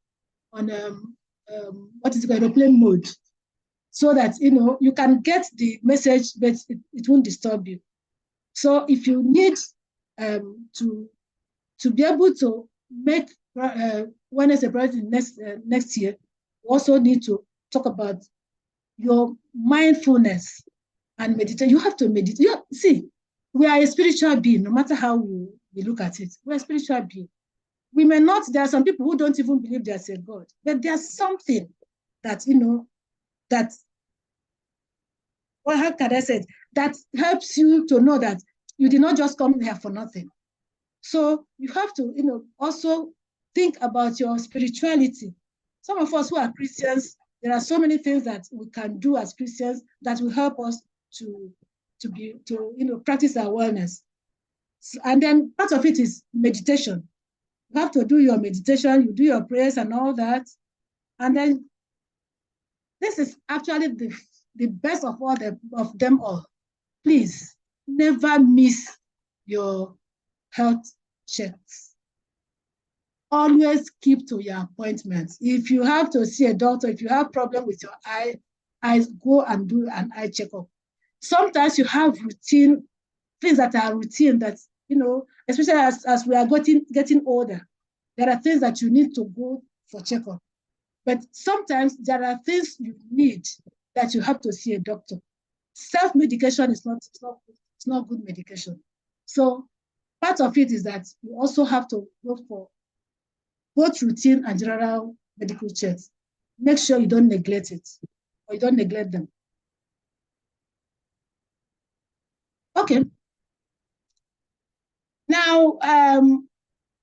what is it called, airplane mode, so that you can get the message, but it won't disturb you. So if you need to be able to make wellness a priority next year, you also need to talk about your mindfulness and meditation. You have to meditate. See, we are a spiritual being, no matter how we look at it. We're a spiritual being. we may not, there are some people who don't even believe there's a God, but there's something that, that, well, how can I say it? That helps you to know that you did not just come here for nothing. So you have to, also think about your spirituality. Some of us who are Christians, there are so many things that we can do as Christians that will help us to practice our wellness. And then part of it is meditation. You have to do your meditation, you do your prayers and all that. And then this is actually the best of them all. Please never miss your health checks. Always keep to your appointments. If you have to see a doctor, if you have problem with your eyes, go and do an eye checkup. Sometimes you have routine things that are routine that, especially as we are getting older, there are things that you need to go for checkup. But sometimes there are things you need that you have to see a doctor. Self-medication is not good medication. So part of it is that you also have to go for both routine and general medical checks. Make sure you don't neglect it or you don't neglect them. Okay. Now,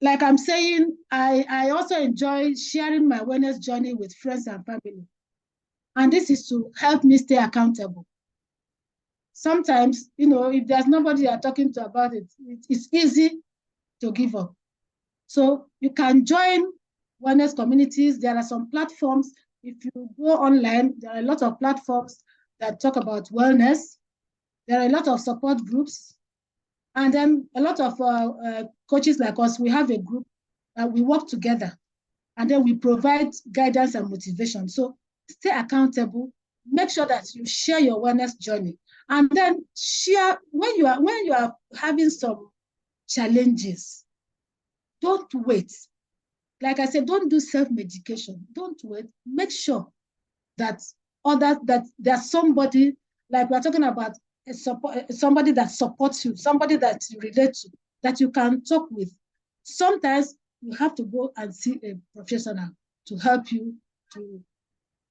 like I'm saying, I also enjoy sharing my wellness journey with friends and family. And this is to help me stay accountable. Sometimes, if there's nobody you're talking to about it, it's easy to give up. So you can join wellness communities. There are some platforms. If you go online, there are a lot of platforms that talk about wellness. There are a lot of support groups. And then a lot of coaches like us, we have a group that we work together. And then we provide guidance and motivation. So stay accountable. Make sure that you share your wellness journey. And then share when you are having some challenges. Don't wait. Like I said, don't do self-medication. Don't wait. Make sure that there's somebody, like we're talking about, somebody that supports you, somebody that you relate to, that you can talk with. Sometimes you have to go and see a professional to help you to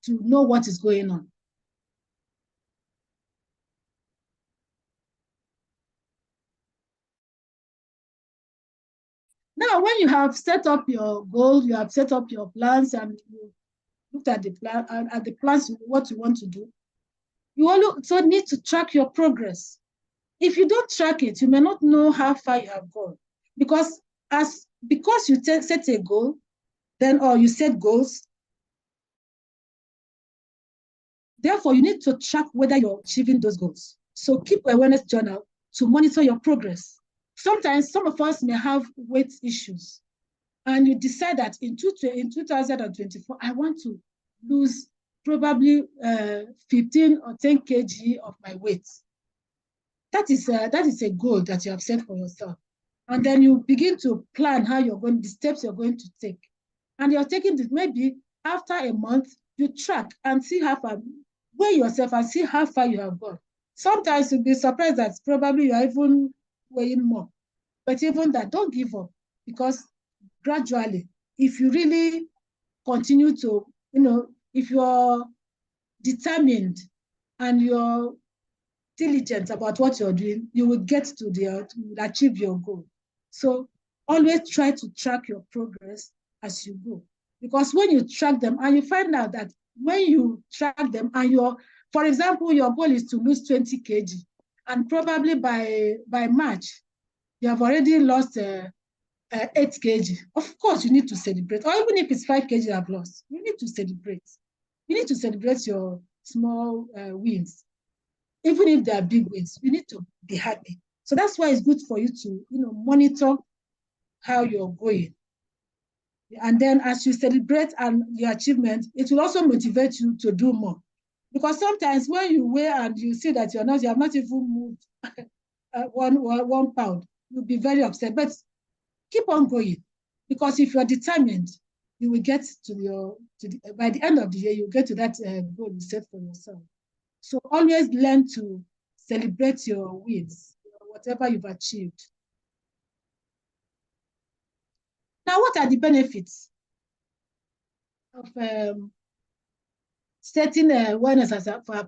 know what is going on. Now, when you have set up your goals, you have set up your plans, and you looked at the plan at the plans, what you want to do, you also need to track your progress. If you don't track it, you may not know how far you have gone, because you set a goal, or you set goals. Therefore, you need to track whether you're achieving those goals. So keep an awareness journal to monitor your progress. Sometimes some of us may have weight issues, and you decide that in 2024, I want to lose probably 15 or 10 kg of my weight. That is a goal that you have set for yourself. And then you begin to plan the steps you're going to take. And you're taking this, maybe after a month, you track and see how far, weigh yourself and see how far you have gone. Sometimes you'll be surprised that probably you're even weighing more. But even that, don't give up, because gradually, if you really continue to, if you're determined and you're diligent about what you're doing, you will get to achieve your goal. So always try to track your progress as you go. Because when you track them and you find out that when you track them and for example, your goal is to lose 20 kg, and probably by March, you have already lost 8 kg. Of course, you need to celebrate. Or even if it's 5 kg you have lost, you need to celebrate. You need to celebrate your small wins. Even if they are big wins, you need to be happy. So that's why it's good for you to monitor how you're going. And then as you celebrate your achievement, it will also motivate you to do more. Because sometimes when you weigh and you see that you have not even moved 1 pound, you'll be very upset. But keep on going, because if you're determined, you will get by the end of the year, you'll get to that goal you set for yourself. So always learn to celebrate your wins, whatever you've achieved. Now, what are the benefits of setting wellness as for a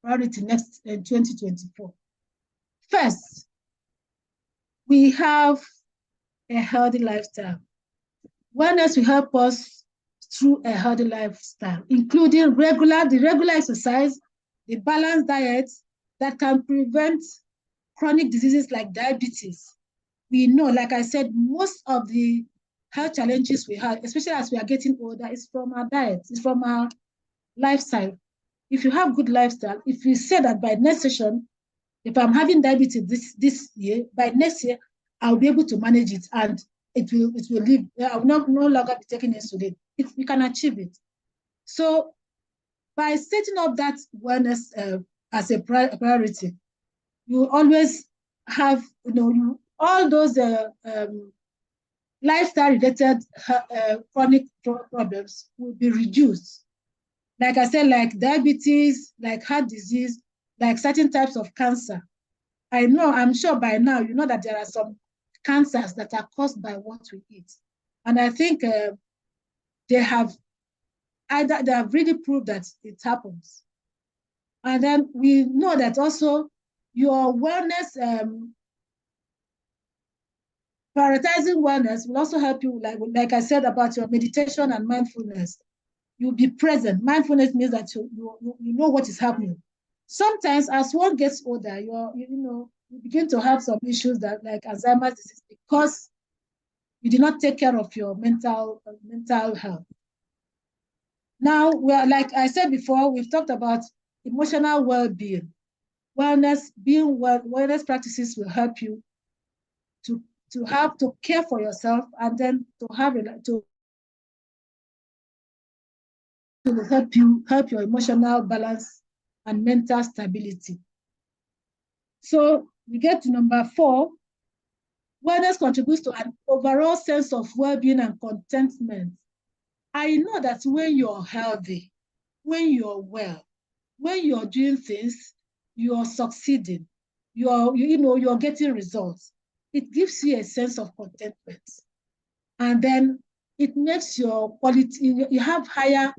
priority next in 2024? First, we have a healthy lifestyle. Wellness will help us through a healthy lifestyle, including the regular exercise, the balanced diet that can prevent chronic diseases like diabetes. We know, like I said, most of the health challenges we have, especially as we are getting older, is from our diet, it's from our lifestyle. If you have good lifestyle, if you say that by next session, if I'm having diabetes this year, by next year, I'll be able to manage it and it will leave. I will no longer be taking insulin. We can achieve it. So by setting up that wellness as a priority, you always have, all those lifestyle-related chronic problems will be reduced. Like I said, like diabetes, like heart disease, like certain types of cancer. I'm sure by now you know that there are some cancers that are caused by what we eat. And I think they have really proved that it happens. And then we know that also your wellness, prioritizing wellness will also help you, like I said about your meditation and mindfulness. You'll be present. Mindfulness means that you know what is happening. Sometimes as one gets older, you begin to have some issues that like Alzheimer's disease because you did not take care of your mental health. Now, like I said before, we've talked about emotional well-being. Wellness practices will help you to care for yourself and then to help your emotional balance and mental stability. So we get to number 4. Wellness contributes to an overall sense of well-being and contentment. I know that when you're healthy, when you're well, when you're doing things, you're succeeding, you're getting results. It gives you a sense of contentment. And then it makes your quality, you have higher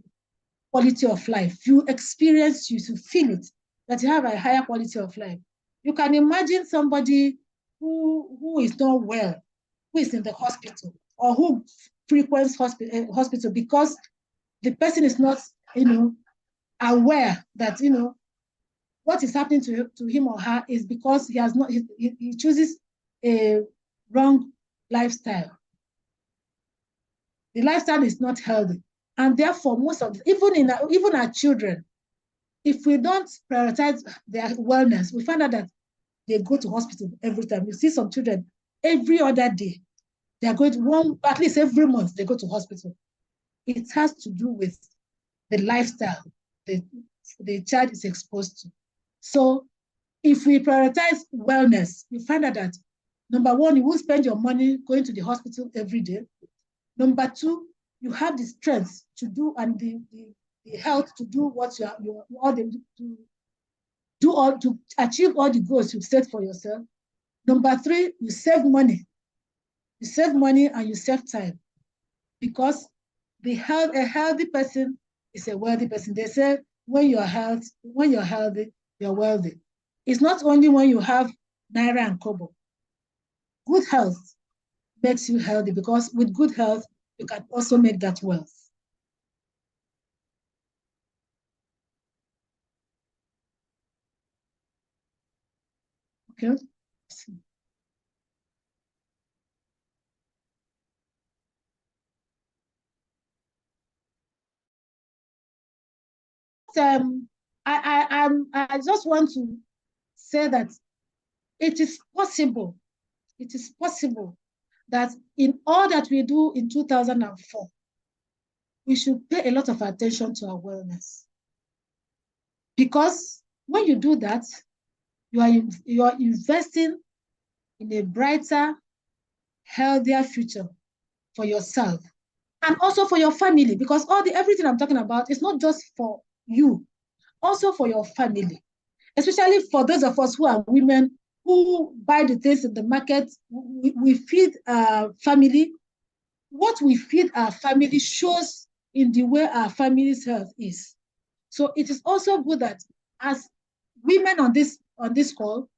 quality of life. You experience, you feel it, that you have a higher quality of life. You can imagine somebody who is not well, who is in the hospital, or who frequents hospital because the person is not, aware that, what is happening to him or her is because he chooses a wrong lifestyle. The lifestyle is not healthy. And therefore, even our children, if we don't prioritize their wellness, we find out that they go to hospital every time. You see some children, every other day, they are going to at least every month, they go to hospital. It has to do with the lifestyle the child is exposed to. So if we prioritize wellness, you find out that, number 1, you will spend your money going to the hospital every day. Number 2, you have the strength to do and the health to do what to achieve all the goals you've set for yourself. Number 3, you save money. You save money and you save time, because a healthy person is a wealthy person. They say when you're healthy, you're wealthy. It's not only when you have naira and kobo. Good health makes you healthy, because with good health, you can also make that wealth. Okay. I just want to say that it is possible that in all that we do in 2004, we should pay a lot of attention to our wellness. Because when you do that, you are investing in a brighter, healthier future for yourself and also for your family, because everything I'm talking about is not just for you, also for your family, especially for those of us who are women who buy the things in the market. We feed our family, what we feed our family shows in the way our family's health is. So it is also good that as women on this call,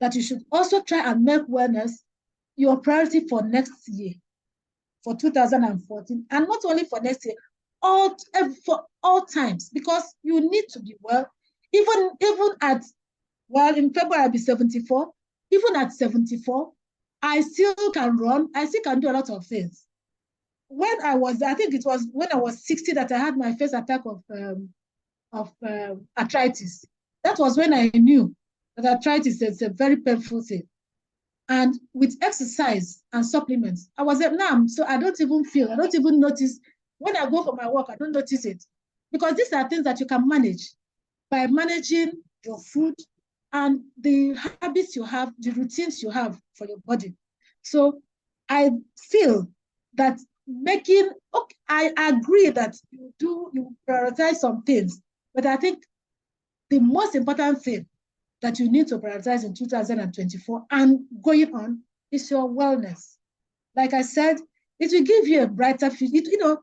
that you should also try and make wellness your priority for next year, for 2014, and not only for next year, for all times, because you need to be well. Even at, well, in February I'll be 74. Even at 74, I still can run. I still can do a lot of things. When I think it was when I was 60 that I had my first attack of arthritis. That was when I knew that arthritis is a very painful thing. And with exercise and supplements, I was numb. So I don't even notice. When I go for my walk, I don't notice it. Because these are things that you can manage by managing your food and the habits you have, the routines you have for your body. So I feel that I agree that you prioritize some things, but I think the most important thing that you need to prioritize in 2024 and going on is your wellness. Like I said, it will give you a brighter future.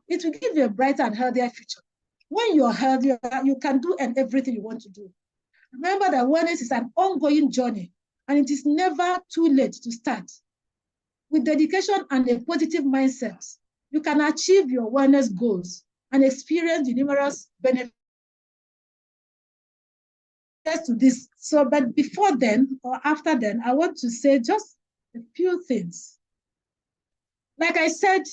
It will give you a brighter and healthier future. When you're healthier, you can do everything you want to do. Remember that wellness is an ongoing journey, and it is never too late to start. With dedication and a positive mindset, you can achieve your wellness goals and experience the numerous benefits to this. So, but before then or after then, I want to say just a few things. Like I said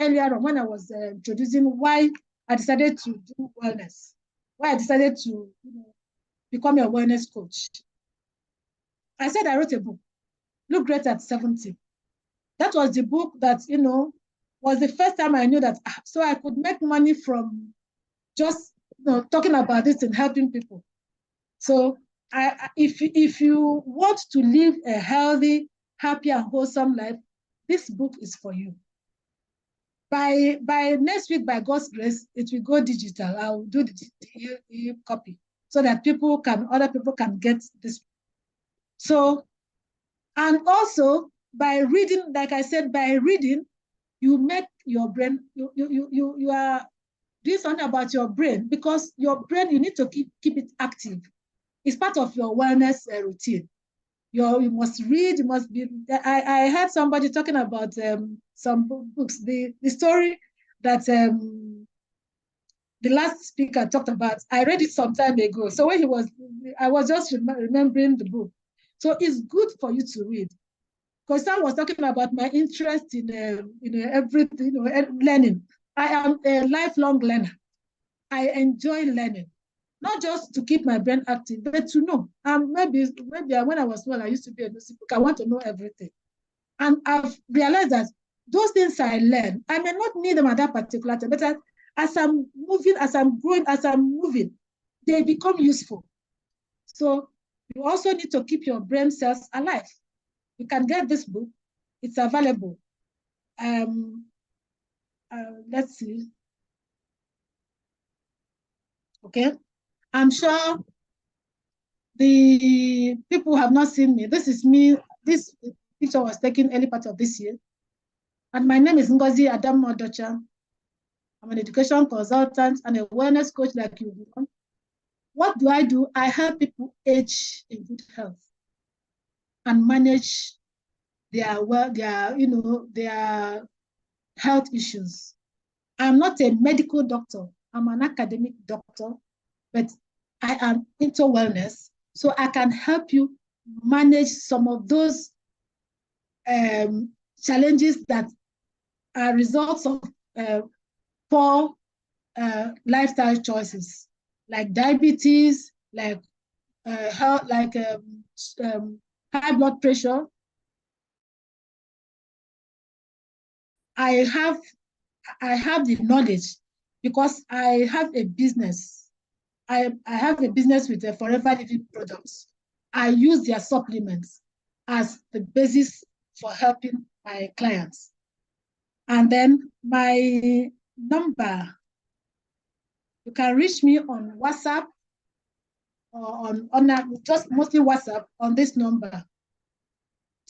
earlier on when I was introducing why I decided to do wellness, why I decided to become a wellness coach. I said I wrote a book, Look Great at 70. That was the book that, was the first time I knew that, so I could make money from just talking about this and helping people. So if you want to live a healthy, happy, and wholesome life, this book is for you. By next week, by God's grace, it will go digital. I'll do the e-copy so that other people can get this. So, and also by reading, like I said, by reading, you make your brain, you are doing something about your brain, because your brain, you need to keep it active. It's part of your wellness routine. You must read, I heard somebody talking about some books, the story that the last speaker talked about. I read it some time ago. So when I was just remembering the book. So it's good for you to read. Because I was talking about my interest in everything, learning. I am a lifelong learner. I enjoy learning, not just to keep my brain active, but to know. Maybe when I was small, I used to be a notebook. I want to know everything. And I've realized that those things I learn, I may not need them at that particular time, but as I'm moving, as I'm growing, as I'm moving, they become useful. So you also need to keep your brain cells alive. You can get this book. It's available. Let's see. Okay. I'm sure the people who have not seen me. This is me. This picture was taken early part of this year. And my name is Ngozi Adam Odocha. I'm an education consultant and a wellness coach like you. What do? I help people age in good health and manage their health issues. I'm not a medical doctor. I'm an academic doctor, but I am into wellness, so I can help you manage some of those challenges that are results of poor lifestyle choices, like diabetes, like high blood pressure. I have the knowledge because I have a business. I have a business with Forever Living products. I use their supplements as the basis for helping my clients. And then my number, you can reach me on WhatsApp or on just mostly WhatsApp on this number,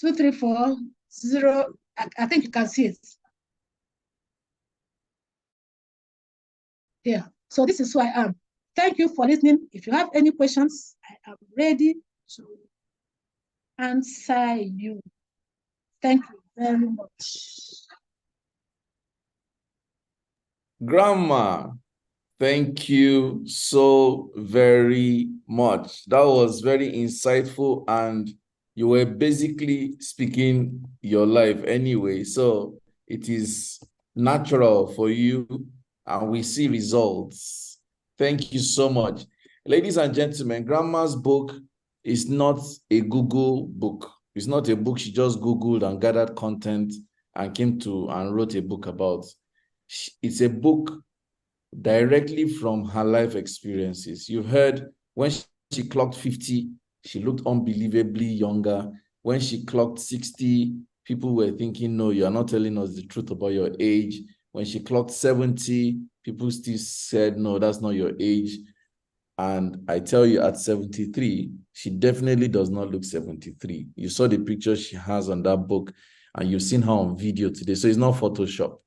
2340. I think you can see it. here. So this is who I am. Thank you for listening. If you have any questions, I am ready to answer you. Thank you very much. Grandma, thank you so very much. That was very insightful, and you were basically speaking your life anyway. So it is natural for you, and we see results. Thank you so much. Ladies and gentlemen, Grandma's book is not a Google book. It's not a book she just Googled and gathered content and came to and wrote a book about. It's a book directly from her life experiences. You heard when she clocked 50, she looked unbelievably younger. When she clocked 60, people were thinking, no, you are not telling us the truth about your age. When she clocked 70, people still said, no, that's not your age. And I tell you, at 73, she definitely does not look 73. You saw the picture she has on that book, and you've seen her on video today. So it's not Photoshop.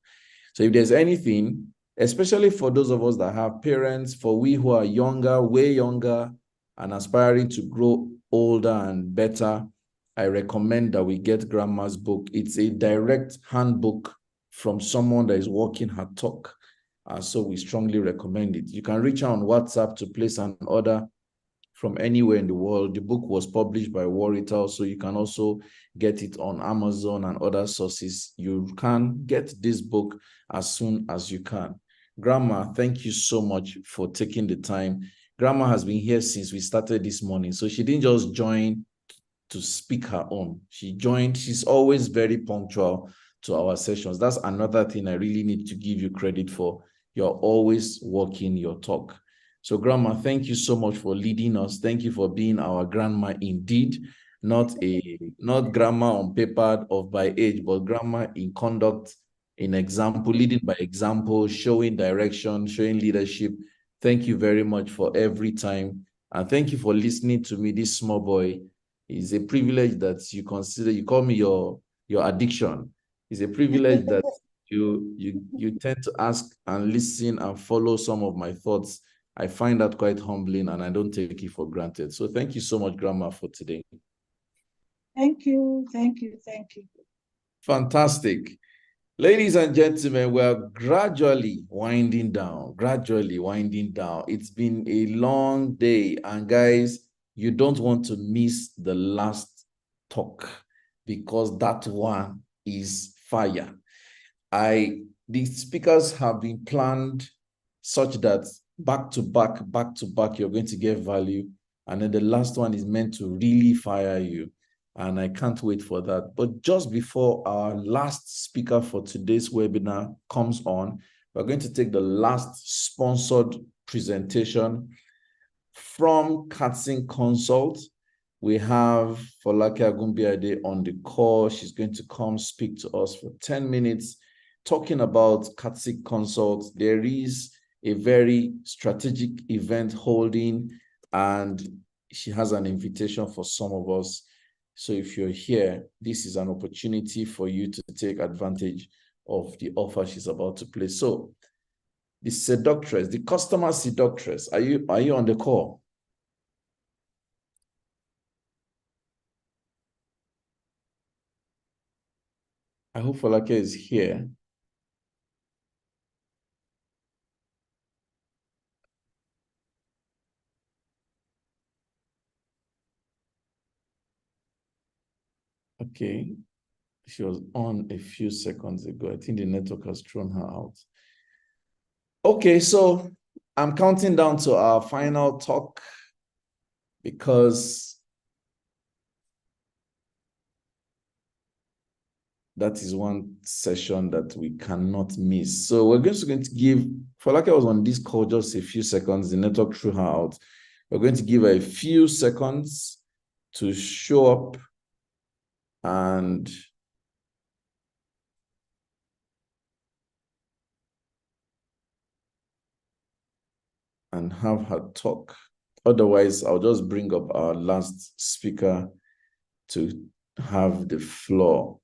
So if there's anything, especially for those of us that have parents, for we who are younger, way younger, and aspiring to grow older and better, I recommend that we get Grandma's book. It's a direct handbook from someone that is walking her talk. So we strongly recommend it. You can reach out on WhatsApp to place an order from anywhere in the world. The book was published by Warrital, so you can also get it on Amazon and other sources. You can get this book as soon as you can. Grandma, thank you so much for taking the time. Grandma has been here since we started this morning, so she didn't just join to speak her own. She joined. She's always very punctual to our sessions. That's another thing I really need to give you credit for. You're always walking your talk. So Grandma, thank you so much for leading us. Thank you for being our grandma indeed, not grandma on paper or by age, but grandma in conduct, in example, leading by example, showing direction, showing leadership. Thank you very much for every time. And thank you for listening to me, this small boy. It's a privilege that you consider, you call me your addiction. It's a privilege that you tend to ask and listen and follow some of my thoughts. I find that quite humbling, and I don't take it for granted. So thank you so much, Grandma, for today. Thank you, thank you, thank you. Fantastic. Ladies and gentlemen, we are gradually winding down, It's been a long day, and guys, you don't want to miss the last talk, because that one is fire. The speakers have been planned such that back to back, you're going to get value. And then the last one is meant to really fire you. And I can't wait for that. But just before our last speaker for today's webinar comes on, we're going to take the last sponsored presentation from Katzin Consult. We have Folake Agumbiade on the call. She's going to come speak to us for 10 minutes, talking about Katzin Consult. There is a very strategic event holding, and she has an invitation for some of us. So if you're here, this is an opportunity for you to take advantage of the offer she's about to place. So the seductress, the customer seductress, are you on the call? I hope Folake is here. Okay, she was on a few seconds ago. I think the network has thrown her out. Okay, so I'm counting down to our final talk, because that is one session that we cannot miss. So we're going to give, Folake was on this call just a few seconds, the network threw her out. We're going to give her a few seconds to show up and have her talk. Otherwise, I'll just bring up our last speaker to have the floor.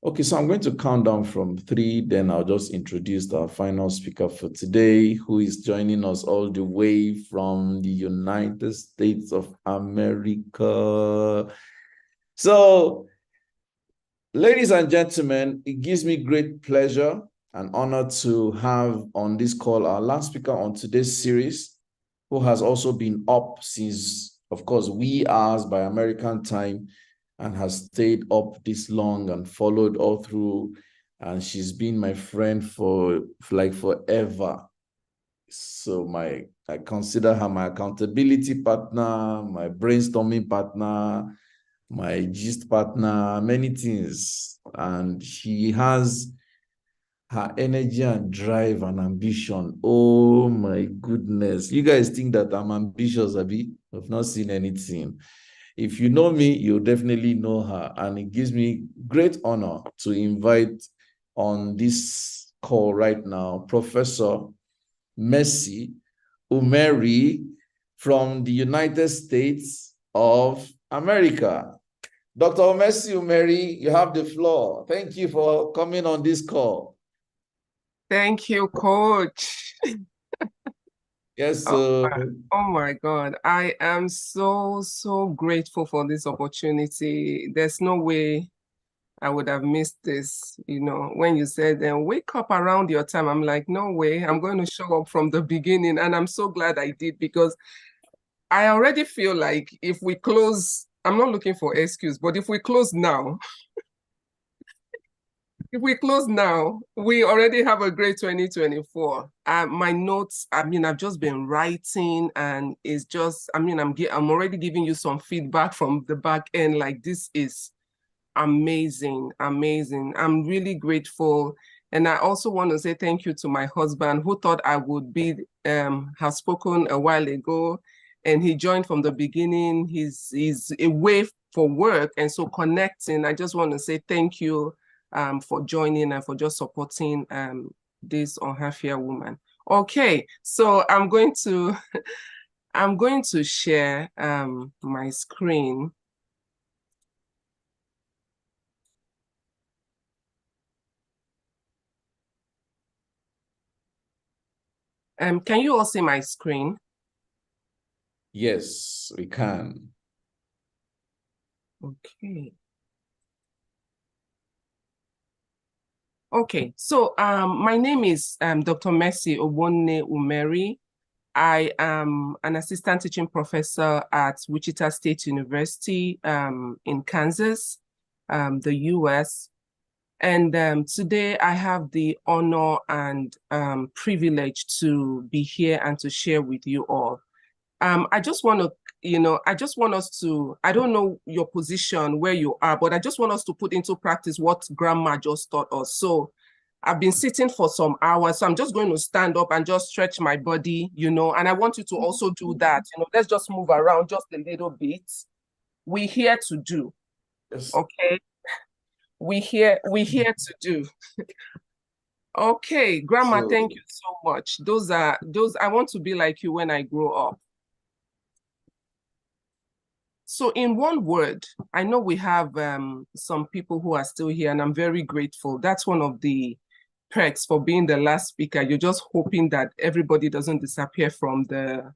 Okay, so I'm going to count down from 3, then I'll just introduce our final speaker for today, who is joining us all the way from the United States of America. So, ladies and gentlemen, it gives me great pleasure and honor to have on this call our last speaker on today's series, who has also been up since, of course, wee hours by American time, and has stayed up this long and followed all through. And she's been my friend for like forever. So I consider her my accountability partner, my brainstorming partner, my gist partner, many things. And she has her energy and drive and ambition. Oh my goodness. You guys think that I'm ambitious, Abi? I've not seen anything. If you know me, you'll definitely know her. And it gives me great honor to invite on this call right now, Professor Mercy Umeri from the United States of America. Dr. Mercy Umeri, you have the floor. Thank you for coming on this call. Thank you, Coach. Yes, oh my God. I am so grateful for this opportunity. There's no way I would have missed this. You know, when you said, then wake up around your time, I'm like, no way, I'm going to show up from the beginning. And I'm so glad I did, because I already feel like if we close, I'm not looking for excuse, but if we close now, if we close now, we already have a great 2024. My notes, I mean, I've just been writing, and it's just, I mean, I'm already giving you some feedback from the back end. Like, this is amazing, amazing. I'm really grateful. And I also want to say thank you to my husband, who thought I would be, have spoken a while ago, and he joined from the beginning. He's away for work, and so connecting. I just want to say thank you for joining and for just supporting this Ohafia woman. Okay, so I'm going to share my screen. Can you all see my screen? Yes, we can. Okay. Okay, so my name is Dr. Mercy Obonne Umeri. I am an assistant teaching professor at Wichita State University in Kansas, the US. And today I have the honor and privilege to be here and to share with you all. I just want to, I don't know your position, where you are, but I just want us to put into practice what Grandma just taught us. So I've been sitting for some hours, so I'm just going to stand up and just stretch my body, and I want you to also do that. Let's just move around just a little bit. We're here to do, okay? We're here to do. Okay, Grandma, thank you so much. Those, I want to be like you when I grow up. So in one word, I know we have some people who are still here, and I'm very grateful. That's one of the perks for being the last speaker. You're just hoping that everybody doesn't disappear from the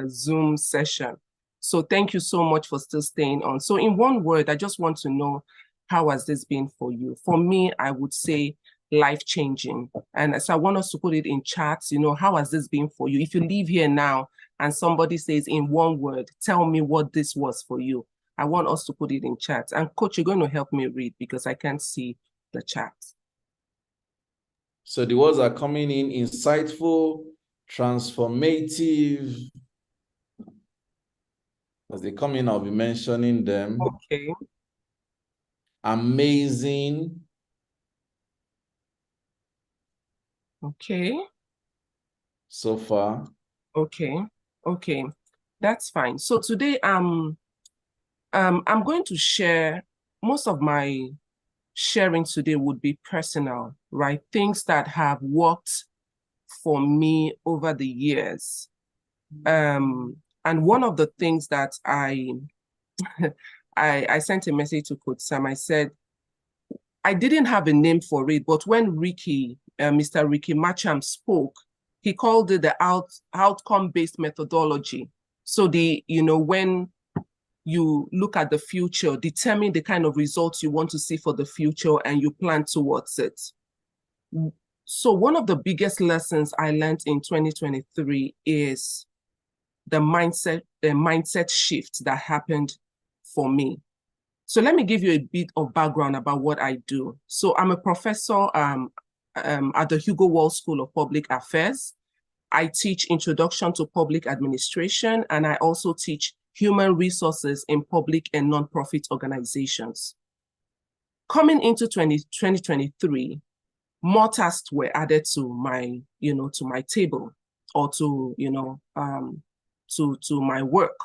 Zoom session. So thank you so much for still staying on. So in one word, I just want to know, how has this been for you? For me, I would say life-changing. And so I want us to put it in charts, how has this been for you? If you leave here now and somebody says in one word, tell me what this was for you, I want us to put it in charts. And Coach, you're going to help me read because I can't see the charts. So the words are coming in: insightful, transformative. As they come in, I'll be mentioning them. Okay. Amazing. Okay. So far. Okay. Okay. That's fine. So today I'm going to share, most of my sharing today would be personal, right? Things that have worked for me over the years. And one of the things that I sent a message to Coach Sam. I said, I didn't have a name for it, but when Mr. Ricky Macham spoke, he called it the outcome-based methodology. So when you look at the future, determine the kind of results you want to see for the future, and you plan towards it. So one of the biggest lessons I learned in 2023 is the mindset shift that happened for me. So let me give you a bit of background about what I do. So I'm a professor at the Hugo Walls School of Public Affairs. I teach Introduction to Public Administration, and I also teach Human Resources in Public and Nonprofit Organizations. Coming into 2023, more tasks were added to my table, or to my work.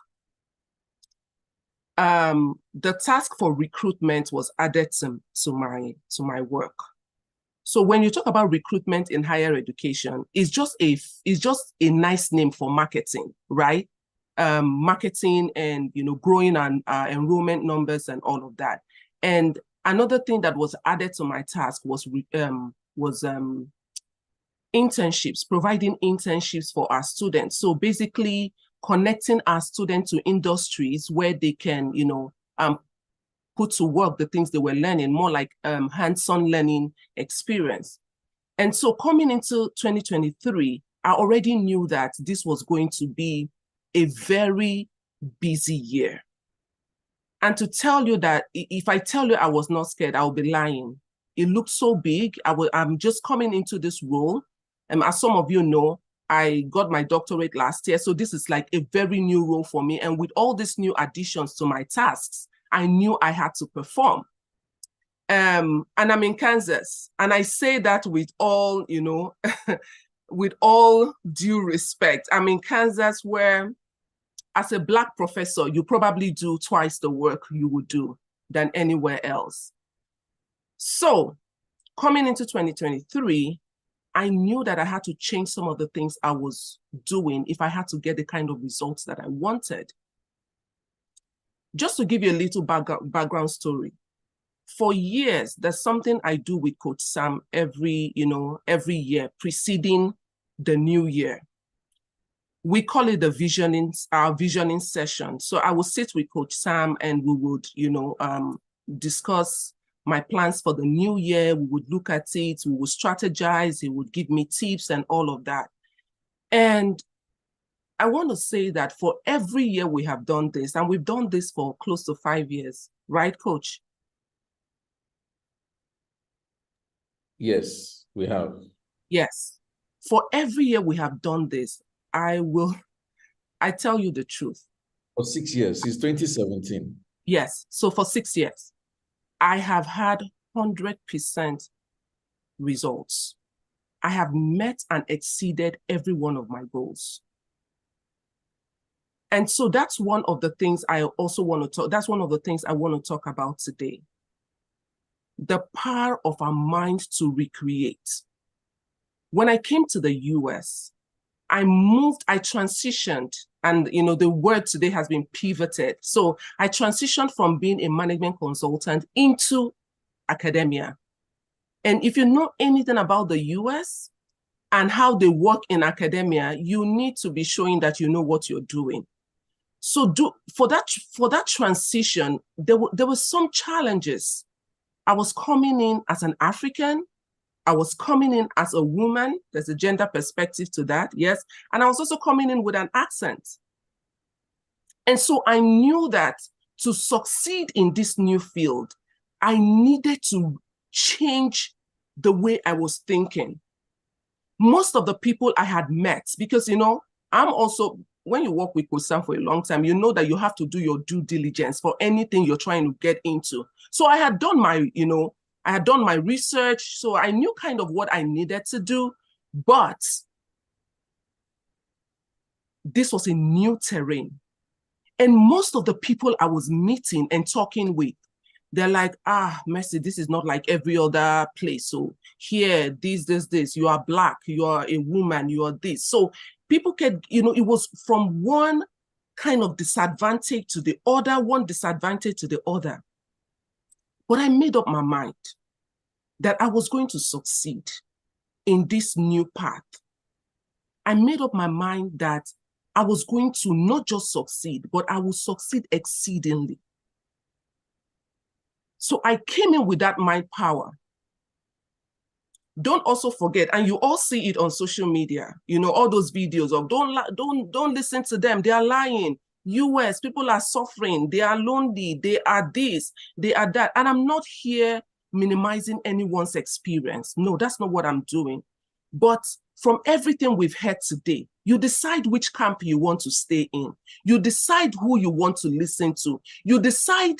The task for recruitment was added to my work. So when you talk about recruitment in higher education, it's just a nice name for marketing, right? Marketing and growing enrollment numbers and all of that. And another thing that was added to my task was internships, providing internships for our students. So basically connecting our students to industries where they can put to work the things they were learning, more like hands-on learning experience. And so coming into 2023, I already knew that this was going to be a very busy year. And to tell you that, if I tell you I was not scared, I'll be lying. It looked so big. I'm just coming into this role. And as some of you know, I got my doctorate last year. So this is like a very new role for me. And with all these new additions to my tasks, I knew I had to perform. And I'm in Kansas. And I say that with all, with all due respect. I'm in Kansas, where as a Black professor, you probably do twice the work you would do than anywhere else. So coming into 2023, I knew that I had to change some of the things I was doing if I had to get the kind of results that I wanted. Just to give you a little background story, for years, there's something I do with Coach Sam every year preceding the new year. We call it our visioning session. So I will sit with Coach Sam and we would, discuss my plans for the new year. We would look at it, we would strategize, he would give me tips and all of that. And I want to say that for every year we have done this, and we've done this for close to 5 years, right, Coach? Yes, we have. Yes. For every year we have done this, I tell you the truth. For 6 years, since 2017. Yes. So for 6 years, I have had 100% results. I have met and exceeded every one of my goals. And so that's one of the things I also want to talk, that's one of the things I want to talk about today. The power of our mind to recreate. When I came to the US, I transitioned, and the word today has been pivoted. So I transitioned from being a management consultant into academia. And if you know anything about the US and how they work in academia, you need to be showing that you know what you're doing. So for that transition, there were some challenges. I was coming in as an African. I was coming in as a woman. There's a gender perspective to that, yes. And I was also coming in with an accent. And so I knew that to succeed in this new field, I needed to change the way I was thinking. Most of the people I had met, because, I'm also, when you work with Coach Sam for a long time, you know that you have to do your due diligence for anything you're trying to get into. So I had done my research, so I knew kind of what I needed to do, but this was a new terrain. And most of the people I was meeting and talking with, they're like, Mercy, this is not like every other place. So here, this, you are Black, you are a woman, you are this. So people can, it was from one kind of disadvantage to the other, one disadvantage to the other. But I made up my mind. that I was going to succeed in this new path. I made up my mind that I was going to not just succeed, but I will succeed exceedingly. So I came in with that mind power. Don't also forget, and you all see it on social media, you know, all those videos of don't listen to them, they are lying. US, people are suffering, they are lonely, they are this, they are that. And I'm not here minimizing anyone's experience. No, that's not what I'm doing. But from everything we've heard today, you decide which camp you want to stay in. You decide who you want to listen to. You decide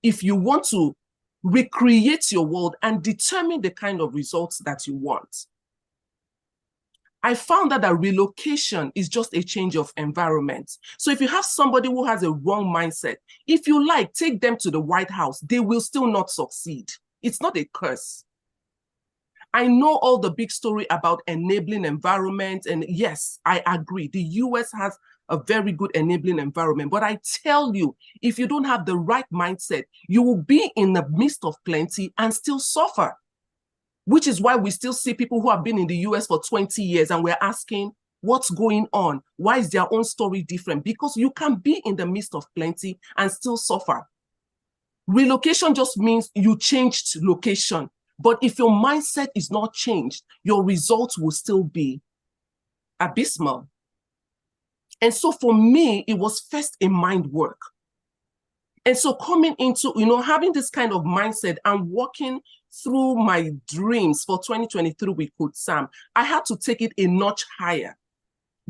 if you want to recreate your world and determine the kind of results that you want. I found that a relocation is just a change of environment. So if you have somebody who has a wrong mindset, if you like, take them to the White House, they will still not succeed. It's not a curse. I know all the big story about enabling environment, and yes, I agree. The US has a very good enabling environment, but I tell you, if you don't have the right mindset, you will be in the midst of plenty and still suffer, which is why we still see people who have been in the US for 20 years and we're asking, what's going on? Why is their own story different? Because you can be in the midst of plenty and still suffer. Relocation just means you changed location. But if your mindset is not changed, your results will still be abysmal. And so for me, it was first a mind work. And so coming into, you know, having this kind of mindset and walking through my dreams for 2023 with Coach Sam, I had to take it a notch higher.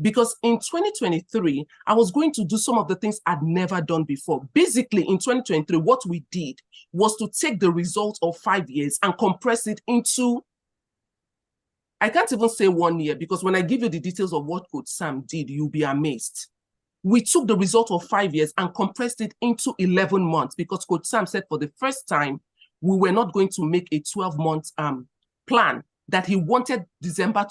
Because in 2023, I was going to do some of the things I'd never done before. Basically, in 2023, what we did was to take the results of 5 years and compress it into, I can't even say 1 year, because when I give you the details of what Coach Sam did, you'll be amazed. We took the result of 5 years and compressed it into 11 months, because Coach Sam said for the first time, we were not going to make a 12-month plan, that he wanted December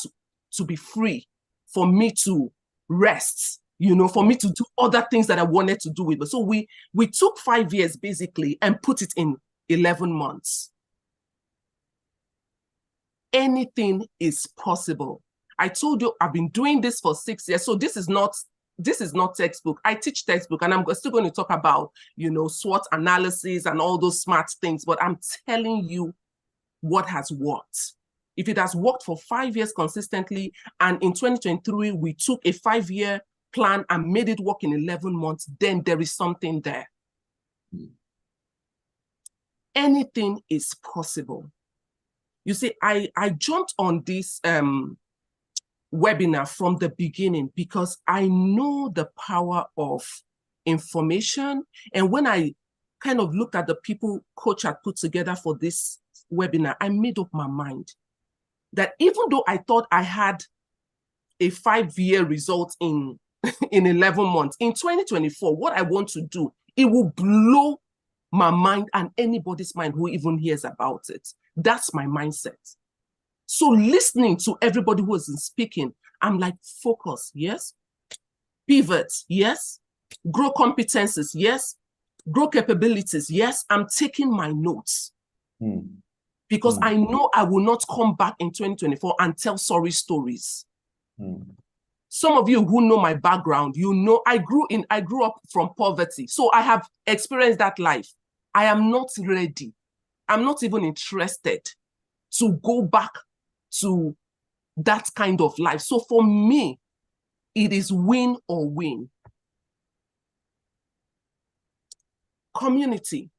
to be free for me to rest, you know, for me to do other things that I wanted to do with it. So we took 5 years basically and put it in 11 months. Anything is possible. I told you I've been doing this for 6 years. So this is not textbook. I teach textbook, and I'm still going to talk about, you know, SWOT analysis and all those smart things, but I'm telling you what has worked. If it has worked for 5 years consistently, and in 2023, we took a 5-year plan and made it work in 11 months, then there is something there. Anything is possible. You see, I jumped on this webinar from the beginning because I know the power of information. And when I kind of looked at the people Coach had put together for this webinar, I made up my mind that even though I thought I had a 5-year result in 11 months, in 2024, what I want to do, it will blow my mind and anybody's mind who even hears about it. That's my mindset. So listening to everybody who is speaking, I'm like, focus, yes. Pivot, yes. Grow competencies, yes. Grow capabilities, yes. I'm taking my notes. Because I know I will not come back in 2024 and tell sorry stories. Some of you who know my background, you know I grew up from poverty. So I have experienced that life. I am not ready. I'm not even interested to go back to that kind of life. So for me, it is win or win. Community,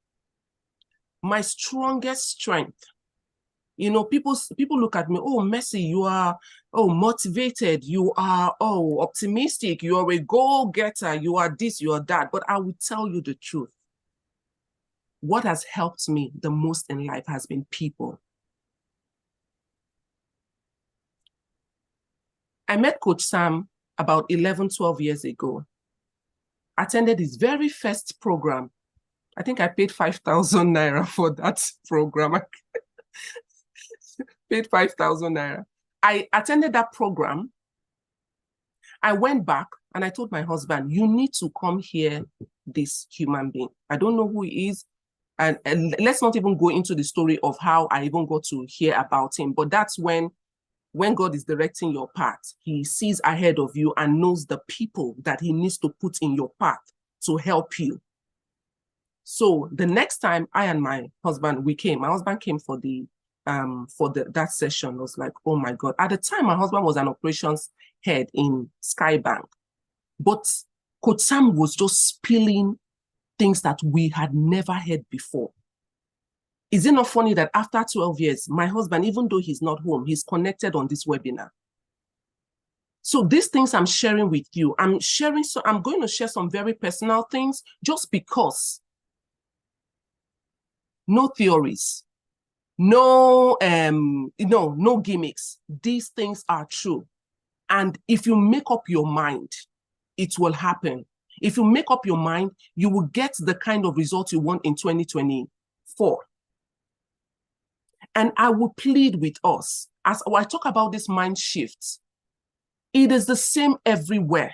my strongest strength. You know, people look at me, oh, Mercy, you are, motivated. You are, optimistic. You are a goal-getter. You are this, you are that. But I will tell you the truth. What has helped me the most in life has been people. I met Coach Sam about 11, 12 years ago. Attended his very first program. I think I paid 5,000 Naira for that program. Paid 5,000 Naira. I attended that program. I went back and I told my husband, you need to come hear this human being. I don't know who he is. And let's not even go into the story of how I even got to hear about him. But that's when God is directing your path, he sees ahead of you and knows the people that he needs to put in your path to help you. So the next time I and my husband, my husband came for that session. I was like, oh my God. At the time, my husband was an operations head in Skybank, but Coach Sam was just spilling things that we had never heard before. Is it not funny that after 12 years, my husband, even though he's not home, he's connected on this webinar? So these things I'm sharing with you, I'm going to share some very personal things just because no theories, no gimmicks. These things are true. And if you make up your mind, it will happen. If you make up your mind, you will get the kind of results you want in 2024. And I will plead with us, as I talk about this mind shift, it is the same everywhere.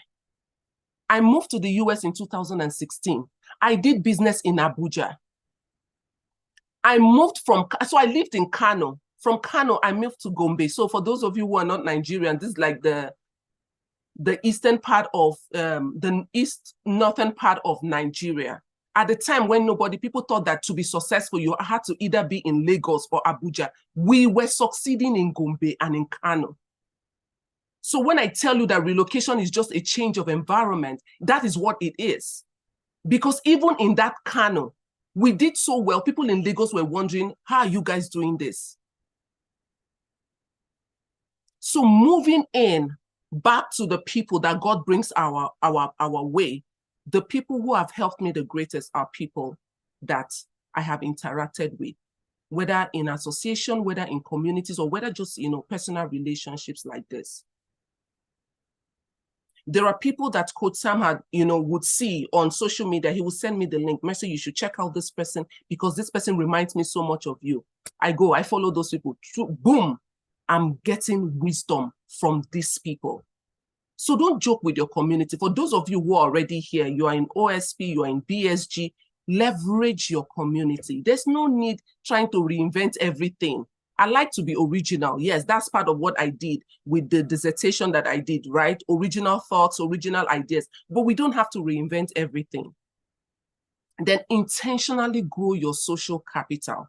I moved to the US in 2016. I did business in Abuja. I lived in Kano. From Kano, I moved to Gombe. So for those of you who are not Nigerian, this is like the eastern part of, the northern part of Nigeria. At the time when people thought that to be successful, you had to either be in Lagos or Abuja. We were succeeding in Gombe and in Kano. So when I tell you that relocation is just a change of environment, that is what it is. Because even in that Kano, we did so well. People in Lagos were wondering, how are you guys doing this? So moving in back to the people that God brings our way, the people who have helped me the greatest are people that I have interacted with, whether in association, whether in communities, or whether just, personal relationships like this. There are people that Coach Sam had, would see on social media. He would send me the link. Mercy, you should check out this person because this person reminds me so much of you. I follow those people. Boom, I'm getting wisdom from these people. So don't joke with your community. For those of you who are already here, you are in OSP, you are in BSG, leverage your community. There's no need trying to reinvent everything. I like to be original. Yes, that's part of what I did with the dissertation that I did, right? Original thoughts, original ideas, but we don't have to reinvent everything. Then intentionally grow your social capital.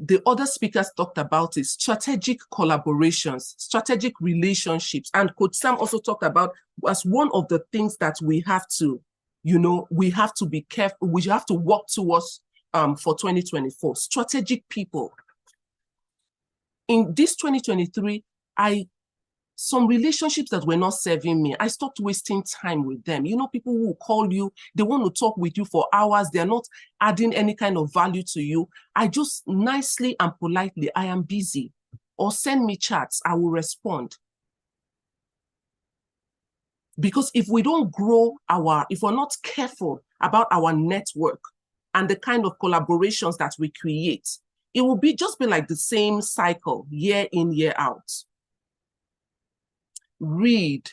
The other speakers talked about is strategic collaborations, strategic relationships. And Coach Sam also talked about as one of the things that we have to, we have to be careful, we have to work towards for 2024, strategic people. In this 2023, some relationships that were not serving me, I stopped wasting time with them. People who call you, they want to talk with you for hours. They're not adding any kind of value to you. I just nicely and politely, I am busy. Or send me chats, I will respond. Because if we don't grow if we're not careful about our network and the kind of collaborations that we create, it will just be like the same cycle year in, year out. Read.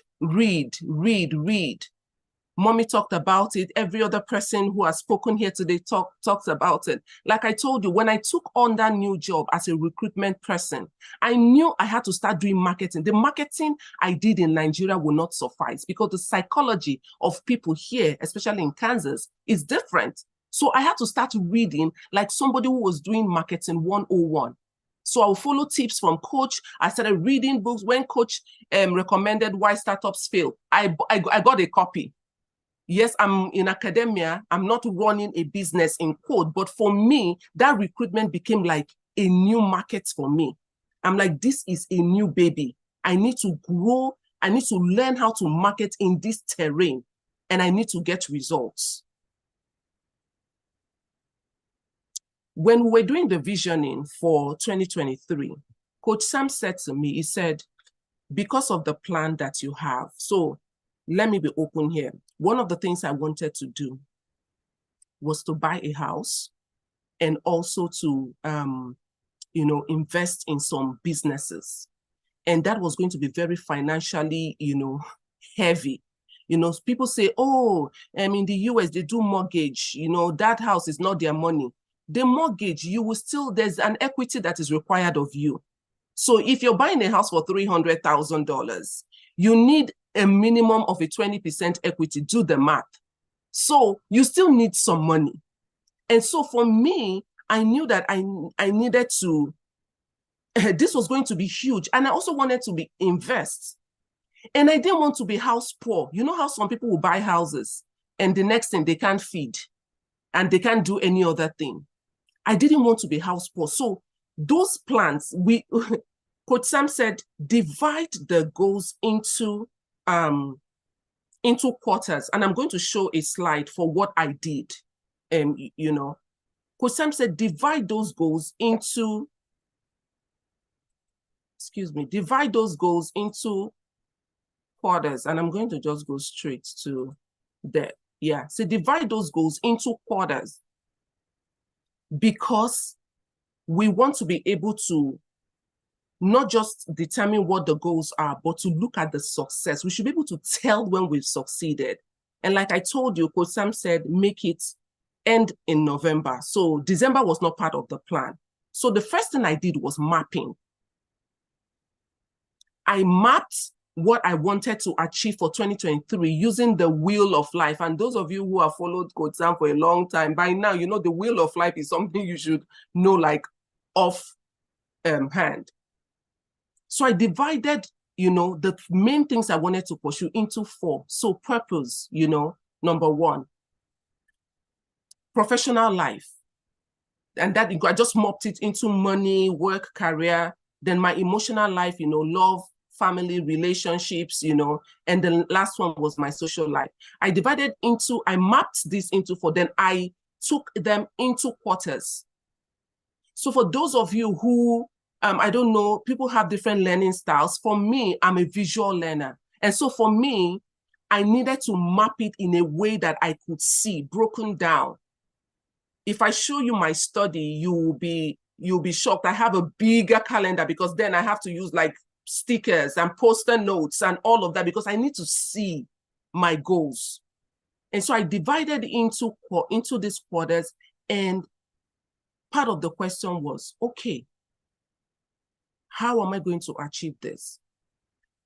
Mommy talked about it. Every other person who has spoken here today talks about it. Like I told you, when I took on that new job as a recruitment person, I knew I had to start doing marketing. The marketing I did in Nigeria will not suffice because the psychology of people here, especially in Kansas, is different. So I had to start reading like somebody who was doing marketing 101. So I'll follow tips from Coach. I started reading books. When Coach recommended Why Startups Fail, I got a copy. Yes, I'm in academia. I'm not running a business in code. But for me, that recruitment became like a new market for me. I'm like, this is a new baby. I need to grow. I need to learn how to market in this terrain. And I need to get results. When we were doing the visioning for 2023, Coach Sam said to me, he said, because of the plan that you have, so let me be open here. One of the things I wanted to do was to buy a house and also to, invest in some businesses. And that was going to be very financially, heavy. You know, people say, oh, in the US, they do mortgage, you know, that house is not their money. The mortgage, you will still, there's an equity that is required of you. So if you're buying a house for $300,000, you need a minimum of a 20% equity. Do the math. So you still need some money. And so for me, I knew that I needed to, this was going to be huge. And I also wanted to invest. And I didn't want to be house poor. You know how some people will buy houses and the next thing they can't feed and they can't do any other thing. I didn't want to be house poor. So those plans, Coach Sam said, divide the goals into quarters. And I'm going to show a slide for what I did. You know, Coach Sam said, divide those goals into, divide those goals into quarters. And I'm going to just go straight to that. Yeah, so divide those goals into quarters because we want to be able to not just determine what the goals are, but to look at the success. We should be able to tell when we've succeeded. And like I told you, Coach Sam said, make it end in November. So December was not part of the plan. So the first thing I did was mapping. I mapped what I wanted to achieve for 2023 using the wheel of life. And those of you who have followed Coach Sam for a long time, by now, you know the wheel of life is something you should know like off hand. So I divided, you know, the main things I wanted to pursue into 4. So purpose, you know, number 1. Professional life. And that I just mopped it into money, work, career. Then my emotional life, you know, love, family, relationships, you know, and the last one was my social life. I mapped this into 4, then I took them into quarters. So for those of you who, I don't know, people have different learning styles. For me, I'm a visual learner. And so for me, I needed to map it in a way that I could see broken down. If I show you my study, you'll be shocked. I have a bigger calendar because then I have to use like stickers and poster notes and all of that because I need to see my goals. And so I divided into these quarters, and part of the question was, okay, how am I going to achieve this?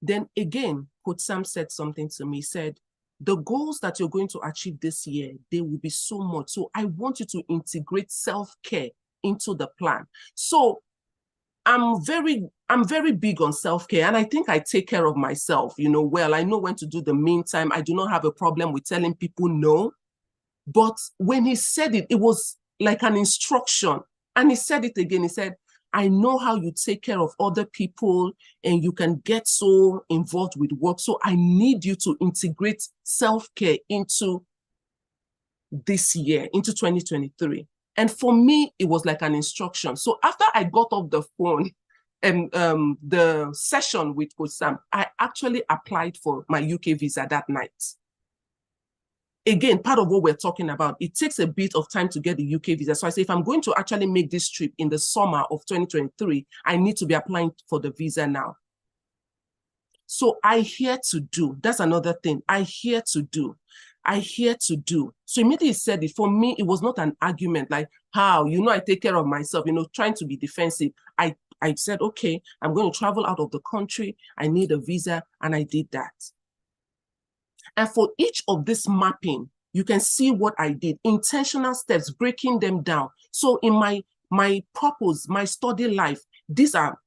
Then again, Coach Sam said something to me, said, the goals that you're going to achieve this year, they will be so much. So I want you to integrate self-care into the plan. So I'm very big on self-care, and I think I take care of myself, you know, well. I know when to do the meantime. I do not have a problem with telling people no. But when he said it, it was like an instruction. And he said it again. He said, I know how you take care of other people and you can get so involved with work. So I need you to integrate self-care into this year, into 2023. And for me, it was like an instruction. So after I got off the phone and the session with Coach Sam, I actually applied for my UK visa that night. Again, part of what we're talking about, it takes a bit of time to get the UK visa. So I say, if I'm going to actually make this trip in the summer of 2023, I need to be applying for the visa now. So I hear to do. That's another thing. I hear to do. So immediately he said it. For me, it was not an argument like, how, you know, I take care of myself, you know, trying to be defensive. I said, okay, I'm going to travel out of the country. I need a visa. And I did that. And for each of this mapping, you can see what I did. Intentional steps, breaking them down. So in my purpose, my study life, these are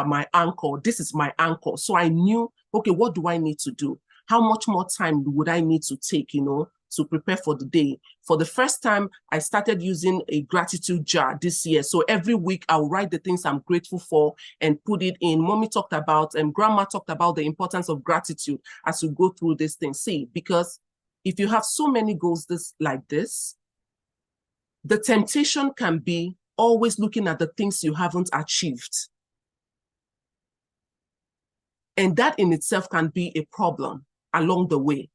my anchor. This is my anchor. So I knew, okay, what do I need to do? How much more time would I need to take, you know, to prepare for the day? For the first time, I started using a gratitude jar this year. So every week I'll write the things I'm grateful for and put it in. Mommy talked about, and Grandma talked about the importance of gratitude as you go through this thing. See, because if you have so many goals like this, the temptation can be always looking at the things you haven't achieved. And that in itself can be a problem along the way.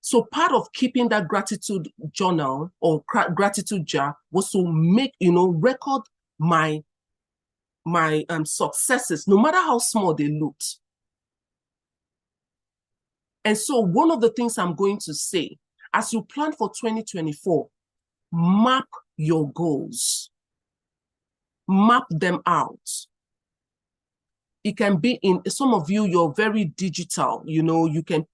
So part of keeping that gratitude journal or gratitude jar was to make, you know, record my successes, no matter how small they looked. And so one of the things I'm going to say, as you plan for 2024, map your goals. Map them out. It can be in, some of you, you're very digital, you know, you can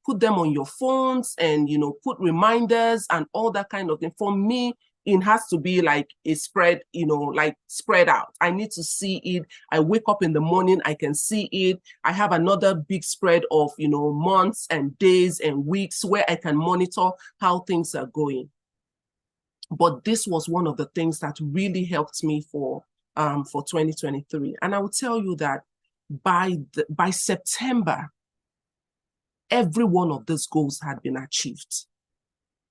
put them on your phones and, you know, put reminders and all that kind of thing. For me, it has to be like a spread, you know, like spread out. I need to see it. I wake up in the morning, I can see it. I have another big spread of, you know, months and days and weeks where I can monitor how things are going. But this was one of the things that really helped me for 2023. And I will tell you that by September, every one of those goals had been achieved.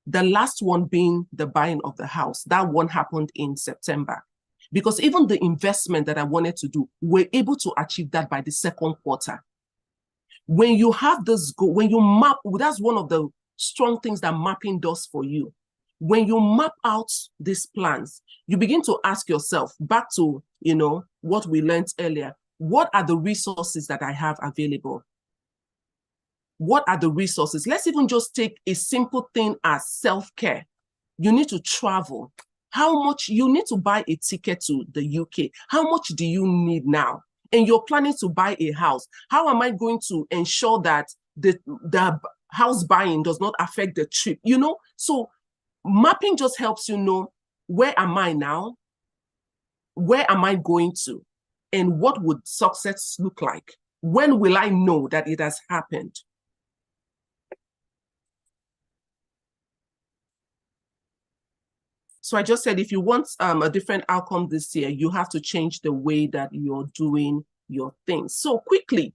The last one being the buying of the house. That one happened in September. Because even the investment that I wanted to do, we're able to achieve that by the second quarter. When you have this goal, when you map, that's one of the strong things that mapping does for you. When you map out these plans, you begin to ask yourself, back to, you know, what we learned earlier, what are the resources that I have available? What are the resources? Let's even just take a simple thing as self-care. You need to travel. How much you need to buy a ticket to the UK? How much do you need now? And you're planning to buy a house. How am I going to ensure that the house buying does not affect the trip? You know, so mapping just helps you know, where am I now? Where am I going to? And what would success look like? When will I know that it has happened? So I just said, if you want a different outcome this year, you have to change the way that you're doing your things. So quickly,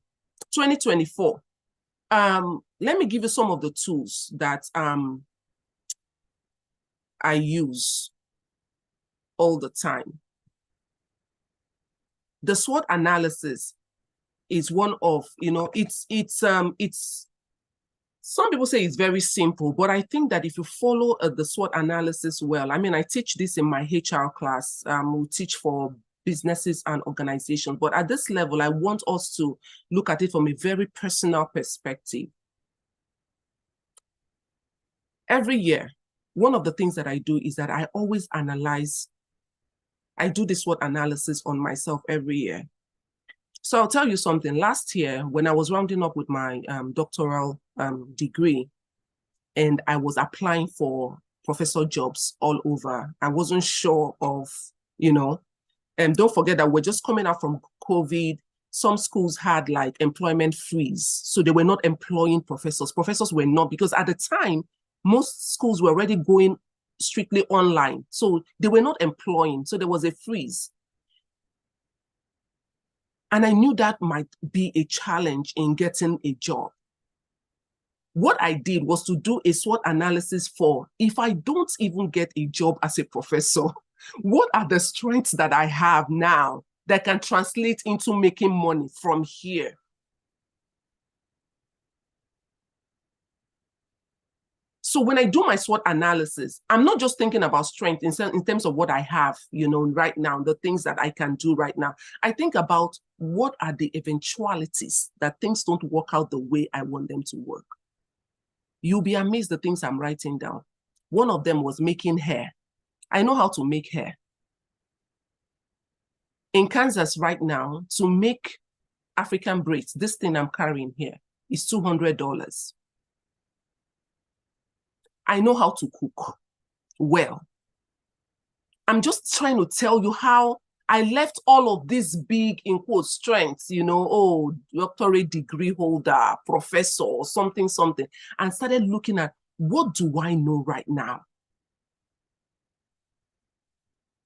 2024. Let me give you some of the tools that I use all the time. The SWOT analysis is one of, you know, it's some people say it's very simple, but I think that if you follow the SWOT analysis well, I mean, I teach this in my HR class, we teach for businesses and organizations, but at this level, I want us to look at it from a very personal perspective. Every year, one of the things that I do is that I always analyze. I do this SWOT analysis on myself every year. So I'll tell you something. Last year, when I was rounding up with my doctoral degree, and I was applying for professor jobs all over, I wasn't sure of, you know, and don't forget that we're just coming out from COVID. Some schools had like employment freeze. So they were not employing professors. Professors were not, because at the time, most schools were already going strictly online. So they were not employing. So there was a freeze. And I knew that might be a challenge in getting a job. What I did was to do a SWOT analysis for, if I don't even get a job as a professor, what are the strengths that I have now that can translate into making money from here? So when I do my SWOT analysis, I'm not just thinking about strength in terms of what I have, you know, right now, the things that I can do right now. I think about what are the eventualities that things don't work out the way I want them to work. You'll be amazed the things I'm writing down. One of them was making hair. I know how to make hair. In Kansas right now, to make African braids, this thing I'm carrying here is $200. I know how to cook well. I'm just trying to tell you how I left all of these big, in quote, strengths, you know, oh, doctorate degree holder, professor, or something, and started looking at, what do I know right now?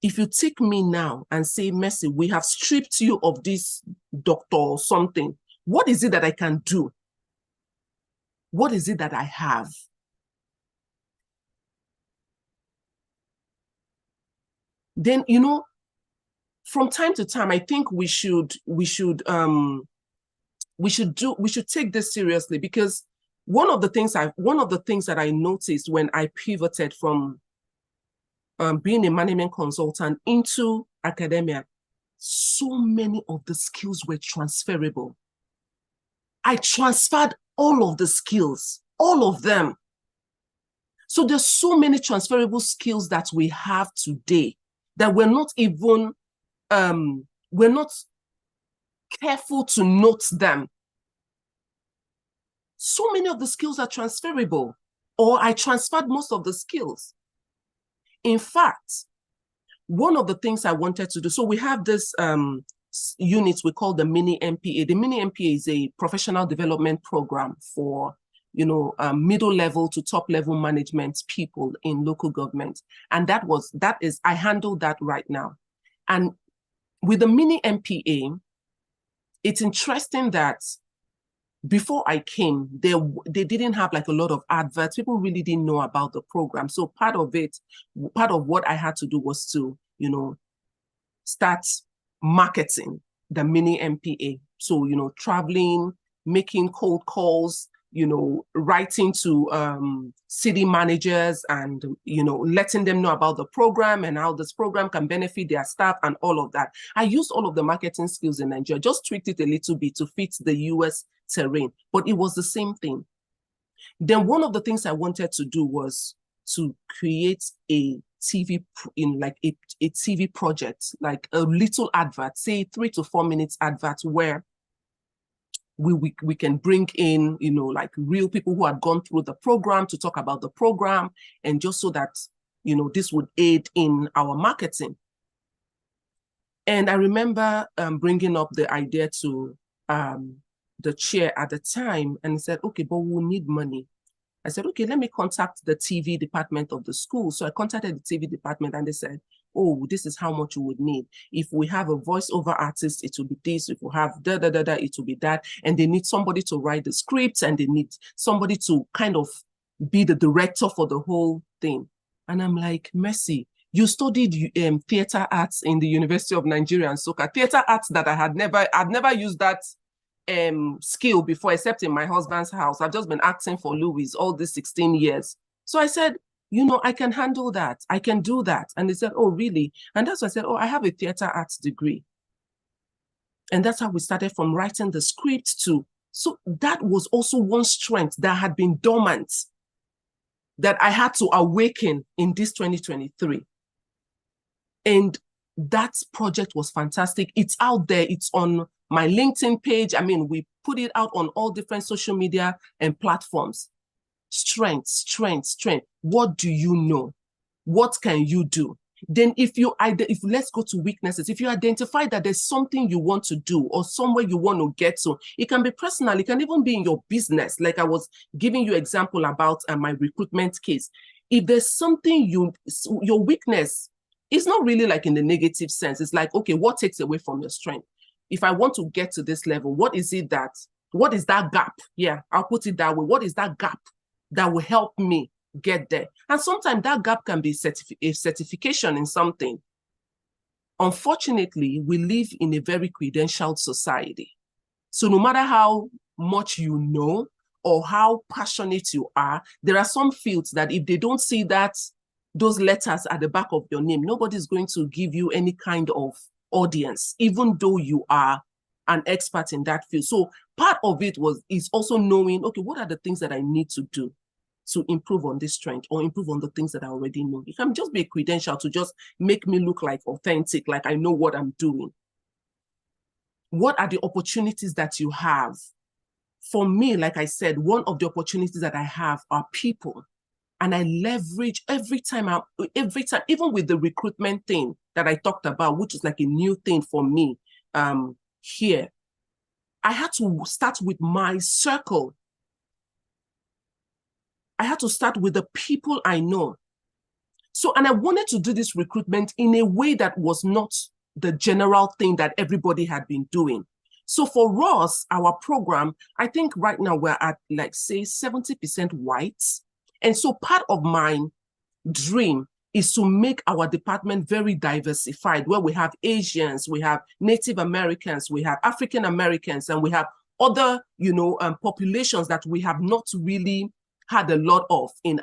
If you take me now and say, Mercy, we have stripped you of this doctor or something, what is it that I can do? What is it that I have? Then, you know, from time to time, I think we should take this seriously, because one of the things that I noticed when I pivoted from being a management consultant into academia, so many of the skills were transferable. I transferred all of the skills, all of them. So there's so many transferable skills that we have today that we're not even, we're not careful to note them. So many of the skills are transferable, or I transferred most of the skills. In fact, one of the things I wanted to do, so we have this unit we call the Mini MPA. The Mini MPA is a professional development program for, middle level to top level management people in local government. And I handle that right now. And with the Mini MPA, it's interesting that before I came, they didn't have like a lot of adverts. People really didn't know about the program. So part of what I had to do was to, start marketing the Mini MPA. So, traveling, making cold calls, writing to city managers and, letting them know about the program and how this program can benefit their staff and all of that. I used all of the marketing skills in Nigeria, just tweaked it a little bit to fit the US terrain, but it was the same thing. Then one of the things I wanted to do was to create a TV a TV project, like a little advert, say 3 to 4 minutes advert, where we can bring in, like real people who had gone through the program to talk about the program, and just so that, this would aid in our marketing. And I remember bringing up the idea to the chair at the time, and he said, okay, but we'll need money. I said, okay, let me contact the TV department of the school. So I contacted the TV department and they said, oh, this is how much you would need. If we have a voiceover artist, it will be this. If we have it will be that. And they need somebody to write the scripts, and they need somebody to kind of be the director for the whole thing. And I'm like, Mercy, you studied theater arts in the University of Nigeria and Nsukka. Theater arts that I'd never used that skill before, except in my husband's house. I've just been acting for Louis all these 16 years. So I said, I can handle that. I can do that. And they said, oh, really? And that's why I said, oh, I have a theater arts degree. And that's how we started, from writing the script to, so that was also one strength that had been dormant that I had to awaken in this 2023. And that project was fantastic. It's out there. It's on my LinkedIn page. I mean, we put it out on all different social media and platforms. Strength, strength, strength. What do you know? What can you do? Then if let's go to weaknesses, if you identify that there's something you want to do or somewhere you want to get to, it can be personal, it can even be in your business. Like I was giving you example about my recruitment case. If there's something your weakness, it's not really like in the negative sense. It's like, okay, what takes away from your strength? If I want to get to this level, what is that gap? Yeah, I'll put it that way. What is that gap that will help me get there? And sometimes that gap can be a certification in something. Unfortunately, we live in a very credentialed society. So no matter how much you know or how passionate you are, there are some fields that if they don't see those letters at the back of your name, nobody's going to give you any kind of audience, even though you are an expert in that field. So part of it is also knowing, okay, what are the things that I need to do to improve on this strength or improve on the things that I already know? It can just be a credential to just make me look like authentic, like I know what I'm doing. What are the opportunities that you have? For me, like I said, one of the opportunities that I have are people. And I leverage every time, even with the recruitment thing that I talked about, which is like a new thing for me here. I had to start with my circle. I had to start with the people I know. So, and I wanted to do this recruitment in a way that was not the general thing that everybody had been doing. So for us, our program, I think right now we're at like, say, 70% whites. And so part of my dream is to make our department very diversified, where we have Asians, we have Native Americans, we have African Americans, and we have other, populations that we have not really had a lot of in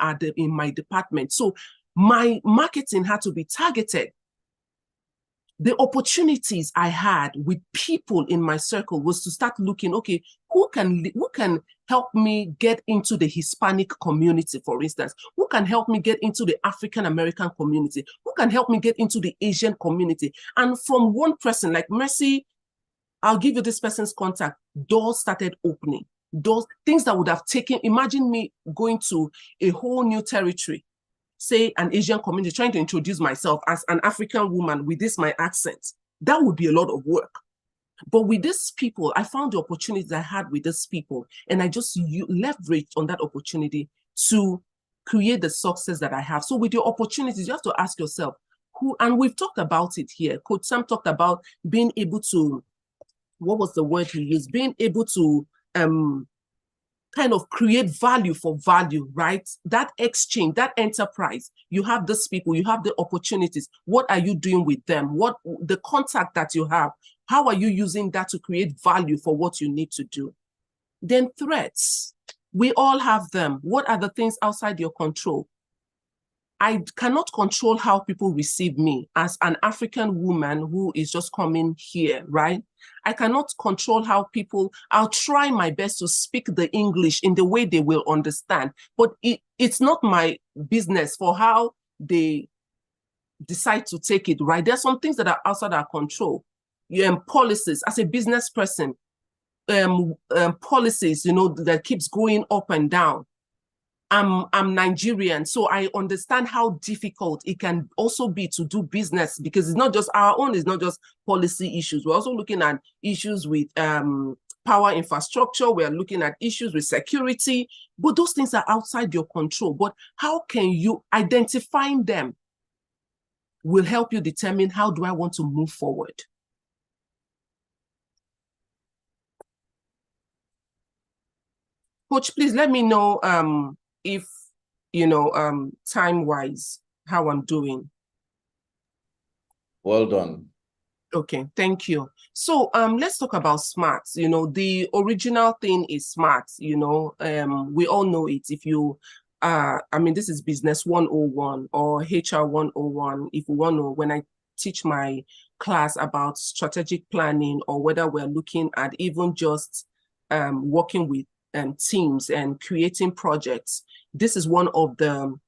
my department. So my marketing had to be targeted. the opportunities I had with people in my circle was to start looking, okay, who can help me get into the Hispanic community, for instance? Who can help me get into the African American community? Who can help me get into the Asian community? And from one person like Mercy, I'll give you this person's contact, doors started opening. Doors, things that would have taken, imagine me going to a whole new territory, say an Asian community, trying to introduce myself as an African woman with this, my accent. That would be a lot of work. But with these people, I found the opportunities I had with these people, and I just leveraged on that opportunity to create the success that I have. So with your opportunities, you have to ask yourself, who, and we've talked about it here. Coach Sam talked about being able to, what was the word he used? Being able to kind of create value for value, right? That exchange, that enterprise, you have these people, you have the opportunities. What are you doing with them? What the contact that you have, how are you using that to create value for what you need to do? Then threats, we all have them. What are the things outside your control? I cannot control how people receive me as an African woman who is just coming here, right? I cannot control how people, I'll try my best to speak the English in the way they will understand, but it's not my business for how they decide to take it, right? There's some things that are outside our control. Policies, as a business person, policies, you know, that keeps going up and down. I'm Nigerian, so I understand how difficult it can also be to do business, because it's not just our own, it's not just policy issues. We're also looking at issues with power infrastructure. We're looking at issues with security, but those things are outside your control. But how can you identifying them will help you determine how do I want to move forward? Coach, please let me know if, you know, time-wise, how I'm doing. Well done. Okay, thank you. So let's talk about SMART. You know, the original thing is SMART, you know, we all know it. If you, I mean, this is Business 101 or HR 101. If you want to, when I teach my class about strategic planning, or whether we're looking at even just working with teams and creating projects, this is one of the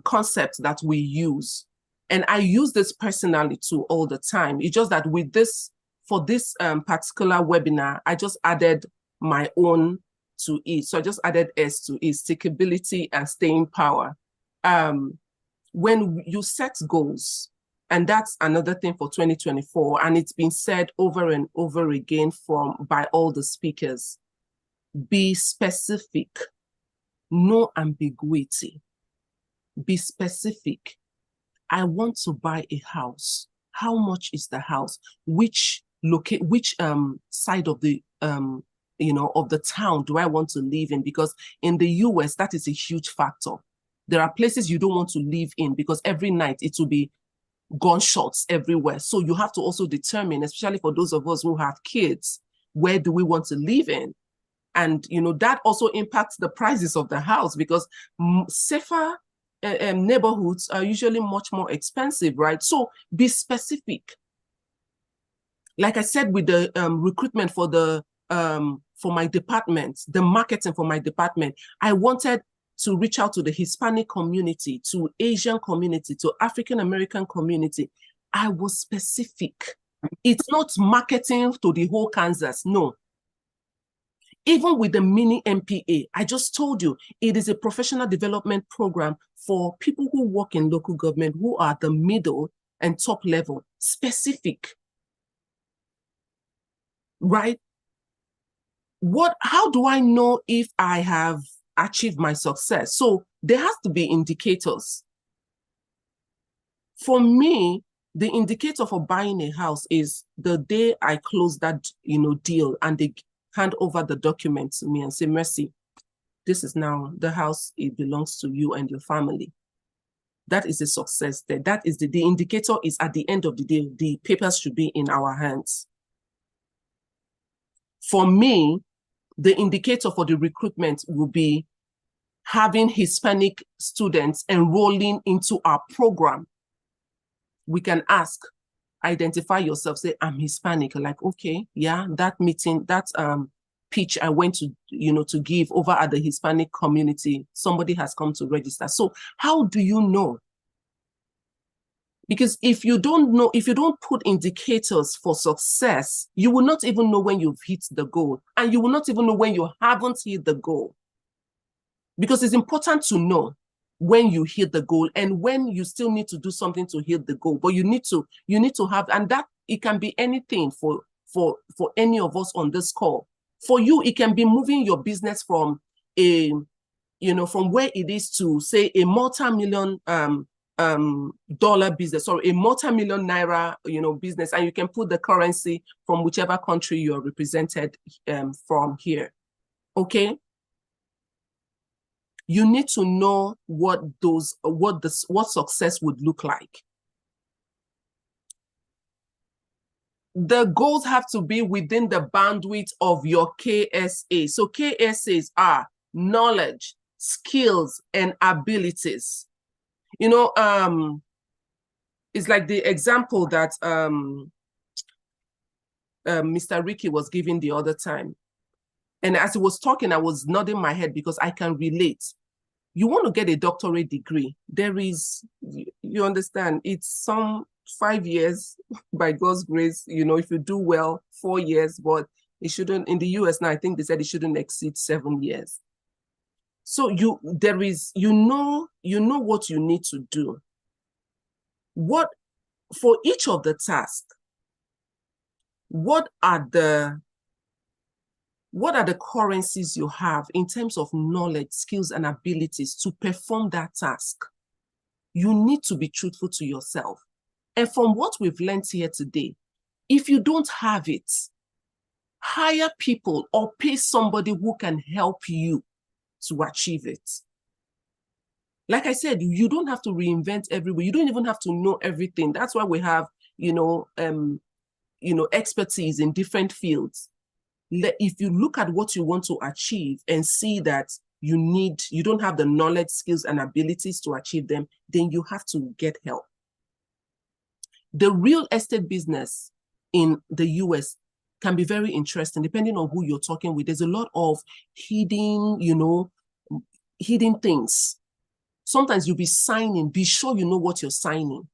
concepts that we use. And I use this personally too all the time. It's just that with this, for this particular webinar, I just added my own to it. So I just added S to it, stickability and staying power. When you set goals, and that's another thing for 2024, and it's been said over and over again by all the speakers, be specific, no ambiguity. Be specific. I want to buy a house. How much is the house? Which side of the you know, of the town do I want to live in? Because in the US, that is a huge factor. There are places you don't want to live in because every night it will be gunshots everywhere. So you have to also determine, especially for those of us who have kids, where do we want to live in? And, you know, that also impacts the prices of the house, because safer neighborhoods are usually much more expensive, right? So be specific. Like I said, with the recruitment for the for my department, the marketing for my department, I wanted to reach out to the Hispanic community, to Asian community, to African American community. I was specific. It's not marketing to the whole Kansas, no. Even with the mini MPA, I just told you, it is a professional development program for people who work in local government, who are the middle and top level, specific, right? How do I know if I have achieved my success? So there has to be indicators. For me, the indicator for buying a house is the day I close that, you know, deal, and they hand over the document to me and say, Mercy, this is now the house, it belongs to you and your family. That is a success there. That is the indicator is at the end of the day, the papers should be in our hands. For me, the indicator for the recruitment will be having Hispanic students enrolling into our program. We can ask, identify yourself, say, I'm Hispanic. Like, okay, yeah, that meeting, that pitch I went to, to give over at the Hispanic community, somebody has come to register. So how do you know? Because if you don't know, if you don't put indicators for success, you will not even know when you've hit the goal, and you will not even know when you haven't hit the goal. Because it's important to know when you hit the goal and when you still need to do something to hit the goal. But you need to have, and that it can be anything for any of us on this call. For you, it can be moving your business from from where it is to, say, a multi-million dollar business or a multi-million naira, business, and you can put the currency from whichever country you are represented from here. Okay. You need to know what success would look like. The goals have to be within the bandwidth of your KSA. So KSAs are knowledge, skills, and abilities. It's like the example that Mr. Ricky was giving the other time. And as he was talking, I was nodding my head because I can relate. You want to get a doctorate degree. There is, you understand, it's some 5 years by God's grace, if you do well, 4 years, but it shouldn't, in the US now, I think they said it shouldn't exceed 7 years. So you know what you need to do. What, for each of the tasks, what are the currencies you have in terms of knowledge, skills, and abilities to perform that task? You need to be truthful to yourself. And from what we've learned here today, if you don't have it, hire people or pay somebody who can help you to achieve it. Like I said, you don't have to reinvent everywhere. You don't even have to know everything. That's why we have, expertise in different fields. If you look at what you want to achieve and see that you don't have the knowledge, skills, and abilities to achieve them, then you have to get help. The real estate business in the US can be very interesting, depending on who you're talking with. There's a lot of hidden things. Sometimes you'll be signing, be sure you know what you're signing.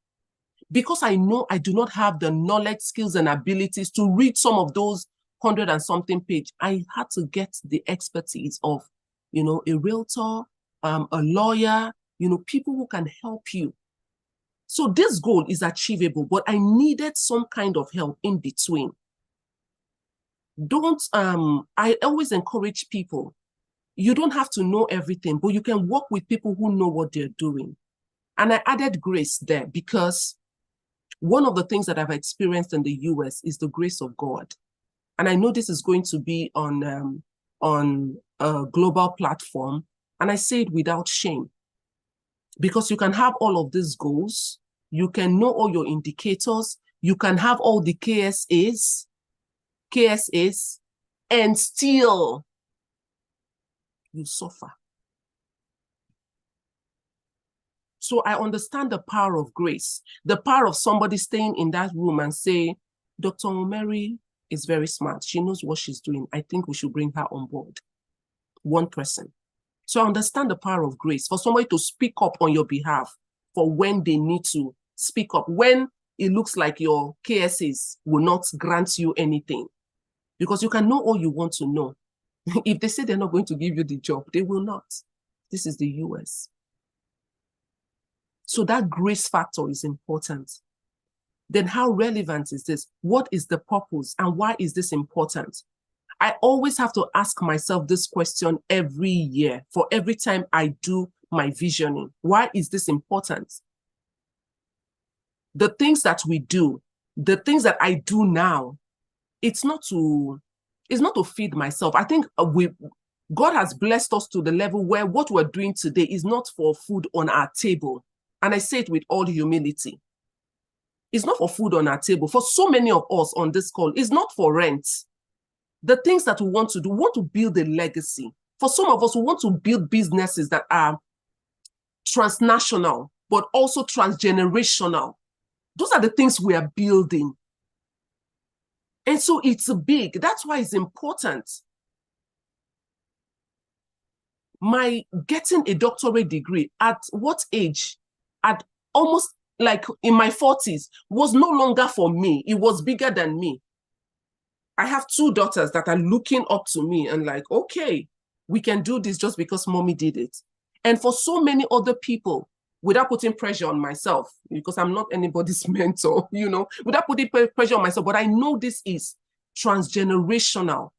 Because I know I do not have the knowledge, skills, and abilities to read some of those 100 and something page, I had to get the expertise of, a realtor, a lawyer, people who can help you. So this goal is achievable, but I needed some kind of help in between. I always encourage people, you don't have to know everything, but you can work with people who know what they're doing. And I added grace there because one of the things that I've experienced in the US is the grace of God. And I know this is going to be on a global platform. And I say it without shame, because you can have all of these goals. You can know all your indicators. You can have all the KSAs, and still you suffer. So I understand the power of grace, the power of somebody staying in that room and say, Dr. Mary is very smart. She knows what she's doing. I think we should bring her on board. One person. So I understand the power of grace for somebody to speak up on your behalf for when they need to speak up, when it looks like your KSAs will not grant you anything. Because you can know all you want to know. If they say they're not going to give you the job, they will not. This is the US. So that grace factor is important. Then how relevant is this? What is the purpose and why is this important? I always have to ask myself this question every year for every time I do my visioning. Why is this important? The things that we do, the things that I do now, it's not to feed myself. I think God has blessed us to the level where what we're doing today is not for food on our table. And I say it with all humility. It's not for food on our table. For so many of us on this call, it's not for rent. The things that we want to do, we want to build a legacy. For some of us, we want to build businesses that are transnational, but also transgenerational. Those are the things we are building. And so it's big. That's why it's important. My getting a doctorate degree at what age? At almost like in my 40s was no longer for me. It was bigger than me. I have 2 daughters that are looking up to me and like, okay, we can do this just because mommy did it. And for so many other people, without putting pressure on myself, because I'm not anybody's mentor, you know, without putting pressure on myself, but I know this is transgenerational.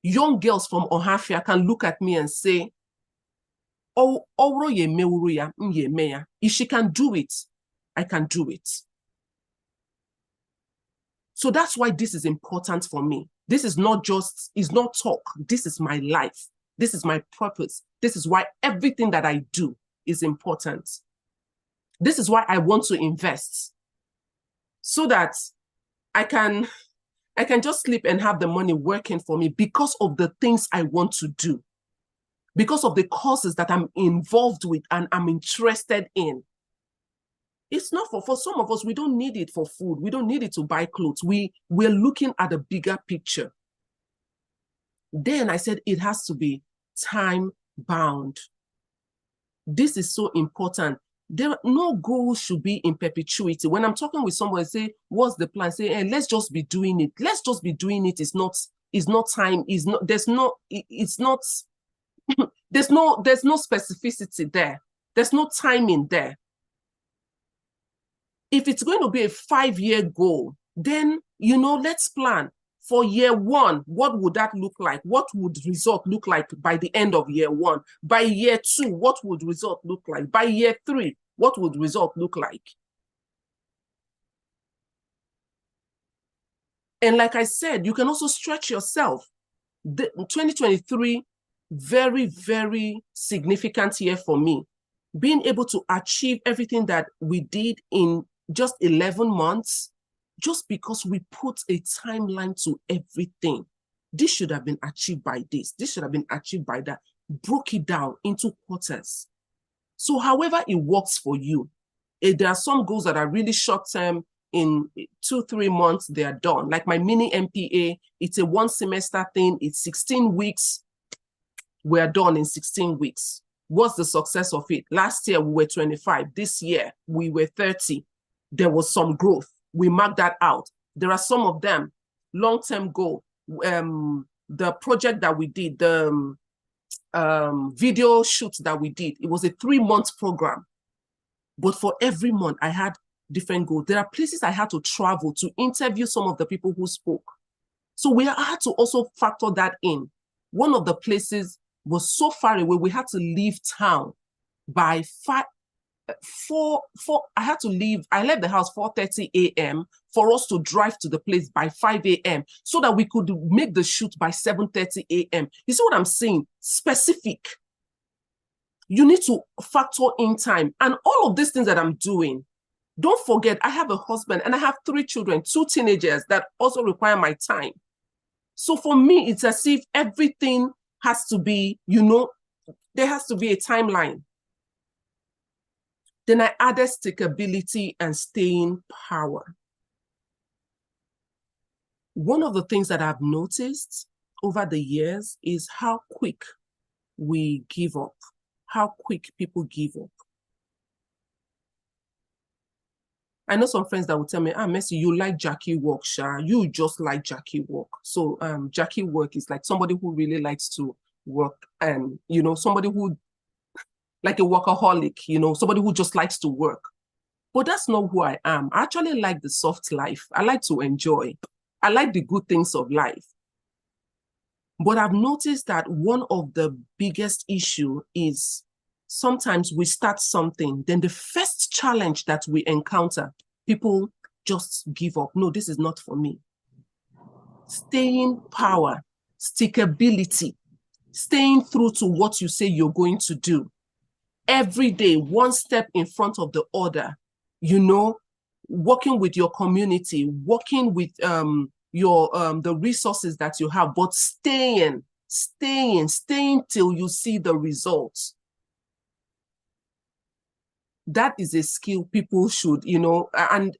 Young girls from Ohafia can look at me and say, oh, if she can do it, I can do it. So that's why this is important for me. This is not just, it's not talk. This is my life. This is my purpose. This is why everything that I do is important. This is why I want to invest, so that I can just sleep and have the money working for me because of the things I want to do, because of the causes that I'm involved with and I'm interested in. It's not for some of us, we don't need it for food. We don't need it to buy clothes. We're looking at a bigger picture. Then I said it has to be time bound. This is so important. No goal should be in perpetuity. When I'm talking with someone, I say, what's the plan? Say, hey, let's just be doing it. Let's just be doing it. It's not time. There's no specificity there. There's no timing there. If it's going to be a 5-year goal, then, you know, let's plan. For year 1, what would that look like? What would result look like by the end of year 1? By year 2, what would result look like? By year 3, what would result look like? And like I said, you can also stretch yourself. 2023, very, very significant year for me. Being able to achieve everything that we did in just 11 months, just because we put a timeline to everything. This should have been achieved by this. This should have been achieved by that. Broke it down into quarters. So however it works for you, there are some goals that are really short-term. In 2-3 months, they are done. Like my mini MPA, it's a 1-semester thing. It's 16 weeks. We're done in 16 weeks. What's the success of it? Last year, we were 25. This year, we were 30. There was some growth. We marked that out. There are some of them, long-term goal. The project that we did, the video shoot that we did, it was a 3-month program. But for every month, I had different goals. There are places I had to travel to interview some of the people who spoke. So we had to also factor that in. One of the places was so far away, we had to leave town by 4. I had to leave. I left the house 4:30 a.m. for us to drive to the place by 5 a.m. so that we could make the shoot by 7:30 a.m. You see what I'm saying? Specific. You need to factor in time. And all of these things that I'm doing, don't forget, I have a husband and I have 3 children, 2 teenagers that also require my time. So for me, it's as if everything has to be, you know, there has to be a timeline. Then I added stickability and staying power. One of the things that I've noticed over the years is how quick we give up, how quick people give up. I know some friends that will tell me, Mercy, you like Jackie Walk, Sha. You just like Jackie Walk. So Jackie Work is like somebody who really likes to work, and, you know, somebody who, like a workaholic, you know, somebody who just likes to work. But that's not who I am. I actually like the soft life. I like to enjoy. I like the good things of life. But I've noticed that one of the biggest issue is sometimes we start something, then the first challenge that we encounter, people just give up. No, this is not for me. Staying power, stickability, staying true to what you say you're going to do. Every day, one step in front of the other, you know, working with your community, working with the resources that you have, but staying till you see the results. that is a skill people should, you know, and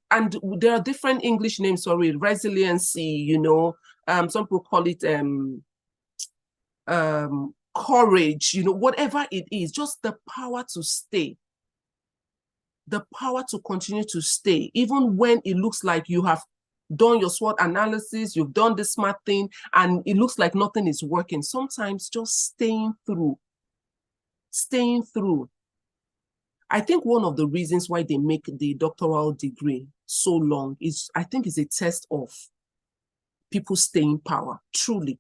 there are different English names for it. Resiliency, you know, some people call it courage, you know, whatever it is, just the power to stay, the power to continue to stay, even when it looks like you have done your SWOT analysis, you've done the smart thing, and it looks like nothing is working. Sometimes just staying through. I think one of the reasons why they make the doctoral degree so long is, I think, is a test of people's staying power, truly.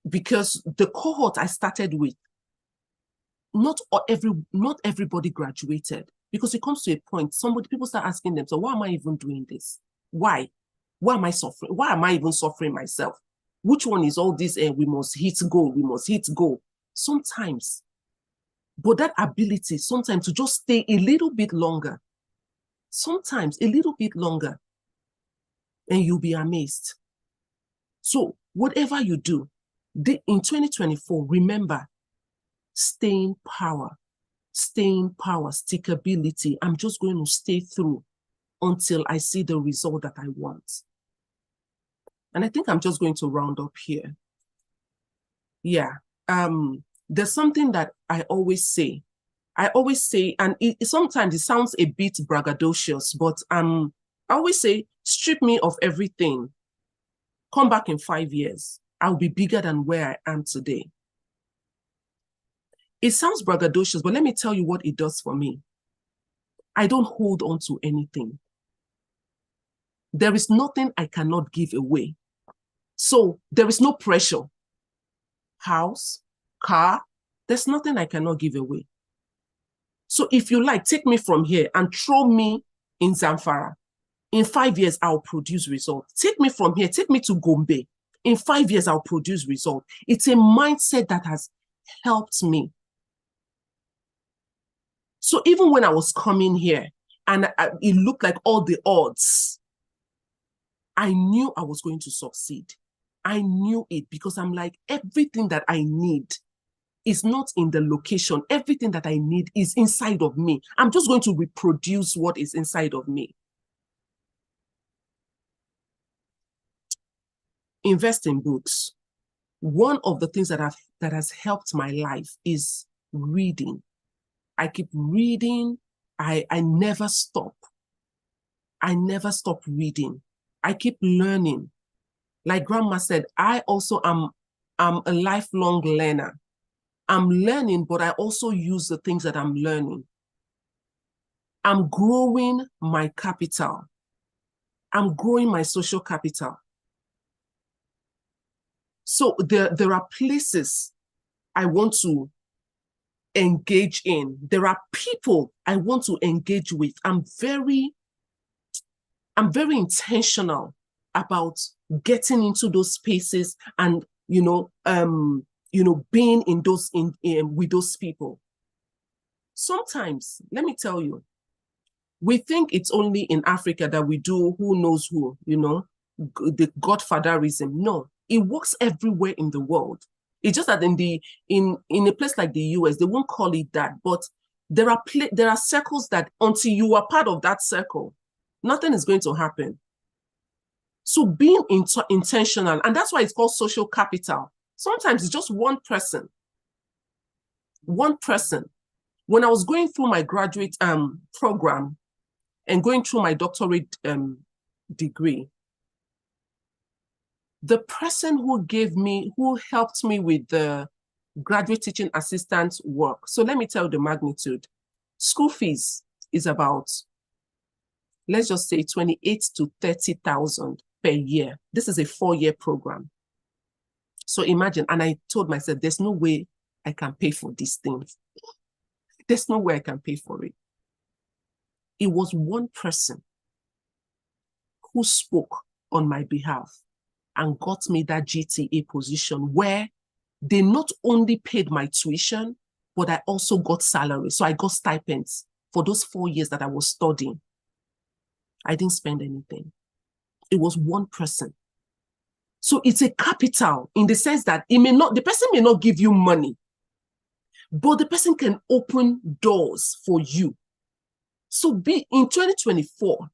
Because the cohort I started with, not everybody graduated, because it comes to a point, people start asking themselves, why am I even doing this? Why? Why am I suffering? Why am I even suffering myself? Which one is all this? We must hit goal. We must hit goal. Sometimes, but that ability sometimes to just stay a little bit longer, sometimes a little bit longer, and you'll be amazed. So whatever you do, in 2024, remember, staying power, stickability. I'm just going to stay through until I see the result that I want. And I think I'm just going to round up here. Yeah. There's something that I always say, and sometimes it sounds a bit braggadocious, but I always say, strip me of everything. Come back in 5 years. I'll be bigger than where I am today. It sounds braggadocious, but let me tell you what it does for me. I don't hold on to anything. There is nothing I cannot give away. So there is no pressure. House, car, there's nothing I cannot give away. So if you like, take me from here and throw me in Zamfara. In 5 years, I'll produce results. Take me from here, take me to Gombe. In 5 years, I'll produce results. It's a mindset that has helped me. So even when I was coming here and it looked like all the odds, I knew I was going to succeed. I knew it because I'm like, everything that I need is not in the location. Everything that I need is inside of me. I'm just going to reproduce what is inside of me. Invest in books. One of the things that has helped my life is reading. I keep reading. I never stop. I never stop reading. I keep learning. Like Grandma said, I also am a lifelong learner. I'm learning, but I also use the things that I'm learning. I'm growing my capital. I'm growing my social capital. So there are places I want to engage in. There are people I want to engage with. I'm very intentional about getting into those spaces and being in those with those people. Sometimes, let me tell you, we think it's only in Africa that we do who knows who, the godfatherism. No, it works everywhere in the world. It's just that in a place like the US, they won't call it that, but there are circles that until you are part of that circle, nothing is going to happen. So being intentional, and that's why it's called social capital. Sometimes it's just one person. One person. When I was going through my graduate program and going through my doctorate degree, the person who helped me with the graduate teaching assistant work. So let me tell you the magnitude. School fees is about, let's just say 28 to 30,000 per year. This is a 4-year program. So imagine, and I told myself, there's no way I can pay for these things. There's no way I can pay for it. It was one person who spoke on my behalf and got me that GTA position where they not only paid my tuition, but I also got salary. So I got stipends for those 4 years that I was studying. I didn't spend anything. It was one person. So it's a capital in the sense that the person may not give you money, but the person can open doors for you. So in 2024,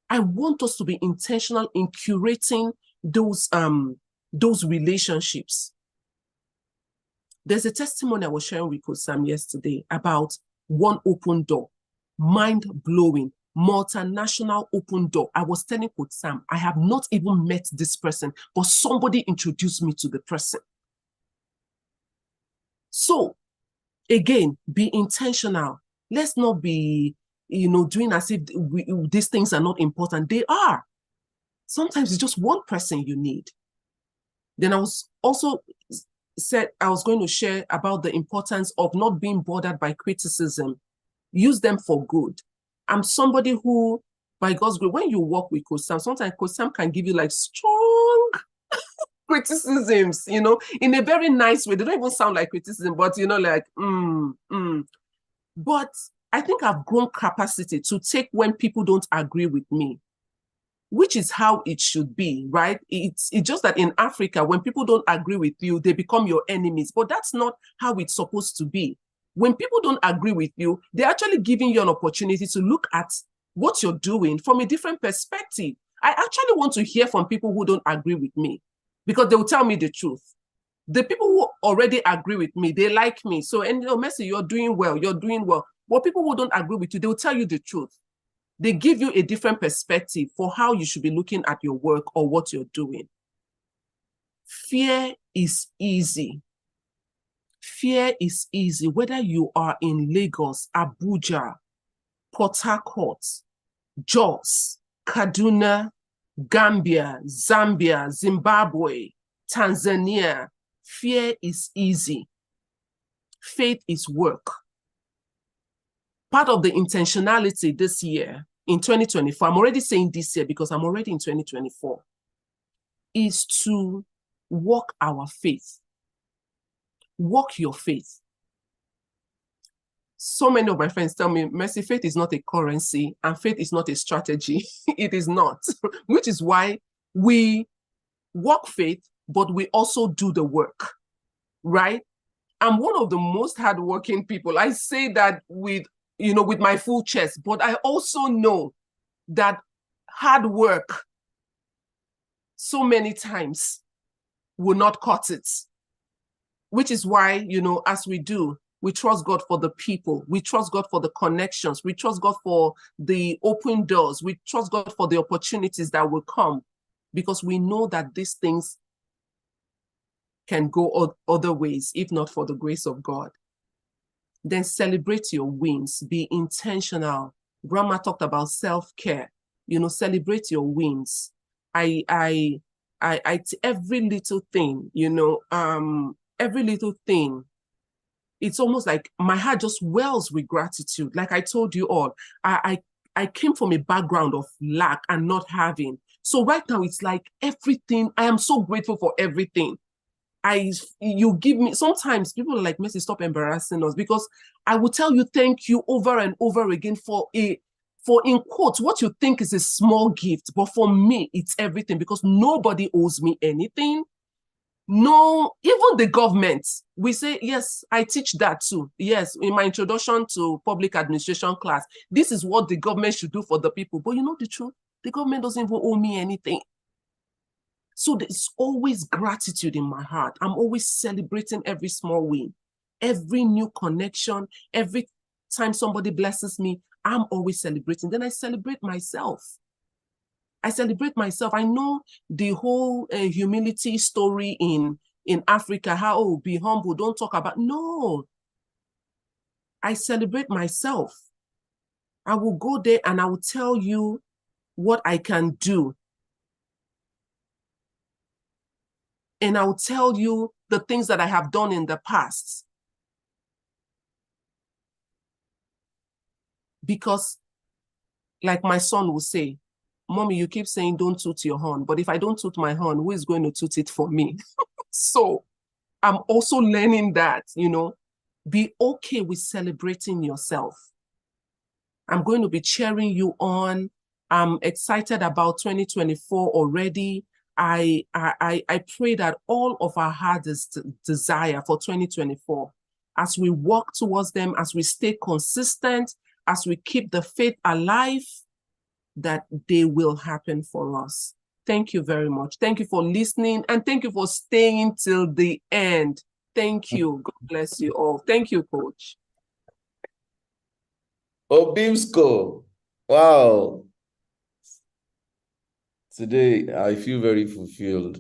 I want us to be intentional in curating those relationships. There's a testimony I was sharing with Coach Sam yesterday about one open door, mind-blowing, multinational open door. I was telling Coach Sam, I have not even met this person, but somebody introduced me to the person. So again, be intentional. Let's not be, doing as if these things are not important. They are. Sometimes it's just one person you need. Then I was also said I was going to share about the importance of not being bothered by criticism. Use them for good. I'm somebody who, by God's grace, when you work with Coach Sam, sometimes Coach Sam can give you like strong criticisms, in a very nice way. They don't even sound like criticism, but But I think I've grown capacity to take when people don't agree with me, which is how it should be, right? It's just that in Africa, when people don't agree with you, they become your enemies. But that's not how it's supposed to be. When people don't agree with you, they're actually giving you an opportunity to look at what you're doing from a different perspective. I actually want to hear from people who don't agree with me because they will tell me the truth. The people who already agree with me, they like me. So, Mercy, you're doing well, you're doing well. But people who don't agree with you, they will tell you the truth. They give you a different perspective for how you should be looking at your work or what you're doing. Fear is easy. Fear is easy, whether you are in Lagos, Abuja, Port Harcourt, Jos, Kaduna, Gambia, Zambia, Zimbabwe, Tanzania. Fear is easy. Faith is work. Part of the intentionality this year, in 2024, I'm already saying this year because I'm already in 2024, is to walk our faith. Walk your faith. So many of my friends tell me, Mercy, faith is not a currency and faith is not a strategy. It is not, which is why we walk faith, but we also do the work, right? I'm one of the most hardworking people. I say that with my full chest, but I also know that hard work so many times will not cut it, which is why, as we do, we trust God for the people. We trust God for the connections. We trust God for the open doors. We trust God for the opportunities that will come because we know that these things can go other ways, if not for the grace of God. Then celebrate your wins. Be intentional. Grandma talked about self-care. Celebrate your wins. Every little thing, every little thing, it's almost like my heart just wells with gratitude. Like I told you all, I came from a background of lack and not having. So right now it's like everything, I am so grateful for everything. You give me, sometimes people are like, Mercy, stop embarrassing us, because I will tell you thank you over and over again for in quotes, what you think is a small gift, but for me, it's everything, because nobody owes me anything. No, even the government, we say, yes, I teach that too. Yes, in my introduction to public administration class, this is what the government should do for the people. But you know the truth, the government doesn't even owe me anything. So there's always gratitude in my heart. I'm always celebrating every small win, every new connection, every time somebody blesses me, I'm always celebrating. Then I celebrate myself. I celebrate myself. I know the whole humility story in Africa, how, be humble, don't talk about, no. I celebrate myself. I will go there and I will tell you what I can do. And I'll tell you the things that I have done in the past. Because, like my son will say, Mommy, you keep saying don't toot your horn, but if I don't toot my horn, who is going to toot it for me? So I'm also learning that, be okay with celebrating yourself. I'm going to be cheering you on. I'm excited about 2024 already. I pray that all of our hardest desire for 2024 as we walk towards them, as we stay consistent, as we keep the faith alive, that they will happen for us. Thank you very much. Thank you for listening, and thank you for staying till the end. Thank you. God bless you all. Thank you, Coach. Obimsko. Wow. Today, I feel very fulfilled.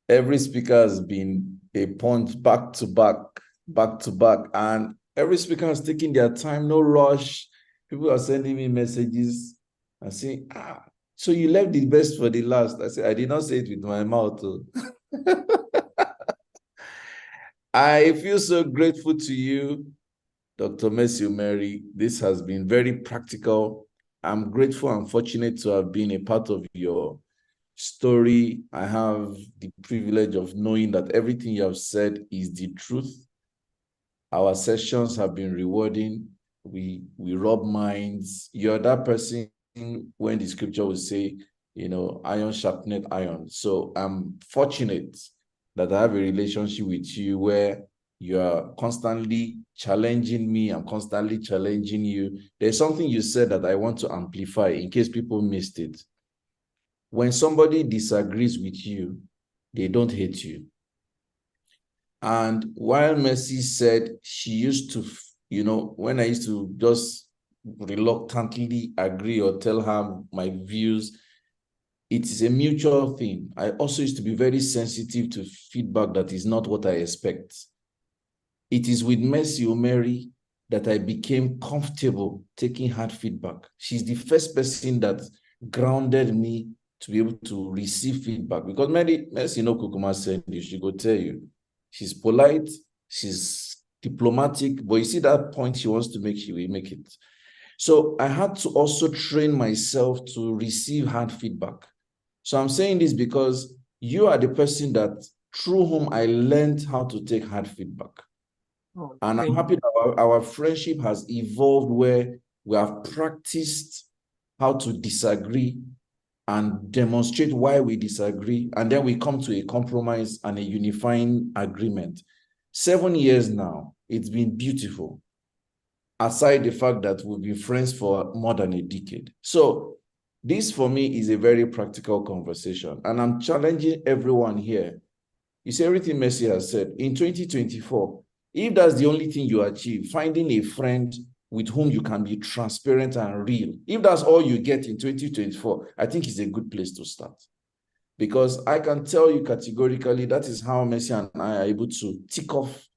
Every speaker has been a punch back to back, and every speaker has taken their time, no rush. People are sending me messages and saying, so you left the best for the last. I said, I did not say it with my mouth. I feel so grateful to you, Dr. Mercy Umeri. This has been very practical. I'm grateful and fortunate to have been a part of your story. I have the privilege of knowing that everything you have said is the truth. Our sessions have been rewarding. We rub minds. You're that person when the scripture will say, iron sharpened iron. So I'm fortunate that I have a relationship with you where you are constantly challenging me. I'm constantly challenging you. There's something you said that I want to amplify in case people missed it. When somebody disagrees with you, they don't hate you. And while Mercy said she used to, when I used to just reluctantly agree or tell her my views, it is a mutual thing. I also used to be very sensitive to feedback that is not what I expect. It is with Mercy Umeri that I became comfortable taking hard feedback. She's the first person that grounded me to be able to receive feedback, because Mercy no kukuma said this, she go tell you. She's polite, she's diplomatic, but you see that point she wants to make, she will make it. So I had to also train myself to receive hard feedback. So I'm saying this because you are the person that through whom I learned how to take hard feedback. And I'm happy that our friendship has evolved where we have practiced how to disagree and demonstrate why we disagree. And then we come to a compromise and a unifying agreement. 7 years now, it's been beautiful. Aside the fact that we've been friends for more than a decade. So this for me is a very practical conversation. And I'm challenging everyone here. You see everything Mercy has said. In 2024, if that's the only thing you achieve, finding a friend with whom you can be transparent and real, if that's all you get in 2024, I think it's a good place to start. Because I can tell you categorically, that is how Mercy and I are able to tick off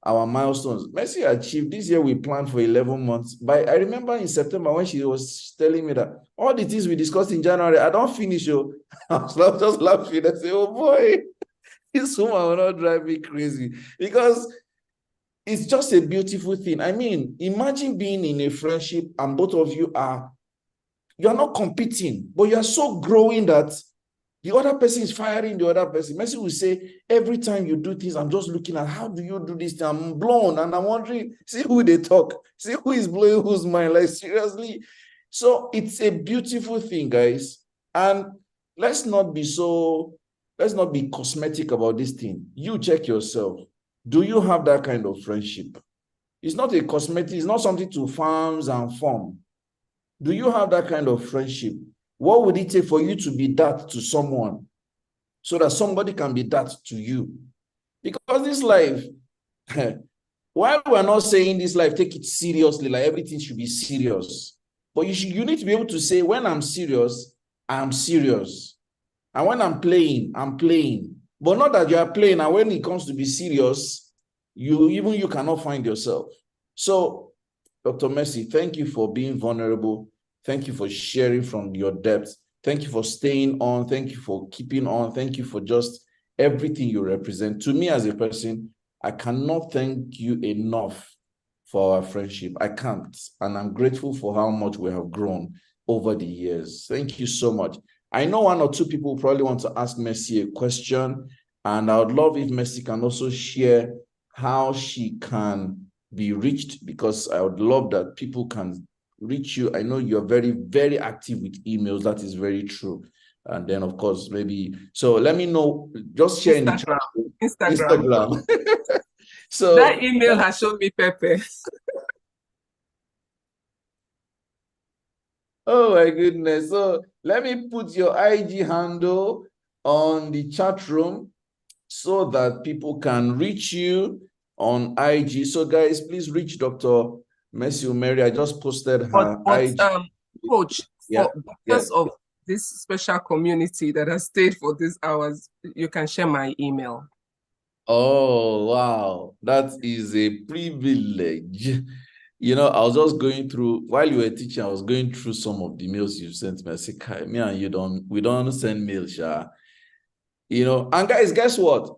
our milestones. Mercy achieved, this year we planned for 11 months. But I remember in September when she was telling me that all the things we discussed in January, I don't finish. I was just laughing. I say, oh boy, this woman will not drive me crazy. Because it's just a beautiful thing. I mean, imagine being in a friendship and both of you you're not competing, but you're so growing that the other person is firing the other person. Mercy will say, every time you do things, I'm just looking at how do you do this thing? I'm blown and I'm wondering, see who they talk, see who is blowing whose mind, like seriously. So it's a beautiful thing, guys. And let's not be cosmetic about this thing. You check yourself. Do you have that kind of friendship? It's not a cosmetic, it's not something to farms and form. Do you have that kind of friendship? What would it take for you to be that to someone so that somebody can be that to you? Because this life, while we're not saying this life, take it seriously, like everything should be serious. But you need to be able to say, when I'm serious, I'm serious. And when I'm playing, I'm playing. But not that you are playing, and when it comes to be serious, you cannot find yourself. So, Dr. Mercy, thank you for being vulnerable. Thank you for sharing from your depths. Thank you for staying on. Thank you for keeping on. Thank you for just everything you represent. To me as a person, I cannot thank you enough for our friendship. I can't. And I'm grateful for how much we have grown over the years. Thank you so much. I know one or two people probably want to ask Mercy a question, and I would love if Mercy can also share how she can be reached, because I would love that people can reach you. I know you're very, very active with emails. That is very true. And then, of course, maybe, so let me know, just share in the chat. Instagram. So that email has shown me Pepe. Oh my goodness. So let me put your IG handle on the chat room so that people can reach you on IG. So guys, please reach Dr. Mercy Umeri. I just posted her IG. Coach, because of this special community that has stayed for these hours, you can share my email. Oh, wow. That is a privilege. You know, I was just going through, while you were teaching, I was going through some of the mails you sent me. I said, Kai, me and you we don't send mails, Sha. You know, and guys, guess what?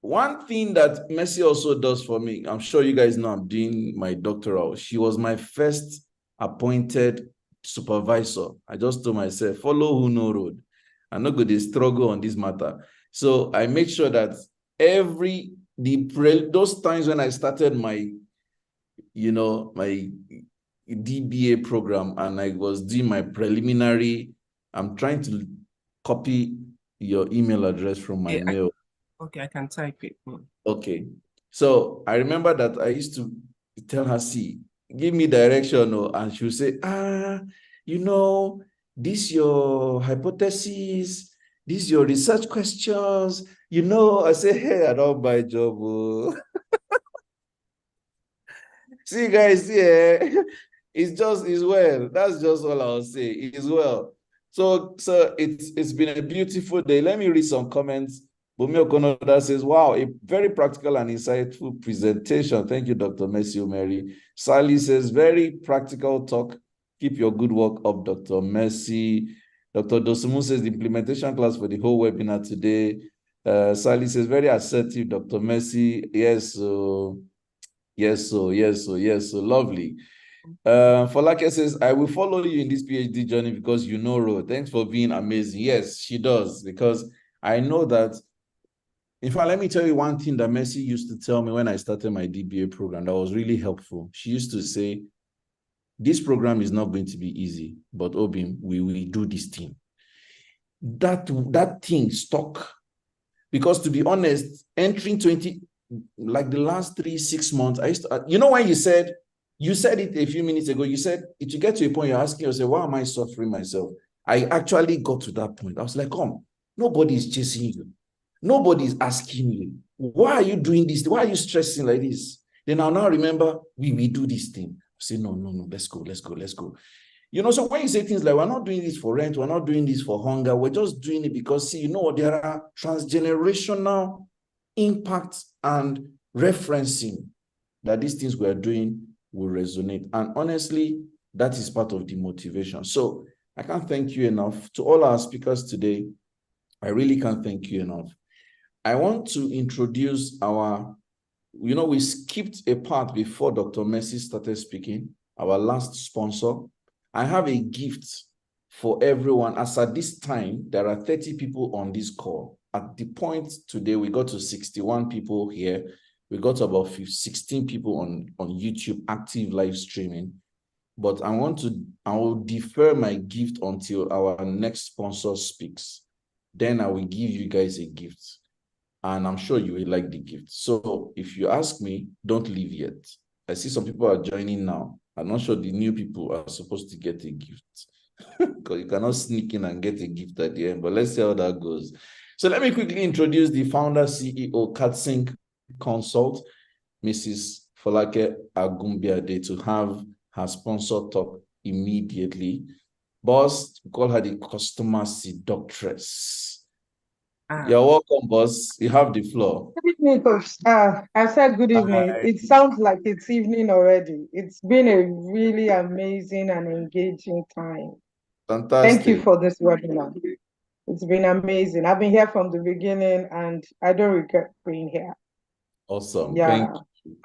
One thing that Mercy also does for me, I'm sure you guys know I'm doing my doctoral. She was my first appointed supervisor. I just told myself, follow who know road. I'm not going to struggle on this matter. So I made sure that those times when I started my, my DBA program and I was doing my preliminary, I'm trying to copy your email address from my mail. Okay, I can type it. Okay. So I remember that I used to tell her, see, give me direction, and she would say, this your hypothesis, this your research questions, I say, hey, I don't buy job. Oh. See, guys, yeah, it's well. That's just all I'll say. It's well. So it's been a beautiful day. Let me read some comments. Bumi Okonoda says, wow, a very practical and insightful presentation. Thank you, Dr. Mercy Umeri. Sally says, very practical talk. Keep your good work up, Dr. Mercy. Dr. Dosumu says, the implementation class for the whole webinar today. Sally says, very assertive, Dr. Mercy. Yes, yes, lovely. Folake says, I will follow you in this PhD journey because you know Ro. Thanks for being amazing. Yes, she does, because I know that. In fact, let me tell you one thing that Mercy used to tell me when I started my DBA program that was really helpful. She used to say, this program is not going to be easy, but Obim, we will do this thing. That thing stuck. Because to be honest, entering the last 3-6 months, I used to, when you said it a few minutes ago, you said, if you get to a point, you're asking yourself, why am I suffering myself? I actually got to that point. I was like, come, nobody is chasing you. Nobody is asking you, why are you doing this? Why are you stressing like this? Then I'll now remember, we do this thing. I say, no, let's go. So when you say things like, we're not doing this for rent, we're not doing this for hunger, we're just doing it because, there are transgenerational impacts and referencing that these things we're doing will resonate. And honestly, that is part of the motivation. So I can't thank you enough. To all our speakers today, I really can't thank you enough. I want to introduce we skipped a part before Dr. Mercy started speaking, our last sponsor. I have a gift for everyone. As at this time, there are 30 people on this call. At the point today, we got to 61 people here. We got to about 16 people on YouTube active live streaming. But I will defer my gift until our next sponsor speaks. Then I will give you guys a gift. And I'm sure you will like the gift. So if you ask me, don't leave yet. I see some people are joining now. I'm not sure the new people are supposed to get a gift because you cannot sneak in and get a gift at the end, but let's see how that goes. So let me quickly introduce the founder, CEO, CatSync Consult, Mrs. Folake Agumbiade, to have her sponsor talk immediately. Boss, we call her the customer seductress. You're welcome, boss. You have the floor. Good evening, Coach. I said good evening. Hi. It sounds like it's evening already. It's been a really amazing and engaging time. Fantastic. Thank you for this webinar. It's been amazing. I've been here from the beginning and I don't regret being here. Awesome. Yeah. Thank you.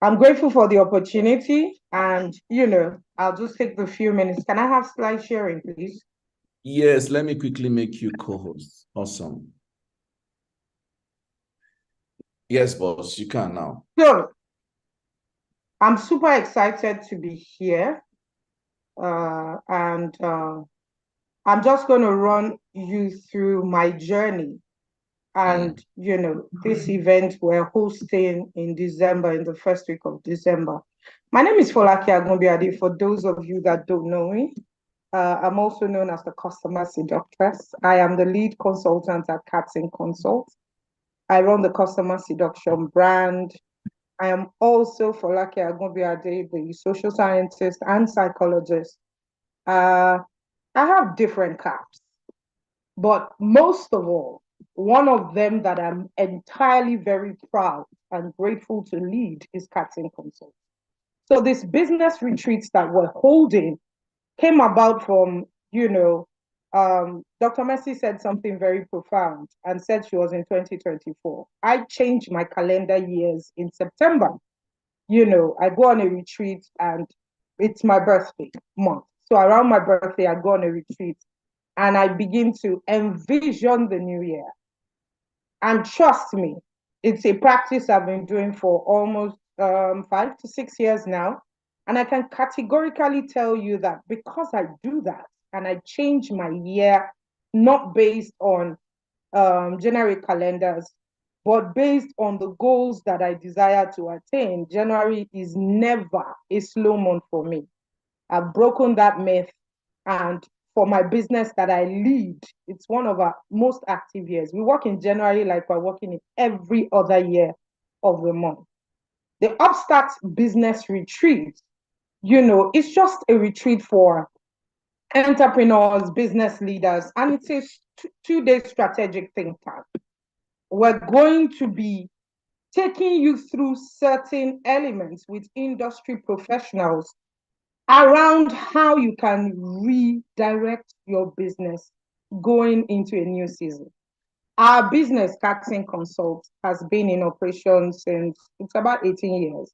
I'm grateful for the opportunity and, I'll just take the few minutes. Can I have slide sharing, please? Yes, let me quickly make you co-host. Awesome. Yes, boss, you can now. So, I'm super excited to be here. And I'm just going to run you through my journey And, you know, this event we're hosting in December, in the first week of December. My name is Folake Agunbiade, for those of you that don't know me. I'm also known as the Customer Seductress. I am the lead consultant at Catsin Consult. I run the Customer Seduction brand. I am also Folake Agunbiade, the social scientist and psychologist. I have different caps, but most of all, one of them that I'm entirely very proud and grateful to lead is Catsin Consult. So this business retreats that we're holding came about from, you know, Dr. Mercy said something very profound and said she was in 2024. I changed my calendar years in September. You know, I go on a retreat and it's my birthday month. So around my birthday, I go on a retreat and I begin to envision the new year. And trust me, it's a practice I've been doing for almost 5 to 6 years now. And I can categorically tell you that because I do that and I change my year, not based on generic calendars, but based on the goals that I desire to attain, January is never a slow month for me. I've broken that myth, and for my business that I lead, it's one of our most active years. We work in January like we're working in every other year of the month. The Upstart Business Retreat, you know, it's just a retreat for entrepreneurs, business leaders, and it's a two-day strategic think tank. We're going to be taking you through certain elements with industry professionals around how you can redirect your business going into a new season. Our business, Catsin Consult, has been in operation since it's about 18 years.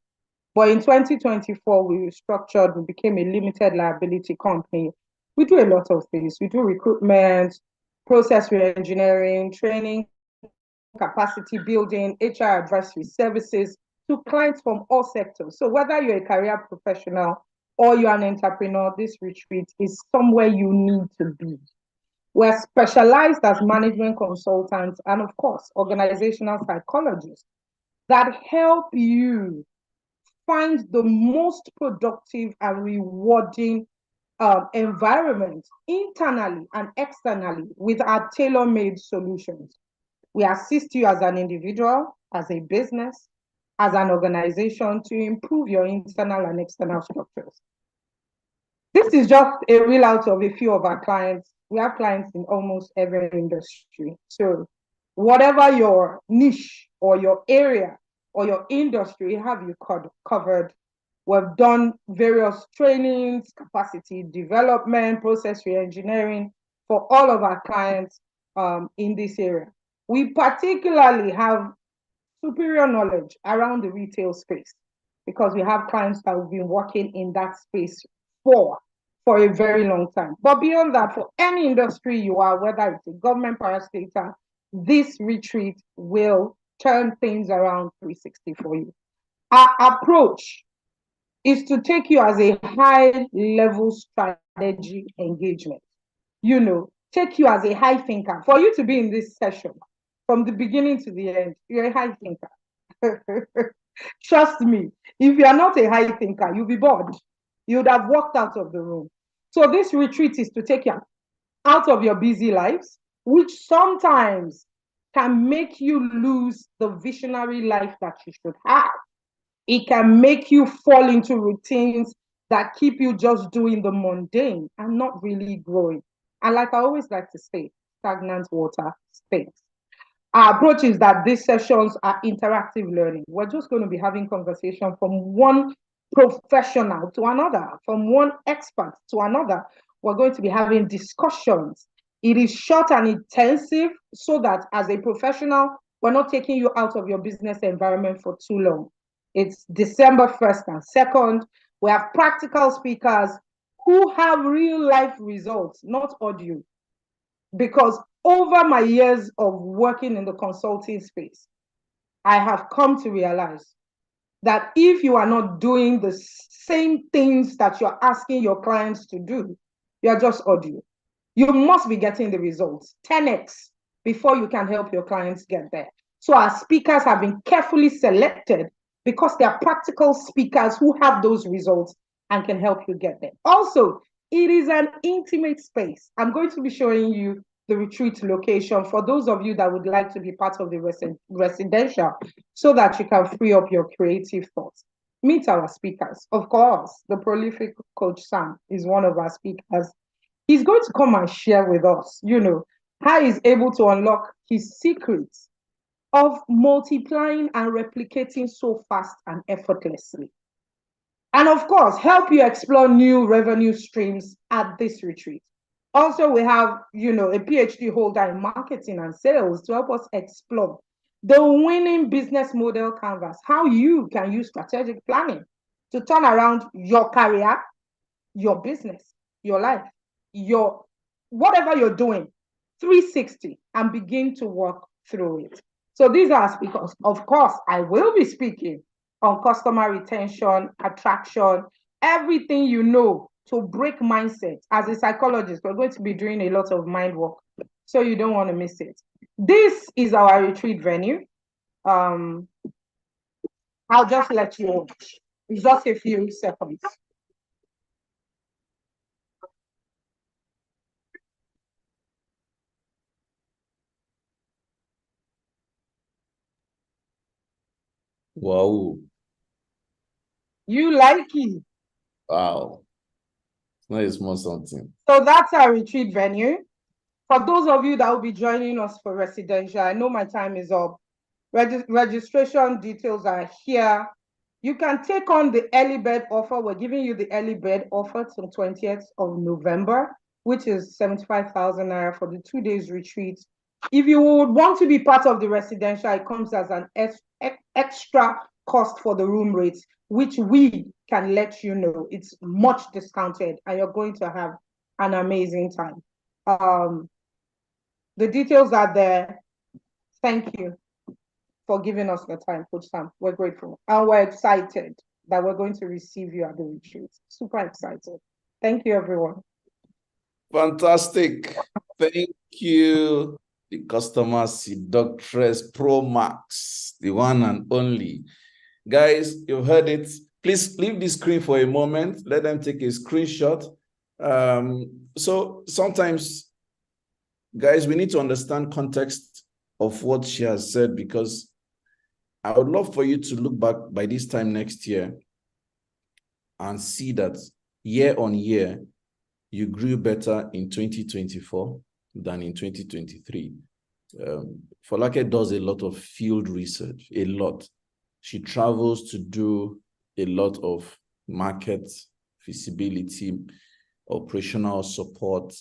But in 2024, we restructured, we became a limited liability company. We do a lot of things. We do recruitment, process re-engineering, training, capacity building, HR advisory services to clients from all sectors. So whether you're a career professional or you're an entrepreneur, this retreat is somewhere you need to be. We're specialized as management consultants and, of course, organizational psychologists that help you find the most productive and rewarding environment internally and externally with our tailor-made solutions. We assist you as an individual, as a business, as an organization to improve your internal and external structures. This is just a reel out of a few of our clients. We have clients in almost every industry. So whatever your niche or your area or your industry, have you covered. We've done various trainings, capacity development, process re-engineering for all of our clients in this area. We particularly have superior knowledge around the retail space because we have clients that have been working in that space for a very long time. But beyond that, for any industry you are, whether it's a government parastatal, this retreat will turn things around 360 for you. Our approach is to take you as a high-level strategy engagement. You know, take you as a high thinker. For you to be in this session, from the beginning to the end, you're a high thinker. Trust me, if you are not a high thinker, you'll be bored. You would have walked out of the room. So this retreat is to take you out of your busy lives, which sometimes can make you lose the visionary life that you should have. It can make you fall into routines that keep you just doing the mundane and not really growing. And like I always like to say, stagnant water stinks. Our approach is that these sessions are interactive learning. We're just going to be having conversation from one professional to another, from one expert to another. We're going to be having discussions. It is short and intensive so that as a professional, we're not taking you out of your business environment for too long. It's December 1st and 2nd. We have practical speakers who have real life results, not audio. Because over my years of working in the consulting space, I have come to realize that if you are not doing the same things that you're asking your clients to do, you're just audio. You must be getting the results, 10x before you can help your clients get there. So our speakers have been carefully selected because they are practical speakers who have those results and can help you get there. Also, it is an intimate space. I'm going to be showing you the retreat location for those of you that would like to be part of the residential so that you can free up your creative thoughts. Meet our speakers. Of course, the prolific Coach Sam is one of our speakers. He's going to come and share with us, how he's able to unlock his secrets of multiplying and replicating so fast and effortlessly. And of course, help you explore new revenue streams at this retreat. Also, we have, a PhD holder in marketing and sales to help us explore the winning business model canvas, how you can use strategic planning to turn around your career, your business, your life, whatever you're doing, 360, and begin to work through it. So these are speakers. Of course, I will be speaking on customer retention, attraction, everything to break mindset. As a psychologist, we're going to be doing a lot of mind work, so you don't want to miss it. This is our retreat venue. I'll just let you watch. It's just a few seconds. Wow. You like it? Wow. It's not a small something. So that's our retreat venue. For those of you that will be joining us for residential, I know my time is up. Registration details are here. You can take on the early bird offer. We're giving you the early bird offer till 20th of November, which is 75,000 naira for the 2 days retreat. If you would want to be part of the residential, it comes as an extra cost for the room rates, which we can let you know it's much discounted and you're going to have an amazing time. The details are there. Thank you for giving us the time, Coach Sam. We're grateful. And we're excited that we're going to receive you at the retreat. Super excited. Thank you, everyone. Fantastic. Thank you. The customer seductress Pro Max, the one and only. Guys, you've heard it. Please leave the screen for a moment. Let them take a screenshot. So sometimes, guys, we need to understand context of what she has said, because I would love for you to look back by this time next year and see that year on year, you grew better in 2024 than in 2023. Folake does a lot of field research, a lot. She travels to do a lot of market feasibility, operational support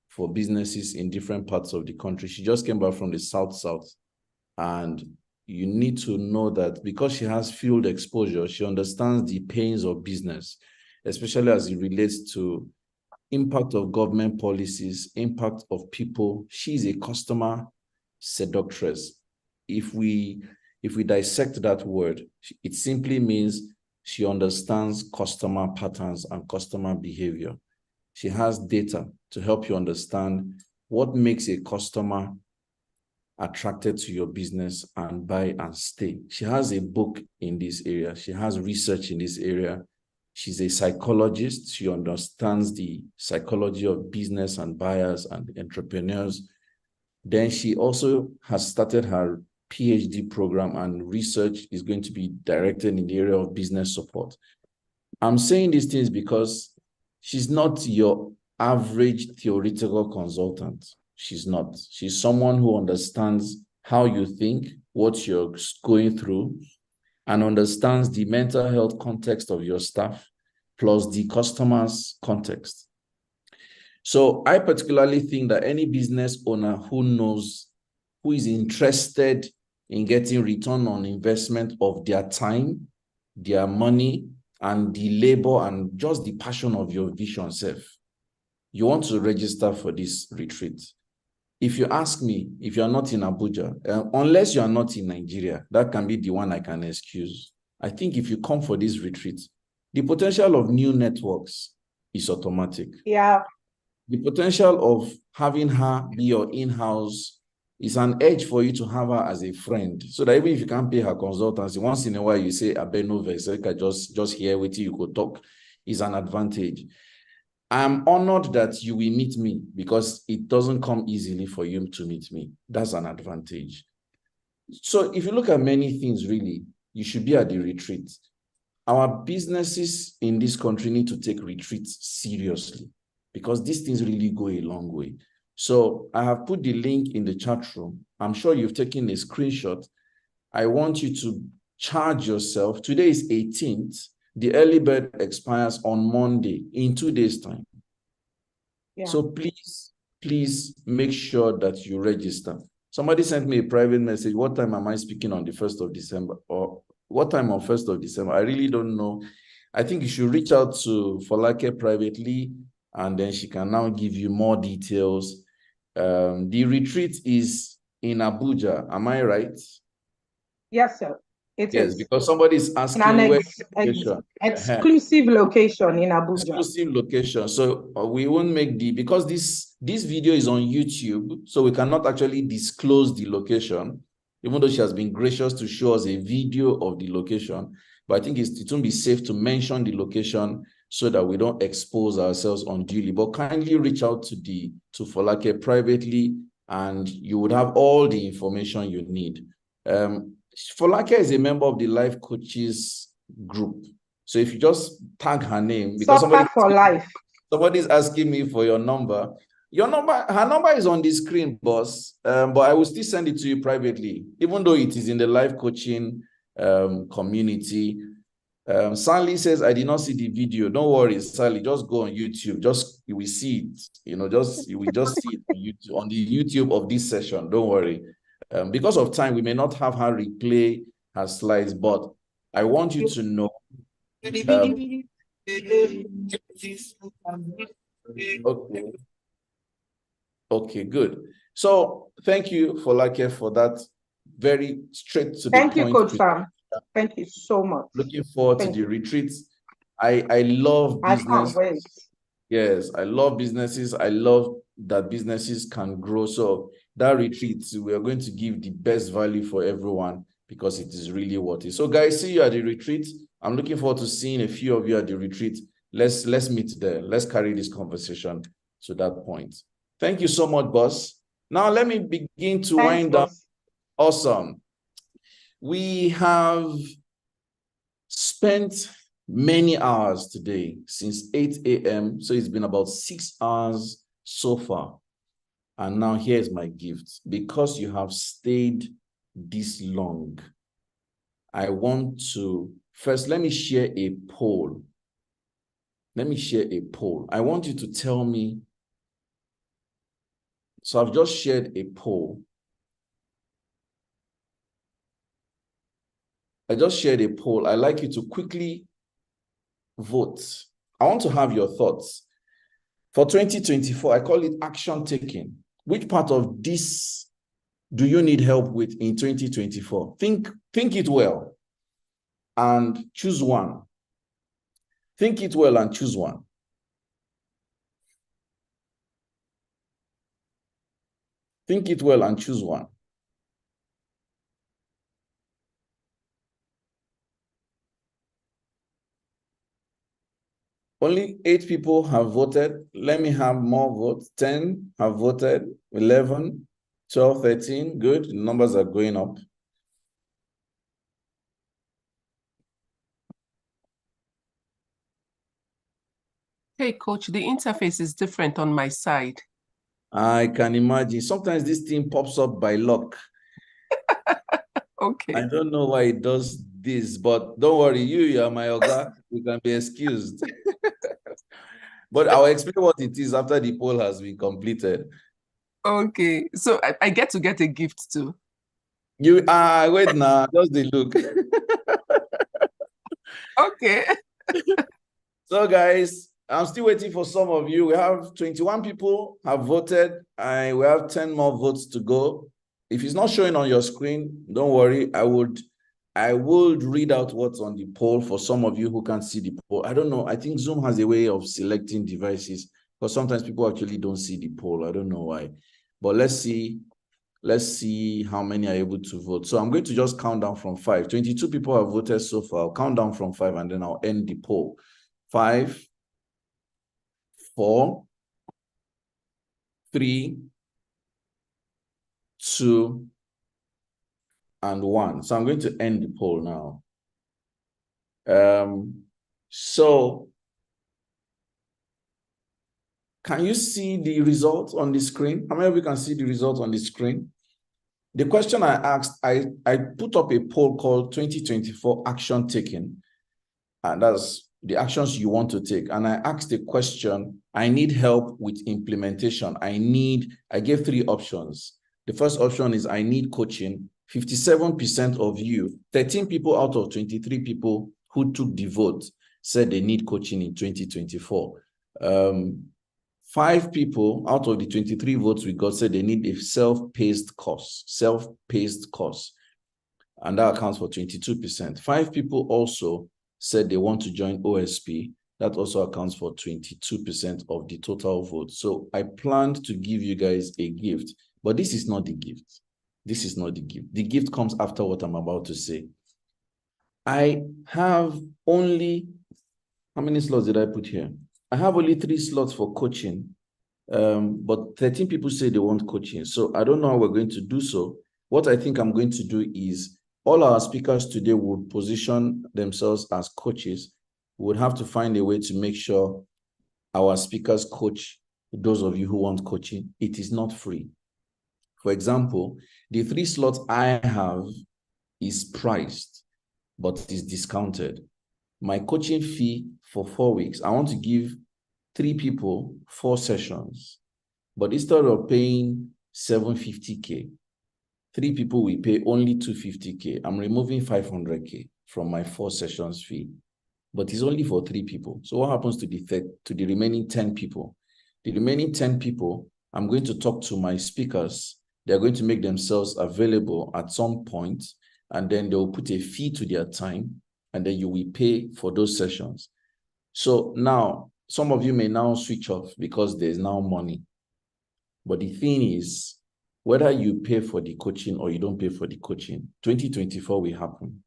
for businesses in different parts of the country. She just came back from the South, and you need to know that because she has field exposure, she understands the pains of business, especially as it relates to impact of government policies, impact of people. She's a customer seductress. If we dissect that word, it simply means she understands customer patterns and customer behavior. She has data to help you understand what makes a customer attracted to your business and buy and stay. She has a book in this area. She has research in this area. She's a psychologist. She understands the psychology of business and buyers and entrepreneurs. Then she also has started her PhD program, and research is going to be directed in the area of business support. I'm saying these things because she's not your average theoretical consultant. She's not. She's someone who understands how you think, what you're going through, and understands the mental health context of your staff, plus the customer's context. So I particularly think that any business owner who is interested in getting return on investment of their time, their money, and the labor and just the passion of your vision self, you want to register for this retreat. If you ask me, if you're not in Abuja, unless you are not in Nigeria, that can be the one I can excuse. I think if you come for this retreat, the potential of new networks is automatic. Yeah. The potential of having her be your in-house it's an edge for you to have her as a friend. So that even if you can't pay her consultancy, once in a while you say, just hear with you could talk, is an advantage. I'm honored that you will meet me because it doesn't come easily for you to meet me. That's an advantage. So if you look at many things, really, you should be at the retreat. Our businesses in this country need to take retreats seriously because these things really go a long way. So I have put the link in the chat room. I'm sure you've taken a screenshot. I want you to charge yourself. Today is 18th. The early bird expires on Monday in 2 days' time. Yeah. So please make sure that you register. Somebody sent me a private message. What time am I speaking on the 1st of December? Or what time on 1st of December? I really don't know. I think you should reach out to Folake privately, and then she can now give you more details. The retreat is in Abuja. Am I right? Yes, sir. It yes, is. Because somebody is asking where exclusive location in Abuja. Exclusive location. So we won't make because this video is on YouTube, so we cannot actually disclose the location, even though she has been gracious to show us a video of the location. But I think it won't be safe to mention the location so that we don't expose ourselves unduly. But kindly reach out to Folake privately, and you would have all the information you need. Folake is a member of the Life Coaches group. So if you just tag her name, because somebody's asking me for your number. Her number is on the screen, boss. But I will still send it to you privately, even though it is in the life coaching community. Sally says, I did not see the video. Don't worry, Sally, just go on YouTube. You will see it. You will just see it on the YouTube of this session. Don't worry. Because of time, we may not have her replay her slides, but I want you to know. Okay, good. So thank you, Folake, for that very straight to the point. Thank you, Coach Sam. Thank you so much. Looking forward to the retreats. I love business. I can't wait. Yes, I love businesses. I love that businesses can grow. So that retreat, we are going to give the best value for everyone because it is really worth it. So guys, see you at the retreat. I'm looking forward to seeing a few of you at the retreat. Let's meet there. Let's carry this conversation to that point. Thank you so much, boss. Now let me begin to wind up. Awesome. We have spent many hours today since 8 a.m. So it's been about 6 hours so far. And now here's my gift. Because you have stayed this long, I want to, first, let me share a poll. Let me share a poll. I want you to tell me. So I've just shared a poll. I just shared a poll. I'd like you to quickly vote. I want to have your thoughts. For 2024, I call it action taking. Which part of this do you need help with in 2024? Think it well and choose one. Think it well and choose one. Think it well and choose one. Only 8 people have voted. Let me have more votes. 10 have voted. 11, 12, 13. Good. The numbers are going up. Hey, Coach, the interface is different on my side. I can imagine. Sometimes this thing pops up by luck. Okay. I don't know why it does this, but don't worry. You are my Oga. You can be excused. But I'll explain what it is after the poll has been completed. Okay. So I get to get a gift too. You wait now. Just the look. Okay. So guys, I'm still waiting for some of you. We have 21 people have voted, and we have 10 more votes to go. If it's not showing on your screen, don't worry. I would read out what's on the poll for some of you who can't see the poll. I don't know. I think Zoom has a way of selecting devices because sometimes people actually don't see the poll. I don't know why. But let's see Let's see how many are able to vote. So I'm going to just count down from 5. 22 people have voted so far. I'll count down from 5 and then I'll end the poll. 5, 4, 3, 2, and 1. So I'm going to end the poll now. So can you see the results on the screen? How many of you can see the results on the screen? The question I asked, I put up a poll called 2024 Action Taken, and that's the actions you want to take. And I asked the question, I need help with implementation. I gave 3 options. The first option is I need coaching. 57% of you, 13 people out of 23 people who took the vote said they need coaching in 2024. 5 people out of the 23 votes we got said they need a self-paced course, and that accounts for 22%. 5 people also said they want to join OSP. That also accounts for 22% of the total vote. So I planned to give you guys a gift, but this is not the gift. This is not the gift. The gift comes after what I'm about to say. I have only, how many slots did I put here? I have only 3 slots for coaching, but 13 people say they want coaching. So I don't know how we're going to do so. What I think I'm going to do is all our speakers today would position themselves as coaches. We would have to find a way to make sure our speakers coach those of you who want coaching. It is not free. For example, the 3 slots I have is priced, but is discounted. My coaching fee for 4 weeks, I want to give 3 people 4 sessions, but instead of paying $750K, 3 people will pay only $250K. I'm removing $500K from my 4 sessions fee, but it's only for 3 people. So what happens to the remaining 10 people? The remaining 10 people, I'm going to talk to my speakers. They're going to make themselves available at some point, and then they'll put a fee to their time, and then you will pay for those sessions. So now, some of you may now switch off because there's now money. But the thing is, whether you pay for the coaching or you don't pay for the coaching, 2024 will happen.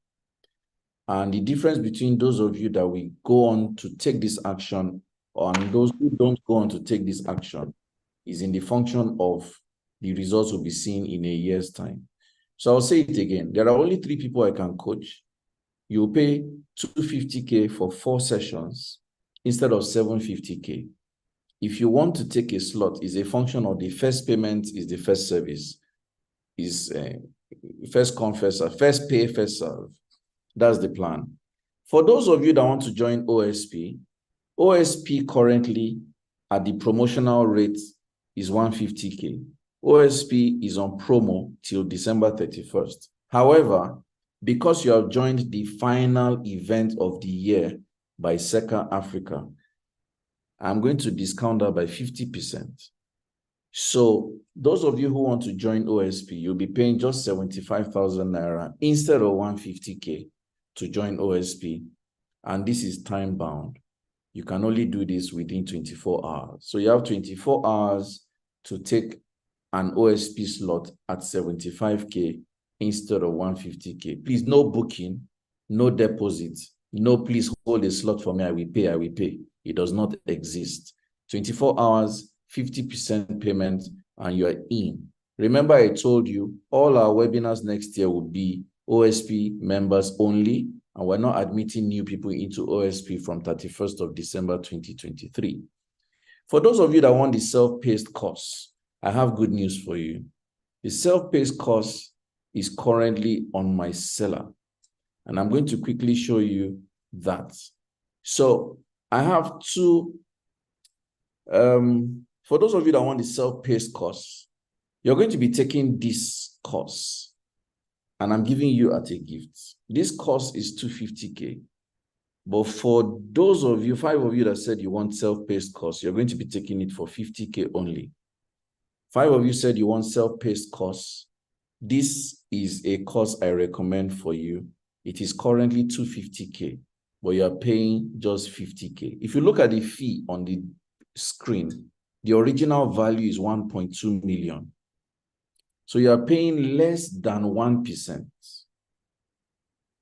And the difference between those of you that will go on to take this action and those who don't go on to take this action is in the function of the results we'll be seeing in a year's time. So I'll say it again. There are only 3 people I can coach. You pay $250K for 4 sessions instead of $750K. If you want to take a slot, is a function of the first payment is the first service, is first come, first serve, first pay, first serve. That's the plan. For those of you that want to join OSP, OSP currently at the promotional rate is $150K. OSP is on promo till December 31st. However, because you have joined the final event of the year by SECA Africa, I'm going to discount that by 50%. So those of you who want to join OSP, you'll be paying just 75,000 Naira instead of 150K to join OSP. And this is time bound. You can only do this within 24 hours. So you have 24 hours to take an OSP slot at 75K instead of 150K. Please, no booking, no deposit, no please hold a slot for me, I will pay. It does not exist. 24 hours, 50% payment, and you are in. Remember, I told you all our webinars next year will be OSP members only, and we're not admitting new people into OSP from 31st of December 2023. For those of you that want the self-paced course, I have good news for you. The self-paced course is currently on my seller, and I'm going to quickly show you that. So I have 2, for those of you that want the self-paced course, you're going to be taking this course, and I'm giving you at a gift. This course is $250K, but for those of you, 5 of you that said you want self-paced course, you're going to be taking it for $50K only. 5 of you said you want self-paced course. This is a course I recommend for you. It is currently $250K, but you are paying just $50K. If you look at the fee on the screen, the original value is 1.2 million. So you are paying less than 1%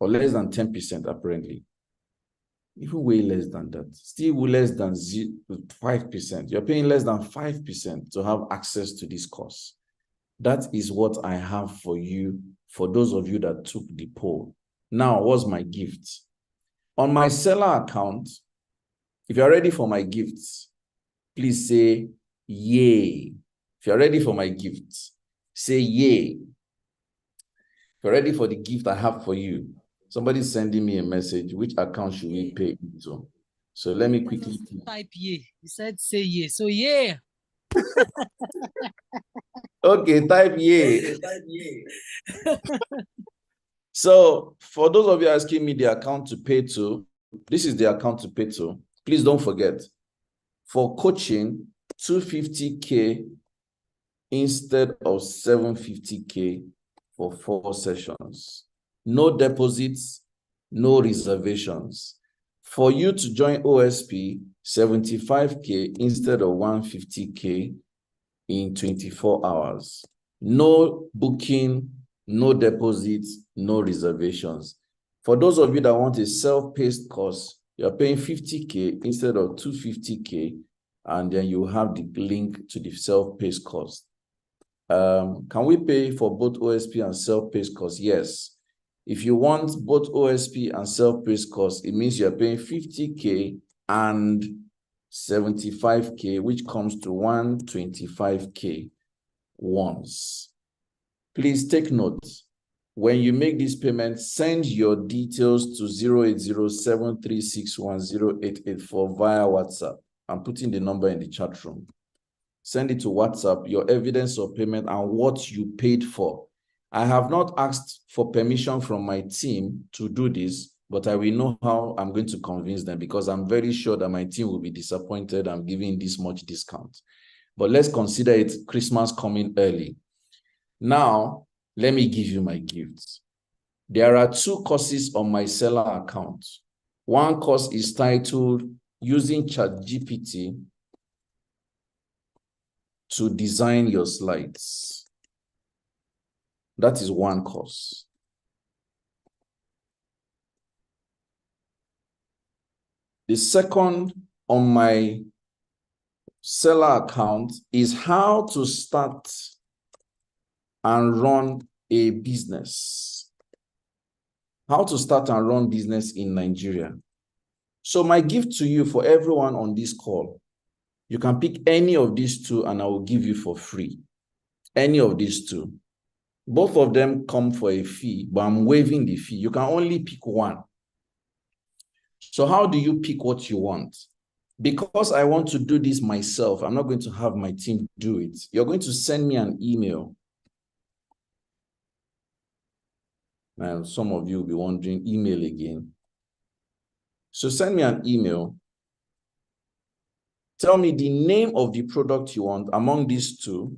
or less than 10% apparently. Even way less than that, still less than 5%. You're paying less than 5% to have access to this course. That is what I have for you, for those of you that took the poll. Now, what's my gift? On my seller account, if you're ready for my gifts, please say yay. If you're ready for my gifts, say yay. If you're ready for the gift I have for you, somebody's sending me a message. Which account should we pay into? So let me quickly type yeah. You said say yeah. So yeah. Okay, type yeah. So for those of you asking me the account to pay to, this is the account to pay to. Please don't forget, for coaching, 250K instead of 750K for 4 sessions. No deposits, no reservations. For you to join OSP, 75K instead of 150K in 24 hours. No booking, no deposits, no reservations. For those of you that want a self-paced course, you're paying 50K instead of 250K, and then you have the link to the self-paced course. Can we pay for both OSP and self-paced course? Yes. If you want both OSP and self-paced course, it means you're paying 50K and 75K, which comes to 125K once. Please take note. When you make this payment, send your details to 08073610884 via WhatsApp. I'm putting the number in the chat room. Send it to WhatsApp, your evidence of payment and what you paid for. I have not asked for permission from my team to do this, but I will know how I'm going to convince them, because I'm very sure that my team will be disappointed I'm giving this much discount. But let's consider it Christmas coming early. Now, let me give you my gifts. There are 2 courses on my seller account. One course is titled Using ChatGPT to Design Your Slides. That is one course. The second on my seller account is how to start and run a business. How to start and run business in Nigeria. So my gift to you, for everyone on this call, you can pick any of these 2 and I will give you for free. Any of these 2. Both of them come for a fee, but I'm waiving the fee. You can only pick one. So how do you pick what you want? Because I want to do this myself, I'm not going to have my team do it. You're going to send me an email. Now, some of you will be wondering, email again. So send me an email. Tell me the name of the product you want among these 2.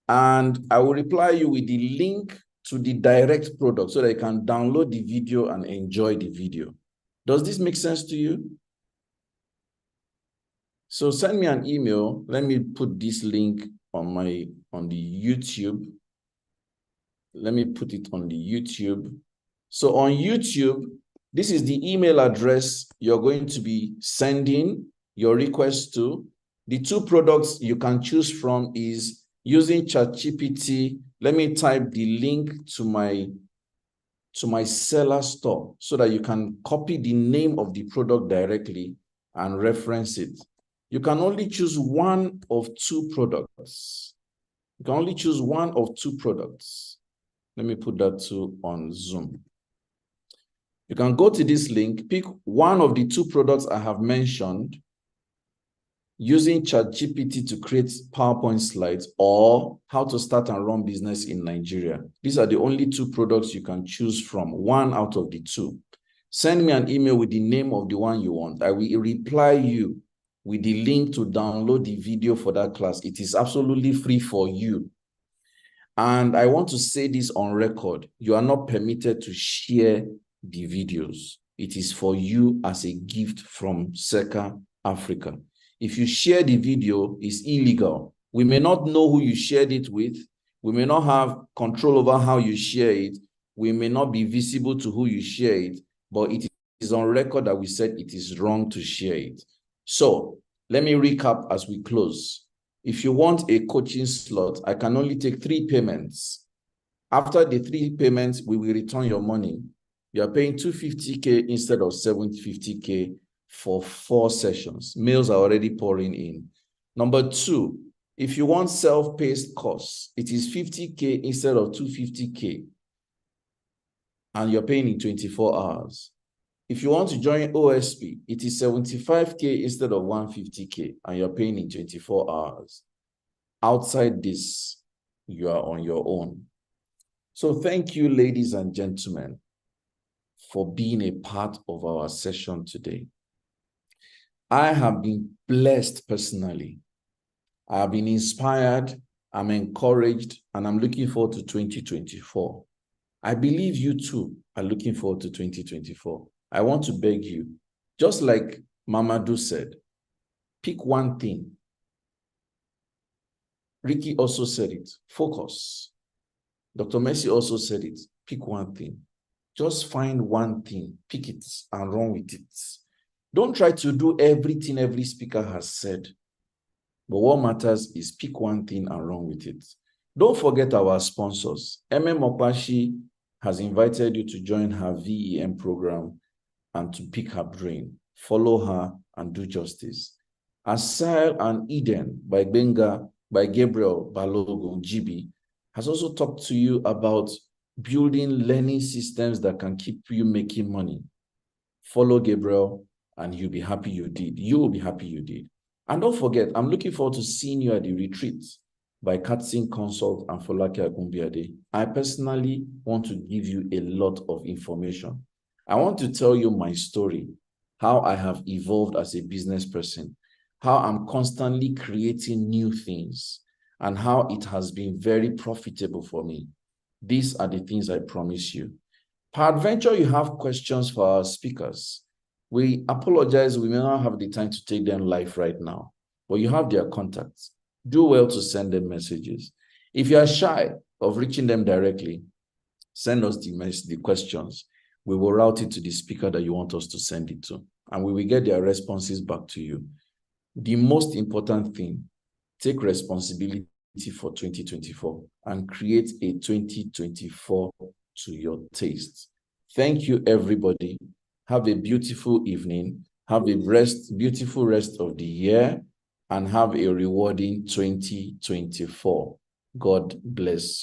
And I will reply you with the link to the direct product so that you can download the video and enjoy the video. Does this make sense to you? So send me an email. Let me put this link on the YouTube. Let me put it on the YouTube. So on YouTube, this is the email address you're going to be sending your request to. The 2 products you can choose from is using ChatGPT. Let me type the link to my seller store so that you can copy the name of the product directly and reference it. You can only choose one of 2 products. You can only choose one of 2 products. Let me put that too on Zoom. You can go to this link, pick one of the 2 products I have mentioned, using ChatGPT to create PowerPoint slides, or how to start and run business in Nigeria. These are the only 2 products you can choose from, one out of the 2. Send me an email with the name of the one you want. I will reply you with the link to download the video for that class. It is absolutely free for you. And I want to say this on record. You are not permitted to share the videos. It is for you as a gift from SECA Africa. If you share the video, it's illegal. We may not know who you shared it with. We may not have control over how you share it. We may not be visible to who you share it, but it is on record that we said it is wrong to share it. So let me recap as we close. If you want a coaching slot, I can only take 3 payments. After the 3 payments, we will return your money. You are paying $250K instead of $750K for 4 sessions. Mails are already pouring in. Number 2, if you want self-paced course, it is $50K instead of $250K, and you're paying in 24 hours. If you want to join OSP, it is $75K instead of $150K, and you're paying in 24 hours. Outside this, you are on your own. So thank you, ladies and gentlemen, for being a part of our session today. I have been blessed personally. I have been inspired, I'm encouraged, and I'm looking forward to 2024. I believe you too are looking forward to 2024. I want to beg you, just like Mamadou said, pick one thing. Ricky also said it, focus. Dr. Mercy also said it, pick one thing. Just find one thing, pick it and run with it. Don't try to do everything every speaker has said. But what matters is pick one thing and run with it. Don't forget our sponsors. Okwashi has invited you to join her VEM program and to pick her brain. Follow her and do justice. Asile and Eden by Gabriel Balogun, GB, has also talked to you about building learning systems that can keep you making money. Follow Gabriel and you'll be happy you did. You will be happy you did. And don't forget, I'm looking forward to seeing you at the retreat by Katsin Consult and Folakia Gumbiade. I personally want to give you a lot of information. I want to tell you my story, how I have evolved as a business person, how I'm constantly creating new things, and how it has been very profitable for me. These are the things I promise you. Peradventure, you have questions for our speakers. We apologize, we may not have the time to take them live right now, but you have their contacts. Do well to send them messages. If you are shy of reaching them directly, send us the questions. We will route it to the speaker that you want us to send it to, and we will get their responses back to you. The most important thing, take responsibility for 2024 and create a 2024 to your taste. Thank you, everybody. Have a beautiful evening. Have a beautiful rest of the year, and have a rewarding 2024. God bless